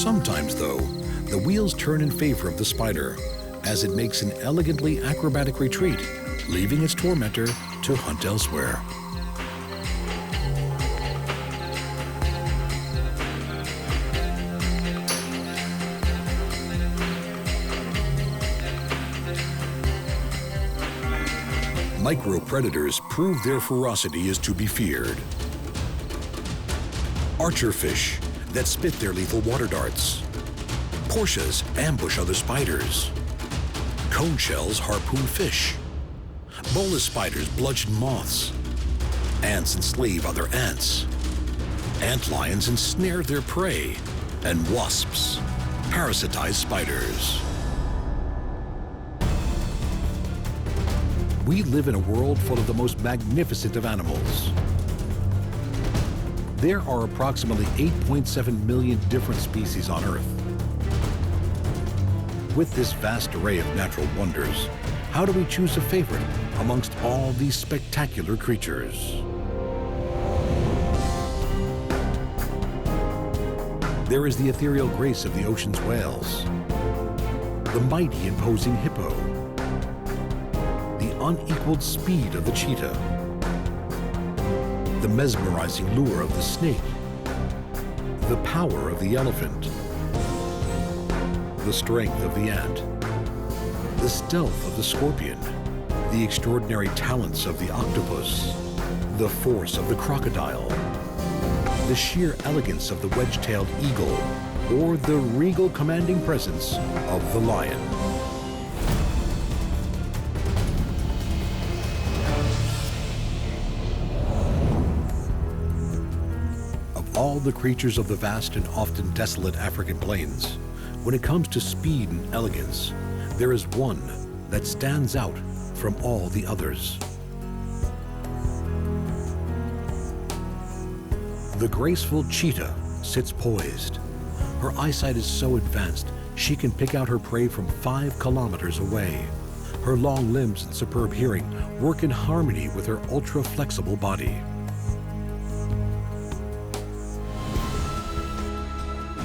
Sometimes, though, the wheels turn in favor of the spider as it makes an elegantly acrobatic retreat, leaving its tormentor to hunt elsewhere. Micro-predators prove their ferocity is to be feared. Archerfish that spit their lethal water darts. Portias ambush other spiders. Cone shells harpoon fish. Bolus spiders bludgeon moths. Ants enslave other ants. Ant lions ensnare their prey, and wasps parasitize spiders. We live in a world full of the most magnificent of animals. There are approximately 8.7 million different species on Earth. With this vast array of natural wonders, how do we choose a favorite amongst all these spectacular creatures? There is the ethereal grace of the ocean's whales, the mighty imposing hippo, the unequaled speed of the cheetah, the mesmerizing lure of the snake, the power of the elephant, the strength of the ant, the stealth of the scorpion, the extraordinary talents of the octopus, the force of the crocodile, the sheer elegance of the wedge-tailed eagle, or the regal commanding presence of the lion. Of all the creatures of the vast and often desolate African plains, when it comes to speed and elegance, there is one that stands out from all the others. The graceful cheetah sits poised. Her eyesight is so advanced, she can pick out her prey from 5 kilometers away. Her long limbs and superb hearing work in harmony with her ultra-flexible body.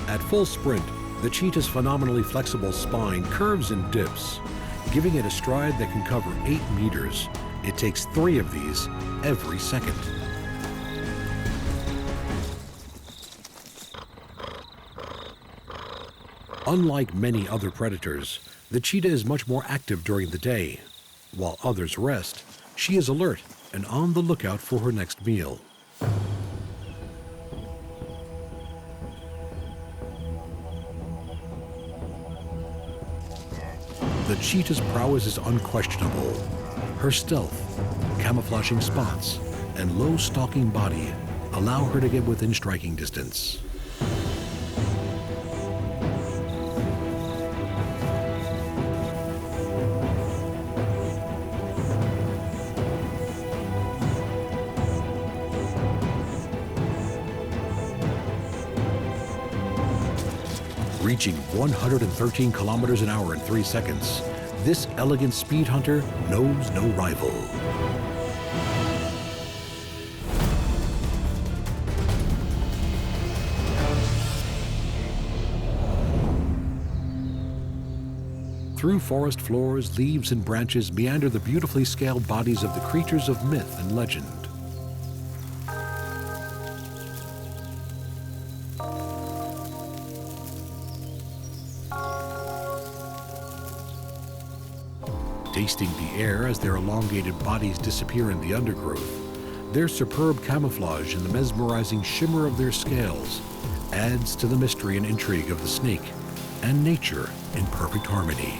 At full sprint, the cheetah's phenomenally flexible spine curves and dips, giving it a stride that can cover 8 meters. It takes 3 of these every second. Unlike many other predators, the cheetah is much more active during the day. While others rest, she is alert and on the lookout for her next meal. The cheetah's prowess is unquestionable. Her stealth, camouflaging spots, and low stalking body allow her to get within striking distance. Reaching 113 kilometers an hour in 3 seconds, this elegant speed hunter knows no rival. Through forest floors, leaves and branches meander the beautifully scaled bodies of the creatures of myth and legend. Tasting the air as their elongated bodies disappear in the undergrowth, their superb camouflage and the mesmerizing shimmer of their scales adds to the mystery and intrigue of the snake and nature in perfect harmony.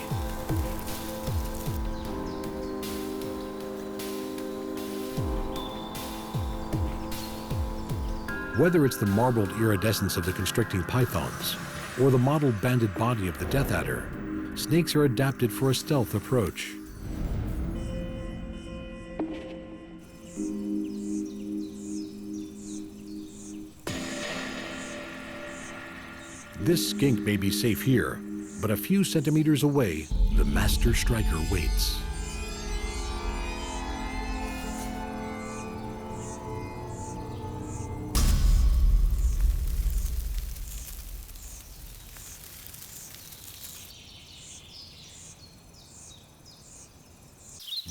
Whether it's the marbled iridescence of the constricting pythons or the mottled banded body of the death adder, snakes are adapted for a stealth approach. This skink may be safe here, but a few centimeters away, the master striker waits.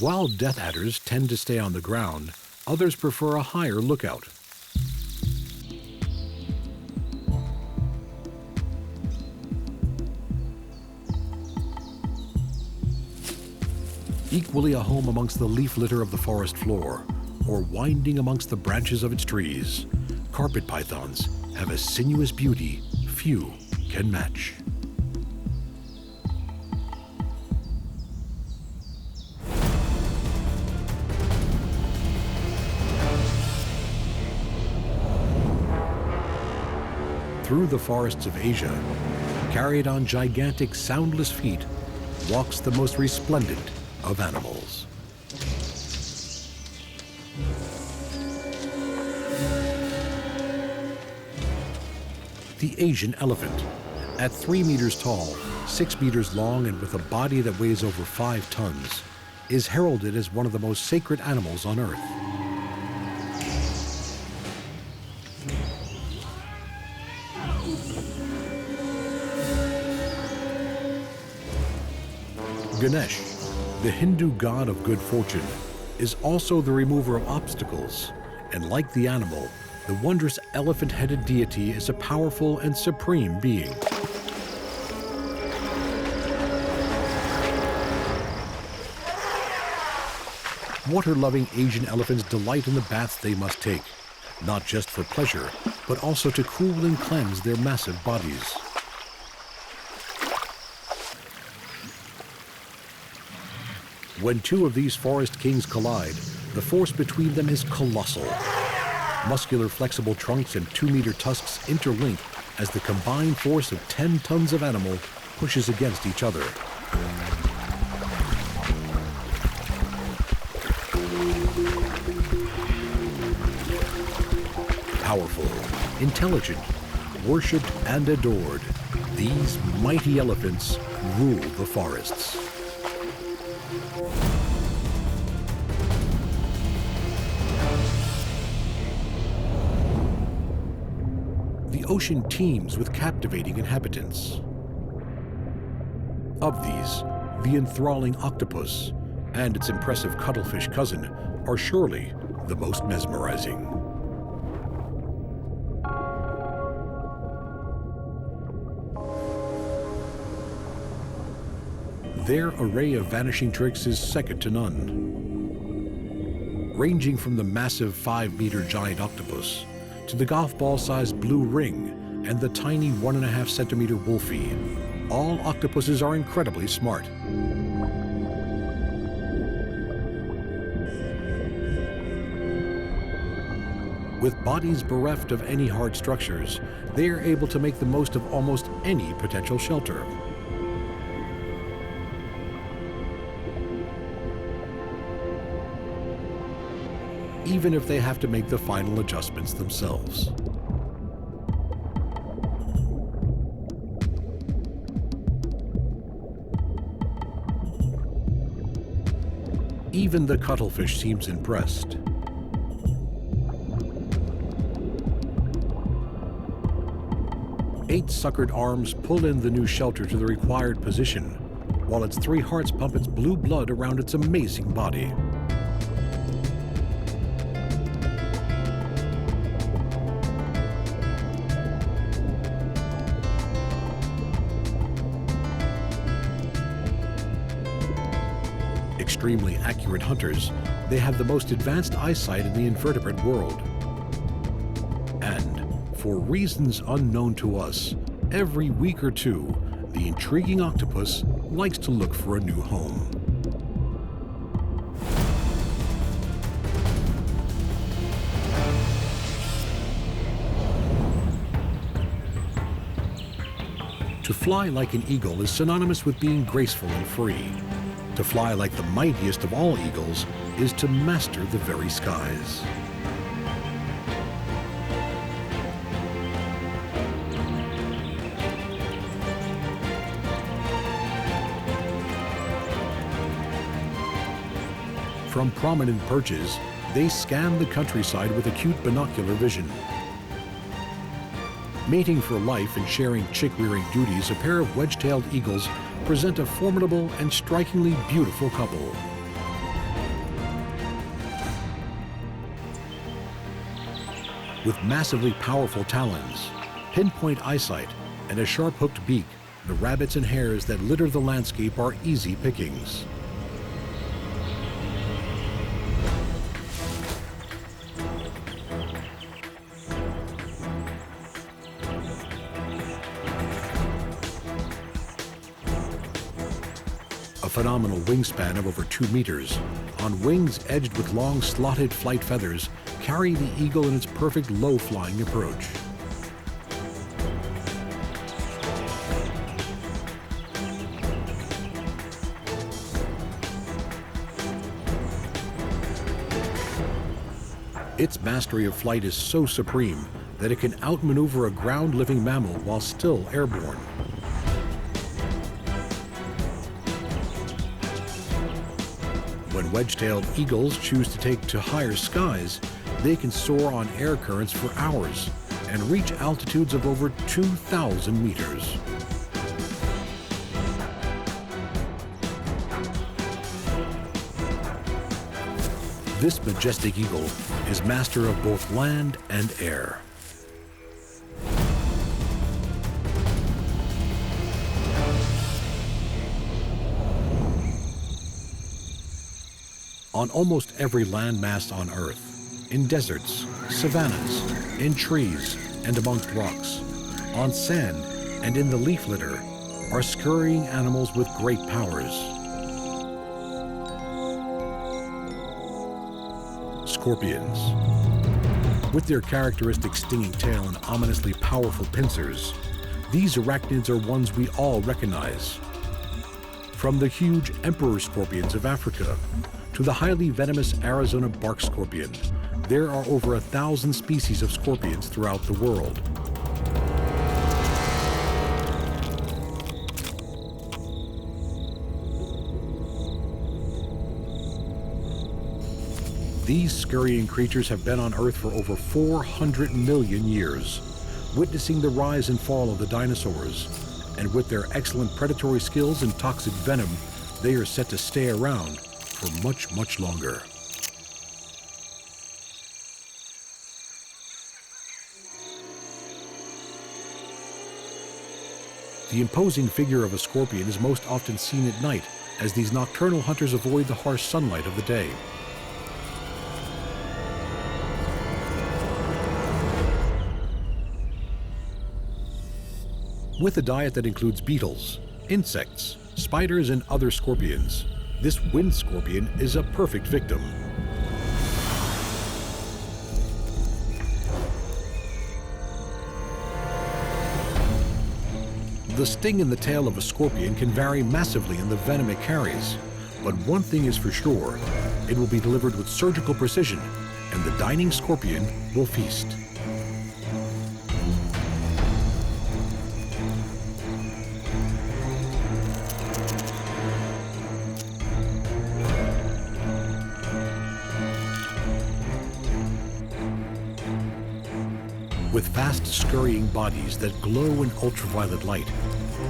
While death adders tend to stay on the ground, others prefer a higher lookout. Equally a home amongst the leaf litter of the forest floor, or winding amongst the branches of its trees, carpet pythons have a sinuous beauty few can match. Through the forests of Asia, carried on gigantic soundless feet, walks the most resplendent of animals. The Asian elephant, at 3 meters tall, 6 meters long, and with a body that weighs over 5 tons, is heralded as one of the most sacred animals on Earth. Ganesh, the Hindu god of good fortune, is also the remover of obstacles, and like the animal, the wondrous elephant-headed deity is a powerful and supreme being. Water-loving Asian elephants delight in the baths they must take, not just for pleasure, but also to cool and cleanse their massive bodies. When two of these forest kings collide, the force between them is colossal. Muscular, flexible trunks and 2-meter tusks interlink as the combined force of 10 tons of animal pushes against each other. Powerful, intelligent, worshipped and adored, these mighty elephants rule the forests. The ocean teems with captivating inhabitants. Of these, the enthralling octopus and its impressive cuttlefish cousin are surely the most mesmerizing. Their array of vanishing tricks is second to none. Ranging from the massive 5-meter giant octopus to the golf ball-sized blue ring and the tiny 1.5-centimeter wolfie, all octopuses are incredibly smart. With bodies bereft of any hard structures, they are able to make the most of almost any potential shelter. Even if they have to make the final adjustments themselves. Even the cuttlefish seems impressed. Eight suckered arms pull in the new shelter to the required position, while its 3 hearts pump its blue blood around its amazing body. Extremely accurate hunters, they have the most advanced eyesight in the invertebrate world. And, for reasons unknown to us, every week or two, the intriguing octopus likes to look for a new home. To fly like an eagle is synonymous with being graceful and free. To fly like the mightiest of all eagles is to master the very skies. From prominent perches, they scan the countryside with acute binocular vision. Mating for life and sharing chick-rearing duties, a pair of wedge-tailed eagles present a formidable and strikingly beautiful couple. With massively powerful talons, pinpoint eyesight, and a sharp-hooked beak, the rabbits and hares that litter the landscape are easy pickings. A phenomenal wingspan of over 2 meters, on wings edged with long slotted flight feathers, carry the eagle in its perfect low-flying approach. Its mastery of flight is so supreme that it can outmaneuver a ground-living mammal while still airborne. When wedge-tailed eagles choose to take to higher skies, they can soar on air currents for hours and reach altitudes of over 2,000 meters. This majestic eagle is master of both land and air. On almost every landmass on Earth, in deserts, savannas, in trees and amongst rocks, on sand and in the leaf litter, are scurrying animals with great powers. Scorpions. With their characteristic stinging tail and ominously powerful pincers, these arachnids are ones we all recognize. From the huge emperor scorpions of Africa to the highly venomous Arizona bark scorpion, there are over 1,000 species of scorpions throughout the world. These scurrying creatures have been on Earth for over 400 million years, witnessing the rise and fall of the dinosaurs. And with their excellent predatory skills and toxic venom, they are set to stay around for much, much longer. The imposing figure of a scorpion is most often seen at night, as these nocturnal hunters avoid the harsh sunlight of the day. With a diet that includes beetles, insects, spiders, and other scorpions, this wind scorpion is a perfect victim. The sting in the tail of a scorpion can vary massively in the venom it carries, but one thing is for sure, it will be delivered with surgical precision, and the dining scorpion will feast. With fast scurrying bodies that glow in ultraviolet light,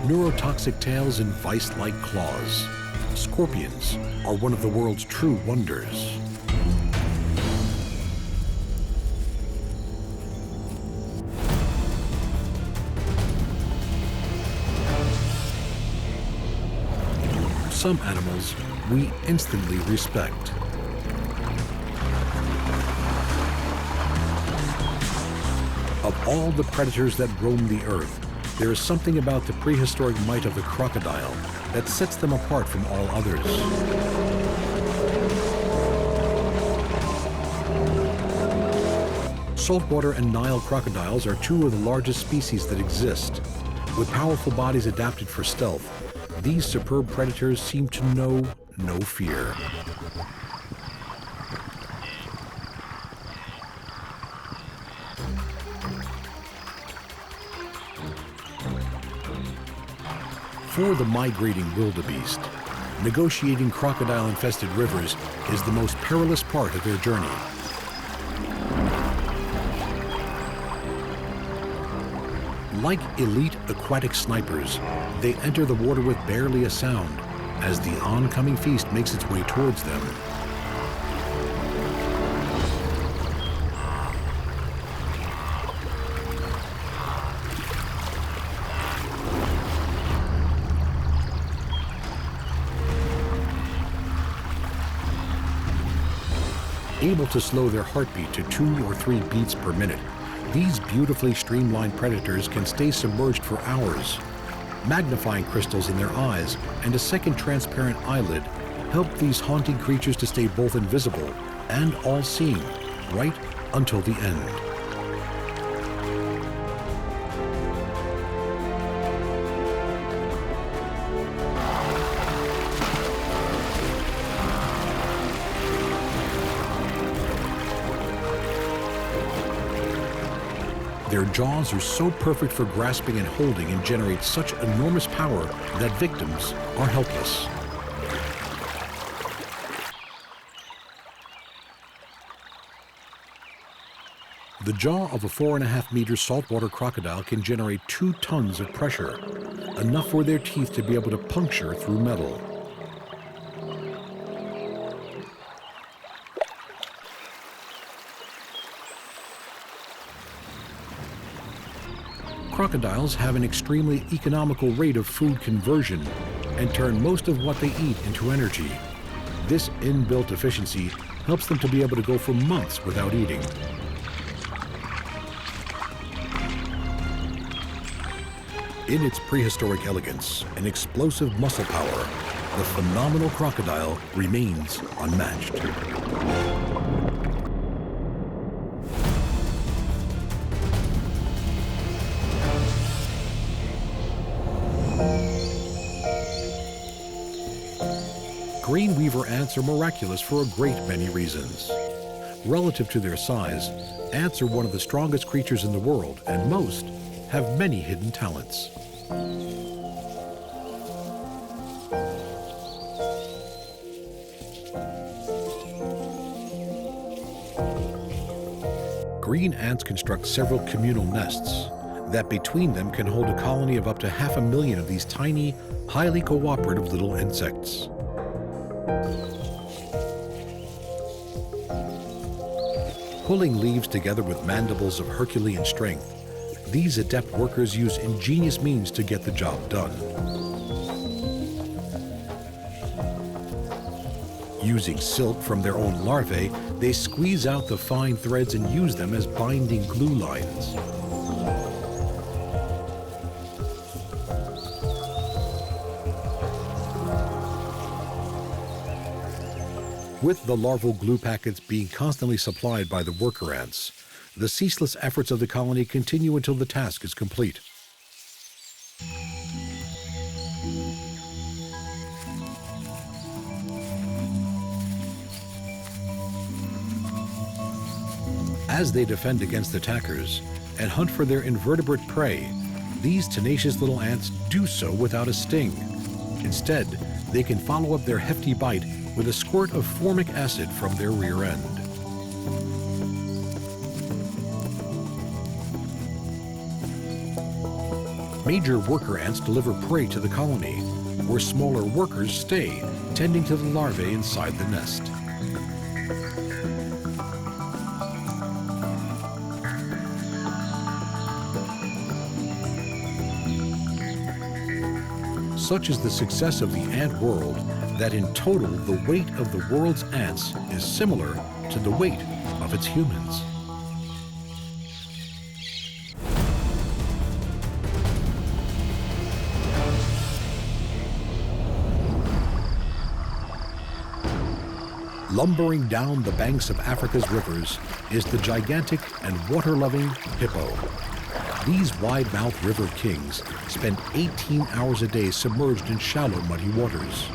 neurotoxic tails and vice-like claws, scorpions are one of the world's true wonders. Some animals we instantly respect. Of all the predators that roam the earth, there is something about the prehistoric might of the crocodile that sets them apart from all others. Saltwater and Nile crocodiles are two of the largest species that exist. With powerful bodies adapted for stealth, these superb predators seem to know no fear. For the migrating wildebeest, negotiating crocodile-infested rivers is the most perilous part of their journey. Like elite aquatic snipers, they enter the water with barely a sound as the oncoming feast makes its way towards them. Able to slow their heartbeat to 2 or 3 beats per minute, these beautifully streamlined predators can stay submerged for hours. Magnifying crystals in their eyes and a second transparent eyelid help these haunting creatures to stay both invisible and all-seeing right until the end. Their jaws are so perfect for grasping and holding and generate such enormous power that victims are helpless. The jaw of a 4.5-meter saltwater crocodile can generate 2 tons of pressure, enough for their teeth to be able to puncture through metal. Crocodiles have an extremely economical rate of food conversion and turn most of what they eat into energy. This inbuilt efficiency helps them to be able to go for months without eating. In its prehistoric elegance and explosive muscle power, the phenomenal crocodile remains unmatched. Green weaver ants are miraculous for a great many reasons. Relative to their size, ants are one of the strongest creatures in the world, and most have many hidden talents. Green ants construct several communal nests that between them can hold a colony of up to 500,000 of these tiny, highly cooperative little insects. Pulling leaves together with mandibles of Herculean strength, these adept workers use ingenious means to get the job done. Using silk from their own larvae, they squeeze out the fine threads and use them as binding glue lines. With the larval glue packets being constantly supplied by the worker ants, the ceaseless efforts of the colony continue until the task is complete. As they defend against attackers and hunt for their invertebrate prey, these tenacious little ants do so without a sting. Instead, they can follow up their hefty bite with a squirt of formic acid from their rear end. Major worker ants deliver prey to the colony, where smaller workers stay, tending to the larvae inside the nest. Such is the success of the ant world that in total the weight of the world's ants is similar to the weight of its humans. Lumbering down the banks of Africa's rivers is the gigantic and water-loving hippo. These wide-mouthed river kings spend 18 hours a day submerged in shallow, muddy waters.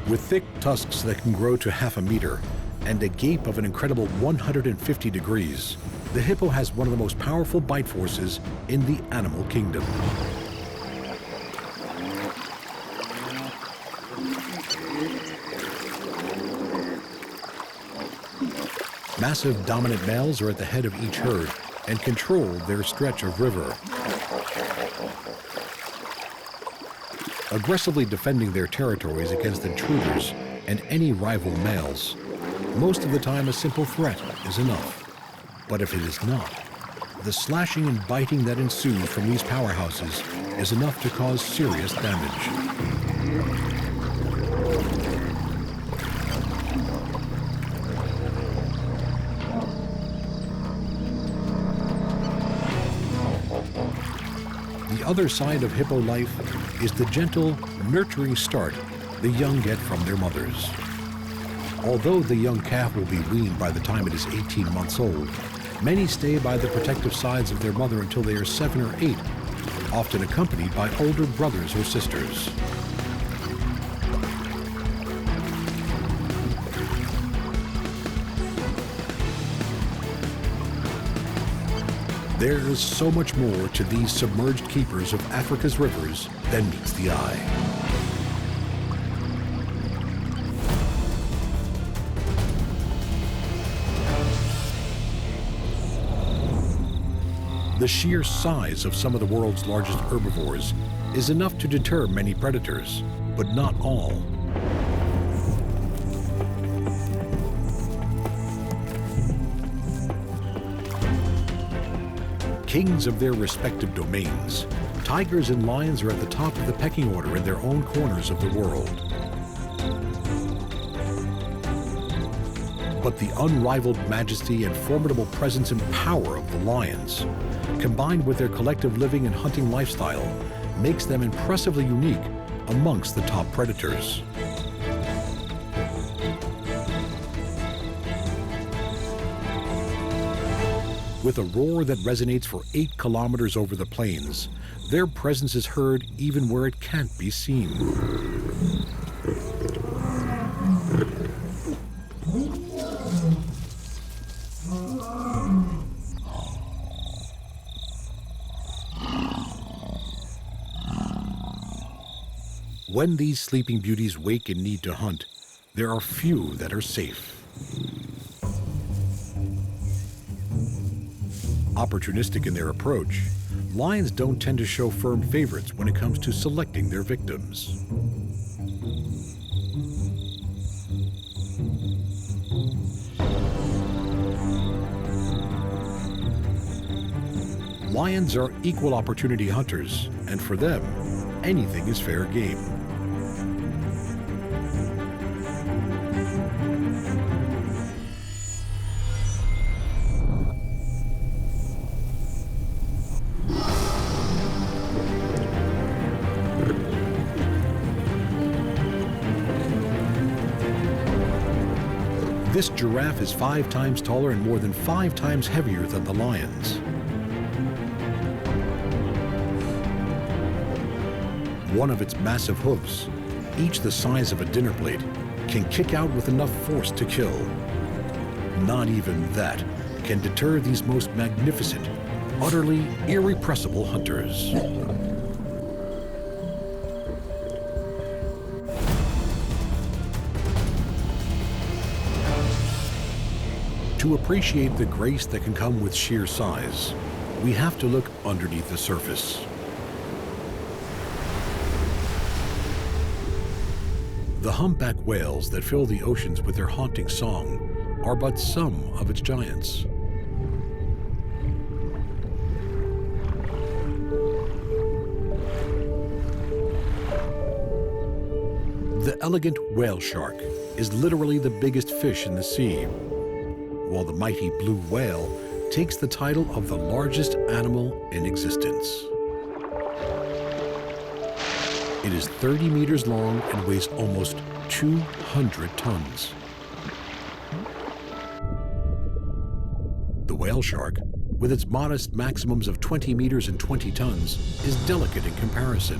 With thick tusks that can grow to 1/2 meter and a gape of an incredible 150 degrees, the hippo has one of the most powerful bite forces in the animal kingdom. Massive dominant males are at the head of each herd and control their stretch of river, aggressively defending their territories against intruders and any rival males. Most of the time, a simple threat is enough. But if it is not, the slashing and biting that ensues from these powerhouses is enough to cause serious damage. The other side of hippo life is the gentle, nurturing start the young get from their mothers. Although the young calf will be weaned by the time it is 18 months old, many stay by the protective sides of their mother until they are 7 or 8, often accompanied by older brothers or sisters. There is so much more to these submerged keepers of Africa's rivers than meets the eye. The sheer size of some of the world's largest herbivores is enough to deter many predators, but not all. Kings of their respective domains, tigers and lions are at the top of the pecking order in their own corners of the world. But the unrivaled majesty and formidable presence and power of the lions, combined with their collective living and hunting lifestyle, makes them impressively unique amongst the top predators. With a roar that resonates for 8 kilometers over the plains, their presence is heard even where it can't be seen. When these sleeping beauties wake and need to hunt, there are few that are safe. Opportunistic in their approach, lions don't tend to show firm favorites when it comes to selecting their victims. Lions are equal opportunity hunters, and for them, anything is fair game. This giraffe is 5 times taller and more than 5 times heavier than the lions. One of its massive hooves, each the size of a dinner plate, can kick out with enough force to kill. Not even that can deter these most magnificent, utterly irrepressible hunters. To appreciate the grace that can come with sheer size, we have to look underneath the surface. The humpback whales that fill the oceans with their haunting song are but some of its giants. The elegant whale shark is literally the biggest fish in the sea, while the mighty blue whale takes the title of the largest animal in existence. It is 30 meters long and weighs almost 200 tons. The whale shark, with its modest maximums of 20 meters and 20 tons, is delicate in comparison.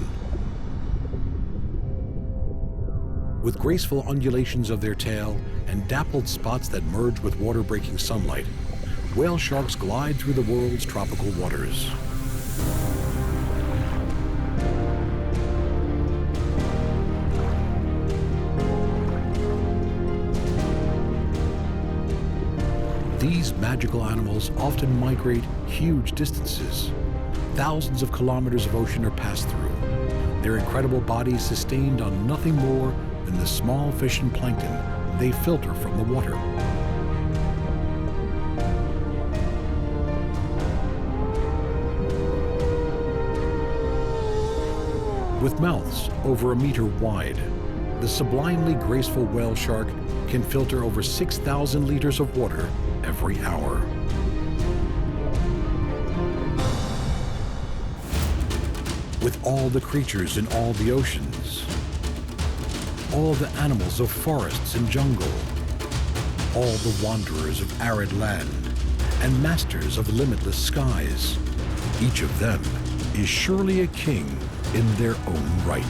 With graceful undulations of their tail and dappled spots that merge with water-breaking sunlight, whale sharks glide through the world's tropical waters. These magical animals often migrate huge distances. Thousands of kilometers of ocean are passed through, their incredible bodies sustained on nothing more than the small fish and plankton they filter from the water. With mouths over a meter wide, the sublimely graceful whale shark can filter over 6,000 liters of water every hour. With all the creatures in all the oceans, all the animals of forests and jungle, all the wanderers of arid land, and masters of limitless skies, each of them is surely a king in their own right.